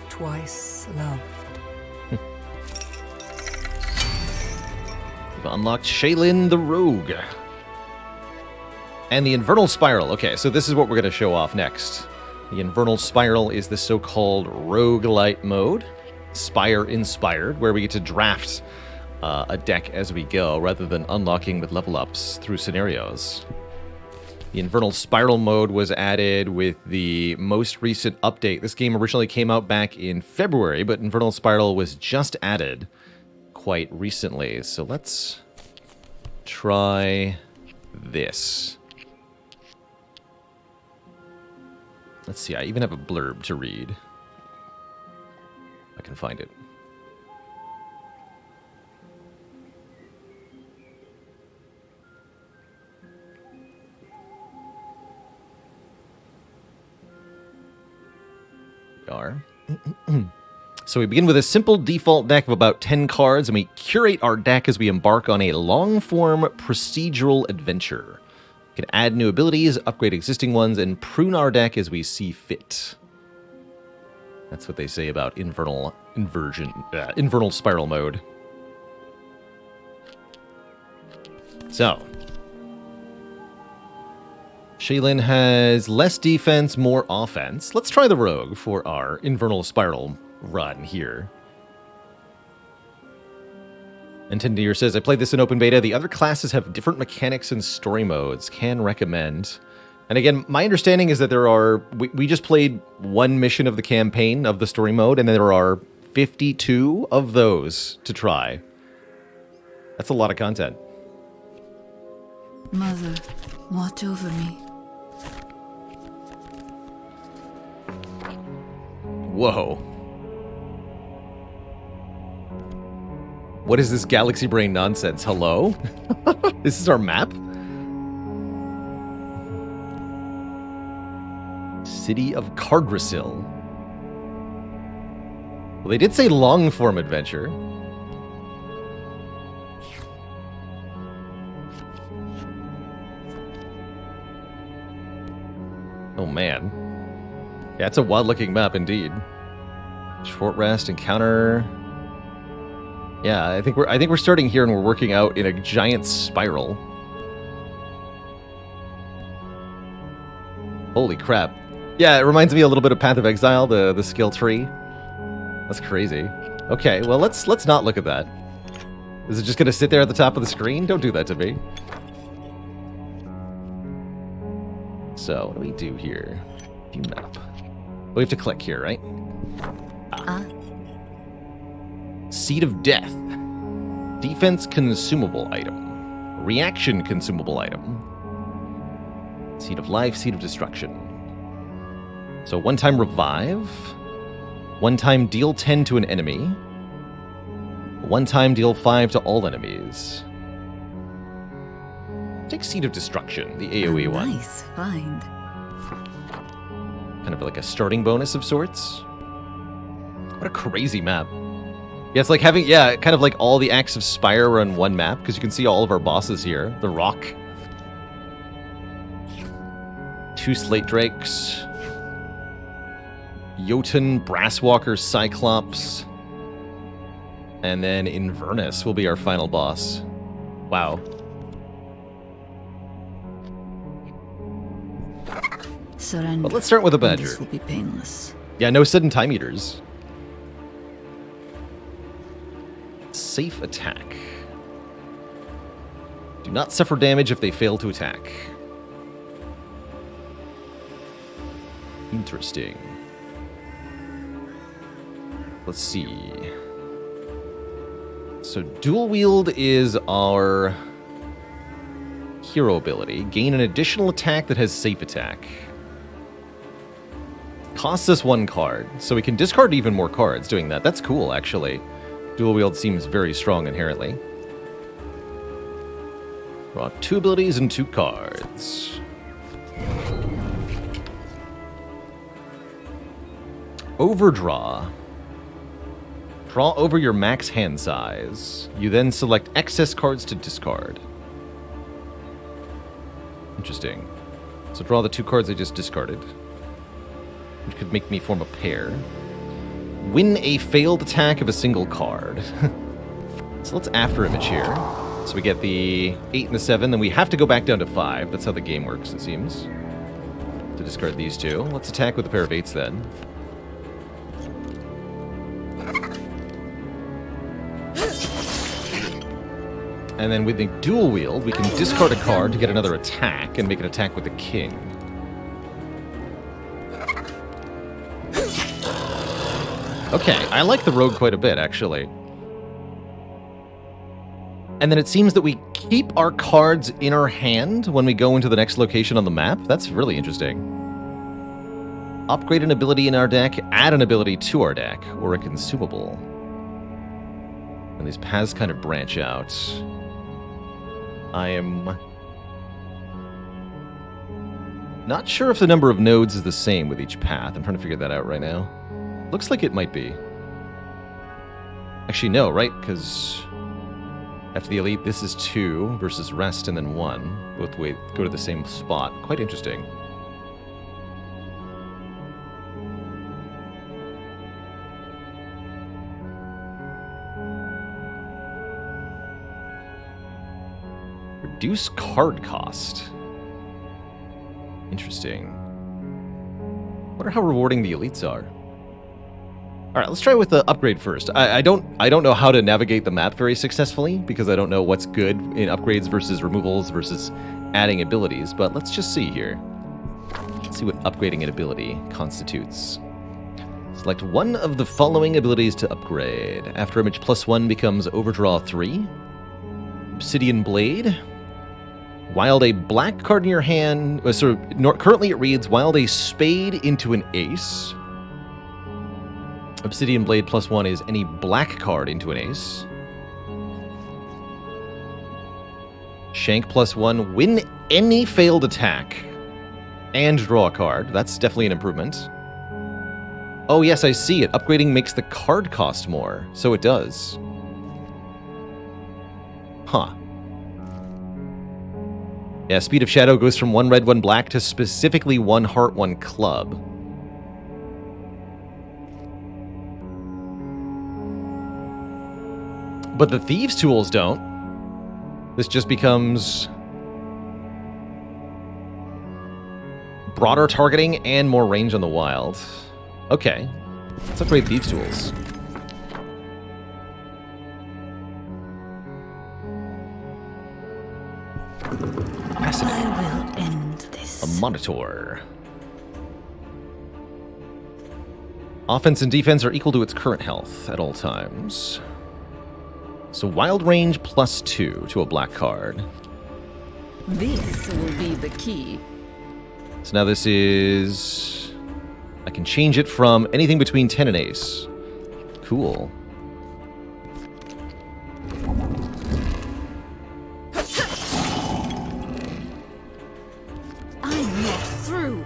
Speaker 2: twice loved.
Speaker 1: We've unlocked Shaylin the Rogue. And the Infernal Spiral. Okay, so this is what we're going to show off next. The Infernal Spiral is the so-called roguelite mode, Spire inspired, where we get to draft a deck as we go, rather than unlocking with level ups through scenarios. The Infernal Spiral mode was added with the most recent update. This game originally came out back in February, but Infernal Spiral was just added quite recently. So let's try this. Let's see, I even have a blurb to read. I can find it. Are. So we begin with a simple default deck of about 10 cards, and we curate our deck as we embark on a long-form procedural adventure. We can add new abilities, upgrade existing ones, and prune our deck as we see fit. That's what they say about Infernal Spiral mode. So, Shaylin has less defense, more offense. Let's try the Rogue for our Infernal Spiral run here. Intendier says, I played this in open beta. The other classes have different mechanics and story modes. Can recommend. And again, my understanding is that there are... We just played one mission of the campaign of the story mode, and there are 52 of those to try. That's a lot of content.
Speaker 8: Mother, watch over me.
Speaker 1: Whoa. What is this galaxy brain nonsense? Hello? This is our map? City of Cardrasil. Well, they did say long-form adventure. Oh, man. Yeah, it's a wild-looking map indeed. Short rest, encounter. Yeah, I think we're starting here and we're working out in a giant spiral. Holy crap! Yeah, it reminds me a little bit of Path of Exile, the skill tree. That's crazy. Okay, well let's not look at that. Is it just gonna sit there at the top of the screen? Don't do that to me. So what do we do here? View map. We have to click here, right? Seed of Death. Defense consumable item. Reaction consumable item. Seed of Life, Seed of Destruction. So one-time revive. One-time deal 10 to an enemy. One-time deal 5 to all enemies. Take Seed of Destruction, the AoE one.
Speaker 8: Nice find.
Speaker 1: Kind of like a starting bonus of sorts. What a crazy map. Yeah, it's like having, kind of like all the acts of Spire are on one map, because you can see all of our bosses here. The Rock. 2 Slate Drakes. Jotun, Brasswalker, Cyclops. And then Inverness will be our final boss. Wow.
Speaker 8: Surrender.
Speaker 1: But let's start with a badger.
Speaker 8: This will be painless.
Speaker 1: Yeah, no sudden time eaters. Safe attack. Do not suffer damage if they fail to attack. Interesting. Let's see. So dual wield is our hero ability. Gain an additional attack that has safe attack. Costs us 1 card, so we can discard even more cards doing that. That's cool, actually. Dual wield seems very strong inherently. Draw 2 abilities and 2 cards. Overdraw. Draw over your max hand size. You then select excess cards to discard. Interesting. So draw the 2 cards I just discarded, which could make me form a pair. Win a failed attack of a single card. So let's after image here. So we get the 8 and the 7, then we have to go back down to 5. That's how the game works, it seems. To discard these 2. Let's attack with a pair of 8s then. And then with the dual wield, we can discard a card to get another attack and make an attack with the king. Okay, I like the rogue quite a bit, actually. And then it seems that we keep our cards in our hand when we go into the next location on the map. That's really interesting. Upgrade an ability in our deck, add an ability to our deck, or a consumable. And these paths kind of branch out. I am not sure if the number of nodes is the same with each path. I'm trying to figure that out right now. Looks like it might be. Actually, no, right? Because after the elite, this is 2 versus rest and then 1. Both go to the same spot. Quite interesting. Reduce card cost. Interesting. Wonder how rewarding the elites are. All right, let's try with the upgrade first. I don't know how to navigate the map very successfully because I don't know what's good in upgrades versus removals versus adding abilities, but let's just see here. Let's see what upgrading an ability constitutes. Select one of the following abilities to upgrade. After image +1 becomes Overdraw 3. Obsidian Blade. Wild a black card in your hand. Currently it reads, wild a spade into an ace. Obsidian Blade +1 is any black card into an ace. Shank +1, win any failed attack. And draw a card. That's definitely an improvement. Oh yes, I see it. Upgrading makes the card cost more. So it does. Huh. Yeah, Speed of Shadow goes from 1 red, 1 black to specifically 1 heart, 1 club. But the Thieves' Tools don't. This just becomes broader targeting and more range on the wild. Okay. Let's upgrade Thieves' Tools.
Speaker 8: I will end this.
Speaker 1: A Monitor. Offense and defense are equal to its current health at all times. So wild range +2 to a black card.
Speaker 8: This will be the key.
Speaker 1: So now this is... I can change it from anything between 10 and ace. Cool.
Speaker 8: I'm not through.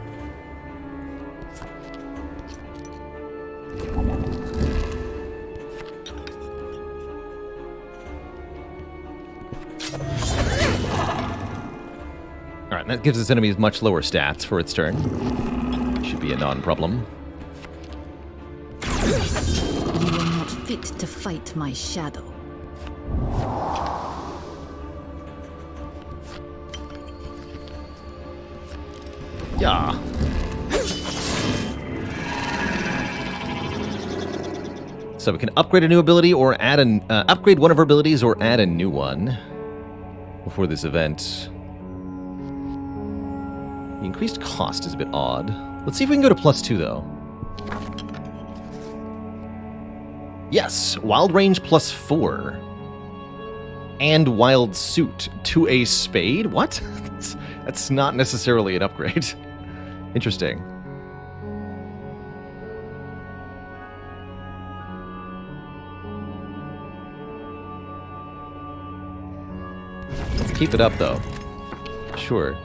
Speaker 1: Alright, that gives its enemies much lower stats for its turn. Should be a non-problem.
Speaker 8: You are not fit to fight my shadow.
Speaker 1: Yeah. So we can upgrade a new ability or add an upgrade one of our abilities or add a new one before this event. The increased cost is a bit odd. Let's see if we can go to +2 though. Yes, wild range +4. And wild suit to a spade? What? That's not necessarily an upgrade. Interesting. Keep it up, though. Sure.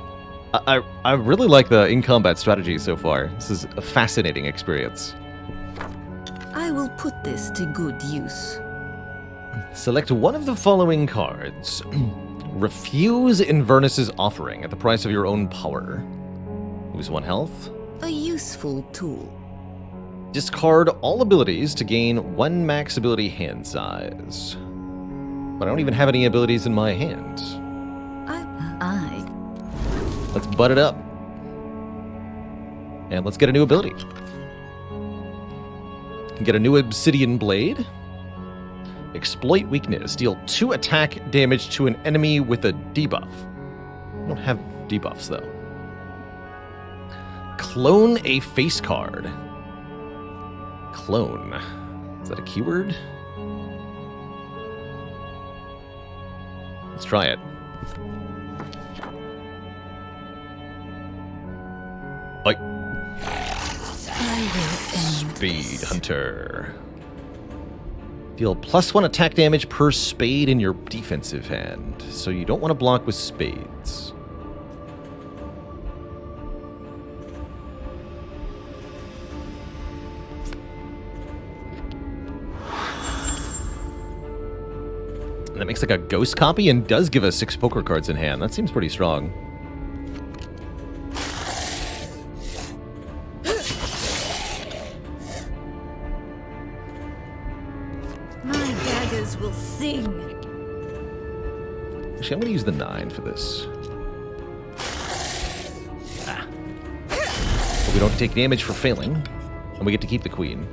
Speaker 1: I really like the in-combat strategy so far. This is a fascinating experience.
Speaker 8: I will put this to good use.
Speaker 1: Select one of the following cards. Refuse Invernus's offering at the price of your own power. Lose 1 health.
Speaker 8: A useful tool.
Speaker 1: Discard all abilities to gain 1 max ability hand size. But I don't even have any abilities in my hand. Let's butt it up. And let's get a new ability. Get a new Obsidian Blade. Exploit weakness. Deal 2 attack damage to an enemy with a debuff. I don't have debuffs, though. Clone a face card. Clone. Is that a keyword? Let's try it. Like. Spade Hunter. Deal +1 attack damage per spade in your defensive hand, so you don't want to block with spades. That makes like a ghost copy and does give us 6 poker cards in hand. That seems pretty strong.
Speaker 8: Will sing.
Speaker 1: Actually, I'm going to use the 9 for this. But we don't take damage for failing, and we get to keep the queen.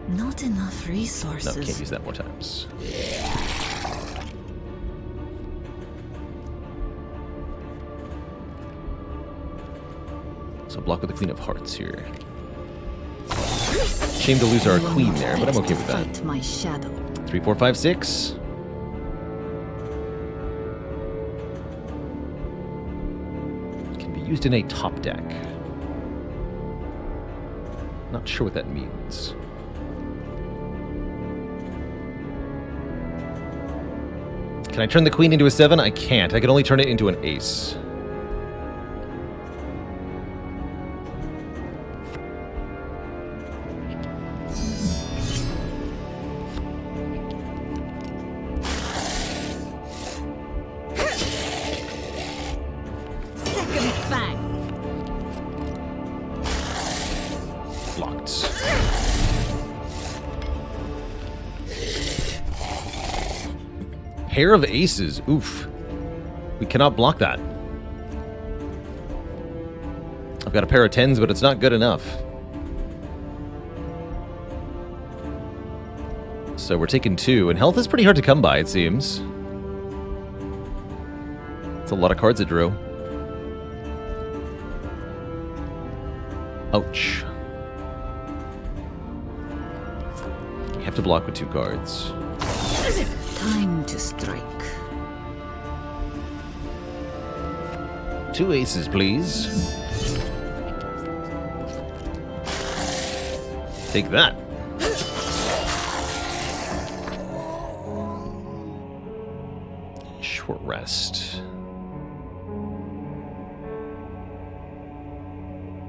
Speaker 8: Not enough resources.
Speaker 1: No, can't use that more times. So block with the Queen of Hearts here. Shame to lose our queen there, but I'm okay with that.
Speaker 8: My shadow.
Speaker 1: 3, 4, 5, 6. Can be used in a top deck. Not sure what that means. Can I turn the queen into a 7? I can't. I can only turn it into an ace. Pair of aces. Oof. We cannot block that. I've got a pair of 10s, but it's not good enough. So we're taking 2, and health is pretty hard to come by, it seems. It's a lot of cards it drew. Ouch. We have to block with 2 cards.
Speaker 8: Time to strike.
Speaker 1: 2 aces, please. Take that. Short rest.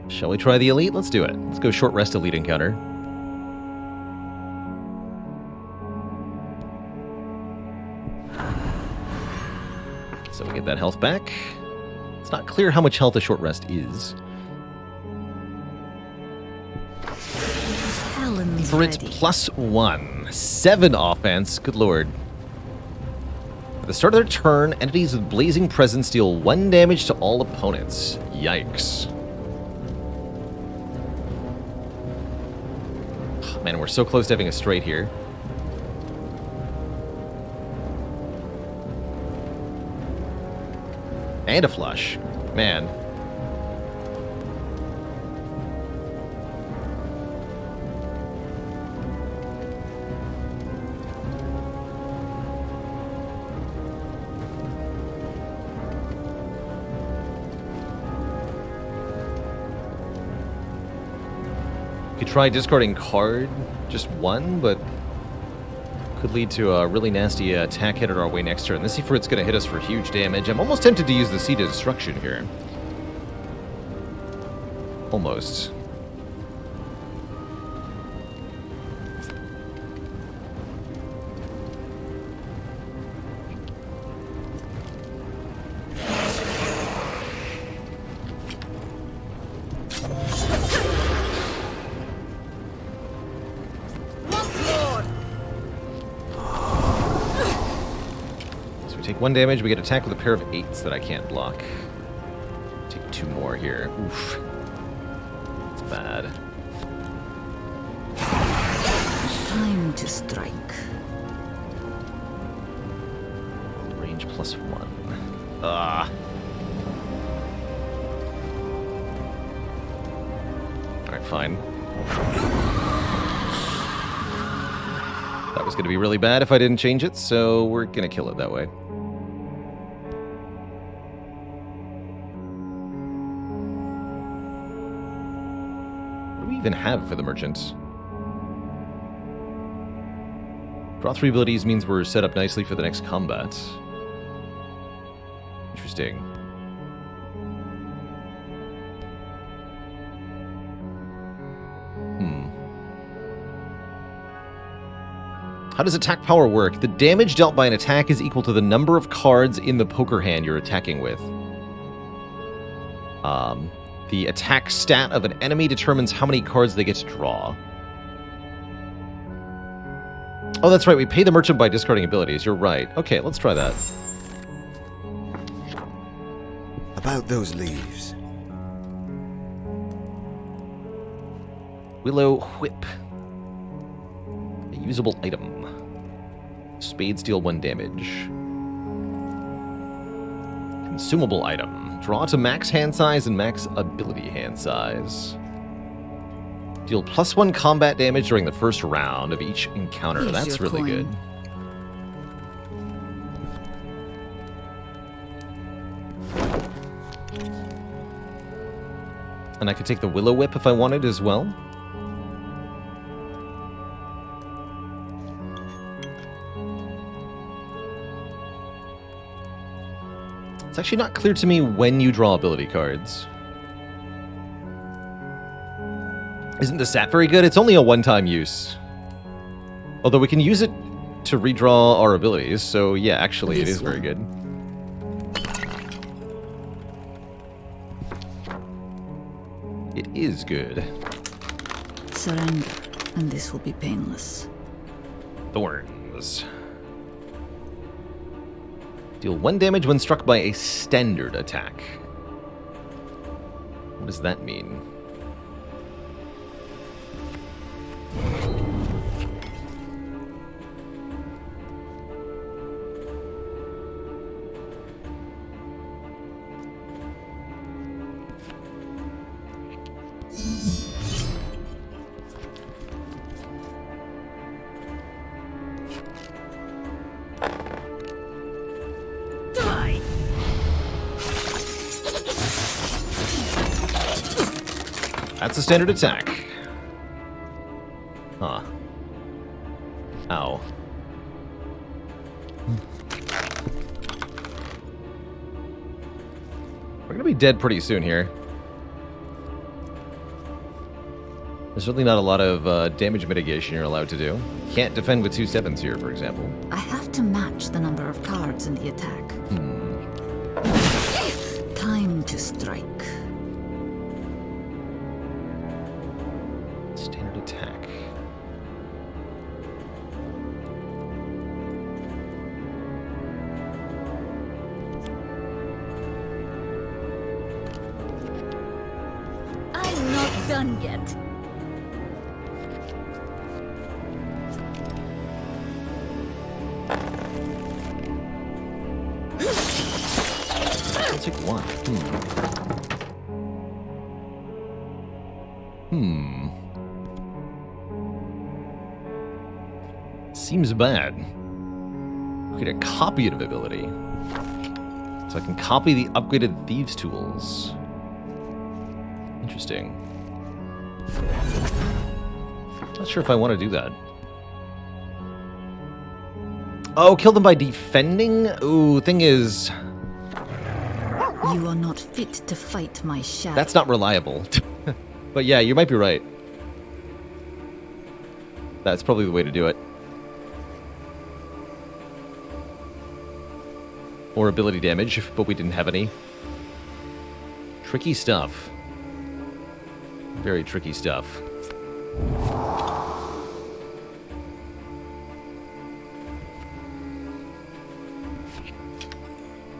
Speaker 1: Shall we try the elite? Let's do it. Let's go short rest elite encounter. So we get that health back. It's not clear how much health a short rest is. For its +1, 7 offense. Good lord. At the start of their turn, entities with Blazing Presence deal 1 damage to all opponents. Yikes. Oh, man, we're so close to having a straight here. And a flush. Man. Could try discarding card, just 1, but Could lead to a really nasty attack headed our way next turn. Let's see if it's going to hit us for huge damage. I'm almost tempted to use the Seed of Destruction here. Almost. Take 1 damage, we get attacked with a pair of 8s that I can't block. Take 2 more here. Oof. That's bad.
Speaker 8: Time to strike.
Speaker 1: Range +1. Ah. Alright, fine. That was going to be really bad if I didn't change it, so we're going to kill it that way. What do we even have for the merchant? Draw 3 abilities means we're set up nicely for the next combat. Interesting. How does attack power work? The damage dealt by an attack is equal to the number of cards in the poker hand you're attacking with. The attack stat of an enemy determines how many cards they get to draw. Oh, that's right. We pay the merchant by discarding abilities. You're right. Okay, let's try that.
Speaker 6: About those leaves.
Speaker 1: Willow Whip. A usable item. Spades deal 1 damage. Consumable item. Draw to max hand size and max ability hand size. Deal +1 combat damage during the first round of each encounter.
Speaker 8: Here's
Speaker 1: That's
Speaker 8: your
Speaker 1: really
Speaker 8: coin.
Speaker 1: good. And I could take the Willow Whip if I wanted as well. It's actually not clear to me when you draw ability cards. Isn't the stat very good? It's only a one-time use. Although we can use it to redraw our abilities, so yeah, actually it is very good. It is good.
Speaker 8: Surrender, and this will be painless.
Speaker 1: Thorns. Deal 1 damage when struck by a standard attack. What does that mean? That's a standard attack. Huh. Ow. We're gonna be dead pretty soon here. There's really not a lot of damage mitigation you're allowed to do. Can't defend with 2 7s here, for example.
Speaker 8: I have to match the number of cards in the attack. Time to strike.
Speaker 1: Standard attack.
Speaker 8: I'm not done yet.
Speaker 1: I'll take 1. Seems bad. Create a copy of ability. So I can copy the upgraded Thieves' Tools. Interesting. Not sure if I want to do that. Oh, kill them by defending? Ooh, thing is,
Speaker 8: You are not fit to fight my shadow.
Speaker 1: that's not reliable. But yeah, you might be right. That's probably the way to do it. Or ability damage, but we didn't have any. Tricky stuff. Very tricky stuff.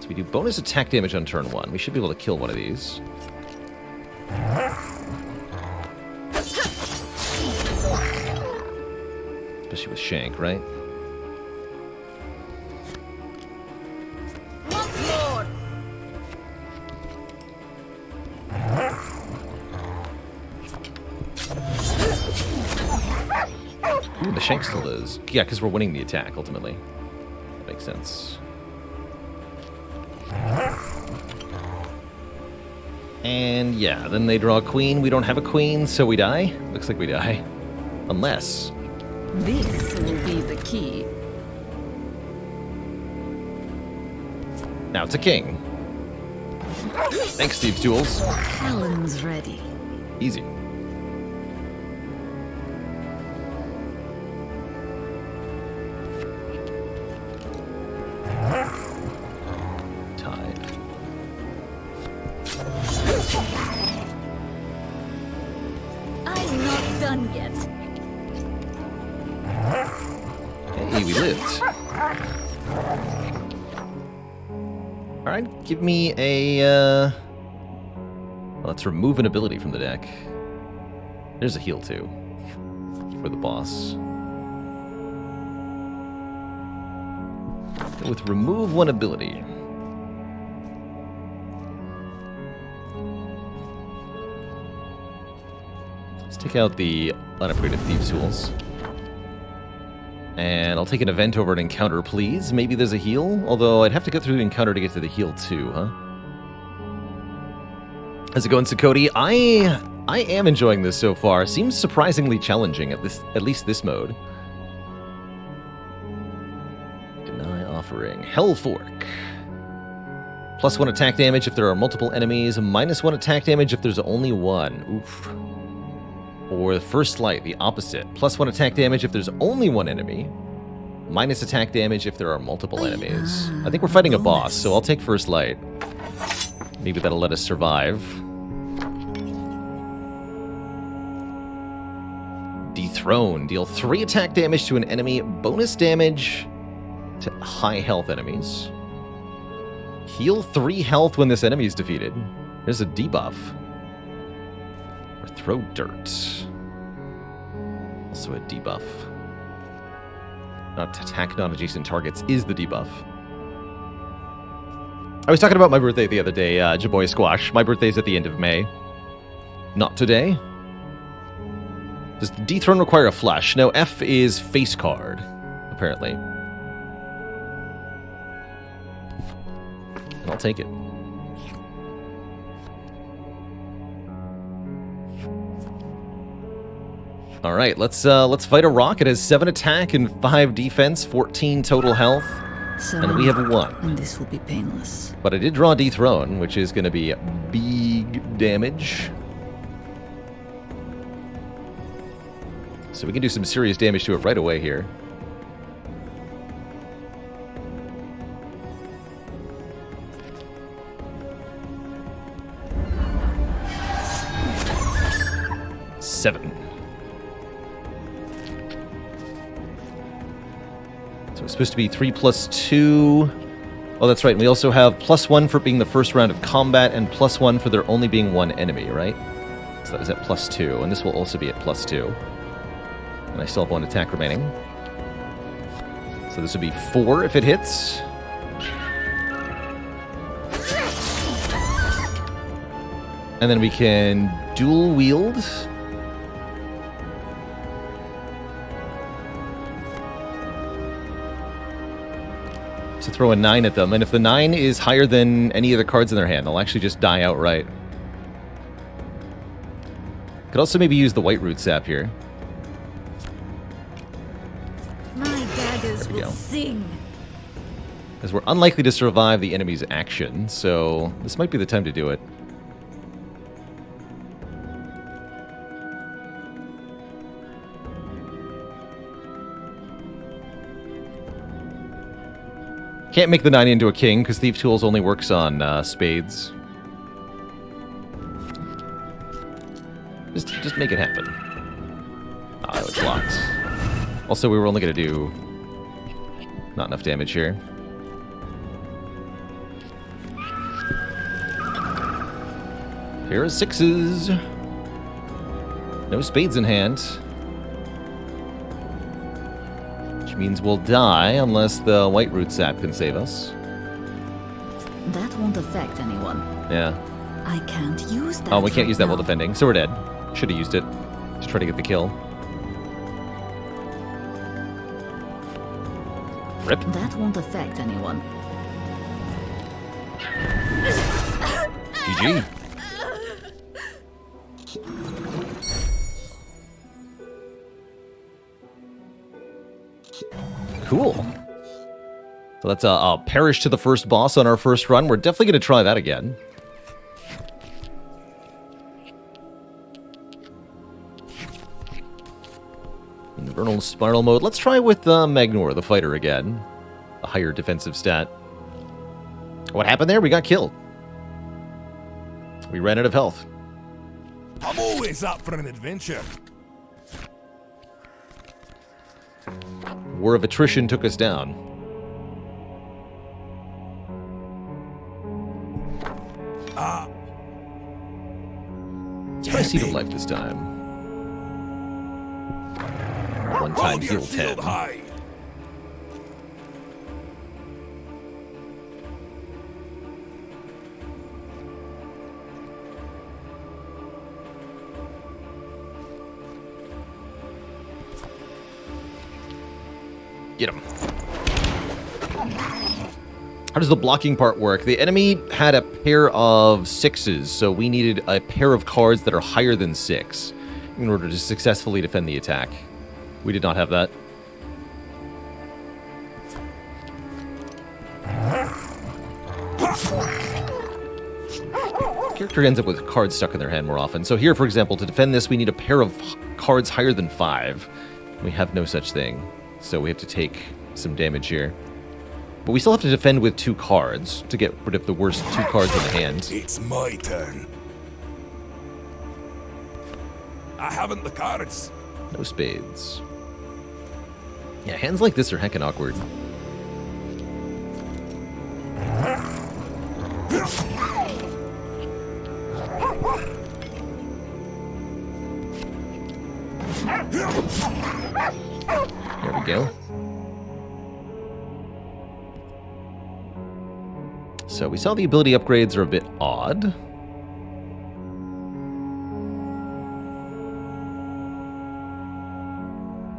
Speaker 1: So we do bonus attack damage on turn 1. We should be able to kill one of these. Especially with Shank, right? Ooh, the Shank still is. Yeah, because we're winning the attack, ultimately. That makes sense. And yeah, then they draw a queen. We don't have a queen, so we die. Looks like we die. Unless...
Speaker 8: This will be the key.
Speaker 1: Now it's a king. Thanks, Steve's Duels.
Speaker 8: Talon's ready.
Speaker 1: Easy. Tied.
Speaker 8: I'm not done yet.
Speaker 1: Hey, we lived. Alright, give me a, let's remove an ability from the deck. There's a heal, too. For the boss. Go with remove one ability. Let's take out the unupgraded Thieves' Tools. And I'll take an event over an encounter, please. Maybe there's a heal, although I'd have to go through the encounter to get to the heal too, huh? How's it going, Sakoti? I am enjoying this so far. Seems surprisingly challenging at least this mode. Deny offering. Hellfork. +1 attack damage if there are multiple enemies. -1 attack damage if there's only one. Oof. Or the First Light, the opposite. +1 attack damage if there's only one enemy. Minus attack damage if there are multiple enemies. I think we're fighting a boss, so I'll take First Light. Maybe that'll let us survive. Dethrone. Deal 3 attack damage to an enemy. Bonus damage to high health enemies. Heal 3 health when this enemy is defeated. There's a debuff. Or throw dirt. Also a debuff. Not attack non-adjacent targets is the debuff. I was talking about my birthday the other day, Jaboy Squash. My birthday's at the end of May. Not today. Does Dethrone require a flush? No, F is face card, apparently. And I'll take it. All right, let's fight a rock. It has 7 attack and 5 defense, 14 total health, and we have 1.
Speaker 8: And this will be painless.
Speaker 1: But I did draw Dethrone, which is going to be big damage. So we can do some serious damage to it right away here. Seven. So it's supposed to be 3 + 2. Oh, that's right. And we also have +1 for being the first round of combat and +1 for there only being one enemy, right? So that was at +2, and this will also be at +2. And I still have 1 attack remaining. So this would be 4 if it hits. And then we can dual wield. So throw a 9 at them, and if the 9 is higher than any of the cards in their hand, they'll actually just die outright. Could also maybe use the White Root Sap here.
Speaker 8: My dagger ears
Speaker 1: There we
Speaker 8: will
Speaker 1: go.
Speaker 8: sing.
Speaker 1: As we're unlikely to survive the enemy's action, so this might be the time to do it. Can't make the 9 into a king, because Thief Tools only works on spades. Just make it happen. Ah, it's blocked. Also, we were only going to do not enough damage here. Pair of 6s. No spades in hand. Which means we'll die unless the white root sap can save us.
Speaker 8: That won't affect anyone.
Speaker 1: Yeah.
Speaker 8: I can't use that.
Speaker 1: Oh, we can't
Speaker 8: right
Speaker 1: use that while
Speaker 8: now.
Speaker 1: defending, so we're dead. Should have used it to try to get the kill. Rip.
Speaker 8: That won't affect anyone.
Speaker 1: GG. Cool. So that's a perish to the first boss on our first run. We're definitely going to try that again. Infernal Spiral mode. Let's try with Magnor, the fighter, again. A higher defensive stat. What happened there? We got killed. We ran out of health.
Speaker 3: I'm always up for an adventure.
Speaker 1: War of Attrition took us down. Try Seed of Life this time. One time
Speaker 3: Hold your
Speaker 1: heal
Speaker 3: shield
Speaker 1: 10.
Speaker 3: high.
Speaker 1: Get him. How does the blocking part work? The enemy had a pair of 6s, so we needed a pair of cards that are higher than 6 in order to successfully defend the attack. We did not have that. Character ends up with cards stuck in their hand more often. So here, for example, to defend this, we need a pair of cards higher than 5. We have no such thing, so we have to take some damage here. But we still have to defend with 2 cards to get rid of the worst 2 cards in the hand.
Speaker 3: It's my turn. I haven't the cards.
Speaker 1: No spades. Yeah, hands like this are heckin' awkward. There we go. So we saw the ability upgrades are a bit odd.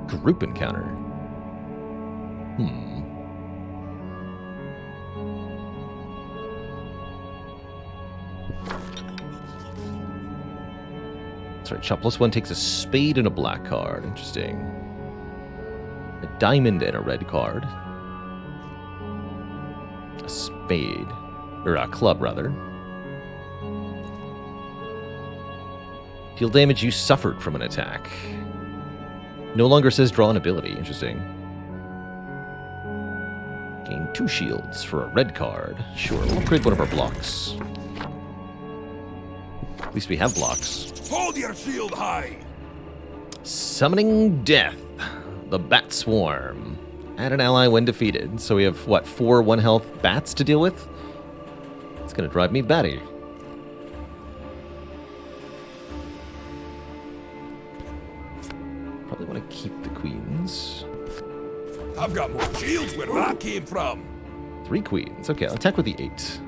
Speaker 1: Group encounter. That's right, Chop +1 takes a spade and a black card. Interesting. A diamond and a red card. A spade. Or a club, rather. Deal damage you suffered from an attack. No longer says draw an ability. Interesting. Gain 2 shields for a red card. Sure, we'll upgrade one of our blocks. At least we have blocks.
Speaker 3: Hold your shield high.
Speaker 1: Summoning Death. The Bat Swarm. Add an ally when defeated. So we have, what, 4 1-health bats to deal with? It's going to drive me batty. Probably want to keep the queens.
Speaker 3: I've got more shields where that came from.
Speaker 1: 3 queens. Okay, I'll attack with the 8.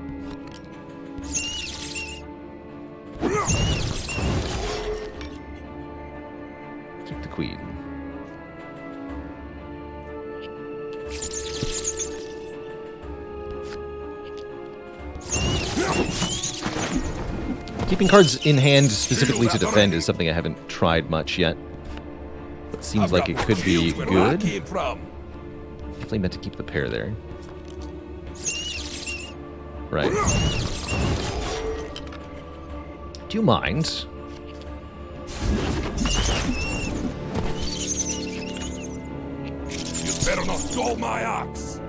Speaker 1: Keep the queen. Keeping cards in hand specifically to defend is something I haven't tried much yet. But seems like it could be good. Definitely meant to keep the pair there. Right. Do you mind?
Speaker 3: You better not dull my ox.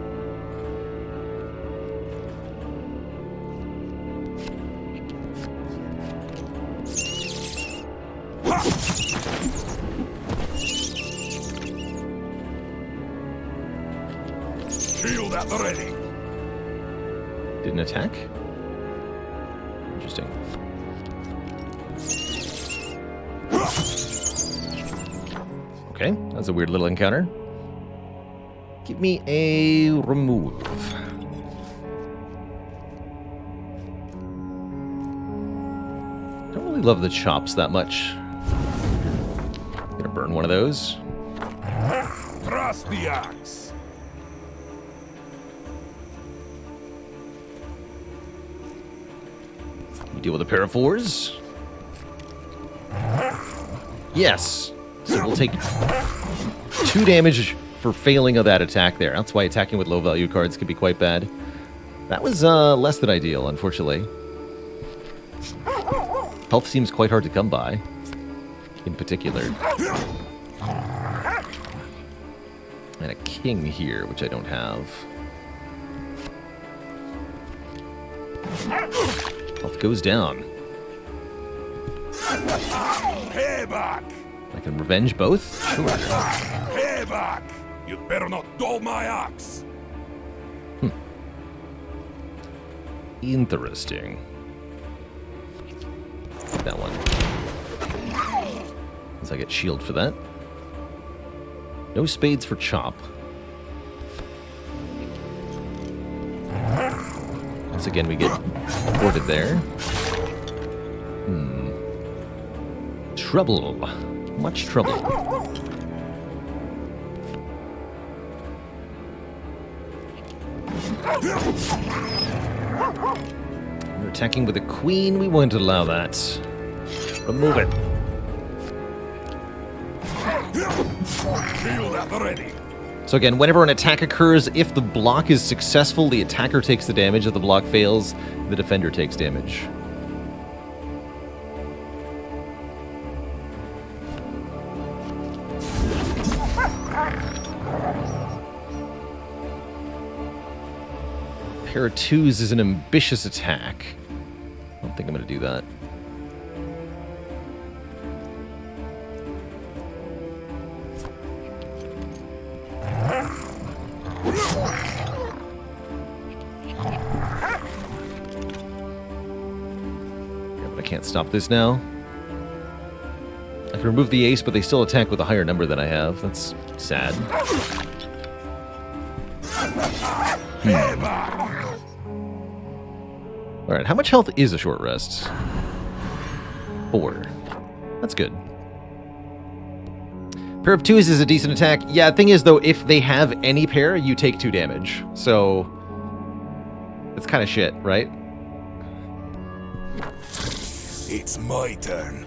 Speaker 3: Shield at the ready.
Speaker 1: Didn't attack? Interesting. Okay, that's a weird little encounter. Give me a remove. Don't really love the chops that much. Gonna burn one of those.
Speaker 3: Thrust the axe.
Speaker 1: We deal with a pair of 4s. Yes. So we'll take 2 damage for failing of that attack there. That's why attacking with low value cards could be quite bad. That was less than ideal, unfortunately. Health seems quite hard to come by, in particular. And a king here, which I don't have. Health goes down.
Speaker 3: Payback.
Speaker 1: I can revenge both? Sure.
Speaker 3: Payback. You better not dull my ox.
Speaker 1: Interesting. That one. So I get shield for that. No spades for chop. Once again, we get ported there. Trouble. Much trouble. We're attacking with a queen. We won't allow that. Remove it.
Speaker 3: Shield at the ready.
Speaker 1: So again, whenever an attack occurs, if the block is successful, the attacker takes the damage. If the block fails, the defender takes damage. Pair of 2s is an ambitious attack. I don't think I'm going to do that. Yeah, but I can't stop this now. I can remove the ace, but they still attack with a higher number than I have. That's sad. Alright, how much health is a short rest? 4. That's good. Pair of 2s is a decent attack. Yeah, the thing is, though, if they have any pair, you take 2 damage. So, it's kind of shit, right?
Speaker 3: It's my turn.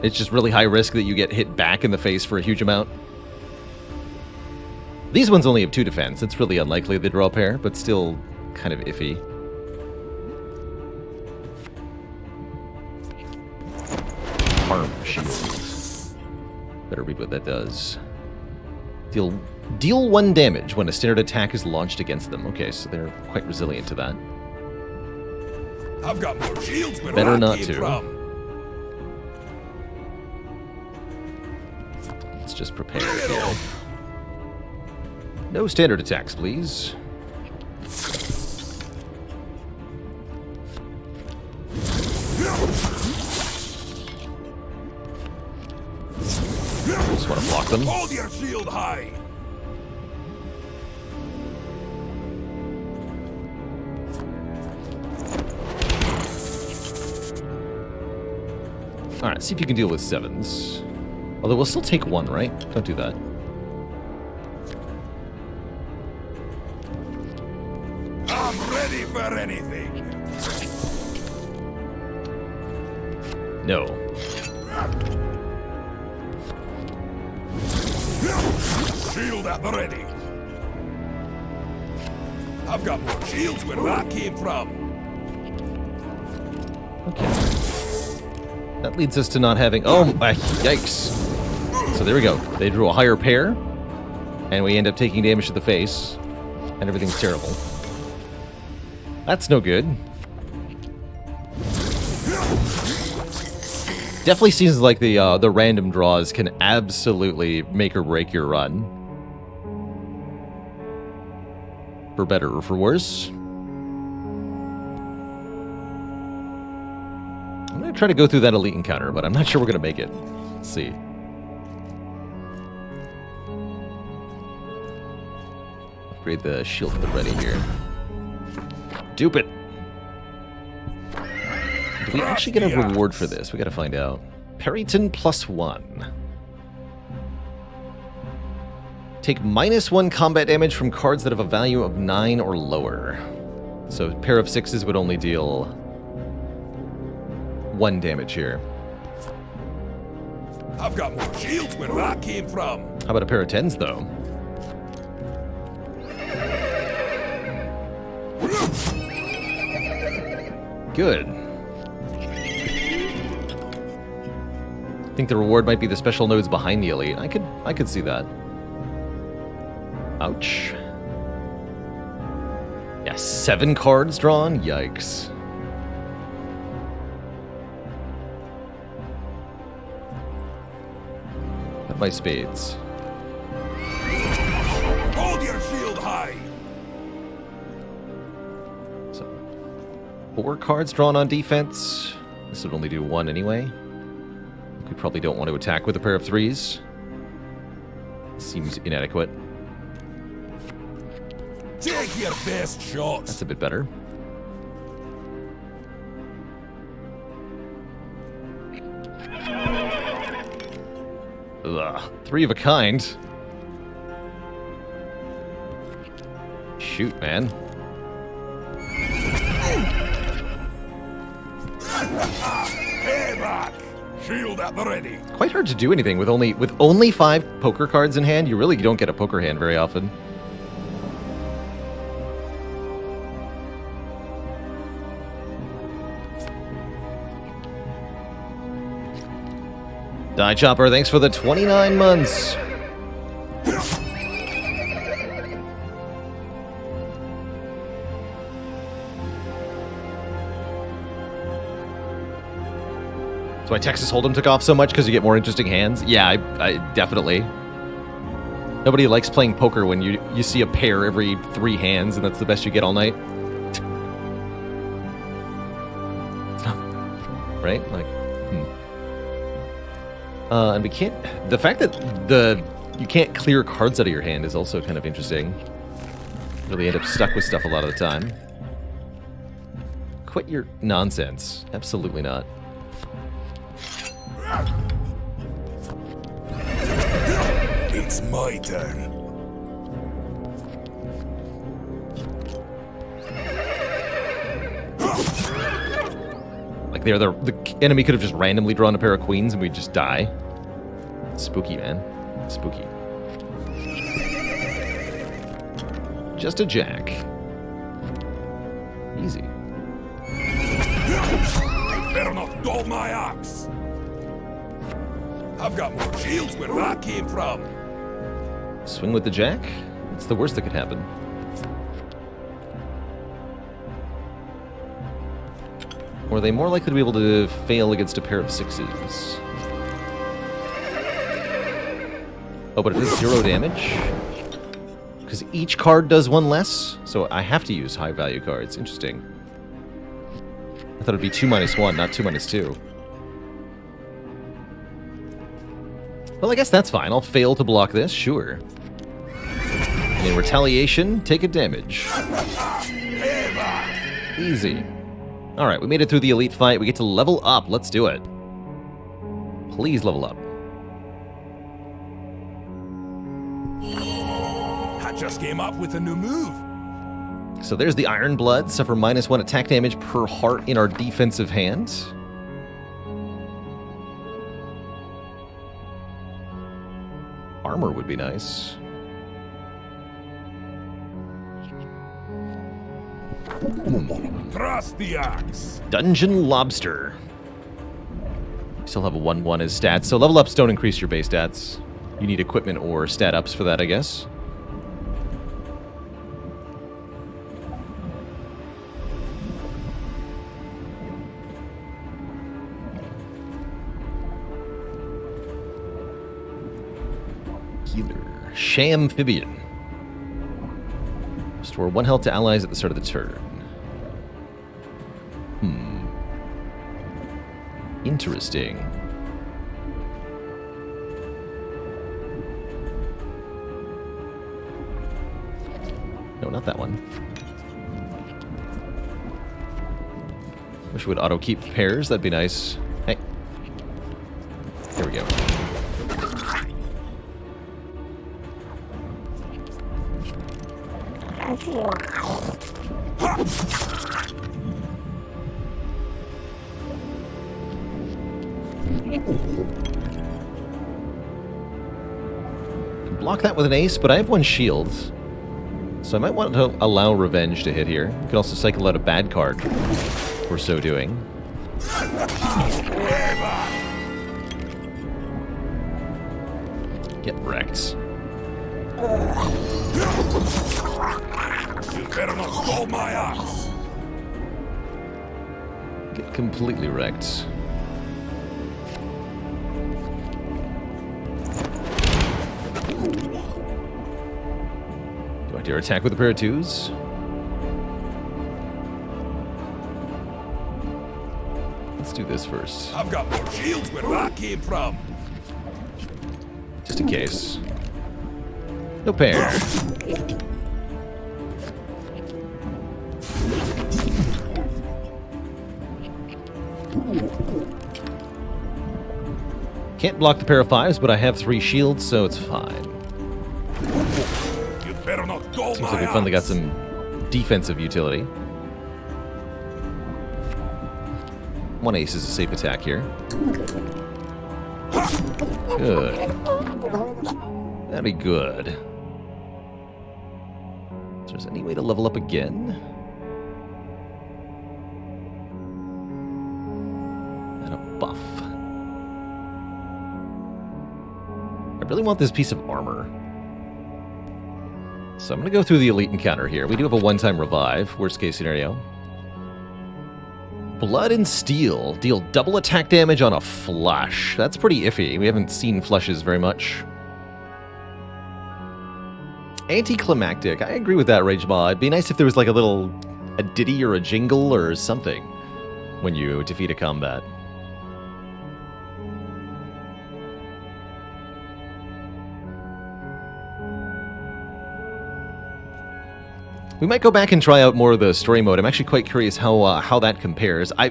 Speaker 1: It's just really high risk that you get hit back in the face for a huge amount. These ones only have 2 defense. It's really unlikely they draw a pair, but still kind of iffy. Harm shield. Better read what that does. Deal 1 damage when a standard attack is launched against them. Okay, so they're quite resilient to that.
Speaker 3: I've got more shields, but
Speaker 1: Better not to. Let's just prepare here. No standard attacks, please. Just want to block them.
Speaker 3: Hold your shield high.
Speaker 1: Alright, see if you can deal with 7s. Although we'll still take 1, right? Don't do that.
Speaker 3: I'm ready for anything.
Speaker 1: No.
Speaker 3: Shield at the ready. I've got more shields where that came from.
Speaker 1: Okay. That leads us to not having... Oh, yikes. So there we go. They drew a higher pair, and we end up taking damage to the face, and everything's terrible. That's no good. Definitely seems like the random draws can absolutely make or break your run. For better or for worse. I'm going to try to go through that elite encounter, but I'm not sure we're going to make it. Let's see. Upgrade the shield to the ready here. Dupe it! Do we actually get a reward for this? We gotta find out. Parryton +1. Take -1 combat damage from cards that have a value of 9 or lower. So a pair of 6s would only deal 1 damage here.
Speaker 3: I've got more shields where that came from.
Speaker 1: How about a pair of 10s, though? Good. I think the reward might be the special nodes behind the elite. I could see that. Ouch. Yeah, 7 cards drawn? Yikes. Have my spades.
Speaker 3: Hold your shield high.
Speaker 1: So, 4 cards drawn on defense. This would only do 1 anyway. We probably don't want to attack with a pair of 3s. Seems inadequate.
Speaker 3: Take your best shots.
Speaker 1: That's a bit better. Ugh, 3 of a kind. Shoot, man.
Speaker 3: Payback. Shield at the ready.
Speaker 1: Quite hard to do anything with only 5 poker cards in hand. You really don't get a poker hand very often. Die Chopper, thanks for the 29 months. That's why Texas Hold'em took off so much, because you get more interesting hands. Yeah, I definitely. Nobody likes playing poker when you see a pair every 3 hands, and that's the best you get all night. Right? Like, and we can't... The fact that you can't clear cards out of your hand is also kind of interesting. Really end up stuck with stuff a lot of the time. Quit your nonsense. Absolutely not.
Speaker 3: It's my turn.
Speaker 1: Like the enemy could have just randomly drawn a pair of queens and we'd just die. Spooky, man. Spooky. Just a jack. Easy.
Speaker 3: Better not dull my axe. I've got more shields where that came from.
Speaker 1: Swing with the jack? It's the worst that could happen. Or are they more likely to be able to fail against a pair of 6s? Oh, but it is 0 damage? Because each card does 1 less? So I have to use high value cards. Interesting. I thought it'd be 2-1, not 2-2. Well, I guess that's fine. I'll fail to block this, sure. And in retaliation, take a damage. Easy. Alright, we made it through the elite fight. We get to level up. Let's do it. Please level up.
Speaker 3: I just came up with a new move.
Speaker 1: So there's the Iron Blood. Suffer -1 attack damage per heart in our defensive hand. armor would be nice.
Speaker 3: Trust the axe.
Speaker 1: Dungeon Lobster. Still have a 1/1 as stats, so level ups don't increase your base stats. You need equipment or stat ups for that, I guess. Healer. Shamphibian. Restore 1 health to allies at the start of the turn. Interesting. No, not that one. Wish it would auto keep pairs. That'd be nice. Hey. There we go. Can block that with an ace, but I have 1 shield. So I might want to allow revenge to hit here. You can also cycle out a bad card for so doing. Get wrecked.
Speaker 3: You better not stole my axe.
Speaker 1: Get completely wrecked. Do I dare attack with a pair of 2s? Let's do this first.
Speaker 3: I've got more shields where that came from.
Speaker 1: Just in case. No pair. Can't block the pair of 5s, but I have 3 shields, so it's fine.
Speaker 3: You better not stole
Speaker 1: Seems
Speaker 3: my
Speaker 1: like we finally got
Speaker 3: axe.
Speaker 1: some defensive utility. 1 ace is a safe attack here. Good. That'd be good. If there's any way to level up again? And a buff. I really want this piece of armor. So I'm going to go through the elite encounter here. We do have a 1-time revive, worst case scenario. Blood and Steel. Deal double attack damage on a flush. That's pretty iffy. We haven't seen flushes very much. Anticlimactic. I agree with that, Rageball. It'd be nice if there was like a ditty or a jingle or something when you defeat a combat. We might go back and try out more of the story mode. I'm actually quite curious how that compares. I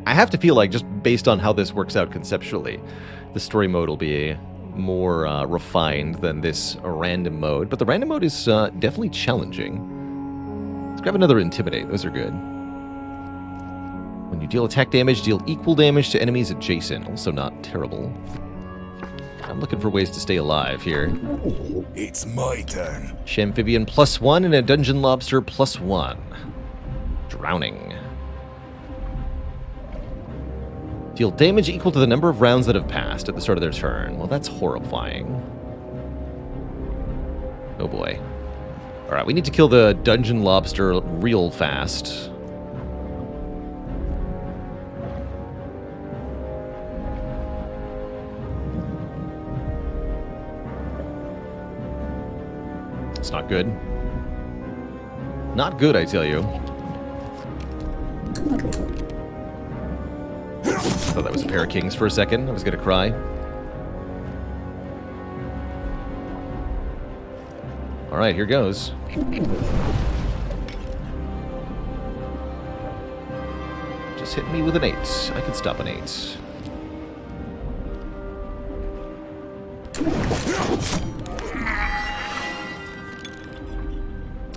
Speaker 1: have to feel like, just based on how this works out conceptually, the story mode will be more refined than this random mode. But the random mode is definitely challenging. Let's grab another Intimidate. Those are good. When you deal attack damage, deal equal damage to enemies adjacent. Also not terrible. I'm looking for ways to stay alive here.
Speaker 3: It's my turn.
Speaker 1: Shamphibian +1 and a Dungeon Lobster +1. Drowning. Deal damage equal to the number of rounds that have passed at the start of their turn. Well, that's horrifying. Oh boy. Alright, we need to kill the Dungeon Lobster real fast. It's not good. Not good, I tell you. Thought that was a pair of kings for a second. I was gonna cry. Alright, here goes. Just hit me with an 8. I could stop an 8.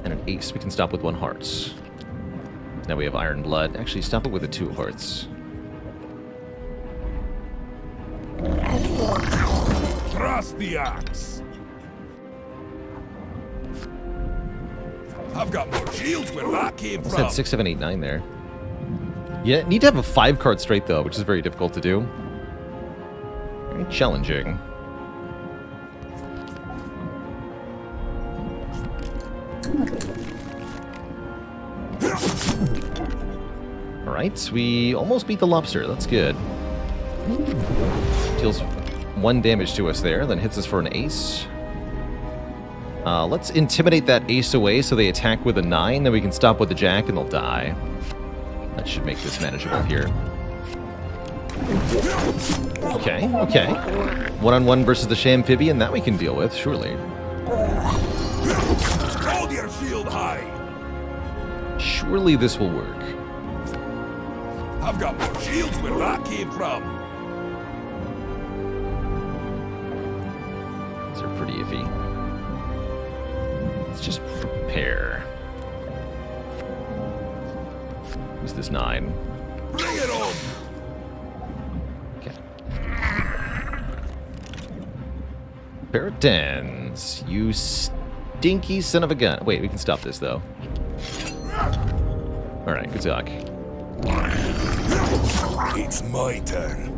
Speaker 1: And an ace we can stop with 1 heart. Now we have Iron Blood. Actually, stop it with a 2 hearts.
Speaker 3: Trust the axe. I've got more shields where that came
Speaker 1: Almost
Speaker 3: from.
Speaker 1: had 6, 7, 8, 9 there. Yeah, need to have a 5-card straight, though, which is very difficult to do. Very challenging. Alright, we almost beat the lobster. That's good. Deals 1 damage to us there, then hits us for an ace. Let's intimidate that ace away so they attack with a 9, then we can stop with the jack and they'll die. That should make this manageable here. Okay, okay. 1-on-1 versus the Shamphibian, that we can deal with, surely.
Speaker 3: Hold your shield high.
Speaker 1: Surely this will work.
Speaker 3: I've got more shields where that came from.
Speaker 1: These are pretty iffy. Let's just prepare. Who's this 9?
Speaker 3: Bring it on.
Speaker 1: Okay. Pair of 10s. You stinky son of a gun. Wait, we can stop this, though. Alright, good talk.
Speaker 3: It's my turn.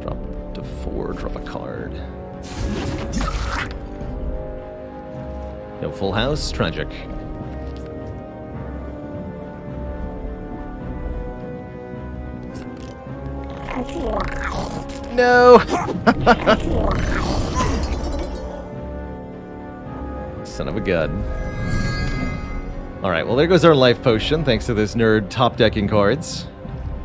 Speaker 1: Drop to 4, drop a card. No full house, tragic. No! Son of a gun. Alright, well there goes our life potion, thanks to this nerd top-decking cards.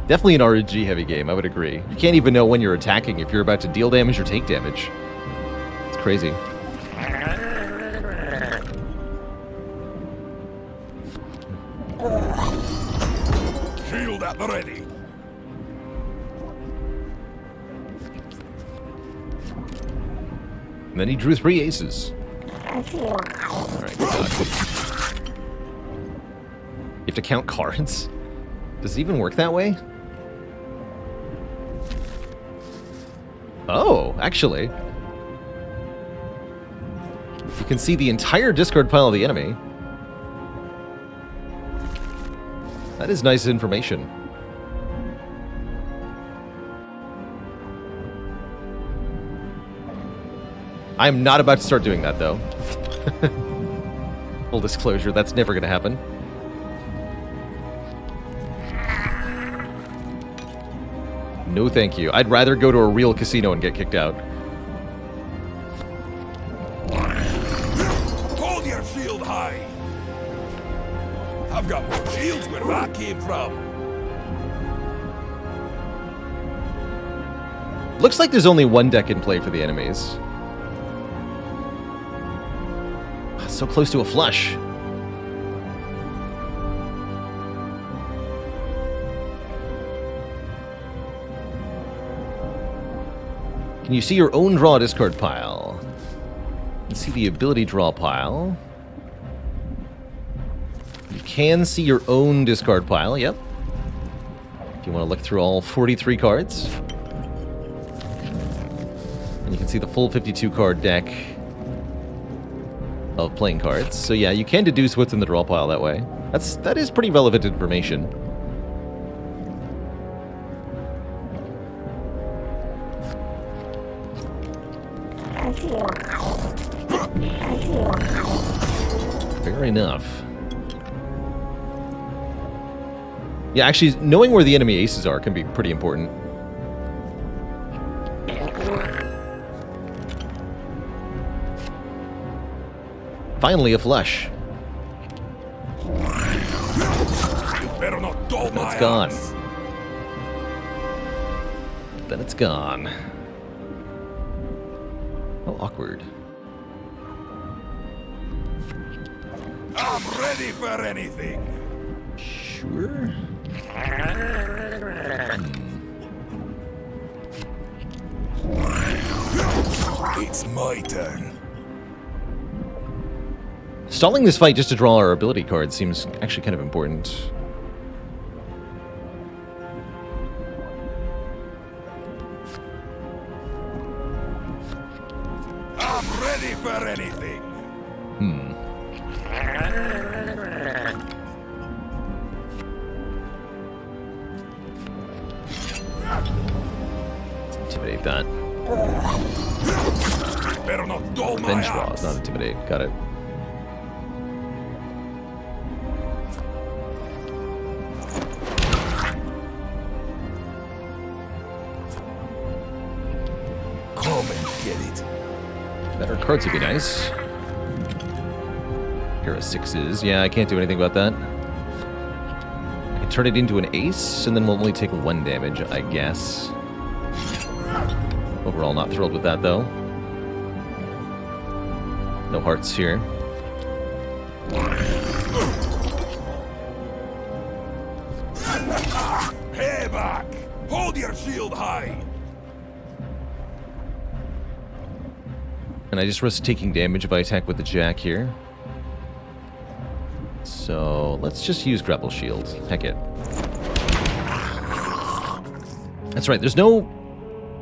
Speaker 1: Definitely an RNG heavy game, I would agree. You can't even know when you're attacking if you're about to deal damage or take damage. It's crazy.
Speaker 3: Shield at the ready.
Speaker 1: And then he drew 3 aces. Alright, good talk. You have to count cards? Does it even work that way? Oh, actually. You can see the entire discard pile of the enemy. That is nice information. I'm not about to start doing that, though. Full disclosure, that's never going to happen. No thank you. I'd rather go to a real casino and get kicked out.
Speaker 3: Hold your shield high. I've got more shields where that came from.
Speaker 1: Looks like there's only 1 deck in play for the enemies. So close to a flush. Can you see your own draw discard pile? You can see the ability draw pile. You can see your own discard pile, yep. If you want to look through all 43 cards. And you can see the full 52 card deck of playing cards. So yeah, you can deduce what's in the draw pile that way. That is pretty relevant information. Fair enough. Yeah, actually, knowing where the enemy aces are can be pretty important. Finally, a flush.
Speaker 3: Better not dull
Speaker 1: Then
Speaker 3: my
Speaker 1: it's gone.
Speaker 3: axe.
Speaker 1: Then it's gone. Oh, awkward.
Speaker 3: I'm ready for anything.
Speaker 1: Sure.
Speaker 3: It's my turn.
Speaker 1: Stalling this fight just to draw our ability card seems actually kind of important. like that.
Speaker 3: Better not dull my
Speaker 1: Revenge draws,
Speaker 3: axe.
Speaker 1: not intimidate. Got it.
Speaker 3: Come and get it.
Speaker 1: Better cards would be nice. Here are sixes. Yeah, I can't do anything about that. I can turn it into an ace, and then we'll only take 1 damage, I guess. Overall, not thrilled with that, though. No hearts here.
Speaker 3: Payback! Hold your shield high!
Speaker 1: And I just risk taking damage if I attack with the jack here. So let's just use grapple shield. Heck it. That's right, there's no...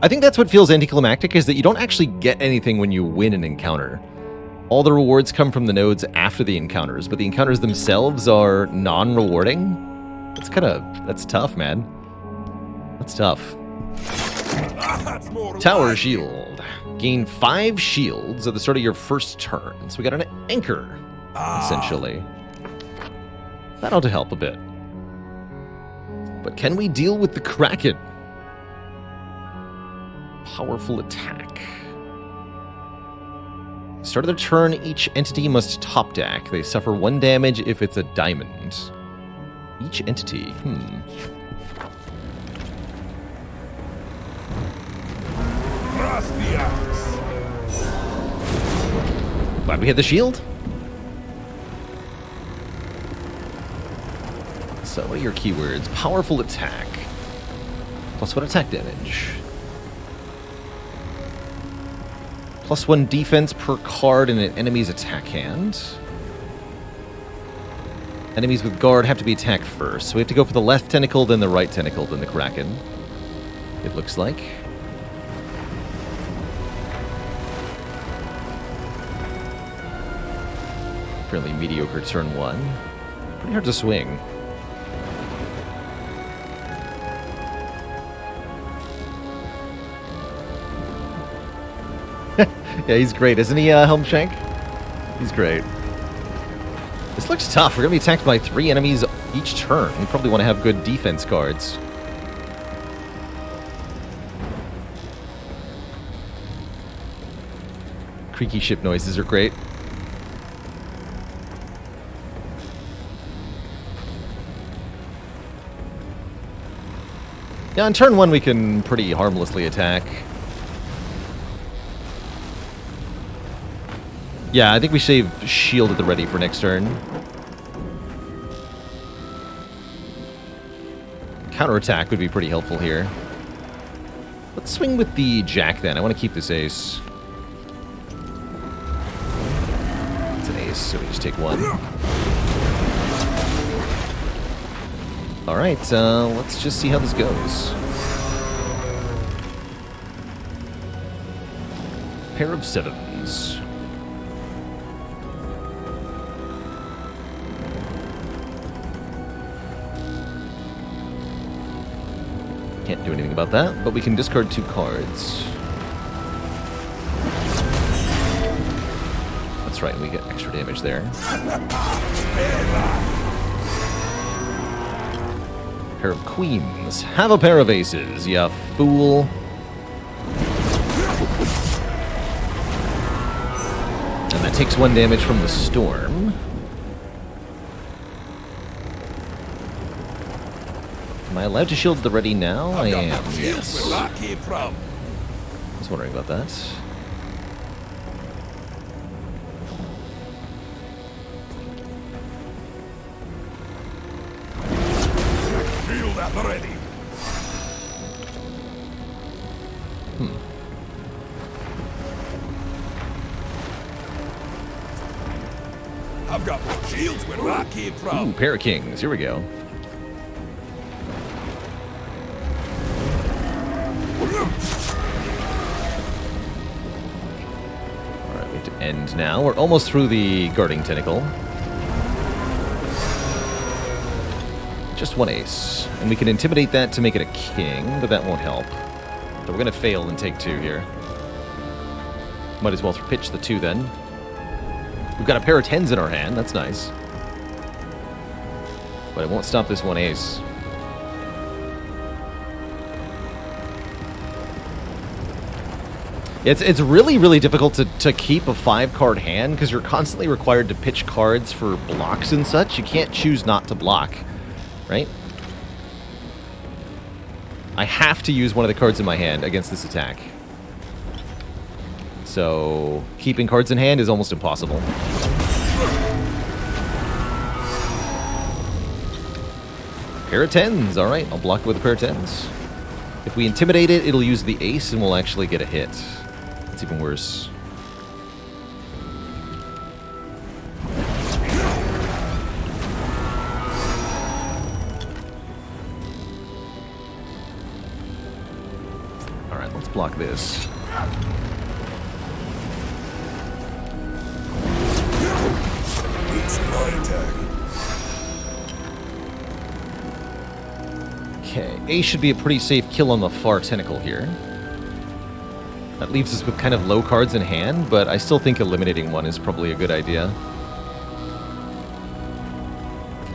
Speaker 1: I think that's what feels anticlimactic, is that you don't actually get anything when you win an encounter. All the rewards come from the nodes after the encounters, but the encounters themselves are non-rewarding. That's tough, man. That's tough.
Speaker 3: That's more
Speaker 1: Tower
Speaker 3: like it.
Speaker 1: shield. Gain 5 shields at the start of your first turn. So we got an anchor, essentially. That ought to help a bit. But can we deal with the Kraken? Powerful attack. Start of the turn, each entity must top deck. They suffer 1 damage if it's a diamond. Each entity,
Speaker 3: Thrust the axe.
Speaker 1: Glad we had the shield. So, what are your keywords? Powerful attack. Plus 1 attack damage. Plus 1 defense per card in an enemy's attack hand. Enemies with guard have to be attacked first. So we have to go for the left tentacle, then the right tentacle, then the Kraken. It looks like. Fairly mediocre turn 1. Pretty hard to swing. Yeah, he's great, isn't he, Helmshank? He's great. This looks tough. We're going to be attacked by 3 enemies each turn. We probably want to have good defense cards. Creaky ship noises are great. Yeah, on turn 1 we can pretty harmlessly attack. Yeah, I think we save shield at the ready for next turn. Counterattack would be pretty helpful here. Let's swing with the jack then. I want to keep this ace. It's an ace, so we just take 1. Alright, let's just see how this goes. Pair of 7s. Can't do anything about that, but we can discard 2 cards. That's right, we get extra damage there. Pair of queens. Have a pair of aces, ya fool. And that takes 1 damage from the storm. Am I allowed to shield the ready now? I am, yes.
Speaker 3: Where that came from.
Speaker 1: I was wondering about that.
Speaker 3: Shield at the ready. I've got more shields where that came from.
Speaker 1: Ooh, pair of kings. Here we go. Alright, we have to end now. We're almost through the guarding tentacle. Just 1 ace. And we can intimidate that to make it a king, but that won't help. But we're going to fail and take 2 here. Might as well pitch the 2 then. We've got a pair of 10s in our hand. That's nice. But it won't stop this 1 ace. It's really, really difficult to keep a 5-card hand because you're constantly required to pitch cards for blocks and such. You can't choose not to block, right? I have to use one of the cards in my hand against this attack. So keeping cards in hand is almost impossible. Pair of 10s. All right, I'll block it with a pair of 10s. If we intimidate it, it'll use the ace and we'll actually get a hit. It's even worse. All right, let's block this.
Speaker 3: It's my attack.
Speaker 1: Okay, ace should be a pretty safe kill on the far tentacle here. That leaves us with kind of low cards in hand, but I still think eliminating one is probably a good idea.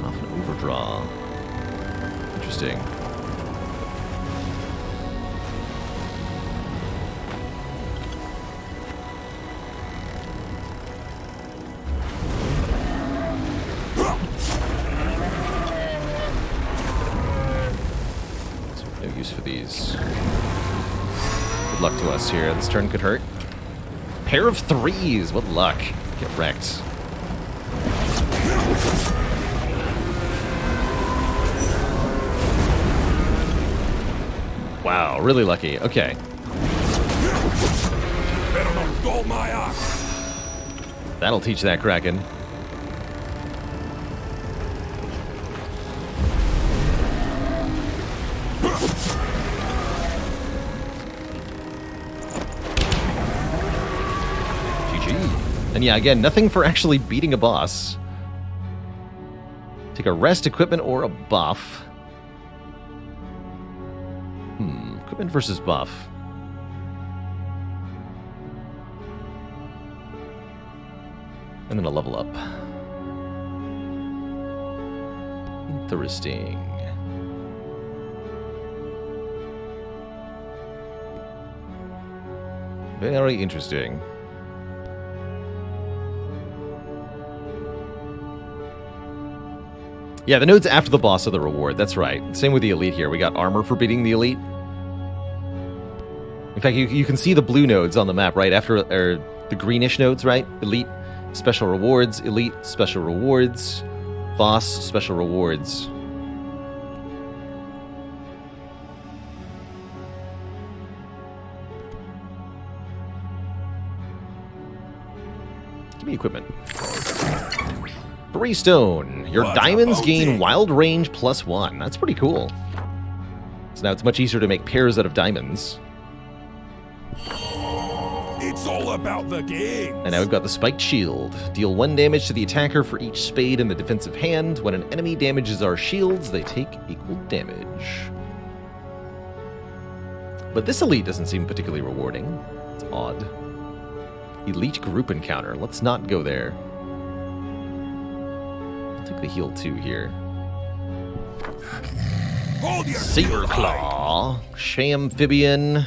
Speaker 1: Off an overdraw. Interesting. So no use for these. Good luck to us here. This turn could hurt. Pair of 3s. What luck. Get wrecked. Wow, really lucky. Okay.
Speaker 3: Better not dull my ox.
Speaker 1: That'll teach that Kraken. And yeah, again, nothing for actually beating a boss. Take a rest, equipment, or a buff. Equipment versus buff. And then a level up. Interesting. Very interesting. Yeah, the nodes after the boss are the reward. That's right. Same with the elite here. We got armor for beating the elite. In fact, you can see the blue nodes on the map, right? After, or the greenish nodes, right? Elite, special rewards. Elite, special rewards. Boss, special rewards. Give me equipment. 3 stone. Your
Speaker 3: What
Speaker 1: diamonds
Speaker 3: about
Speaker 1: gain
Speaker 3: it?
Speaker 1: wild range +1. That's pretty cool. So now it's much easier to make pairs out of diamonds.
Speaker 3: It's all about the game.
Speaker 1: And now we've got the spiked shield. Deal 1 damage to the attacker for each spade in the defensive hand. When an enemy damages our shields, they take equal damage. But this elite doesn't seem particularly rewarding. It's odd. Elite group encounter. Let's not go there. I'll take the heal 2 here.
Speaker 3: Hold your
Speaker 1: Saber
Speaker 3: shield high.
Speaker 1: Claw. Shamphibian.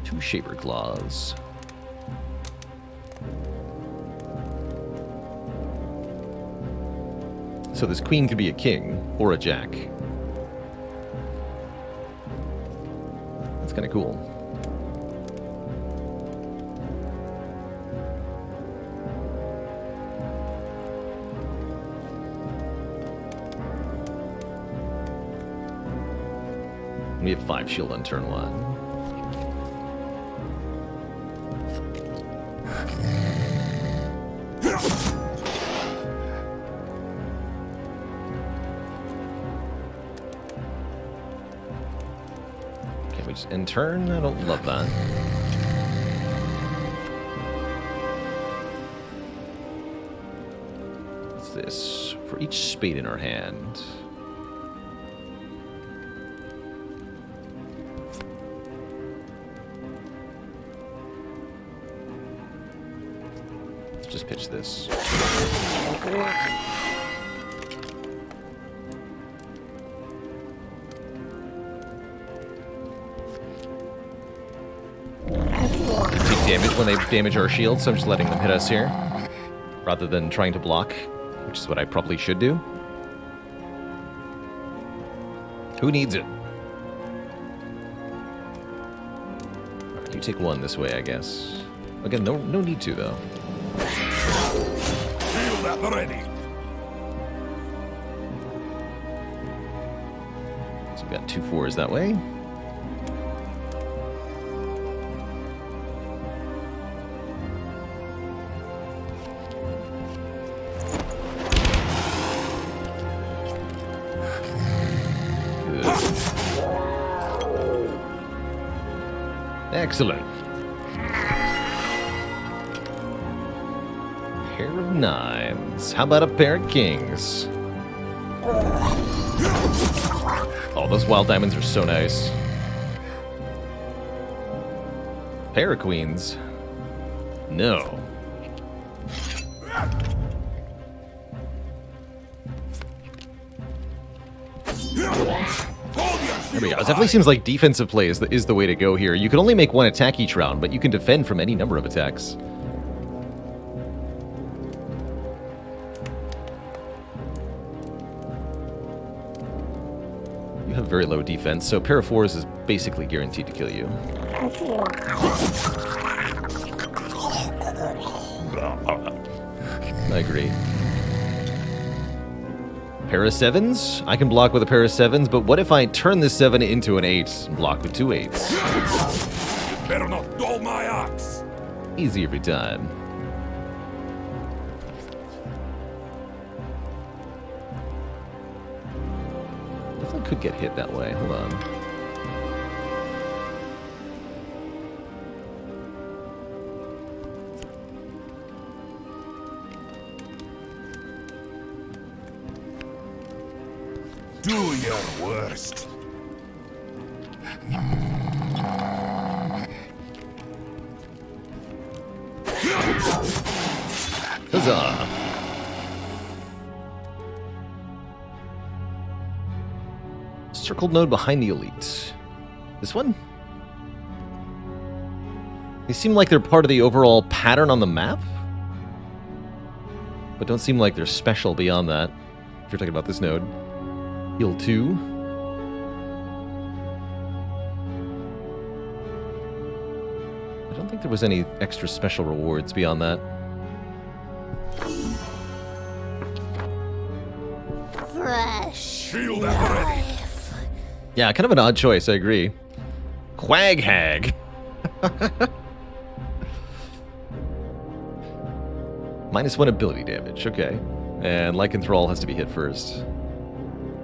Speaker 1: 2 Shaper Claws. So this queen could be a king or a jack. That's kind of cool. We have 5 shield on turn 1. Okay, we just end turn. I don't love that. What's this? For each spade in our hand. pitch this. Take damage when they damage our shield, so I'm just letting them hit us here, rather than trying to block, which is what I probably should do. Who needs it? You take one this way, I guess. Again, no need to, though.
Speaker 3: Shield at the ready.
Speaker 1: So we've got 2 4s that way. Excellent. Pair of 9s. How about a pair of kings? Oh, those wild diamonds are so nice. Pair of queens. No. There we go. It definitely seems like defensive play is the way to go here. You can only make 1 attack each round, but you can defend from any number of attacks. You have very low defense, so pair of 4s is basically guaranteed to kill you. I agree. Pair of 7s? I can block with a pair of 7s, but what if I turn this 7 into an 8 and block with 2 8s?
Speaker 3: Better not dull my axe.
Speaker 1: Easy every time. Definitely could get hit that way. Hold on.
Speaker 3: Do your worst.
Speaker 1: Huzzah! Circled node behind the elite. This one? They seem like they're part of the overall pattern on the map, but don't seem like they're special beyond that. If you're talking about this node. Heal 2. I don't think there was any extra special rewards beyond that.
Speaker 5: Fresh
Speaker 3: Shield at the ready.
Speaker 5: life.
Speaker 1: Yeah, kind of an odd choice, I agree. Quag Hag. -1 ability damage, okay. And Lycanthrall has to be hit first.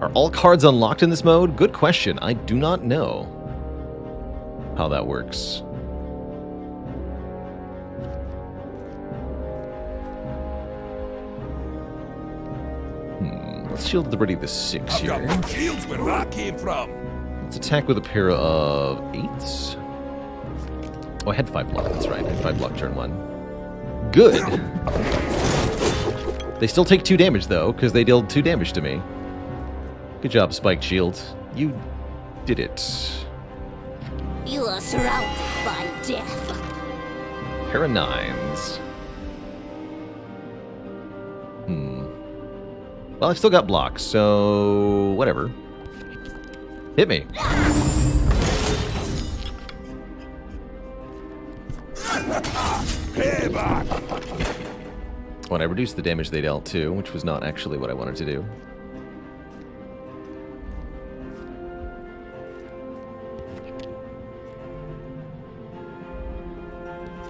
Speaker 1: Are all cards unlocked in this mode? Good question. I do not know how that works. Let's shield the ready the 6
Speaker 3: I've got
Speaker 1: here.
Speaker 3: more shields where that came from.
Speaker 1: Let's attack with a pair of 8s. Oh, I had 5 block. That's right. I had 5 block turn 1. Good. They still take 2 damage, though, because they dealt 2 damage to me. Good job, Spiked Shield. You did it.
Speaker 5: You are surrounded by death.
Speaker 1: Pair of 9s. Well, I've still got blocks, so whatever. Hit me.
Speaker 3: Payback.
Speaker 1: When I reduced the damage they dealt too, which was not actually what I wanted to do.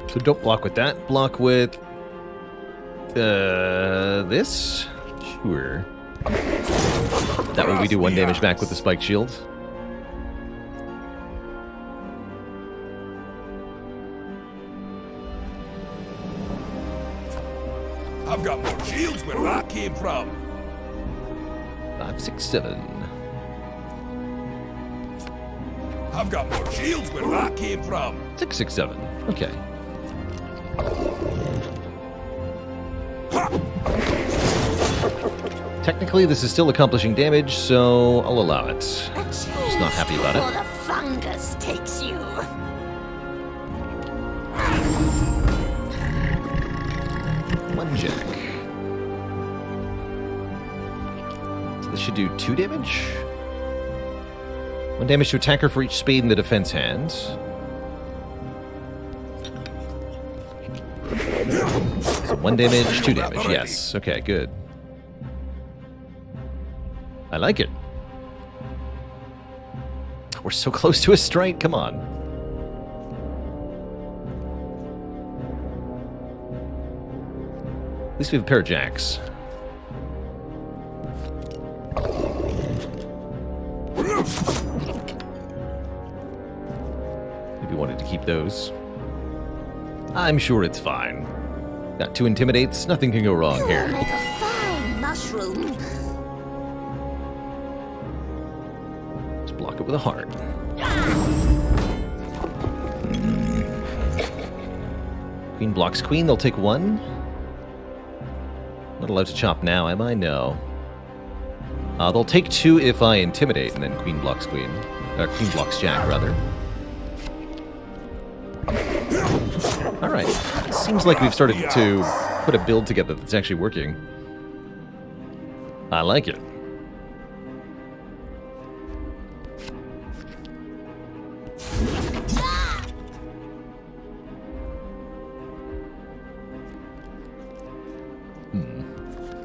Speaker 1: So don't block with that. Block with this. Sure. That way we do 1 damage back with the spiked shield.
Speaker 3: I've got more shields where that came from.
Speaker 1: 5, 6, 7.
Speaker 3: I've got more shields where that came from.
Speaker 1: 6, 6, 7. Okay. Technically, this is still accomplishing damage, so I'll allow it.
Speaker 5: Just
Speaker 1: not happy about it.
Speaker 5: before the fungus takes you.
Speaker 1: One jack. So this should do 2 damage. 1 damage to attacker for each spade in the defense hand. So 1 damage, 2 damage. Yes. Okay, good. I like it. We're so close to a strike. Come on. At least we have a pair of jacks. Maybe wanted to keep those. I'm sure it's fine. Got 2 intimidates. Nothing can go wrong
Speaker 5: You'll
Speaker 1: here.
Speaker 5: make a fine mushroom.
Speaker 1: Let's block it with a heart. Queen blocks queen. They'll take 1. Not allowed to chop now, am I? No. They'll take 2 if I intimidate, and then queen blocks queen. Queen blocks jack, rather. Alright. Seems like we've started to put a build together that's actually working. I like it.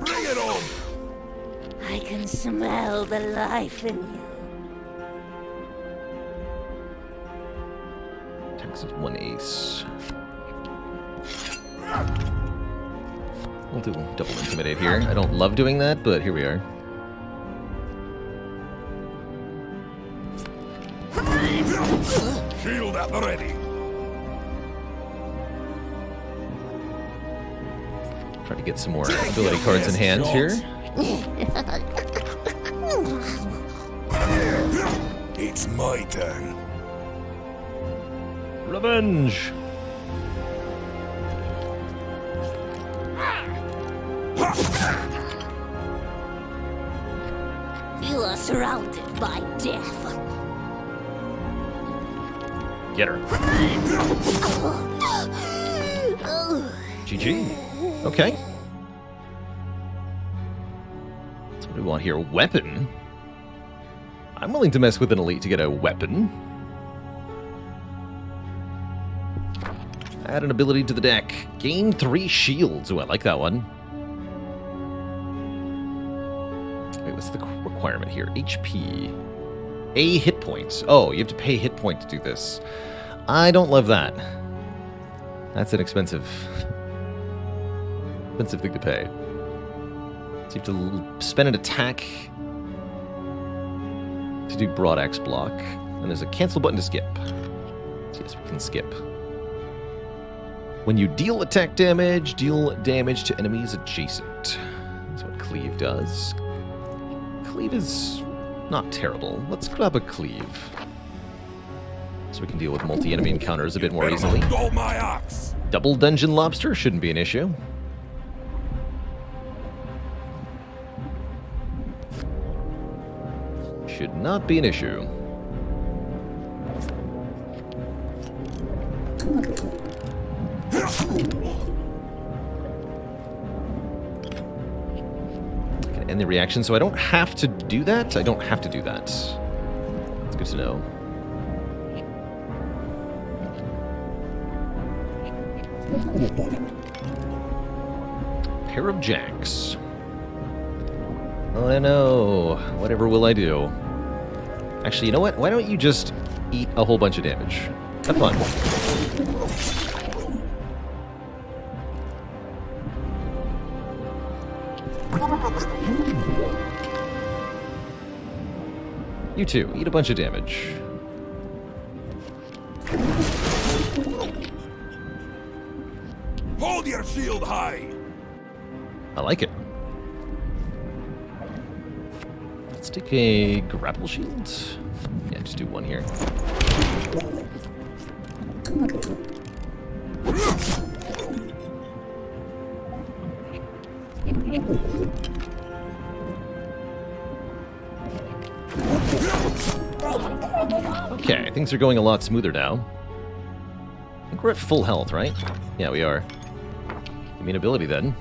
Speaker 3: Bring it on!
Speaker 5: I can smell the life in you.
Speaker 1: Texas 1 ace. We'll do double intimidate here. I don't love doing that, but here we are.
Speaker 3: Shield at the ready.
Speaker 1: Try to get some more ability cards in hand here.
Speaker 3: It's my turn.
Speaker 1: Revenge!
Speaker 5: You are surrounded by death.
Speaker 1: Get her. GG. Okay. So what do we want here? Weapon? I'm willing to mess with an elite to get a weapon. Add an ability to the deck. Gain 3 shields. Ooh, I like that one. Wait, what's the requirement here? HP. A hit points. Oh, you have to pay hit point to do this. I don't love that. That's an expensive thing to pay. So you have to spend an attack to do broad axe block. And there's a cancel button to skip. So yes, we can skip. When you deal attack damage, deal damage to enemies adjacent. That's what cleave does. Cleave is not terrible. Let's grab a cleave. So we can deal with multi-enemy encounters a bit more easily.
Speaker 3: Hold my axe.
Speaker 1: Double dungeon lobster shouldn't be an issue. Should not be an issue. Can end the reaction, so I don't have to do that. I don't have to do that. It's good to know. Pair of jacks. Oh, I know. Whatever will I do? Actually, you know what? Why don't you just eat a whole bunch of damage? Have fun. You too. Eat a bunch of damage.
Speaker 3: Hold your shield high.
Speaker 1: I like it. Let's take a grapple shield. Yeah, just do 1 here. Okay, things are going a lot smoother now. I think we're at full health, right? Yeah, we are. Give me an ability then.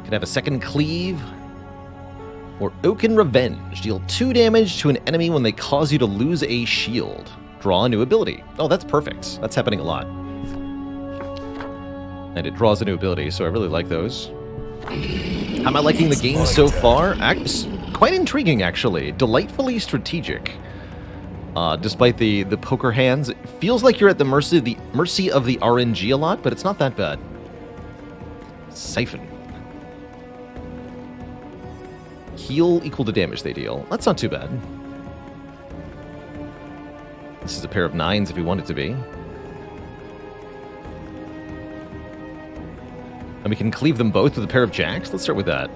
Speaker 1: Can have a second cleave. Or Oaken Revenge. Deal 2 damage to an enemy when they cause you to lose a shield. Draw a new ability. Oh, that's perfect. That's happening a lot. And it draws a new ability, so I really like those. How am I liking the game so far? Quite intriguing, actually. Delightfully strategic. Despite the poker hands, it feels like you're at the mercy of the RNG a lot, but it's not that bad. Siphon. Heal equal to damage they deal. That's not too bad. This is a pair of 9s if you want it to be. And we can cleave them both with a pair of jacks. Let's start with that.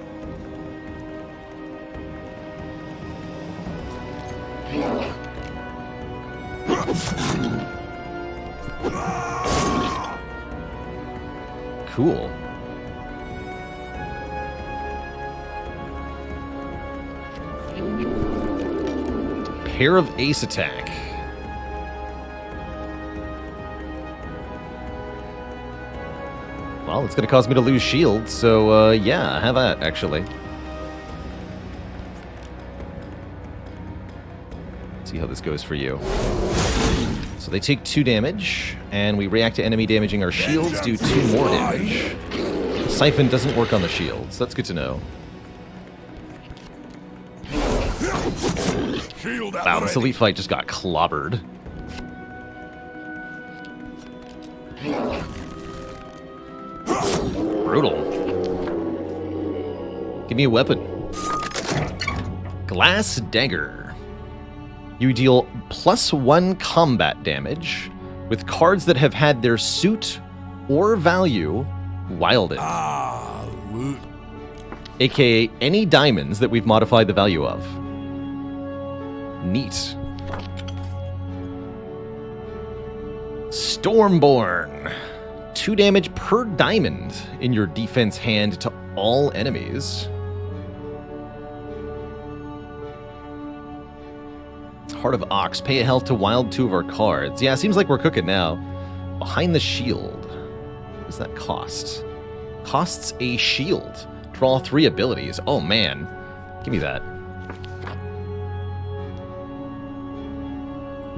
Speaker 1: Cool. Pair of ace attack. Well, it's going to cause me to lose shield, so yeah, have that, actually. Let's see how this goes for you. So they take 2 damage, and we react to enemy damaging our shields, do 2 more damage. Siphon doesn't work on the shields, that's good to know. Wow, this elite fight just got clobbered. Brutal. Give me a weapon. Glass Dagger. You deal +1 combat damage with cards that have had their suit or value wilded. AKA any diamonds that we've modified the value of. Neat. Stormborn. 2 damage per diamond in your defense hand to all enemies. Heart of Ox. Pay a health to wild 2 of our cards. Yeah, seems like we're cooking now. Behind the Shield. What does that cost? Costs a shield. Draw 3 abilities. Oh, man. Give me that.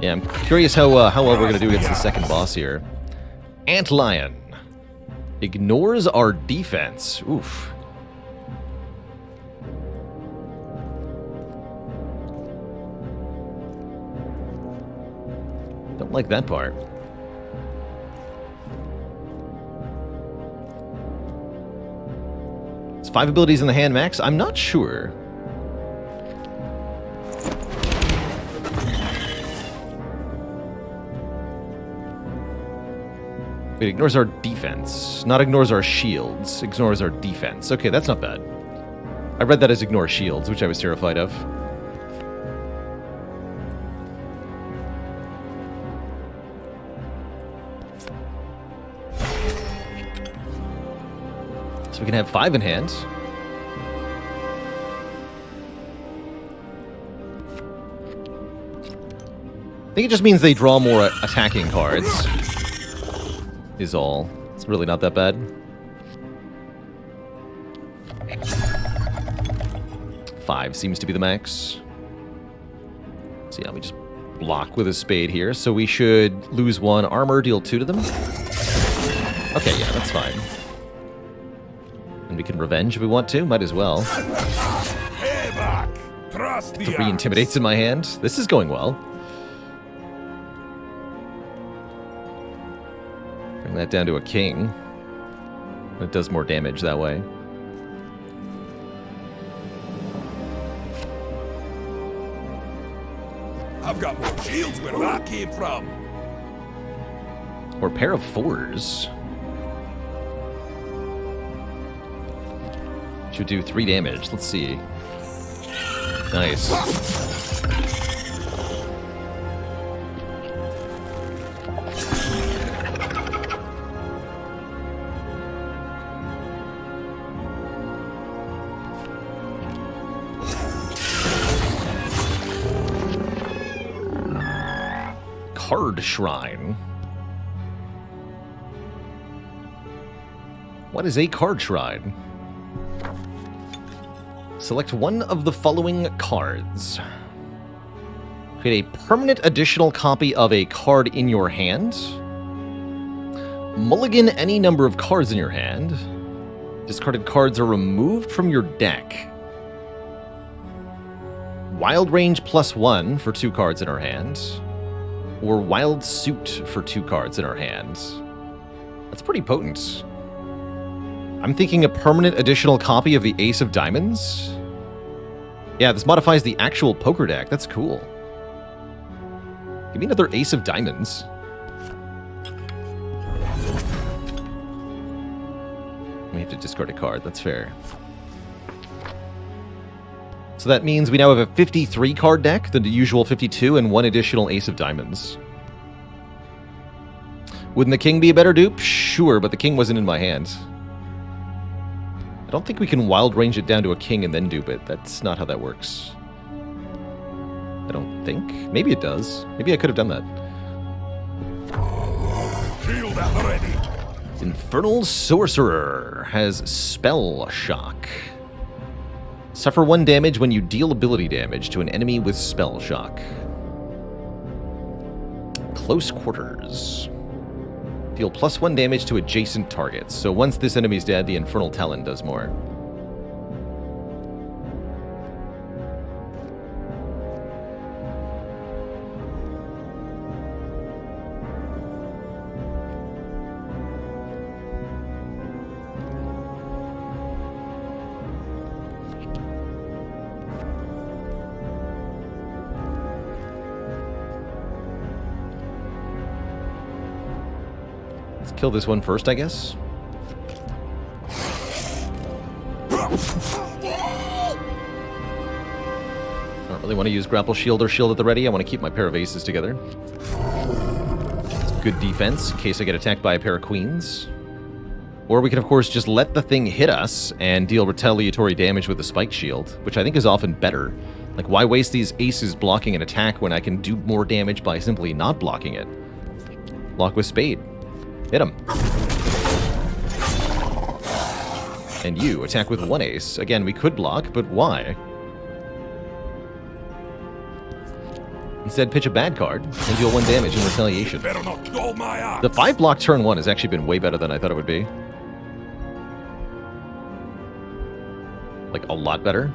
Speaker 1: Yeah, I'm curious how well we're going to do against the second boss here. Antlion. Ignores our defense. Oof. Don't like that part. It's 5 abilities in the hand max? I'm not sure. It ignores our defense. Not ignores our shields. Ignores our defense. Okay, that's not bad. I read that as ignore shields, which I was terrified of. So we can have 5 in hand. I think it just means they draw more attacking cards. Is all. It's really not that bad. 5 seems to be the max. So yeah, we just block with a spade here. So we should lose 1 armor, deal 2 to them. Okay, yeah, that's fine. And we can revenge if we want to. Might as well. 3 intimidates in my hand. This is going well. Bring that down to a king. It does more damage that way.
Speaker 3: I've got more shields where I came from.
Speaker 1: Or a pair of 4s. Should do 3 damage. Let's see. Nice. card shrine. What is a card shrine? Select one of the following cards. Create a permanent additional copy of a card in your hand. Mulligan any number of cards in your hand. Discarded cards are removed from your deck. Wild Range +1 for 2 cards in her hand. Or Wild Suit for 2 cards in her hand. That's pretty potent. I'm thinking a permanent additional copy of the Ace of Diamonds. Yeah, this modifies the actual poker deck. That's cool. Give me another Ace of Diamonds. We have to discard a card. That's fair. So that means we now have a 53 card deck, the usual 52, and 1 additional Ace of Diamonds. Wouldn't the king be a better dupe? Sure, but the king wasn't in my hand. I don't think we can wild range it down to a king and then dupe it. That's not how that works. I don't think. Maybe it does. Maybe I could have done that.
Speaker 3: Shield at the ready.
Speaker 1: Infernal Sorcerer has Spell Shock. Suffer 1 damage when you deal ability damage to an enemy with Spell Shock. Close Quarters. Deal +1 damage to adjacent targets. So once this enemy's dead, the Infernal Talon does more. Kill this one first, I guess. I don't really want to use Grapple Shield or Shield at the ready. I want to keep my pair of aces together. It's good defense in case I get attacked by a pair of queens. Or we can, of course, just let the thing hit us and deal retaliatory damage with the Spike Shield, which I think is often better. Like, why waste these aces blocking an attack when I can do more damage by simply not blocking it? Block with Spade. Hit him. And you attack with 1 ace. Again, we could block, but why? Instead, pitch a bad card and deal 1 damage in retaliation.
Speaker 3: Better not dull my eyes.
Speaker 1: The 5 block turn 1 has actually been way better than I thought it would be. Like, a lot better.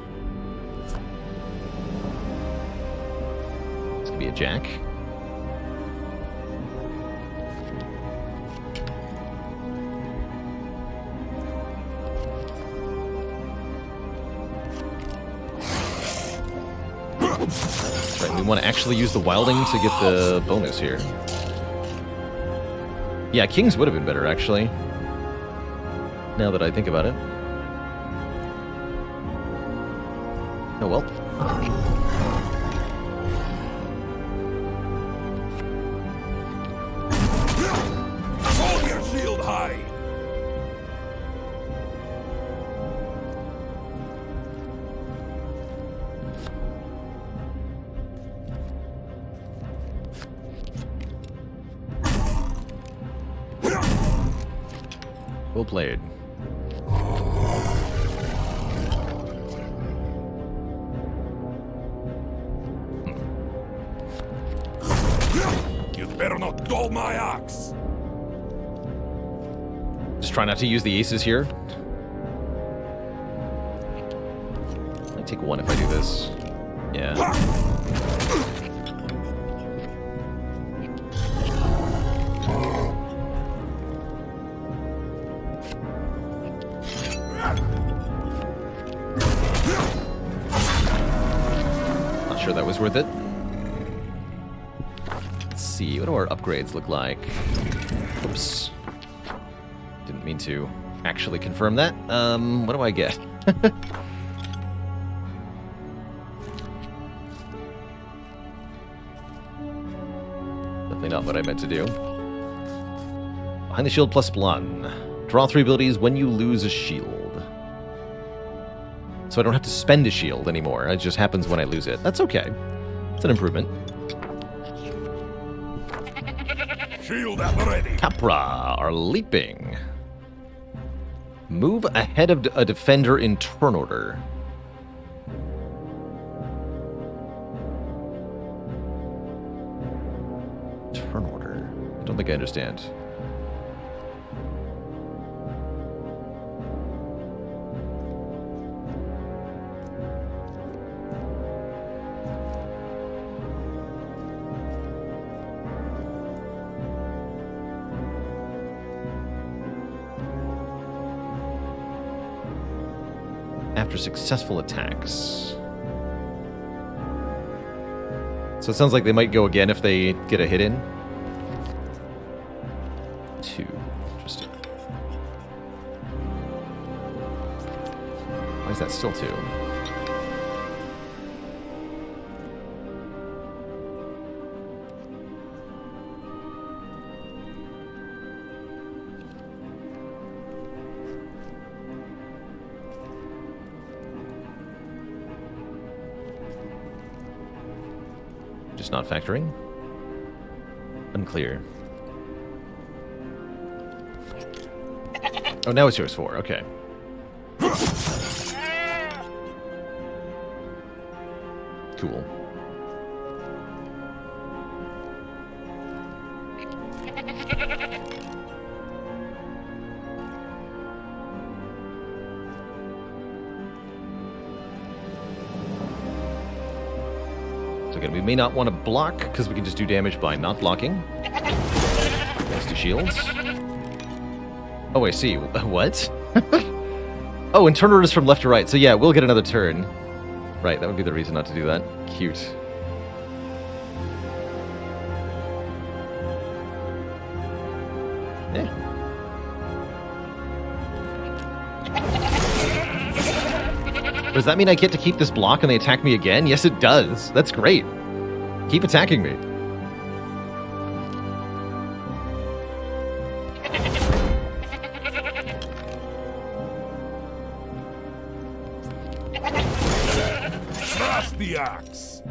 Speaker 1: This could be a jack. Right, we want to actually use the wilding to get the bonus here. Yeah, kings would have been better, actually. Now that I think about it. Oh well.
Speaker 3: Hold your shield high.
Speaker 1: Well played.
Speaker 3: You'd better not dull my axe.
Speaker 1: Just try not to use the aces here. I take 1 if I do this. Yeah. Not sure that was worth it. Let's see, what do our upgrades look like? Oops. Didn't mean to actually confirm that. What do I get? Definitely not what I meant to do. Behind the shield +1. Draw 3 abilities when you lose a shield. So I don't have to spend a shield anymore. It just happens when I lose it. That's okay. It's an improvement.
Speaker 3: Shield at the ready.
Speaker 1: Capra are leaping. Move ahead of a defender in turn order. Turn order? I don't think I understand. After successful attacks. So it sounds like they might go again if they get a hit in. 2. Interesting. Why is that still 2? Just not factoring? Unclear. Oh, now it's yours 4. Okay. Cool. So again, we may not want to block because we can just do damage by not blocking. Thanks to shields. Oh, I see. What? Oh, and turn orders from left to right. So yeah, we'll get another turn. Right, that would be the reason not to do that. Cute. Yeah. Does that mean I get to keep this block and they attack me again? Yes, it does. That's great. Keep attacking me.
Speaker 3: Thrust the axe.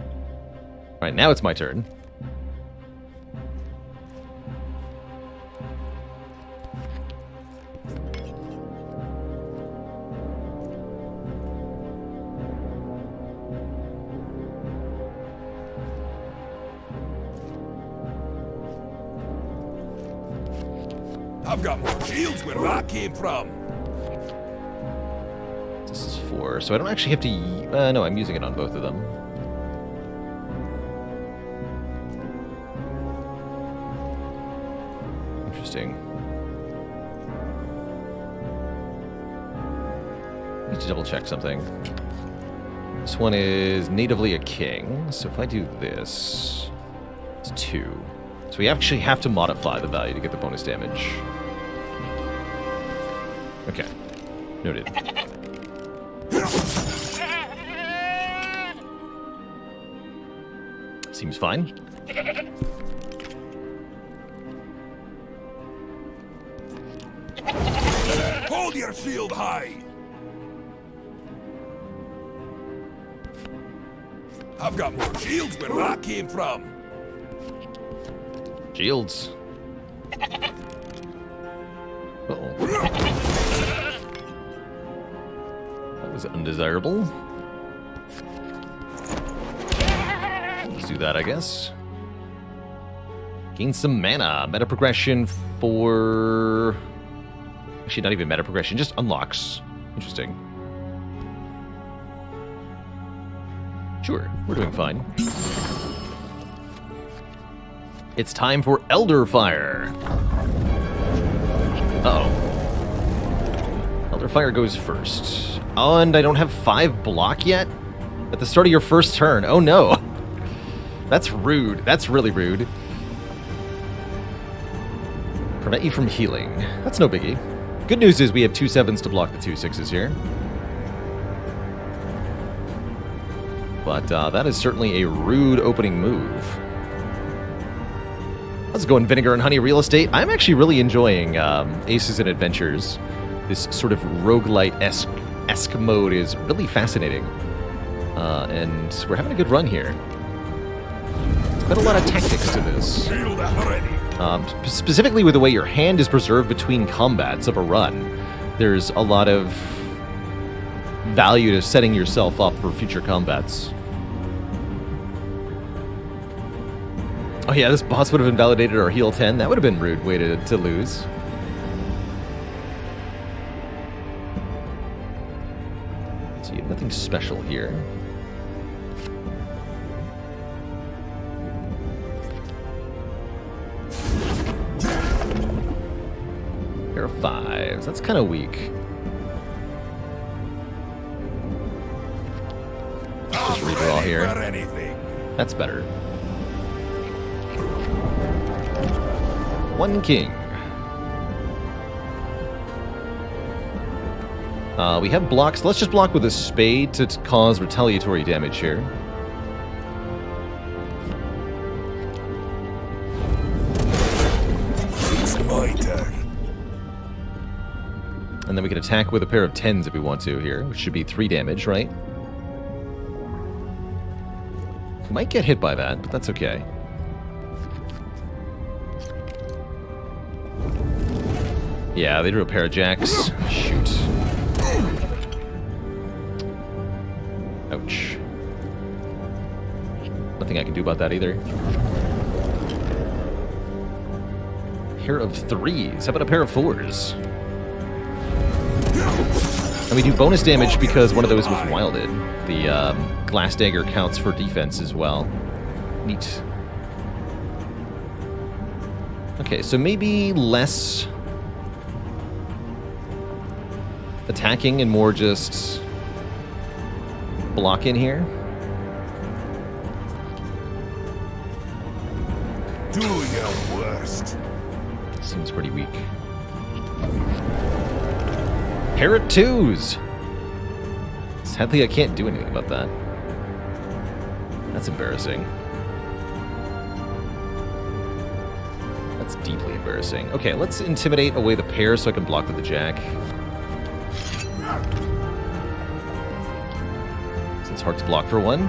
Speaker 1: Alright, now it's my turn.
Speaker 3: I've got more shields where that came from.
Speaker 1: This is 4, so I don't actually have to... no, I'm using it on both of them. Interesting. Need to double check something. This one is natively a king, so if I do this, it's 2. So we actually have to modify the value to get the bonus damage. Okay. Noted. Seems fine.
Speaker 3: Hold your shield high. I've got more shields where that came from.
Speaker 1: Shields. Uh-oh. That was undesirable. Let's do that, I guess. Gain some mana. Meta progression for... Actually, not even meta progression, just unlocks. Interesting. Sure, we're doing fine. It's time for Elder Fire. Uh-oh. Elder Fire goes first. Oh, and I don't have 5 block yet? At the start of your first turn. Oh no. That's rude. That's really rude. Prevent you from healing. That's no biggie. Good news is we have 2 7s to block the 2 6s here. But that is certainly a rude opening move. Let's go in Vinegar and Honey Real Estate. I'm actually really enjoying Aces and Adventures. This sort of roguelite-esque mode is really fascinating. And we're having a good run here. There's been a lot of tactics to this.
Speaker 3: Shield at the ready.
Speaker 1: Specifically with the way your hand is preserved between combats of a run, there's a lot of value to setting yourself up for future combats. Oh yeah, this boss would have invalidated our heal 10. That would have been a rude way to lose. So you have nothing special here. Pair of 5s. That's kind of weak. Just redraw here. That's better. 1 king. We have blocks. Let's just block with a spade to cause retaliatory damage here.
Speaker 3: It's my turn.
Speaker 1: And then we can attack with a pair of 10s if we want to here, which should be 3 damage, right? We might get hit by that, but that's okay. Yeah, they drew a pair of jacks. Shoot. Ouch. Nothing I can do about that either. Pair of 3s. How about a pair of 4s? And we do bonus damage because one of those was wilded. The glass dagger counts for defense as well. Neat. Okay, so maybe less attacking and more just block in here.
Speaker 3: Do your worst.
Speaker 1: Seems pretty weak. Pair of 2s. Sadly, I can't do anything about that. That's embarrassing. That's deeply embarrassing. Okay, let's intimidate away the pair so I can block with the jack. Since hearts block for 1.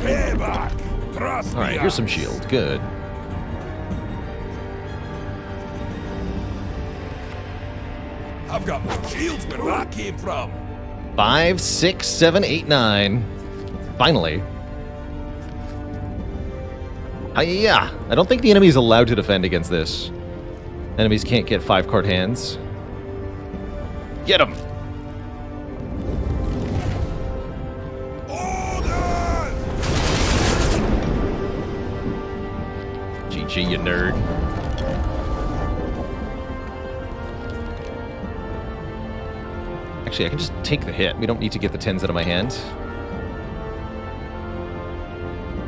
Speaker 3: Payback. Trust
Speaker 1: Alright,
Speaker 3: me,
Speaker 1: here's some
Speaker 3: Alex.
Speaker 1: shield. Good.
Speaker 3: I've got more shields where that came from.
Speaker 1: 5, 6, 7, 8, 9. Finally. Yeah. I don't think the enemy is allowed to defend against this. Enemies can't get 5-card hands. Get him! GG, you nerd. Actually, I can just take the hit. We don't need to get the 10s out of my hand.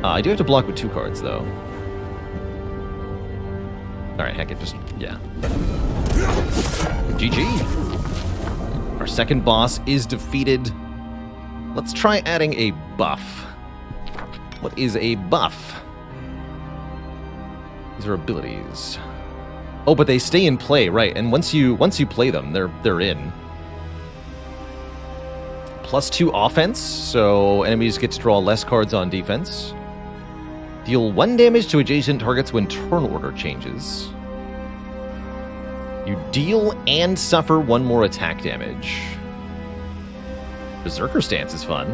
Speaker 1: I do have to block with 2 cards, though. Alright, heck it, just... yeah. GG! Our second boss is defeated. Let's try adding a buff. What is a buff? These are abilities. Oh, but they stay in play, right? And once you play them, they're in. +2 offense, so enemies get to draw less cards on defense. Deal 1 damage to adjacent targets when turn order changes. You deal and suffer 1 more attack damage. Berserker Stance is fun.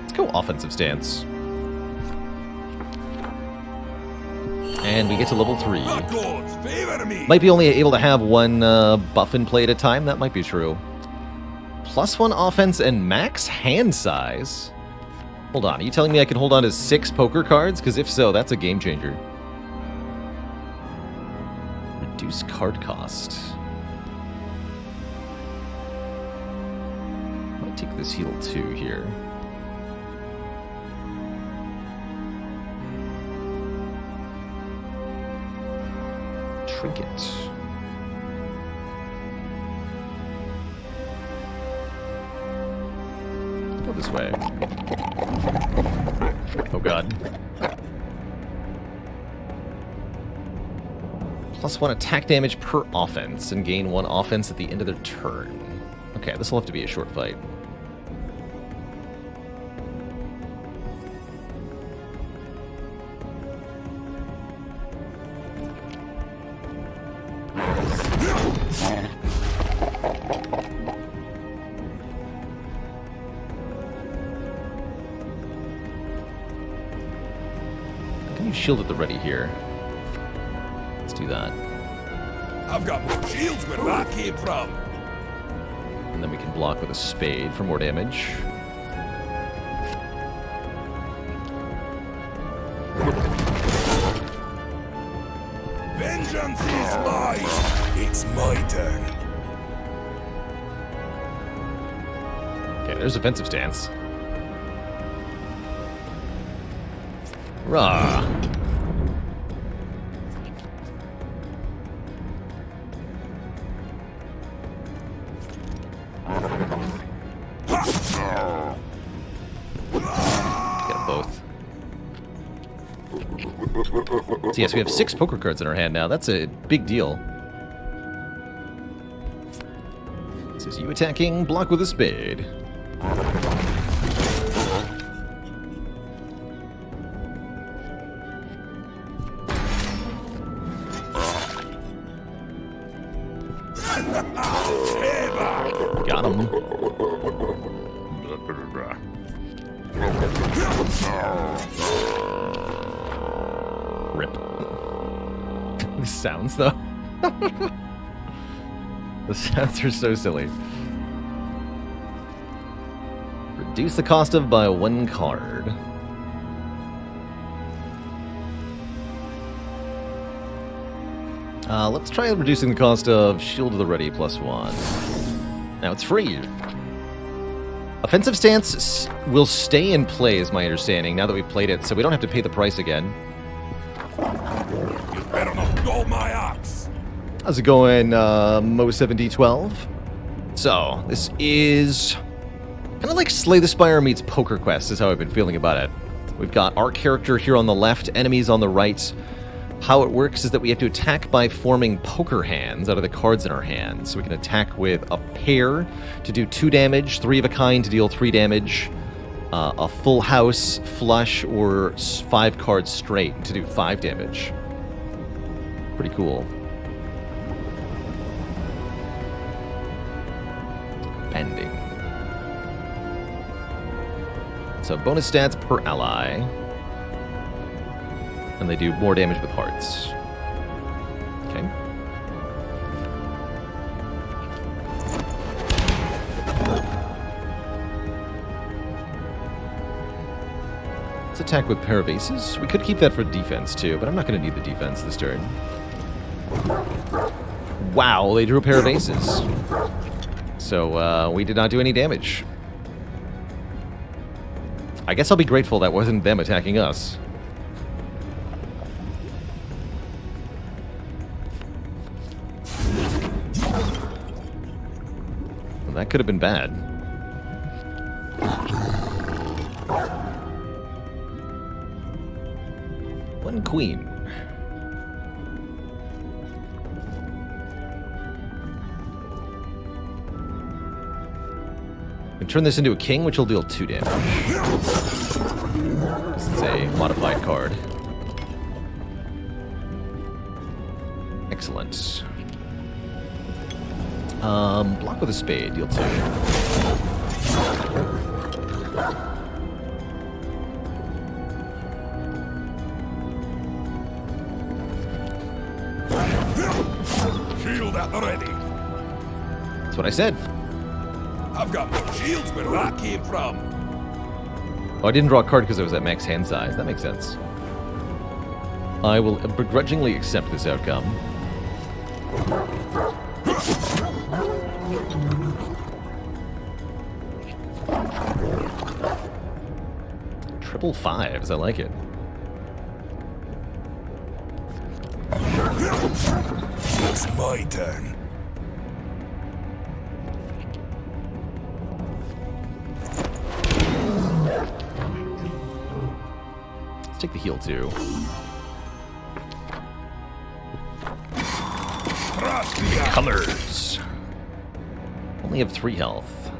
Speaker 1: Let's go Offensive Stance. And we get to level 3.
Speaker 3: The gods favor me.
Speaker 1: Might be only able to have 1 buff in play at a time. That might be true. +1 offense and max hand size. Hold on, are you telling me I can hold on to 6 poker cards? Because if so, that's a game changer. Reduce card cost. Might take this heal 2 here. Trinket. Go this way. Oh god. +1 attack damage per offense and gain 1 offense at the end of their turn. Okay, this will have to be a short fight. Can you shield at the ready here? Let's do that.
Speaker 3: I've got more shields where that came from.
Speaker 1: And then we can block with a spade for more damage.
Speaker 3: Vengeance is mine. It's my turn.
Speaker 1: Okay, there's offensive stance. Rah. Get them both. So yes, we have 6 poker cards in our hand now. That's a big deal. This is you attacking, block with a spade. Got him. Rip. These sounds, though. The sounds are so silly. Reduce the cost of by 1 card. Let's try reducing the cost of Shield to the Ready +1. Now it's free. Offensive Stance will stay in play, is my understanding, now that we've played it, so we don't have to pay the price again.
Speaker 3: You better not go my axe.
Speaker 1: How's it going, Mo7D12? So, this is kind of like Slay the Spire meets Poker Quest, is how I've been feeling about it. We've got our character here on the left, enemies on the right. How it works is that we have to attack by forming poker hands out of the cards in our hands. So we can attack with a pair to do 2 damage, 3 of a kind to deal 3 damage, a full house, flush, or 5 cards straight to do 5 damage. Pretty cool. Pending. So bonus stats per ally. And they do more damage with hearts. Okay. Let's attack with pair of aces. We could keep that for defense too, but I'm not going to need the defense this turn. Wow, they drew a pair of aces. So we did not do any damage. I guess I'll be grateful that wasn't them attacking us. That could have been bad. One queen. And turn this into a king, which will deal 2 damage. This is a modified card. Excellent. Block with a spade, deal 2.
Speaker 3: Shield at the ready.
Speaker 1: That's what I said.
Speaker 3: I've got more shields where that came from.
Speaker 1: Oh, I didn't draw a card because I was at max hand size. That makes sense. I will begrudgingly accept this outcome. Triple 5s, I like it.
Speaker 3: It's my turn.
Speaker 1: Let's take the heal too.
Speaker 3: Trust the axe.
Speaker 1: Colors. Only have 3 health.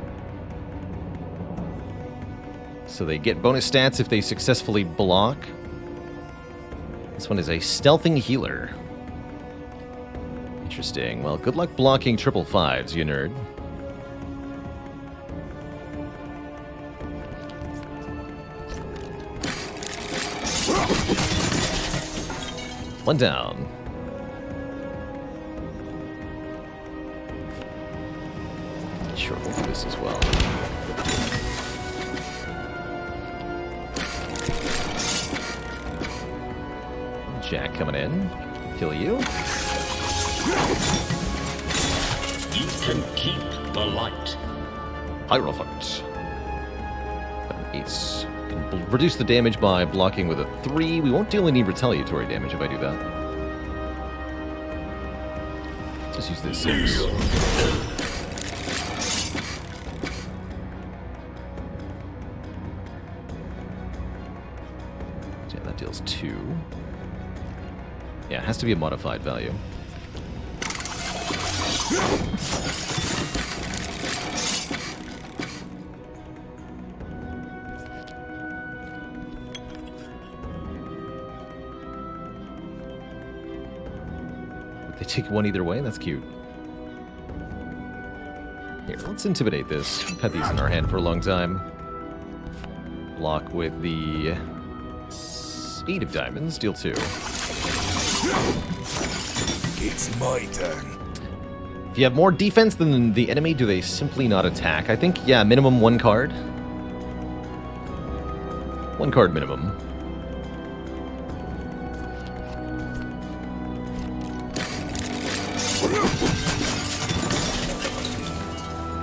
Speaker 1: So they get bonus stats if they successfully block. This one is a stealthing healer. Interesting. Well, good luck blocking 555s, you nerd. One down. Sure, we'll do this as well. Jack coming in. Kill you.
Speaker 9: You can keep the light.
Speaker 1: Ironclad. Ace. Can reduce the damage by blocking with a 3. We won't deal any retaliatory damage if I do that. Just use this 6. Yeah, that deals 2. Yeah, it has to be a modified value. They take 1 either way? That's cute. Here, let's intimidate this. We've had these in our hand for a long time. Block with the 8 of diamonds, deal 2.
Speaker 3: It's my turn.
Speaker 1: If you have more defense than the enemy, do they simply not attack? I think, yeah, minimum 1 card. 1 card minimum.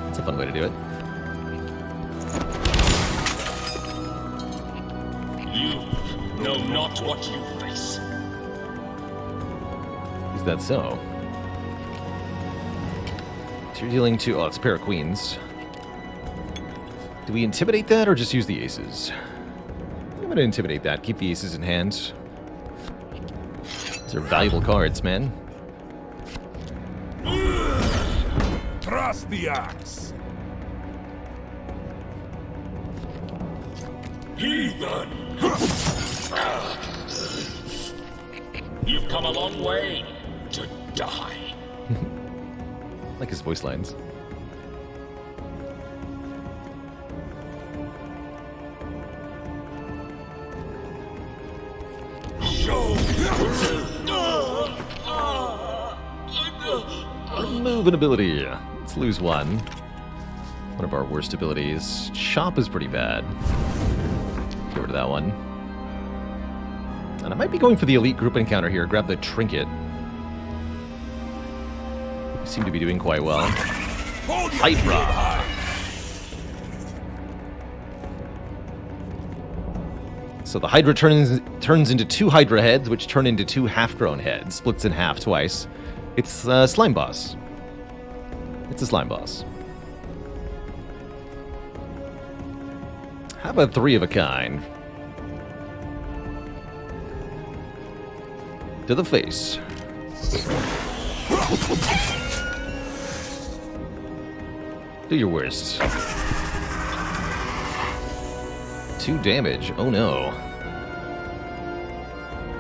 Speaker 1: That's a fun way to do it.
Speaker 9: You know not what you face.
Speaker 1: Is that so? So you're dealing 2... Oh, it's a pair of queens. Do we intimidate that or just use the aces? I'm going to intimidate that. Keep the aces in hand. These are valuable cards, man.
Speaker 3: Trust the axe.
Speaker 9: Heathen! You've come a long way to die.
Speaker 1: I like his voice lines. Remove an ability. Let's lose 1. One of our worst abilities. Chop is pretty bad. Get rid of that one. And I might be going for the elite group encounter here. Grab the trinket. We seem to be doing quite well.
Speaker 3: Hold your
Speaker 1: Hydra.
Speaker 3: head high.
Speaker 1: So the Hydra turns into 2 Hydra heads, which turn into 2 half-grown heads. Splits in half twice. It's a slime boss. It's a slime boss. How about 3 of a kind? To the face. Do your worst. 2 damage. Oh no.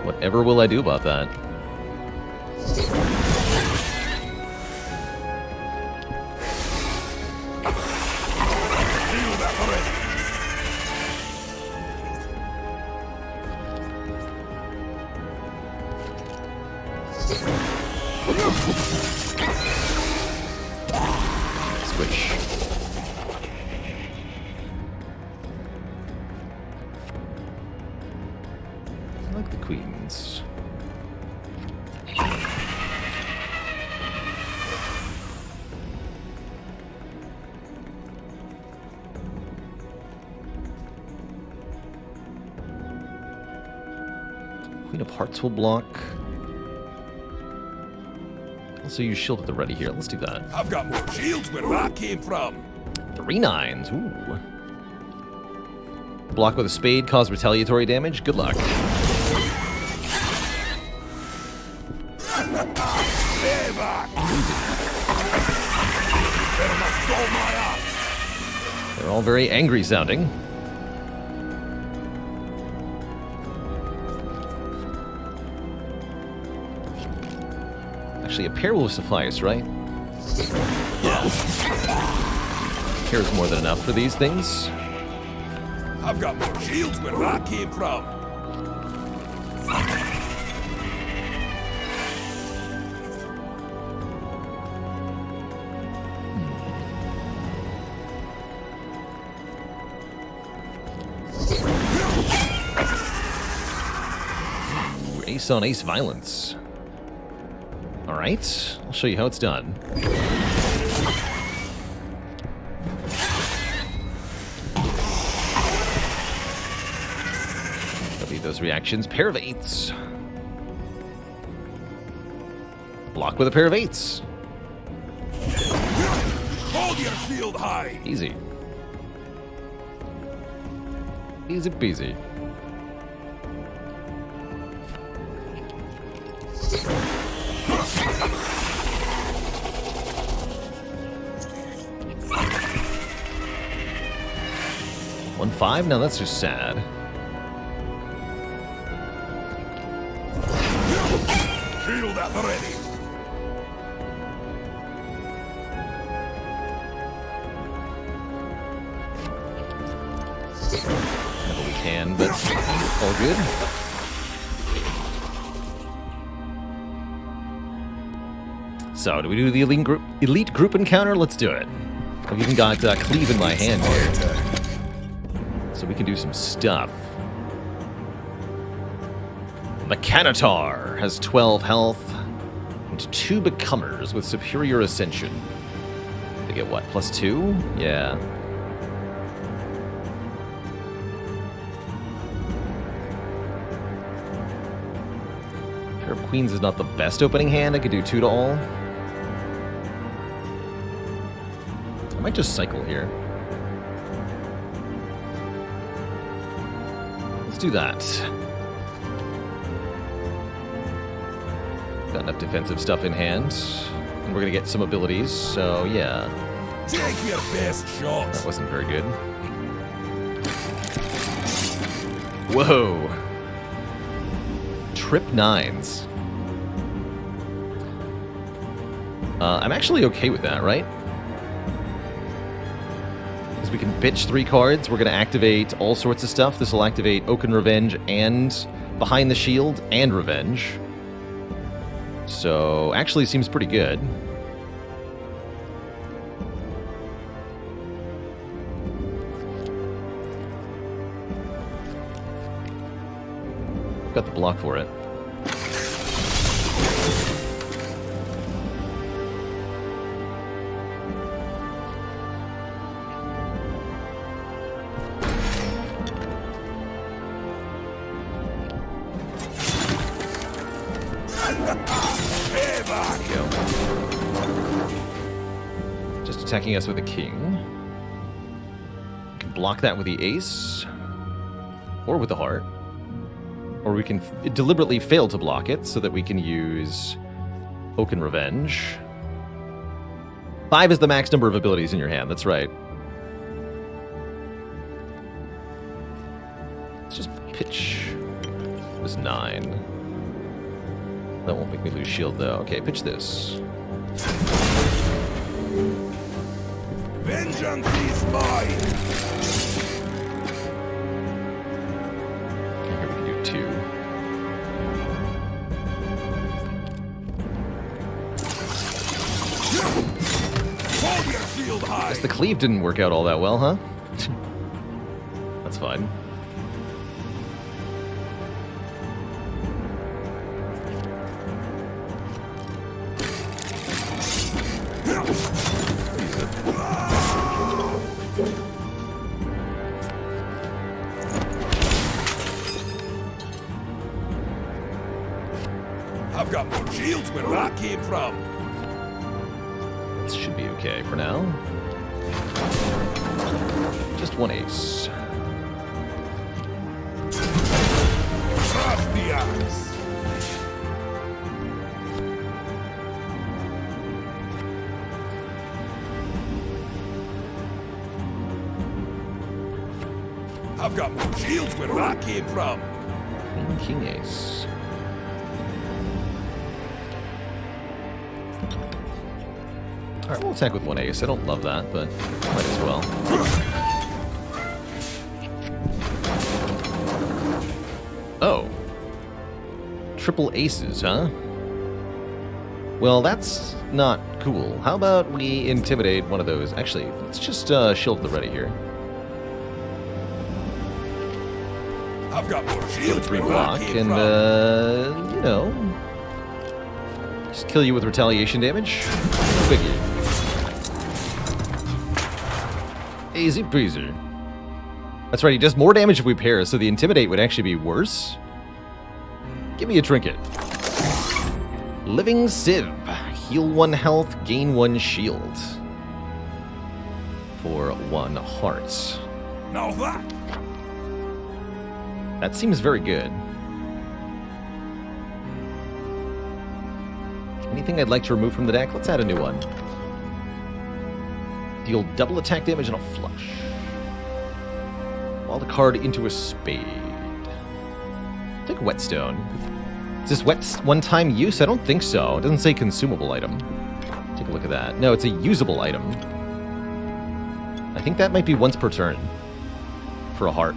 Speaker 1: Whatever will I do about that?
Speaker 3: Feel that already.
Speaker 1: Switch. I like the queens. Queen of Hearts will block. Also use shield at the ready here. Let's do that.
Speaker 3: I've got more shields where that came from.
Speaker 1: 3 9s. Ooh. Block with a spade, cause retaliatory damage. Good luck.
Speaker 3: Stay back.
Speaker 1: all very angry sounding. Actually, a pair will suffice, right? Yeah. A pair is more than enough for these things.
Speaker 3: I've got more shields where that came from.
Speaker 1: Ace on ace violence. Alright, I'll show you how it's done. Copy those reactions. Pair of eights. Block with a pair of eights.
Speaker 3: Hold your shield high.
Speaker 1: Easy. Easy peasy. One five? Now that's just sad.
Speaker 3: Shield at the ready.
Speaker 1: Never we can, but all good. So, do we do the elite group encounter? Let's do it. I've even got Cleave in my hand here, so we can do some stuff. Mechanitar has 12 health and 2 becomers with superior ascension. They get what, +2? Yeah. Pair of Queens is not the best opening hand. I could do 2 to all. I might just cycle here. Let's do that. Got enough defensive stuff in hand. And we're gonna get some abilities, so yeah.
Speaker 3: Take your best shot.
Speaker 1: That wasn't very good. Whoa. Trip 9s. I'm actually okay with that, right? Because we can bitch 3 cards. We're going to activate all sorts of stuff. This will activate Oaken Revenge and Behind the Shield and Revenge. So, actually seems pretty good. Got the block for it. Just attacking us with a king. We can block that with the ace. Or with the heart. Or we can deliberately fail to block it so that we can use Oaken Revenge. 5 is the max number of abilities in your hand, that's right. Let's just pitch. It was 9. That won't make me lose shield though. Okay, pitch this.
Speaker 3: Vengeance is mine.
Speaker 1: Here we can do 2.
Speaker 3: Hold your shield high.
Speaker 1: Guess the cleave didn't work out all that well, huh? That's fine.
Speaker 3: I've got more shields where that came from.
Speaker 1: This should be okay for now. Just 1 ace.
Speaker 3: Trust the axe. I've got more shields where I came from.
Speaker 1: Queen, king, ace. Alright, we'll attack with one ace. I don't love that, but might as well. Oh. Triple aces, huh? Well, that's not cool. How about we intimidate one of those? Actually, let's just shield the ready here.
Speaker 3: I've got more shields
Speaker 1: 3
Speaker 3: where
Speaker 1: block,
Speaker 3: I came
Speaker 1: and,
Speaker 3: from.
Speaker 1: you know, just kill you with retaliation damage. Biggie. Easy breezer. That's right, he does more damage if we pair, so the intimidate would actually be worse. Give me a trinket. Living Civ. Heal 1 health, gain 1 shield. For 1 heart.
Speaker 3: Now that.
Speaker 1: That seems very good. Anything I'd like to remove from the deck? Let's add a new one. Deal double attack damage and a flush. Wall the card into a spade. Take Whetstone. Is this one-time use? I don't think so. It doesn't say consumable item. Take a look at that. No, it's a usable item. I think that might be once per turn. For a heart.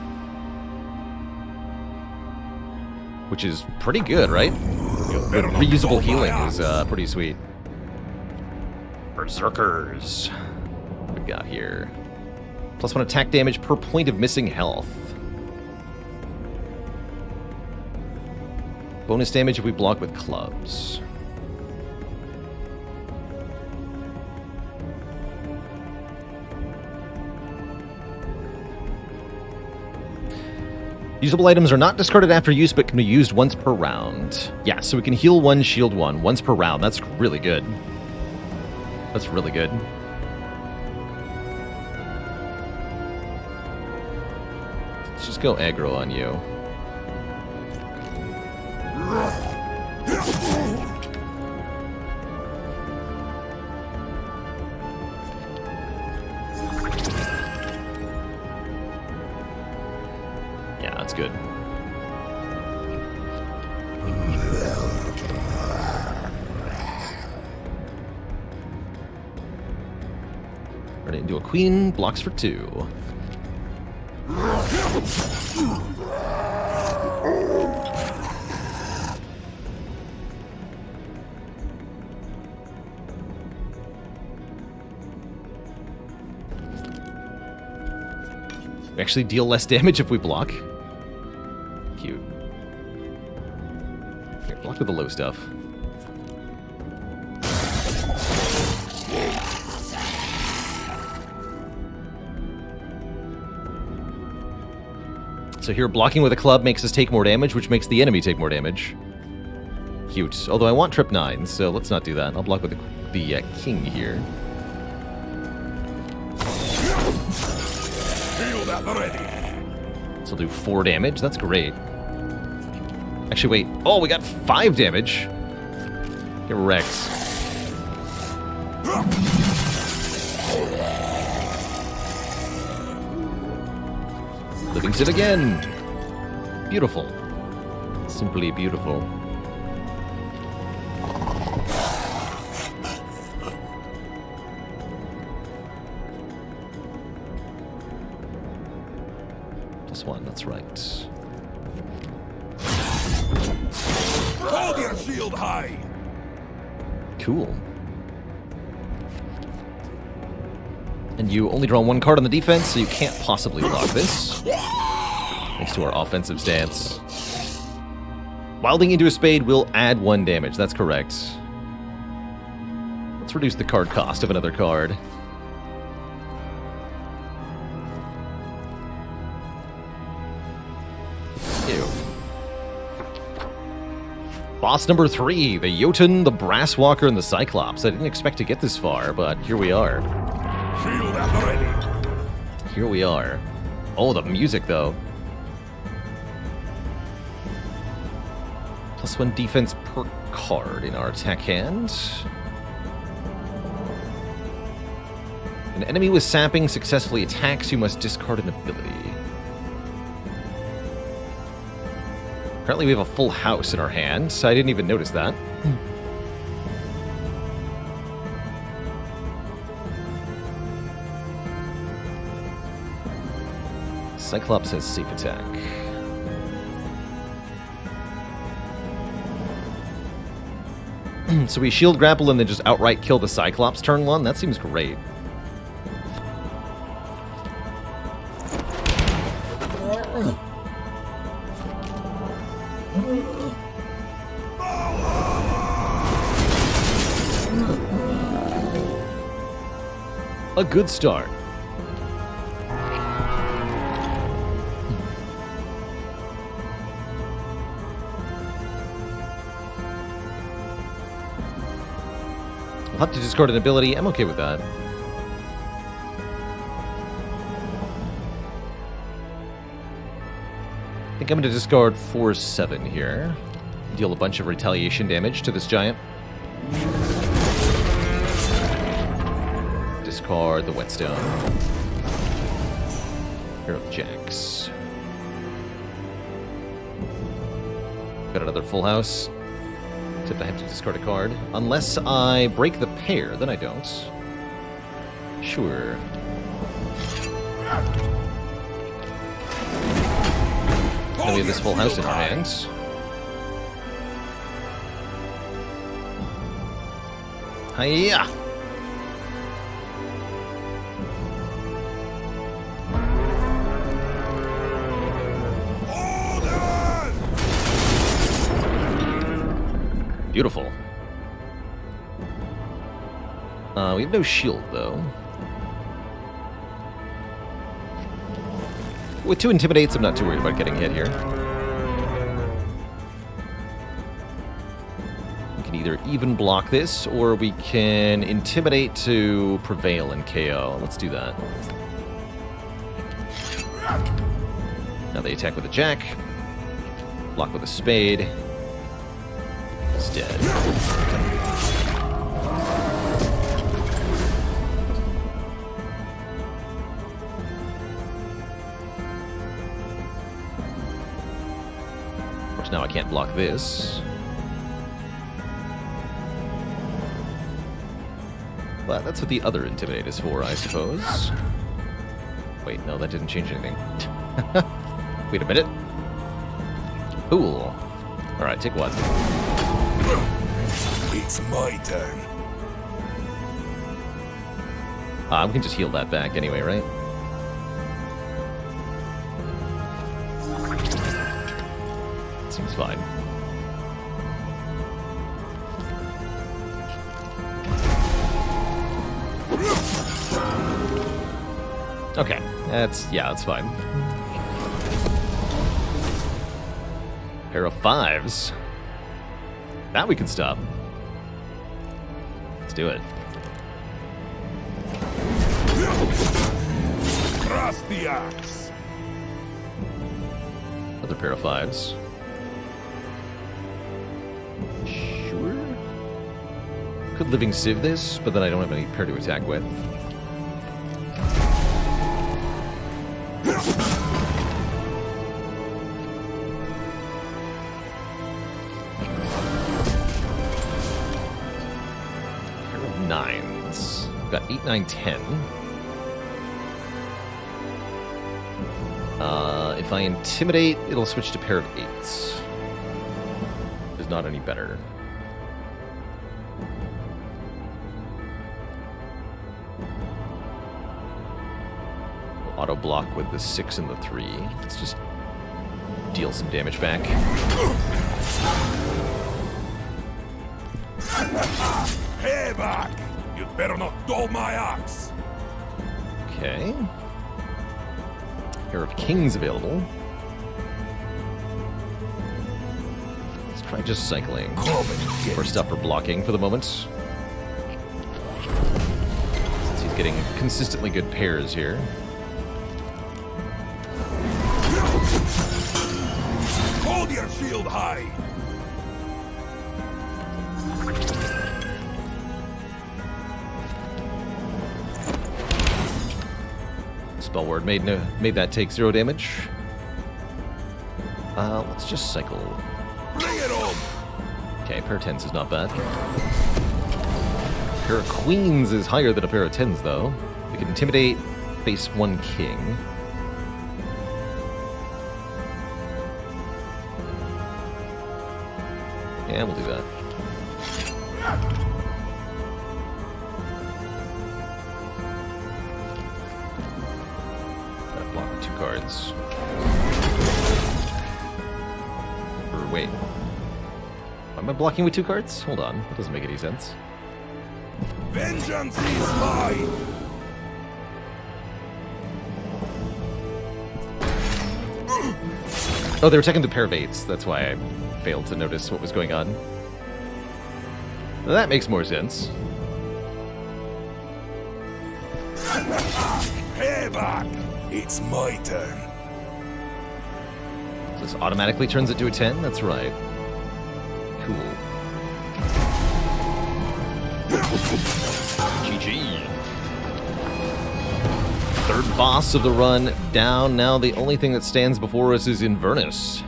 Speaker 1: Which is pretty good, right? The reusable healing is pretty sweet. Berserkers. What we got here? +1 attack damage per point of missing health. Bonus damage if we block with clubs. Usable items are not discarded after use, but can be used once per round. Yeah, so we can heal 1, shield 1, once per round. That's really good. That's really good. Let's just go aggro on you. Yeah, that's good. Turn it into a queen, blocks for 2. We actually deal less damage if we block. Cute. Here, block with the low stuff. So here, blocking with a club makes us take more damage, which makes the enemy take more damage. Cute. Although I want trip 9, so let's not do that. I'll block with the king here. So I'll do 4 damage. That's great. Actually, wait. Oh, we got 5 damage. Get wrecked. Living Civ again. Beautiful. Simply beautiful. +1, that's right.
Speaker 3: Hold your shield high.
Speaker 1: Cool. And you only draw 1 card on the defense, so you can't possibly block this. Thanks to our offensive stance. Wilding into a spade will add 1 damage, that's correct. Let's reduce the card cost of another card. Ew. Boss number 3, the Jotun, the Brasswalker, and the Cyclops. I didn't expect to get this far, but here we are.
Speaker 3: Shield at the ready.
Speaker 1: Here we are. Oh, the music, though. +1 defense per card in our attack hand. An enemy with sapping successfully attacks, you must discard an ability. Apparently we have a full house in our hand, so I didn't even notice that. Cyclops has safe attack. So we shield grapple and then just outright kill the Cyclops turn one? That seems great. A good start. I'll have to discard an ability. I'm okay with that. I think I'm going to discard 4/7 here. Deal a bunch of retaliation damage to this giant. Discard the whetstone. Hero of Jacks. Got another full house. Except I have to discard a card. Unless I break the pair, then I don't. Sure. Then we have this full house in our hands. Hiya! Beautiful. We have no shield, though. With 2 intimidates, I'm not too worried about getting hit here. We can either even block this, or we can intimidate to prevail and KO. Let's do that. Now they attack with a jack. Block with a spade. It's dead. Of course, now I can't block this. But that's what the other Intimidate is for, I suppose. Wait, no, that didn't change anything. Wait a minute. Cool. Alright, take one.
Speaker 3: It's my turn.
Speaker 1: We can just heal that back anyway, right? Seems fine. Okay, that's fine. Pair of 5s. That we can stop. Let's do it.
Speaker 3: Cross the axe.
Speaker 1: Another pair of 5s. Sure. Could Living Civ this, but then I don't have any pair to attack with. Pair of 9s. We've got 8, 9, 10. If I intimidate, it'll switch to pair of 8s. Is not any better. We'll auto block with the 6 and the 3. Let's just deal some damage back.
Speaker 3: Hey back! You'd better not dull my axe.
Speaker 1: Okay. Pair of kings available. Let's try just cycling. Or stuff for blocking for the moment. Since he's getting consistently good pairs here.
Speaker 3: Hold your shield high!
Speaker 1: Spell word made that take 0 damage. Let's just cycle.
Speaker 3: Bring it on!
Speaker 1: Okay, pair of 10s is not bad. Pair of queens is higher than a pair of 10s, though. We can intimidate, face 1 king. Yeah, we'll do that. Gotta block with 2 cards. Or wait. Am I blocking with 2 cards? Hold on, that doesn't make any sense.
Speaker 3: Vengeance is mine!
Speaker 1: Oh, they were taking the pair of 8s. That's why I failed to notice what was going on. Well, that makes more sense.
Speaker 3: Payback! It's my turn.
Speaker 1: This automatically turns it to a 10? That's right. Cool. GG. Third boss of the run down. Now the only thing that stands before us is Inverness.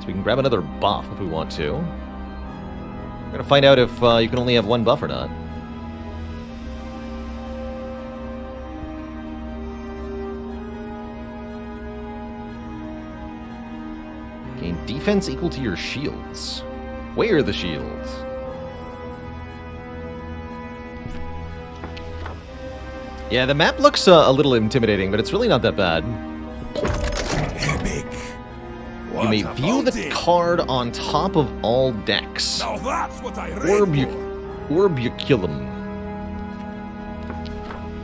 Speaker 1: So we can grab another buff if we want to. We're gonna find out if you can only have 1 buff or not. Gain defense equal to your shields. Where are the shields? Yeah, the map looks a little intimidating, but it's really not that bad.
Speaker 3: Epic.
Speaker 1: You may view the card on top of all decks.
Speaker 3: Now that's what I read
Speaker 1: Orbiculum.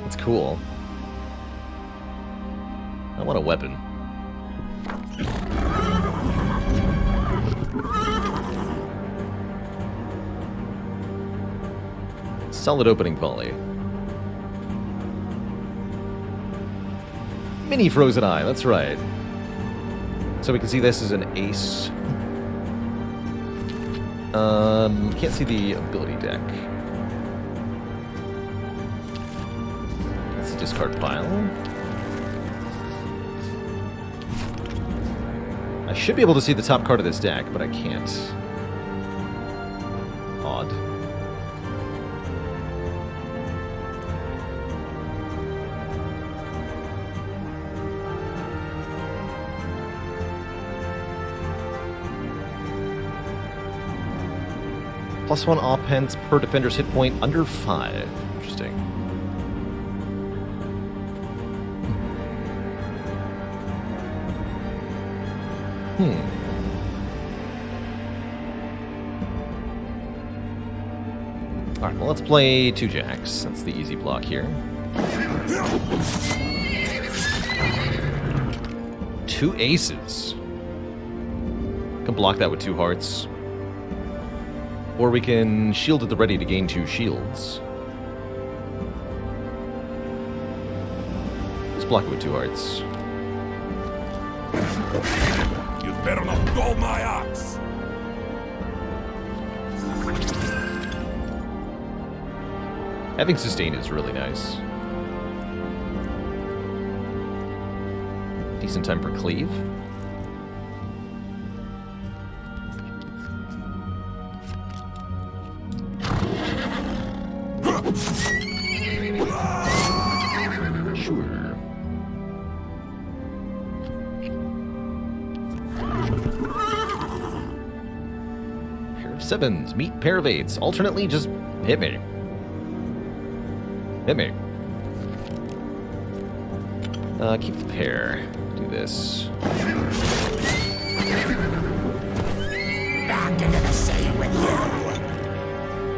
Speaker 1: That's cool. I want a weapon. Solid opening volley. Mini Frozen Eye, that's right. So we can see this as an ace. Can't see the ability deck. That's the discard pile. I should be able to see the top card of this deck, but I can't. Odd. +1 offense per defender's hit point under 5. Interesting. Alright, well, let's play 2 jacks. That's the easy block here. 2 aces. Can block that with 2 hearts. Or we can shield at the ready to gain 2 shields. Let's block it with 2 hearts.
Speaker 3: You'd better not dull my axe.
Speaker 1: Having sustain is really nice. Decent time for cleave. Sure. Pair of 7s, meet pair of 8s. Alternately, just hit me. Hit me. Keep the pair. Do this.
Speaker 7: Back into the sea with you.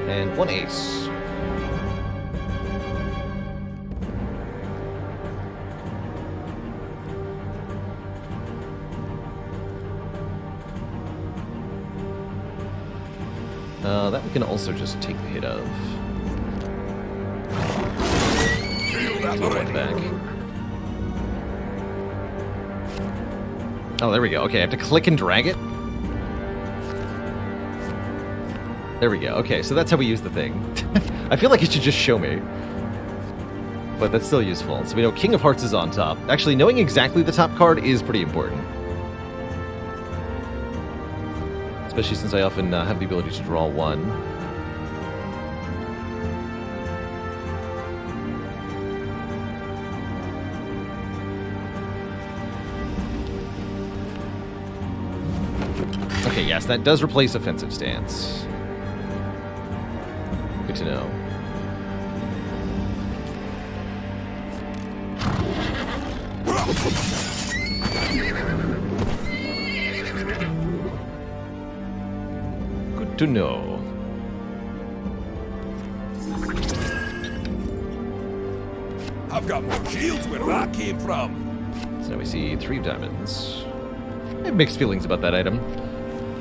Speaker 1: And 1 ace. That we can also just take the hit of. Take 1 back. Oh, there we go. Okay, I have to click and drag it. There we go. Okay, so that's how we use the thing. I feel like it should just show me. but that's still useful. So we know King of Hearts is on top. Actually, knowing exactly the top card is pretty important. Especially since I often have the ability to draw one. Okay, yes, that does replace offensive stance. Good to know. Good to know.
Speaker 3: I've got more shields where that came from.
Speaker 1: So now we see 3 diamonds. I have mixed feelings about that item.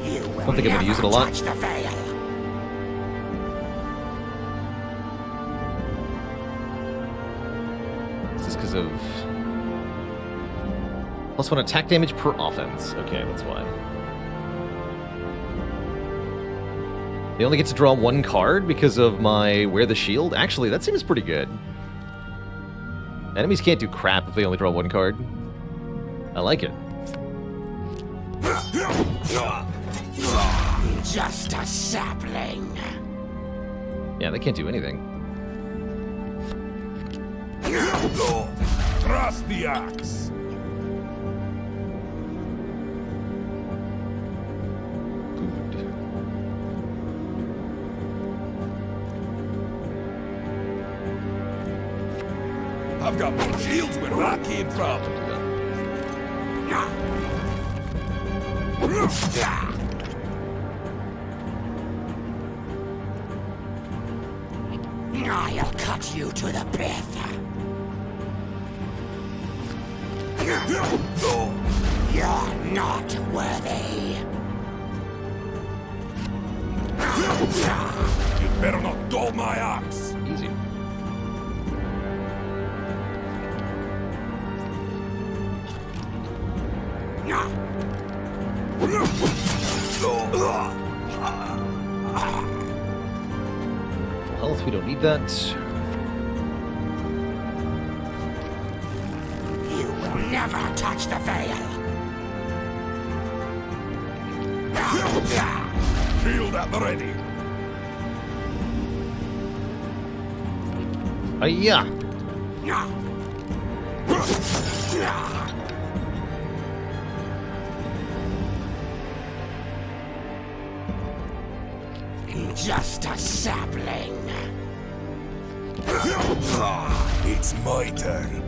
Speaker 7: You will
Speaker 1: I don't think I'm going to use it a lot.
Speaker 7: touch the veil.
Speaker 1: Is this because of... +1 attack damage per offense. Okay, that's why. They only get to draw 1 card because of my Wear the Shield? Actually, that seems pretty good. Enemies can't do crap if they only draw 1 card. I like it.
Speaker 7: Just a sapling.
Speaker 1: Yeah, they can't do anything.
Speaker 3: Thrust the axe.
Speaker 1: Good.
Speaker 3: I've got more shields where that came from.
Speaker 7: I'll cut you to the pith. You're not worthy.
Speaker 3: You better not dull my axe.
Speaker 1: Easy. Health, we don't need that.
Speaker 7: You will never touch the veil.
Speaker 3: Shield at the ready.
Speaker 1: Hiya!
Speaker 7: Just a sapling.
Speaker 3: It's my turn.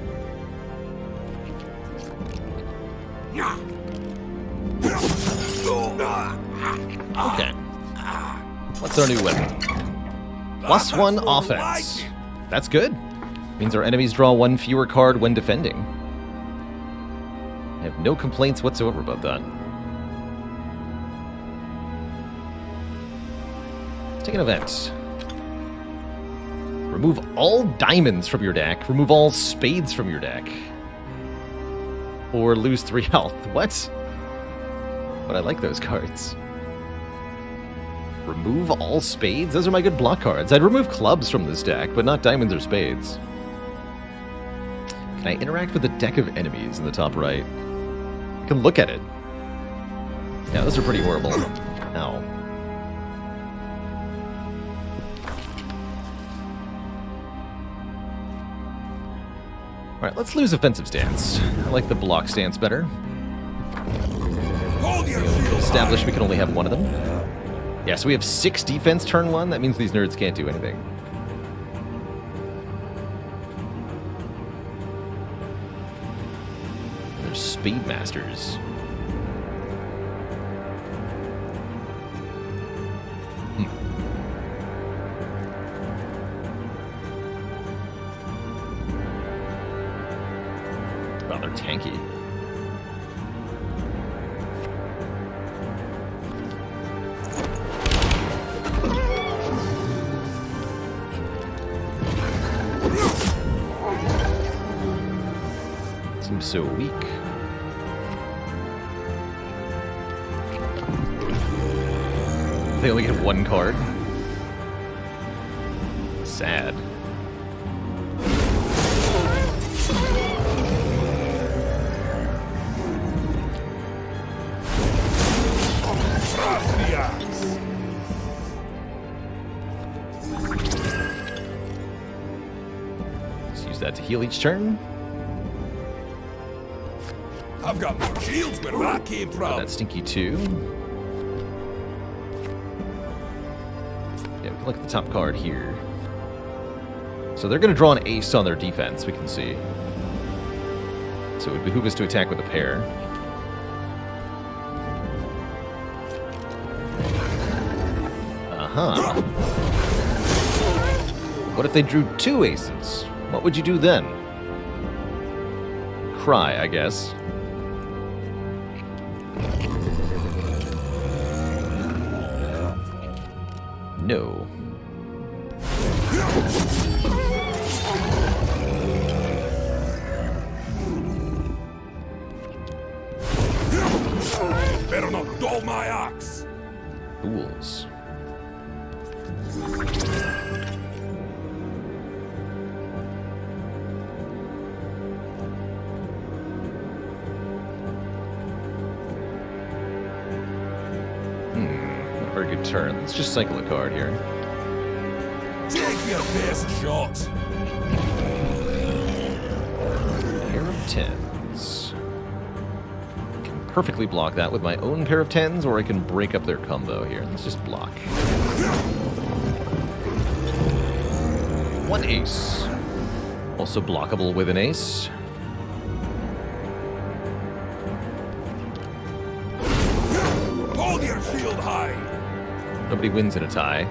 Speaker 1: Okay. What's our new weapon? +1 offense. That's good. Means our enemies draw 1 fewer card when defending. I have no complaints whatsoever about that. Let's take an event. Remove all diamonds from your deck. Remove all spades from your deck. Or lose 3 health. What? But I like those cards. Remove all spades? Those are my good block cards. I'd remove clubs from this deck, but not diamonds or spades. Can I interact with the deck of enemies in the top right? I can look at it. Yeah, those are pretty horrible. Ow. Alright, let's lose offensive stance. I like the block stance better.
Speaker 3: Hold your shield
Speaker 1: Establish we can only have 1 of them. Yeah, so we have 6 defense turn 1. That means these nerds can't do anything. They're speed masters. Wow, they're tanky. Seems so weak. They only get 1 card. Sad. that to heal each turn.
Speaker 3: I've got more shields where that came
Speaker 1: Oh,
Speaker 3: from.
Speaker 1: that's stinky too. Yeah, we can look at the top card here. So they're going to draw an ace on their defense, we can see. So it would behoove us to attack with a pair. Uh-huh. What if they drew 2 aces? What would you do then? Cry, I guess. No.
Speaker 3: Better not dull my axe.
Speaker 1: Fools. Not a very good turn. Let's just cycle a card here.
Speaker 3: Take your best shot.
Speaker 1: Pair of 10s. I can perfectly block that with my own pair of 10s, or I can break up their combo here. Let's just block. 1 ace. Also blockable with an ace.
Speaker 3: Hold your shield high.
Speaker 1: Nobody wins in a tie.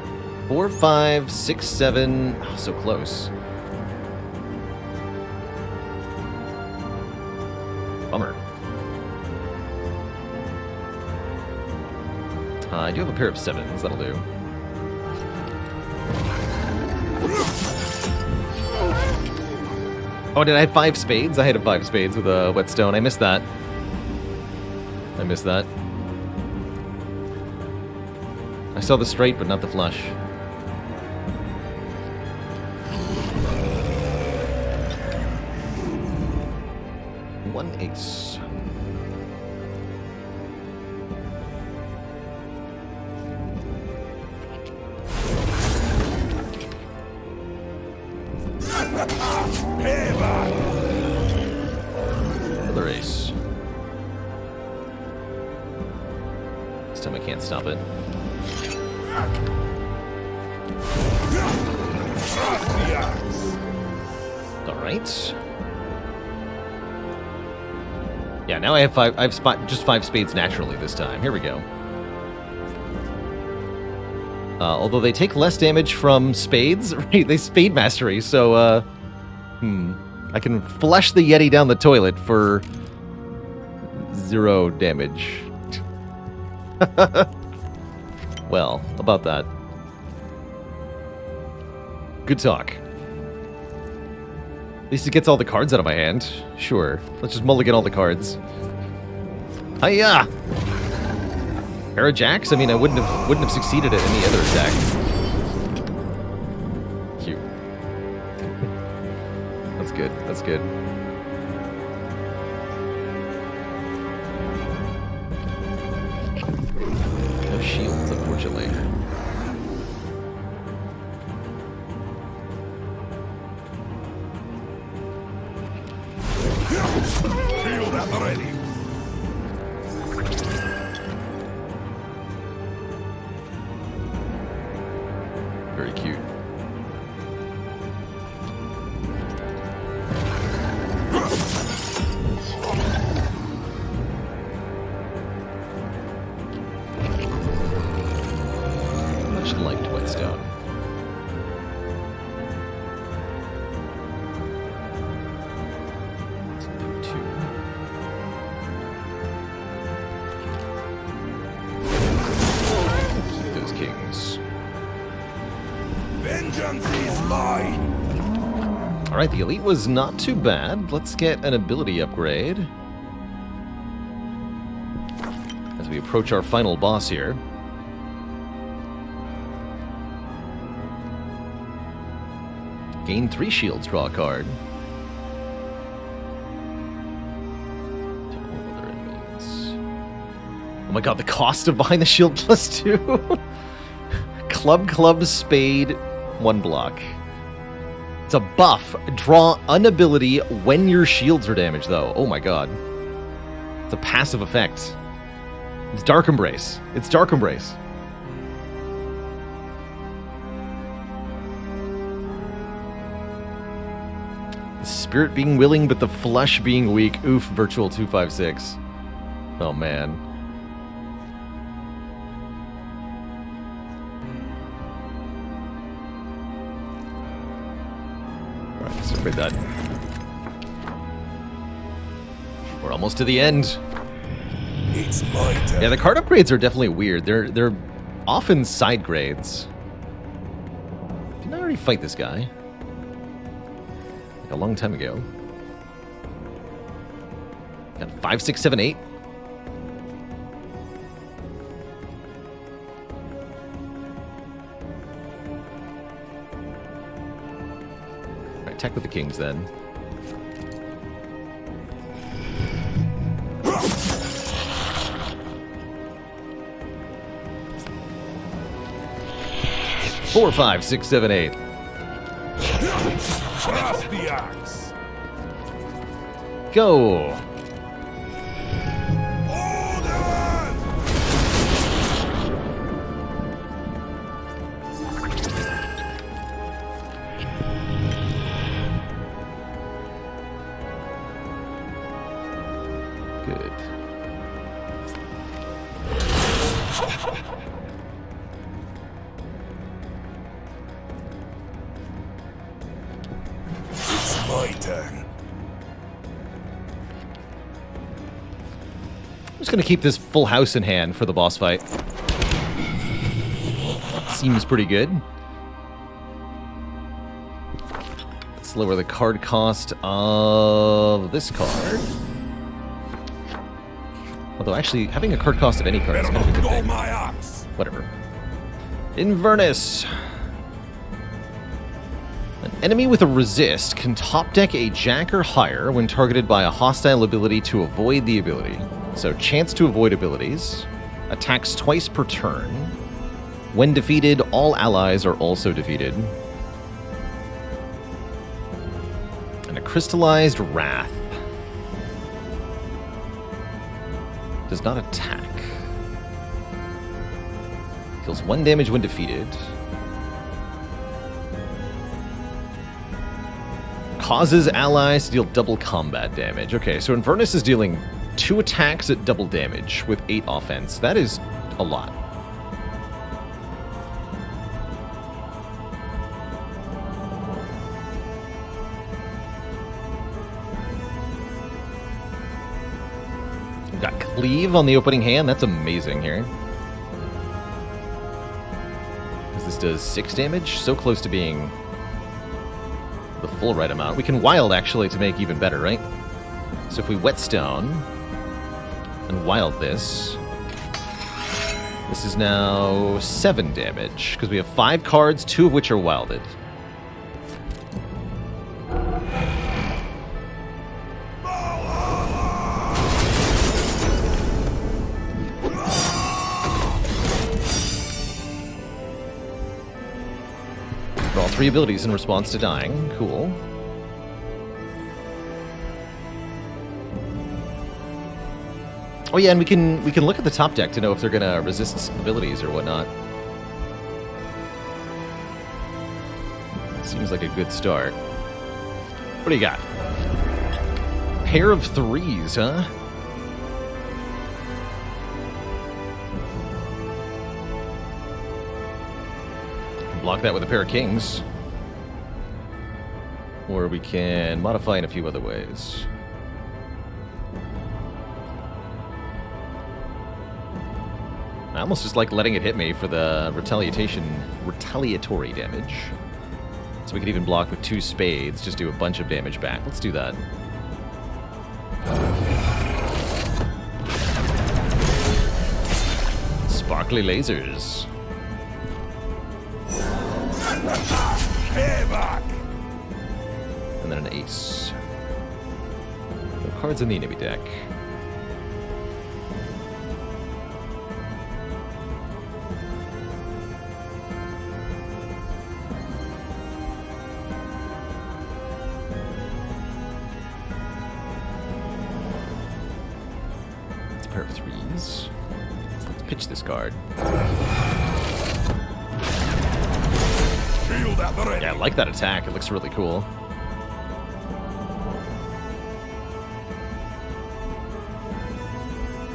Speaker 1: 4, 5, 6, 7. Oh, so close. Bummer. I do have a pair of 7s. That'll do. Oh, did I have 5 spades? I had a 5 spades with a whetstone. I missed that. I missed that. I saw the straight, but not the flush. One ace. Another ace. This time I can't stop it. Alright. Yeah, now I have 5. I have just 5 spades naturally this time. Here we go. Although they take less damage from spades, right? They spade mastery, so I can flush the Yeti down the toilet for 0 damage. Well, about that. Good talk. At least it gets all the cards out of my hand. Sure. Let's just mulligan all the cards. Hiya! Pair of jacks? I mean, I wouldn't have succeeded at any other attack. Cute. That's good. That's good. No shields, unfortunately.
Speaker 3: Shield at the ready.
Speaker 1: Very cute. Much liked whetstone. Keep those kings.
Speaker 3: Vengeance is mine.
Speaker 1: Alright, the elite was not too bad. Let's get an ability upgrade as we approach our final boss here. Gain 3 shields, draw a card. To all other enemies. Oh my god, the cost of buying the shield +2. Club, spade, 1 block. It's a buff. Draw an ability when your shields are damaged, though. Oh my god. It's a passive effect. It's Dark Embrace. It's Dark Embrace. The spirit being willing, but the flesh being weak. Oof, Virtual 256. Oh man. Alright, so we're done. We're almost to the end.
Speaker 3: It's my turn.
Speaker 1: Yeah, the card upgrades are definitely weird. They're often side grades. Didn't I already fight this guy? Like a long time ago. Got 5, 6, 7, 8. Alright, attack with the kings then. Four, 5, 6, 7, 8.
Speaker 3: Cross the axe.
Speaker 1: Go. Good.
Speaker 3: It's my turn.
Speaker 1: I'm just gonna keep this full house in hand for the boss fight. Seems pretty good. Let's lower the card cost of this card. Although actually, having a card cost of any card is
Speaker 3: Better
Speaker 1: kind of a
Speaker 3: not
Speaker 1: good
Speaker 3: go
Speaker 1: thing.
Speaker 3: my axe.
Speaker 1: Whatever. Inverness. An enemy with a resist can top deck a jack or higher when targeted by a hostile ability to avoid the ability. So chance to avoid abilities. Attacks twice per turn. When defeated, all allies are also defeated. And a crystallized wrath. Does not attack. Deals 1 damage when defeated. Causes allies to deal double combat damage. Okay, so Inverness is dealing 2 attacks at double damage with 8 offense. That is a lot. We've got Cleave on the opening hand. That's amazing here. Because this does 6 damage. So close to being the full right amount. We can Wild, actually, to make even better, right? So if we Whetstone and Wild this, this is now 7 damage. Because we have 5 cards, 2 of which are wilded. Draw 3 abilities in response to dying. Cool. Oh yeah, and we can look at the top deck to know if they're gonna resist abilities or whatnot. Seems like a good start. What do you got? Pair of 3s, huh? Block that with a pair of kings. Or we can modify in a few other ways. I almost just like letting it hit me for the retaliatory damage. So we could even block with 2 spades, just do a bunch of damage back. Let's do that. Sparkly lasers.
Speaker 3: Payback.
Speaker 1: And then an ace. No cards in the enemy deck. pitch this card.
Speaker 3: Shield at the ready.
Speaker 1: Yeah, I like that attack. It looks really cool.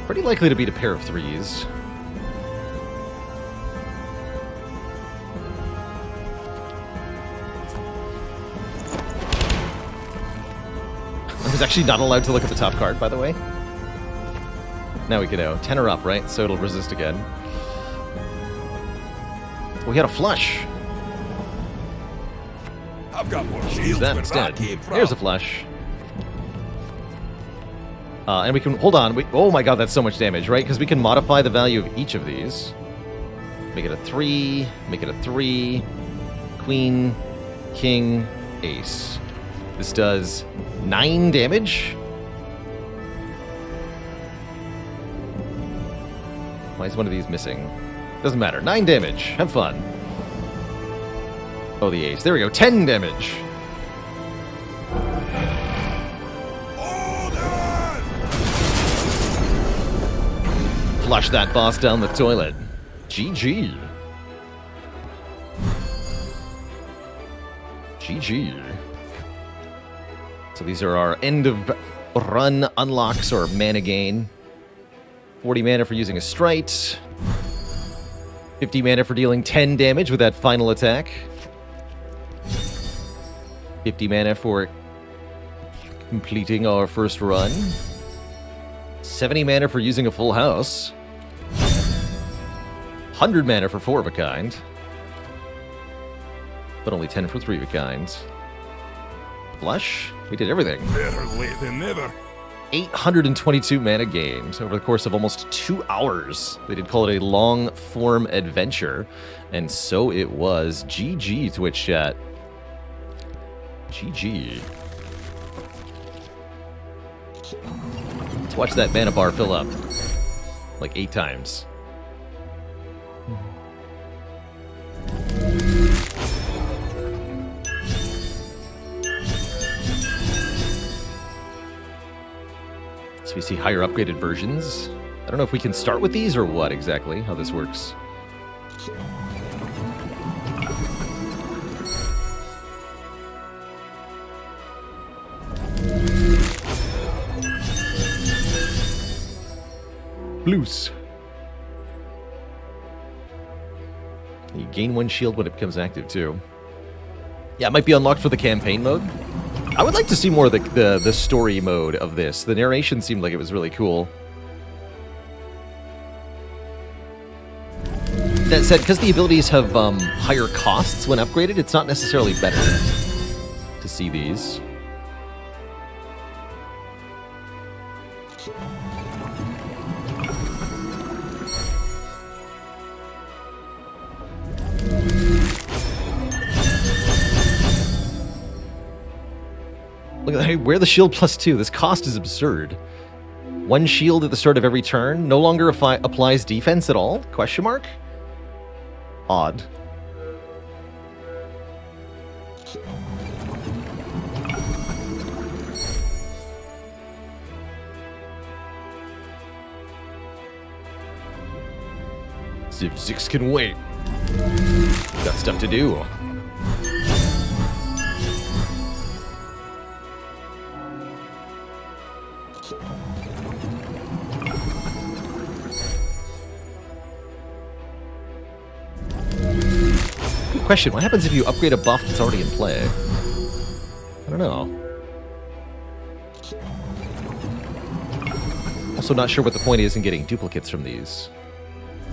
Speaker 1: Pretty likely to beat a pair of 3s. I was actually not allowed to look at the top card, by the way. Now we can know. 10 or up, right? So it'll resist again. We had a flush.
Speaker 3: I've got more
Speaker 1: Use
Speaker 3: shields
Speaker 1: that
Speaker 3: where I
Speaker 1: instead.
Speaker 3: came from.
Speaker 1: Here's a flush. And we can, hold on. Oh my god, that's so much damage, right? Because we can modify the value of each of these. Make it a 3, make it a 3, queen, king, ace. This does 9 damage. Why is one of these missing? Doesn't matter. 9 damage. Have fun. Oh, the ace. There we go. 10 damage. Flush that boss down the toilet. GG. GG. So these are our end of run unlocks or mana gain. 40 mana for using a strite. 50 mana for dealing 10 damage with that final attack. 50 mana for completing our first run. 70 mana for using a full house. 100 mana for 4 of a kind. But only 10 for 3 of a kind. Flush? We did everything.
Speaker 3: Better late than never.
Speaker 1: 822 mana gained over the course of almost 2 hours. They did call it a long-form adventure, and so it was. GG, Twitch chat. GG. Let's watch that mana bar fill up. Like 8 times. So we see higher upgraded versions. I don't know if we can start with these or what exactly, how this works. Loose. You gain 1 shield when it becomes active too. Yeah, it might be unlocked for the campaign mode. I would like to see more of the story mode of this. The narration seemed like it was really cool. That said, because the abilities have higher costs when upgraded, it's not necessarily better to see these. Look at that. Hey, wear the shield +2. This cost is absurd. 1 shield at the start of every turn. No longer applies defense at all? Question mark? Odd. Civ 6 can wait. Got stuff to do. Question, what happens if you upgrade a buff that's already in play? I don't know. Also not sure what the point is in getting duplicates from these.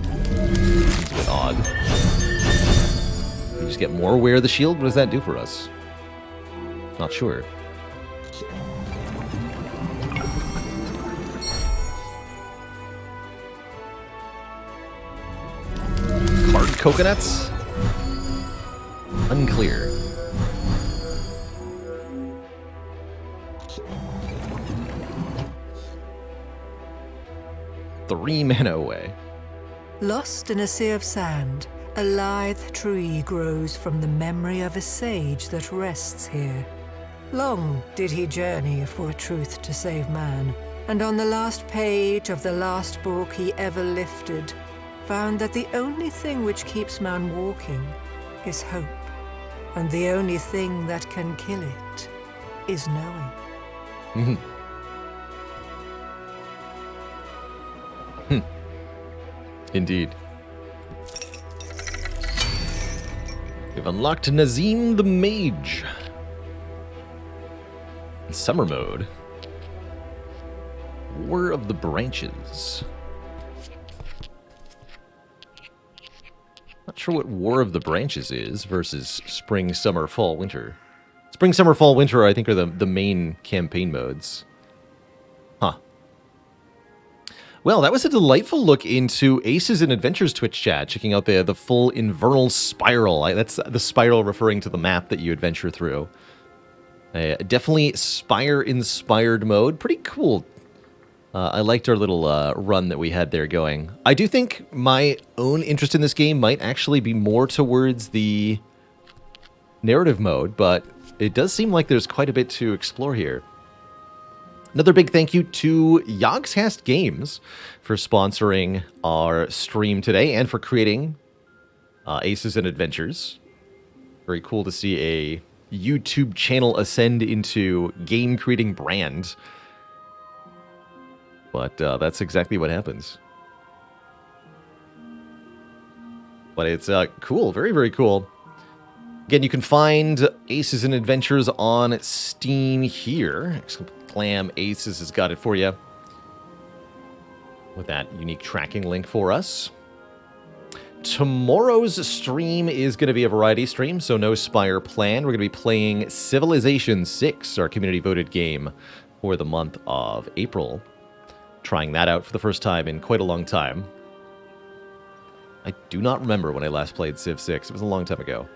Speaker 1: Seems a bit odd. You just get more wear the shield? What does that do for us? Not sure. Card coconuts? Unclear. Three mana away.
Speaker 2: Lost in a sea of sand, a lithe tree grows from the memory of a sage that rests here. Long did he journey for truth to save man, and on the last page of the last book he ever lifted, found that the only thing which keeps man walking is hope, and the only thing that can kill it is knowing.
Speaker 1: Indeed. We've unlocked Nazim the Mage. In summer mode. War of the Branches. Not sure what War of the Branches is versus Spring, Summer, Fall, Winter. Spring, Summer, Fall, Winter, I think, are the main campaign modes. Huh. Well, that was a delightful look into Aces and Adventures Twitch chat, checking out the full Invernal Spiral. That's the spiral referring to the map that you adventure through. Definitely Spire-inspired mode. Pretty cool. I liked our little run that we had there going. I do think my own interest in this game might actually be more towards the narrative mode, but it does seem like there's quite a bit to explore here. Another big thank you to Yogscast Games for sponsoring our stream today and for creating Aces and Adventures. Very cool to see a YouTube channel ascend into game-creating brand. But that's exactly what happens. But it's cool. Very, very cool. Again, you can find Aces and Adventures on Steam here. Clam Aces has got it for you with that unique tracking link for us. Tomorrow's stream is going to be a variety stream, so no Spire planned. We're going to be playing Civilization 6, our community-voted game for the month of April. Trying that out for the first time in quite a long time. I do not remember when I last played Civ 6. It was a long time ago.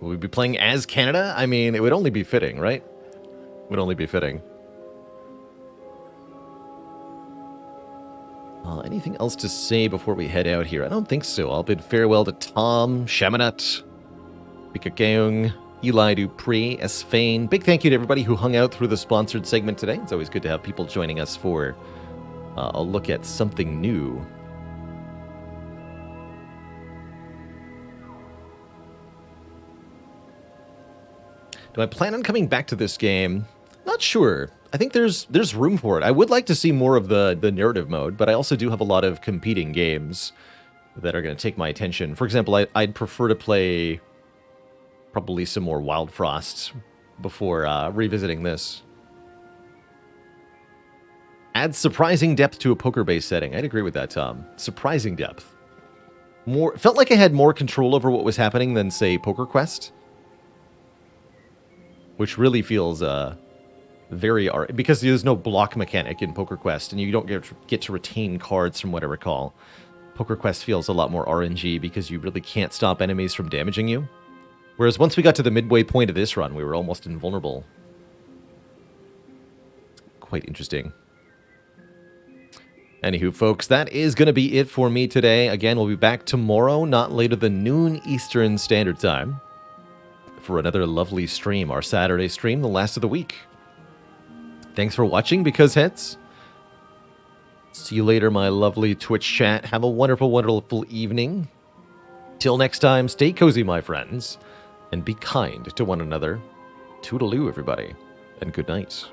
Speaker 1: Will we be playing as Canada? I mean, it would only be fitting, right? It would only be fitting. Anything else to say before we head out here? I don't think so. I'll bid farewell to Tom, Shamanut, Bikakeung, Eli Dupree, Esfane. Big thank you to everybody who hung out through the sponsored segment today. It's always good to have people joining us for a look at something new. Do I plan on coming back to this game? Not sure. I think there's room for it. I would like to see more of the narrative mode, but I also do have a lot of competing games that are going to take my attention. For example, I'd prefer to play probably some more Wild Frost before revisiting this. Add surprising depth to a poker-based setting. I'd agree with that, Tom. Surprising depth. Felt like I had more control over what was happening than, say, Poker Quest. Which really feels very... because there's no block mechanic in Poker Quest, and you don't get to retain cards from what I recall. Poker Quest feels a lot more RNG because you really can't stop enemies from damaging you. Whereas once we got to the midway point of this run, we were almost invulnerable. Quite interesting. Anywho, folks, that is going to be it for me today. Again, we'll be back tomorrow, not later than noon Eastern Standard Time, for another lovely stream, our Saturday stream, the last of the week. Thanks for watching, Because Heads. See you later, my lovely Twitch chat. Have a wonderful, wonderful evening. Till next time, stay cozy, my friends, and be kind to one another. Toodaloo, everybody, and good night.